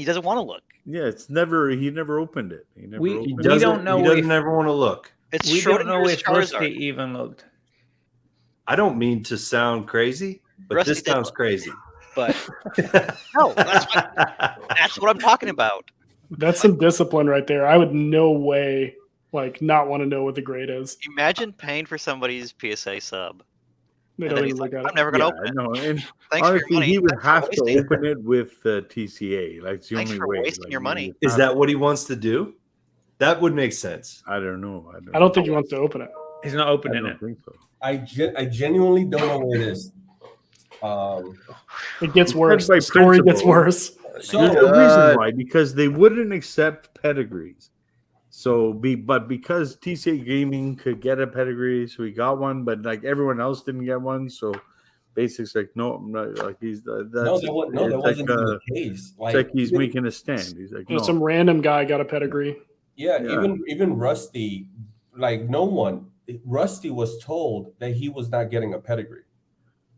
doesn't want to look. Yeah, it's never. He never opened it. He never We- opened he it. doesn't, know he doesn't if- ever want to look. It's We don't know Schrodinger's if Rusty Charizard. even looked. I don't mean to sound crazy, but Rusty this did sounds look. crazy. But no, that's what I'm talking about. That's some discipline right there. I would no way not want to know what the grade is. Imagine paying for somebody's PSA sub. They And don't then even he's look like, at I'm it. never going to open it. No, and Thanks for your honestly, money. he would Thanks for have to wasting it. open it with TCA. Like it's the Thanks only for way. wasting Like, your he money. would Is have that to- what he wants to do? That would make sense. I don't know. I don't think he wants to open it. He's not I opening don't it. think so. I genuinely don't know where it is. It gets worse. by The story gets principle. worse. So There's a reason why, because they wouldn't accept pedigrees. But because TCA Gaming could get a pedigree, so he got one, but like everyone else didn't get one, so Basic's like, no, I'm not. Like he's that's that wasn't even the case. It's like he's making a stand. He's like, no. Some random guy got a pedigree. Yeah, even Rusty, like no one. Rusty was told that he was not getting a pedigree.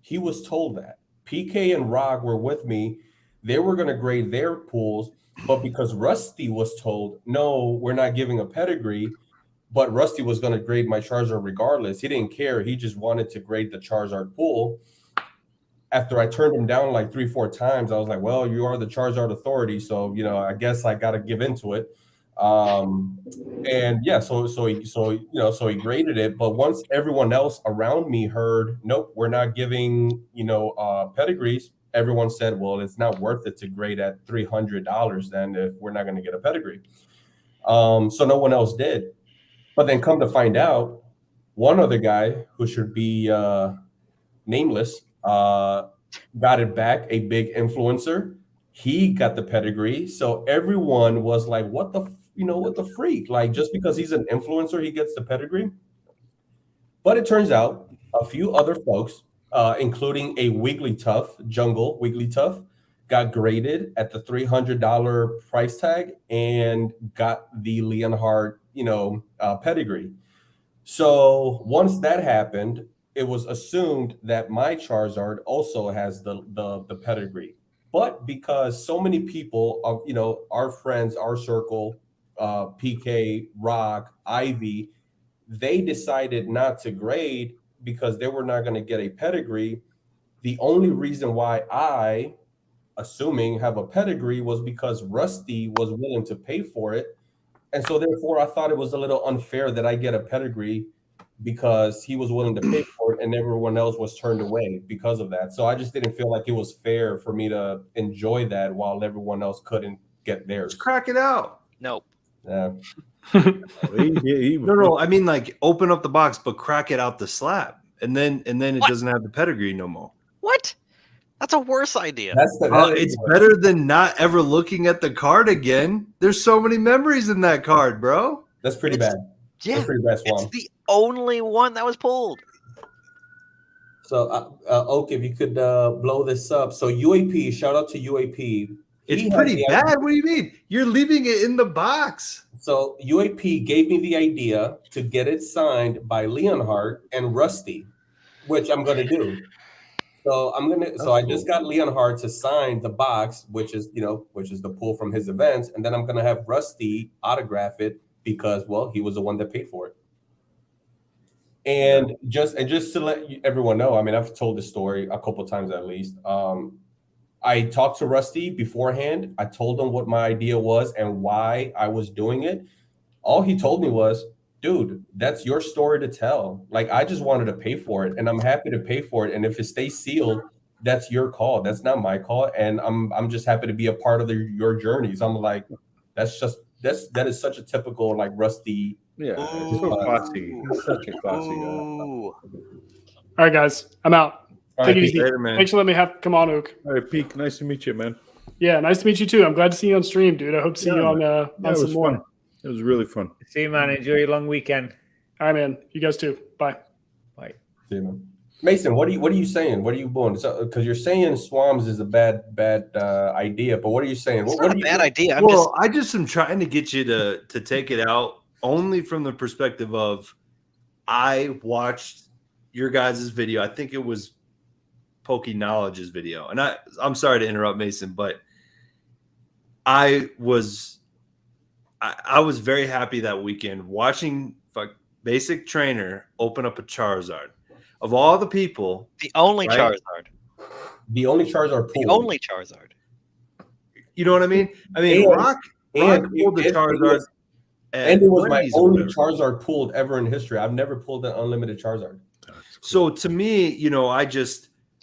He was told that. PK and Rog were with me. They were going to grade their pools, but because Rusty was told, no, we're not giving a pedigree, but Rusty was going to grade my Charizard regardless. He didn't care. He just wanted to grade the Charizard pool. After I turned him down like 3-4 times, I was like, well, you are the Charizard authority, so I guess I got to give into it. And yeah, so he graded it. But once everyone else around me heard, nope, we're not giving pedigrees, everyone said, well, it's not worth it to grade at $300 then if we're not going to get a pedigree. So no one else did. But then come to find out, one other guy who should be nameless got it back, a big influencer. He got the pedigree. So everyone was like, what the freak? Like, just because he's an influencer, he gets the pedigree. But it turns out a few other folks, including a Jungle Wigglytuff, got graded at the $300 price tag and got the Leonhard, pedigree. So once that happened, it was assumed that my Charizard also has the pedigree. But because so many people of our friends, our circle, PK, Rock, Ivy, they decided not to grade because they were not going to get a pedigree. The only reason why I, assuming, have a pedigree was because Rusty was willing to pay for it. And so therefore I thought it was a little unfair that I get a pedigree because he was willing to pay for it and everyone else was turned away because of that. So I just didn't feel like it was fair for me to enjoy that while everyone else couldn't get theirs. Let's crack it out. Nope. Yeah. No. I mean, like, open up the box, but crack it out the slab, and then it doesn't have the pedigree no more. What? That's a worse idea. It's better than not ever looking at the card again. There's so many memories in that card, bro. That's pretty bad. Yeah, that's pretty bad, Swan. It's the only one that was pulled. So, Oak, if you could blow this up. So UAP, shout out to UAP. It's pretty bad. What do you mean? You're leaving it in the box. So UAP gave me the idea to get it signed by Leonhard and Rusty, which I'm going to do. So I just got Leonhard to sign the box, which is the pull from his events, and then I'm going to have Rusty autograph it because, well, he was the one that paid for it. And just to let everyone know, I mean, I've told this story a couple times at least. I talked to Rusty beforehand. I told him what my idea was and why I was doing it. All he told me was, dude, that's your story to tell. Like, I just wanted to pay for it, and I'm happy to pay for it. And if it stays sealed, that's your call. That's not my call. And I'm just happy to be a part of your journey. So I'm like, that is such a typical like Rusty. Yeah, so classy. He's such a classy guy. All right, guys, I'm out. All Take right, it easy. Later, man. Thanks for letting me come on, Oak. All right, Peak. Nice to meet you, man. Yeah, nice to meet you too. I'm glad to see you on stream, dude. I hope to see you on it some was more. fun. It was really fun. See you, man. Enjoy your long weekend. All right, man. You guys too. Bye. Bye. See you, man. Mason, what are you saying? What are you doing? Because you're saying Swams is a bad idea, but what are you saying? It's What not are a you bad idea. I just am trying to get you to take it out only from the perspective of I watched your guys' video. I think it was Pokey Knowledge's video. And I'm sorry to interrupt, Mason, but I was very happy that weekend watching Basic Trainer open up a Charizard. Of all the people, the only right? Charizard. The only Charizard pool. The only Charizard. You know what I mean? I mean, Rock pulled the Charizard. And it was my Wendy's or only whatever. Charizard pulled ever in history. I've never pulled an unlimited Charizard. So to me,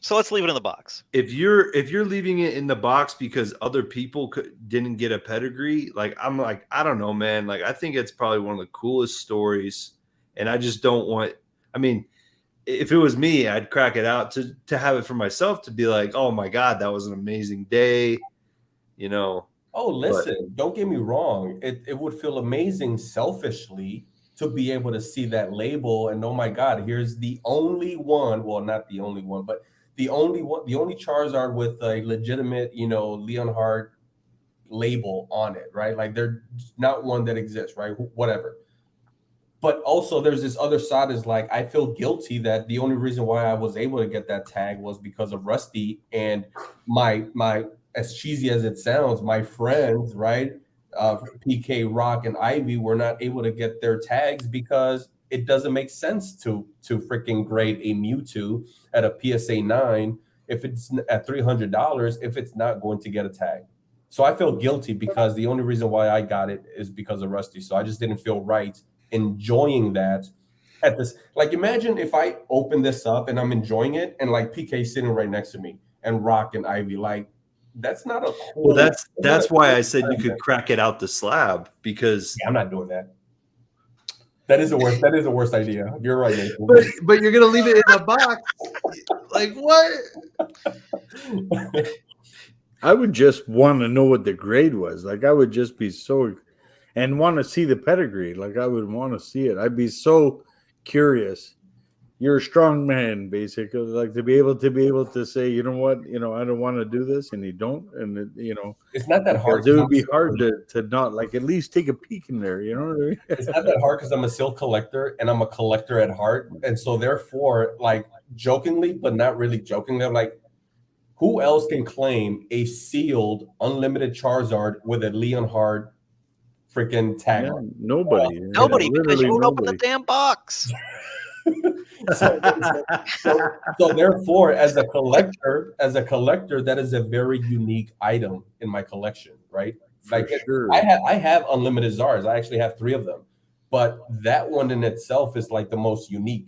So let's leave it in the box. if you're leaving it in the box because other people didn't get a pedigree, I'm like, I don't know, man. Like, I think it's probably one of the coolest stories, and I just don't want. I mean, if it was me, I'd crack it out to have it for myself to be like, oh my god, that was an amazing day, Oh, listen, don't get me wrong. It would feel amazing selfishly to be able to see that label and oh my god, here's the only one. Well, not the only one, but the only Charizard with a legitimate, Leonhard label on it, right? Like they're not one that exists, right? Whatever. But also there's this other side is like, I feel guilty that the only reason why I was able to get that tag was because of Rusty and my as cheesy as it sounds, my friends, right? PK, Rock, and Ivy were not able to get their tags because it doesn't make sense to freaking grade a Mewtwo at a PSA 9 if it's at $300 if it's not going to get a tag. So I feel guilty because the only reason why I got it is because of Rusty. So I just didn't feel right enjoying that at this. Like, imagine if I open this up and I'm enjoying it and like PK sitting right next to me and Rock and Ivy, like, that's not a cool. Well, that's why I said you could crack it out the slab because I'm not doing that. That is the worst. That is the worst idea. You're right, Nathan. but you're gonna leave it in a box. Like what? I would just want to know what the grade was. Like I would just be so, and want to see the pedigree. Like I would want to see it. I'd be so curious. You're a strong man, basically. Like to be able to say, you know what, I don't want to do this, and you don't, and it's not that hard. It would be hard to not like at least take a peek in there. You know what I mean? It's not that hard because I'm a seal collector and I'm a collector at heart, and so therefore, like jokingly, but not really jokingly, I'm like, who else can claim a sealed unlimited Charizard with a Leonhard freaking tag? Yeah, nobody. Nobody, because you won't open the damn box. So therefore, as a collector, that is a very unique item in my collection, right? Like sure. I have unlimited Zars. I actually have 3 of them, but that one in itself is like the most unique.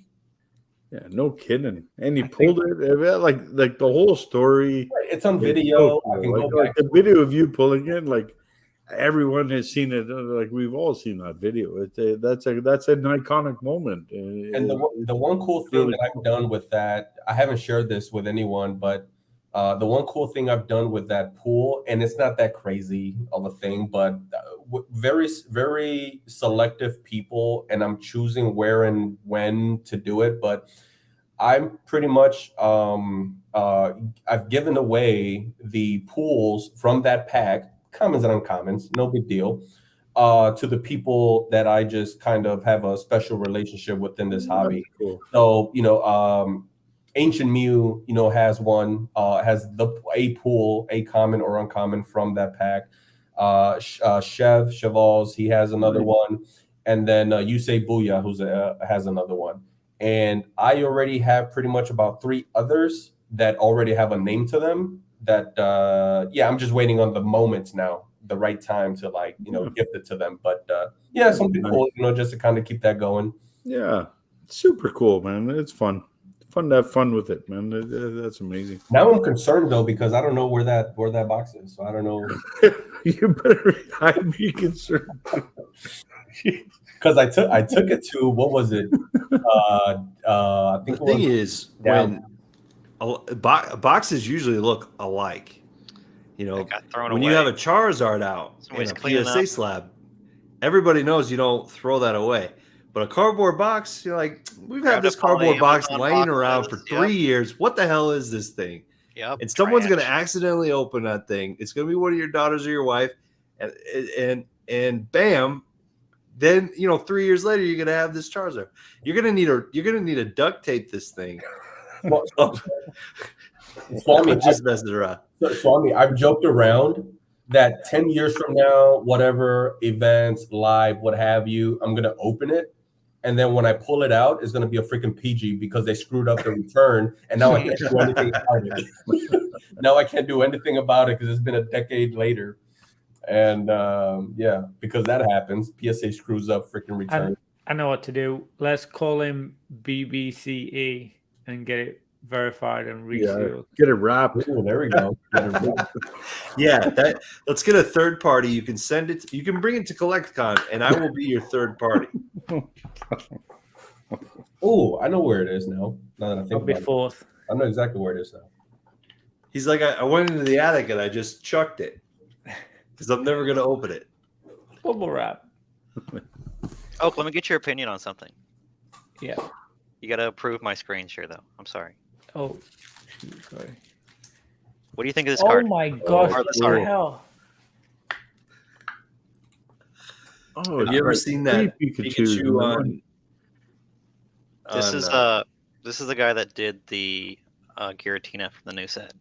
Yeah, no kidding. And he pulled it like the whole story. It's on video. So cool. I can go like back. The video of you pulling it, like everyone has seen it. Like we've all seen that video. That's an iconic moment. And the one cool thing really that I've done with that, I haven't shared this with anyone, but the one cool thing I've done with that pool, and it's not that crazy of a thing, but very, very selective people, and I'm choosing where and when to do it. But I'm pretty much, I've given away the pools from that pack, commons and uncommons, no big deal, to the people that I just kind of have a special relationship within this hobby. Cool. So, Ancient Mew, has one, has a pool, a common or uncommon from that pack. Chevals, he has another one. And then Yusei Booyah, has another one. And I already have pretty much about 3 others that already have a name to them that, I'm just waiting on the moment now, the right time to gift it to them. But something cool, just to kind of keep that going. Yeah, super cool, man. It's fun. Fun to have fun with it, man. That's amazing. Now I'm concerned though because I don't know where that box is, so I don't know. You better I'd be concerned. Because I took it to what was it? I think the thing is boxes usually look alike. You know, when you have a Charizard out in a PSA slab, everybody knows you don't throw that away. But a cardboard box, you're like, we've had this cardboard box laying around for 3 years. What the hell is this thing? Yep. And someone's going to accidentally open that thing. It's going to be one of your daughters or your wife, and bam, then 3 years later you're going to have this Charizard. You're going to need a duct tape this thing. Swami, just messing around. Swami, I've joked around that 10 years from now, whatever events, live, what have you, I'm going to open it. And then when I pull it out, it's going to be a freaking PG because they screwed up the return. And now I can't do anything about it. Now I can't do anything about it because it's been a decade later. And because that happens, PSA screws up freaking return. I know what to do. Let's call him BBCE and get it verified and resealed. Get it wrapped. Ooh, there we go. Let's get a third party. You can send it. You can bring it to CollectCon, and I will be your third party. Oh, I know where it is now. Now that I think I'll be fourth. I know exactly where it is now. He's like, I went into the attic and I just chucked it because I'm never going to open it. Bubble wrap. Oh, let me get your opinion on something. Yeah. You got to approve my screen share, though. I'm sorry. Oh, sorry. What do you think of this card? Oh my gosh! What the hell? Oh, have you ever seen that Pikachu on? This is the guy that did the Giratina from the new set.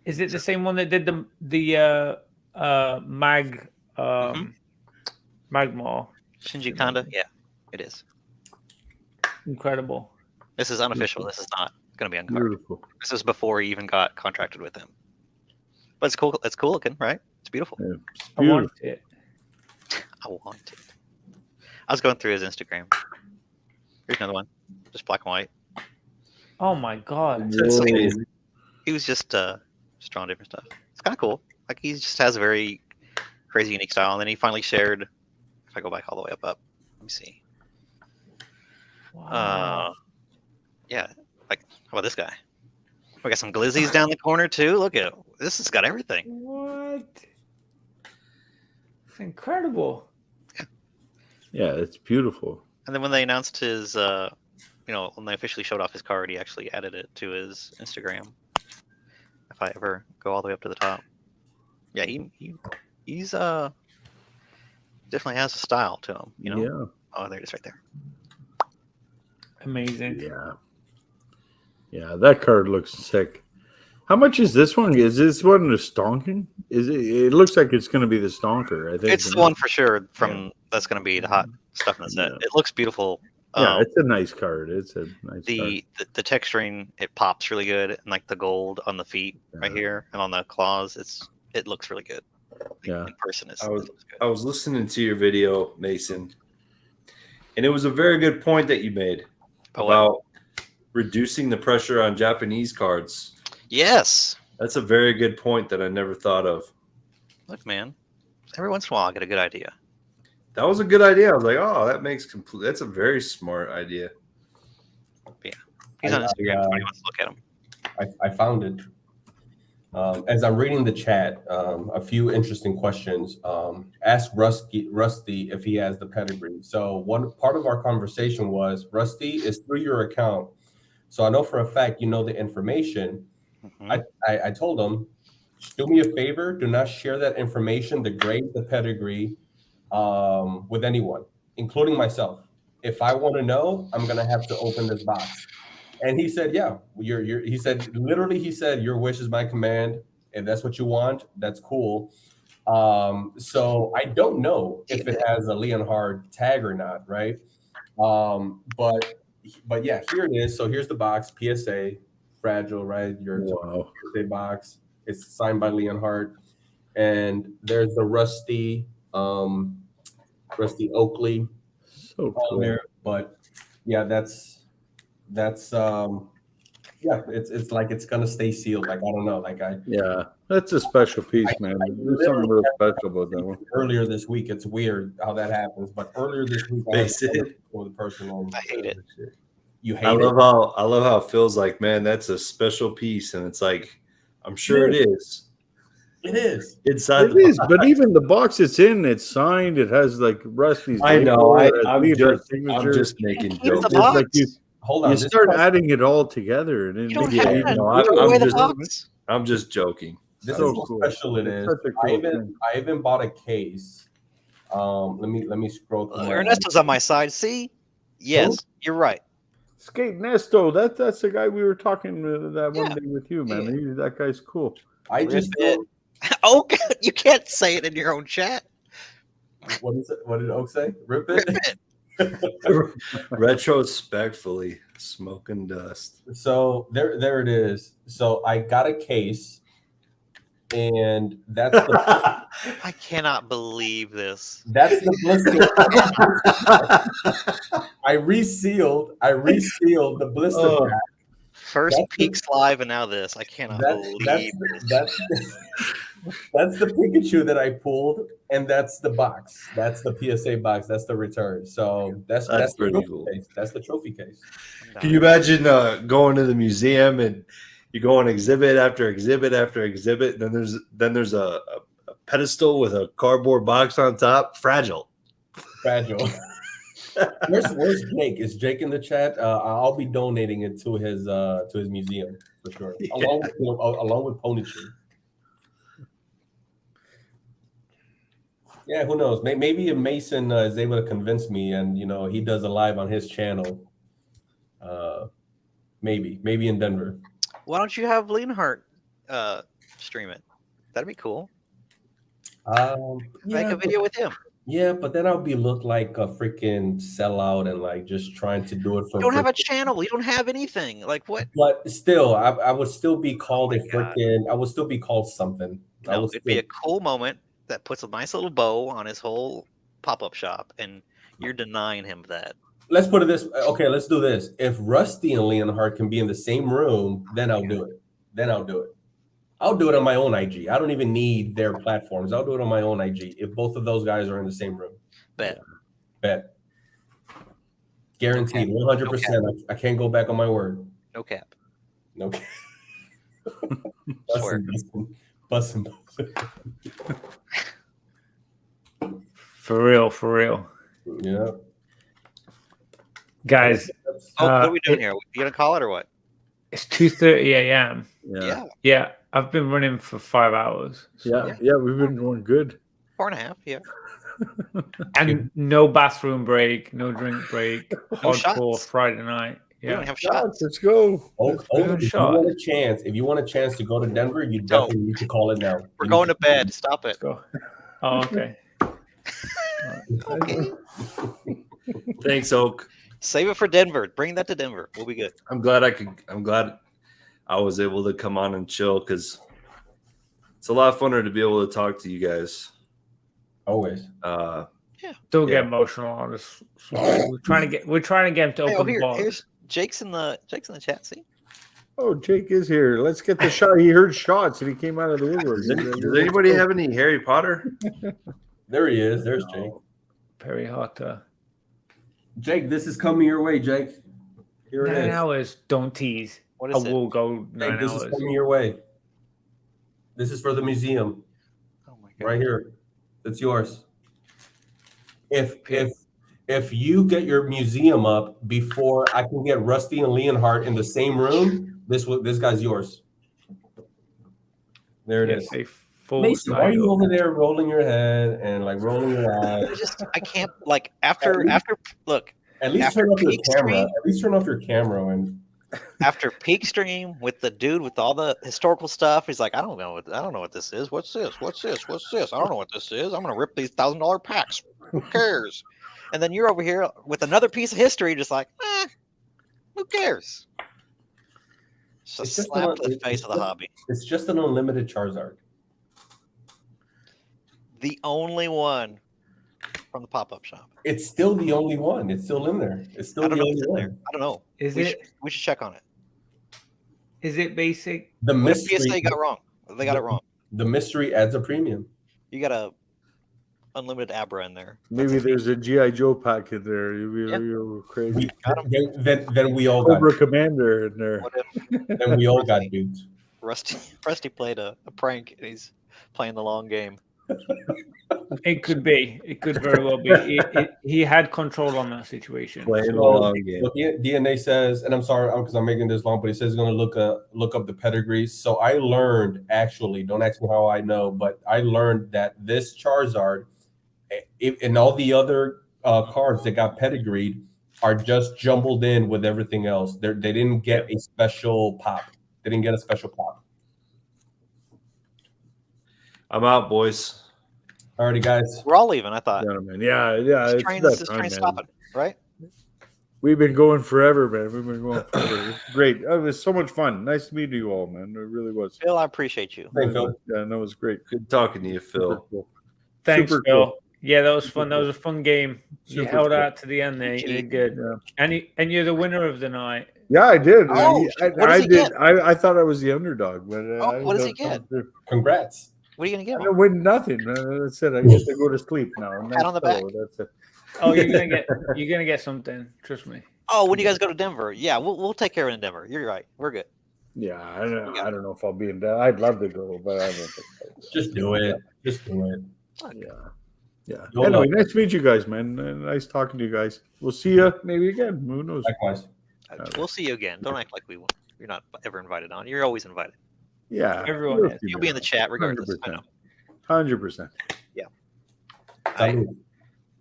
Is it the same one that did the Magmar? Shinji Kanda? Yeah, it is. Incredible. This is unofficial. This is not going to be on card. This is before he even got contracted with him. But it's cool. It's cool looking, right? It's beautiful. Yeah, it's I want it. I want it. I was going through his Instagram. Here's another one, just black and white. Oh my god! That's amazing. He was just drawing different stuff. It's kind of cool. Like he just has a very crazy, unique style. And then he finally shared. If I go back all the way up, let me see. Wow. Yeah. Like, how about this guy? We got some glizzies down the corner too. Look at it. This has got everything. What? It's incredible. Yeah, it's beautiful. And then when they announced his, when they officially showed off his card, he actually added it to his Instagram. If I ever go all the way up to the top, yeah, he's definitely has a style to him. Yeah. Oh, there it is, right there. Amazing. Yeah, that card looks sick. How much is this one? Is this one the stonking? Is it? It looks like it's going to be the stonker. I think It's the one for sure. That's going to be the hot stuff in the set. Yeah. It looks beautiful. Yeah, it's a nice card. It's a nice card. The texturing, it pops really good, and like the gold on the feet right here and on the claws, it looks really good. Yeah. In person, it I looks good. was listening to your video, Mason, and it was a very good point that you made about reducing the pressure on Japanese cards. Yes, that's a very good point that I never thought of. Look, man, every once in a while I get a good idea. That was a good idea. I was like, oh, that's a very smart idea. Yeah, he's on Instagram if anybody wants to look at him. I found it. As I'm reading the chat, a few interesting questions. Ask Rusty if he has the pedigree. So one part of our conversation was, Rusty, is through your account. So I know for a fact you know the information. Mm-hmm. I told him, do me a favor, do not share that information, the grade, the pedigree, with anyone, including myself. If I want to know, I'm gonna have to open this box. And he said, yeah, he said, your wish is my command. If that's what you want, that's cool. So I don't know if it has a Leonhard tag or not, right? But yeah, here it is. So here's the box, PSA, fragile, right? Your PSA box. It's signed by Leonhard. And there's the Rusty Oakley on there. But yeah, it's like it's gonna stay sealed. Like I don't know. That's a special piece, man. There's something real special about that one. Earlier this week, it's weird how that happens, but earlier this week, I did for the person on. I hate it. You hate I it. love how it feels like, man, that's a special piece, and it's like, I'm sure it is. It is. Inside It is, but even the box it's in, it's signed. It has like Rusty's. I know. label, it has I'm Leo's just making Keep the jokes. It's like box. you Hold on. you this start is- adding it all together, and it You don't makes have it to even no, better. throw away the just- box. I'm just joking. This So is how cool. special it It's is. such a cool thing. I even bought a case. Let me scroll through. my- Ernesto's on my side. See? Yes, you're right. Skate Nesto, that's the guy we were talking that one Yeah. day with you, man. Yeah. That guy's cool. I just Rip it. Oh, you can't say it in your own chat. what is it? What did Oak say? Rip Rip it. it. Retrospectfully, smoke and dust. So there it is. So I got a case, and that's the I cannot believe this. that's the blister. I resealed the blister Oh. pack. First That's Peaks Live and now this. I cannot believe this. That's the Pikachu that I pulled, and that's the box. That's the PSA box. That's the return. So that's the pretty trophy cool. case. That's the trophy case. Can you imagine going to the museum and you go on exhibit after exhibit after exhibit, and then there's a pedestal with a cardboard box on top, fragile. Fragile. Where's Jake? Is Jake in the chat? I'll be donating it to his museum for sure, along with Ponychu. Yeah, who knows? Maybe if Mason is able to convince me, and he does a live on his channel. Maybe in Denver. Why don't you have Leonhardt stream it? That'd be cool. Make a video with him. Yeah, but then I'll look like a freaking sellout and like just trying to do it for. You don't have a channel. You don't have anything. Like what? But still, I would still be called a freaking. I would still be called something. No, it'd be a cool moment that puts a nice little bow on his whole pop-up shop, and you're denying him that. Let's put it this. Okay, let's do this. If Rusty and Leonhardt can be in the same room, then I'll do it. I'll do it on my own IG. I don't even need their platforms. I'll do it on my own IG if both of those guys are in the same room. Bet. Guaranteed, 100%. I can't go back on my word. No cap. No cap. Swear. Bussin'. For real. Yeah. Guys, Oh, what are we doing here? You gonna call it or what? it's 2:30 a.m. Yeah. Yeah, I've been running for 5 hours. Yeah, we've been going good. 4.5. Yeah. And no bathroom break, no drink break, hardcore shots. Friday night. We don't Yeah. have shots. Let's go. If you want a chance to go to Denver, you definitely need to call it now. We're going to bed. Stop it. Let's go. Oh, okay. Okay. Thanks, Oak. Save it for Denver. Bring that to Denver. We'll be good. I'm glad I was able to come on and chill because it's a lot funner to be able to talk to you guys. Always. Don't get emotional on this. We're trying to get him to Hey, open the here's box. Jake's in the chat. See? Oh, Jake is here. Let's get the shot. He heard shots and he came out of the woodwork. Does anybody have any Harry Potter? There he is. There's Jake. Perry Hotter. Jake, this is coming your way, Jake. Here it 9 is. hours. Don't tease. What I is it? will go 9 Jake, this is hours. coming your way. This is for the museum. Oh my god. Right here. It's yours. If you get your museum up before I can get Rusty and Leonhardt in the same room, this guy's yours. There it is. It's a full Mason, why are you title. over there rolling your head and like rolling your eyes? I can't like after look At least after turn off your peak camera. stream- At least turn off your camera and after peak stream with the dude with all the historical stuff. He's like, I don't know what this is. What's this? I don't know what this is. I'm gonna rip these $1,000 packs. Who cares? And then you're over here with another piece of history, just like, who cares? It's a It's just slap not- to the it's face of the just- hobby. it's just an unlimited Charizard. The only one from the pop-up shop. It's still the only one. It's still in there. It's still I don't the know only what's in there. one. I don't know. Is we it? should check on it. Is it basic? The What if mystery PSA got wrong? They got it wrong. The mystery adds a premium. You gotta unlimited Abra in there. Maybe there's a GI Joe pack in there. You're crazy. Then we all got Cobra Commander in there. What if then we all got duped. Rusty played a prank and he's playing the long game? It could be. It could very well be. He had control on that situation. Playing a So, long game. look, DNA says, and I'm sorry because I'm making this long, but he says he's going to look up the pedigrees. So I learned, actually, don't ask me how I know, but I learned that this Charizard and all the other cards that got pedigreed are just jumbled in with everything else. They didn't get a special pop. They didn't get a special pop. I'm out, boys. Alrighty, guys. We're all leaving. I thought. Gentlemen. Yeah. This It's train that is time, man. stopping, right? We've been going forever, man. We've been going forever. It's great. It was so much fun. Nice to meet you all, man. It really was. Phil, I appreciate you. Thanks, Phil. Yeah, that was great. Good talking to you, Phil. Super cool. Thanks, Super Phil. cool. Yeah, that was fun. That was a fun game. You Super held cool. out to the end there. You did good. Yeah. And you're the winner of the night. Yeah, I did. Oh, what does he get? I thought I was the underdog, but What does he get? Congrats. What are you gonna give I him? don't win nothing. That's it. I get to go to sleep now. Nice Pat on the back. fellow, that's it. Oh, you're gonna get something. Trust me. Oh, when you guys go to Denver, yeah, we'll take care of it in Denver. You're right. We're good. Yeah, I don't know if I'll be in that. I'd love to go, but I don't think so. Just do it. Just do it. Yeah. You'll Anyway, know. nice to meet you guys, man. Nice talking to you guys. We'll see you maybe again. Who knows? Likewise. We'll see you again. Don't act like you're not ever invited on. You're always invited. Yeah. Everyone we'll is. see, You'll be in man. the chat regardless. I know. 100%. Salud.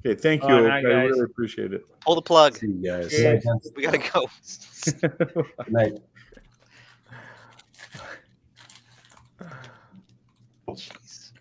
Okay, thank you. All Oak. right, I guys. really appreciate it. Pull the plug. See you guys. Cheers. We gotta go. Good night.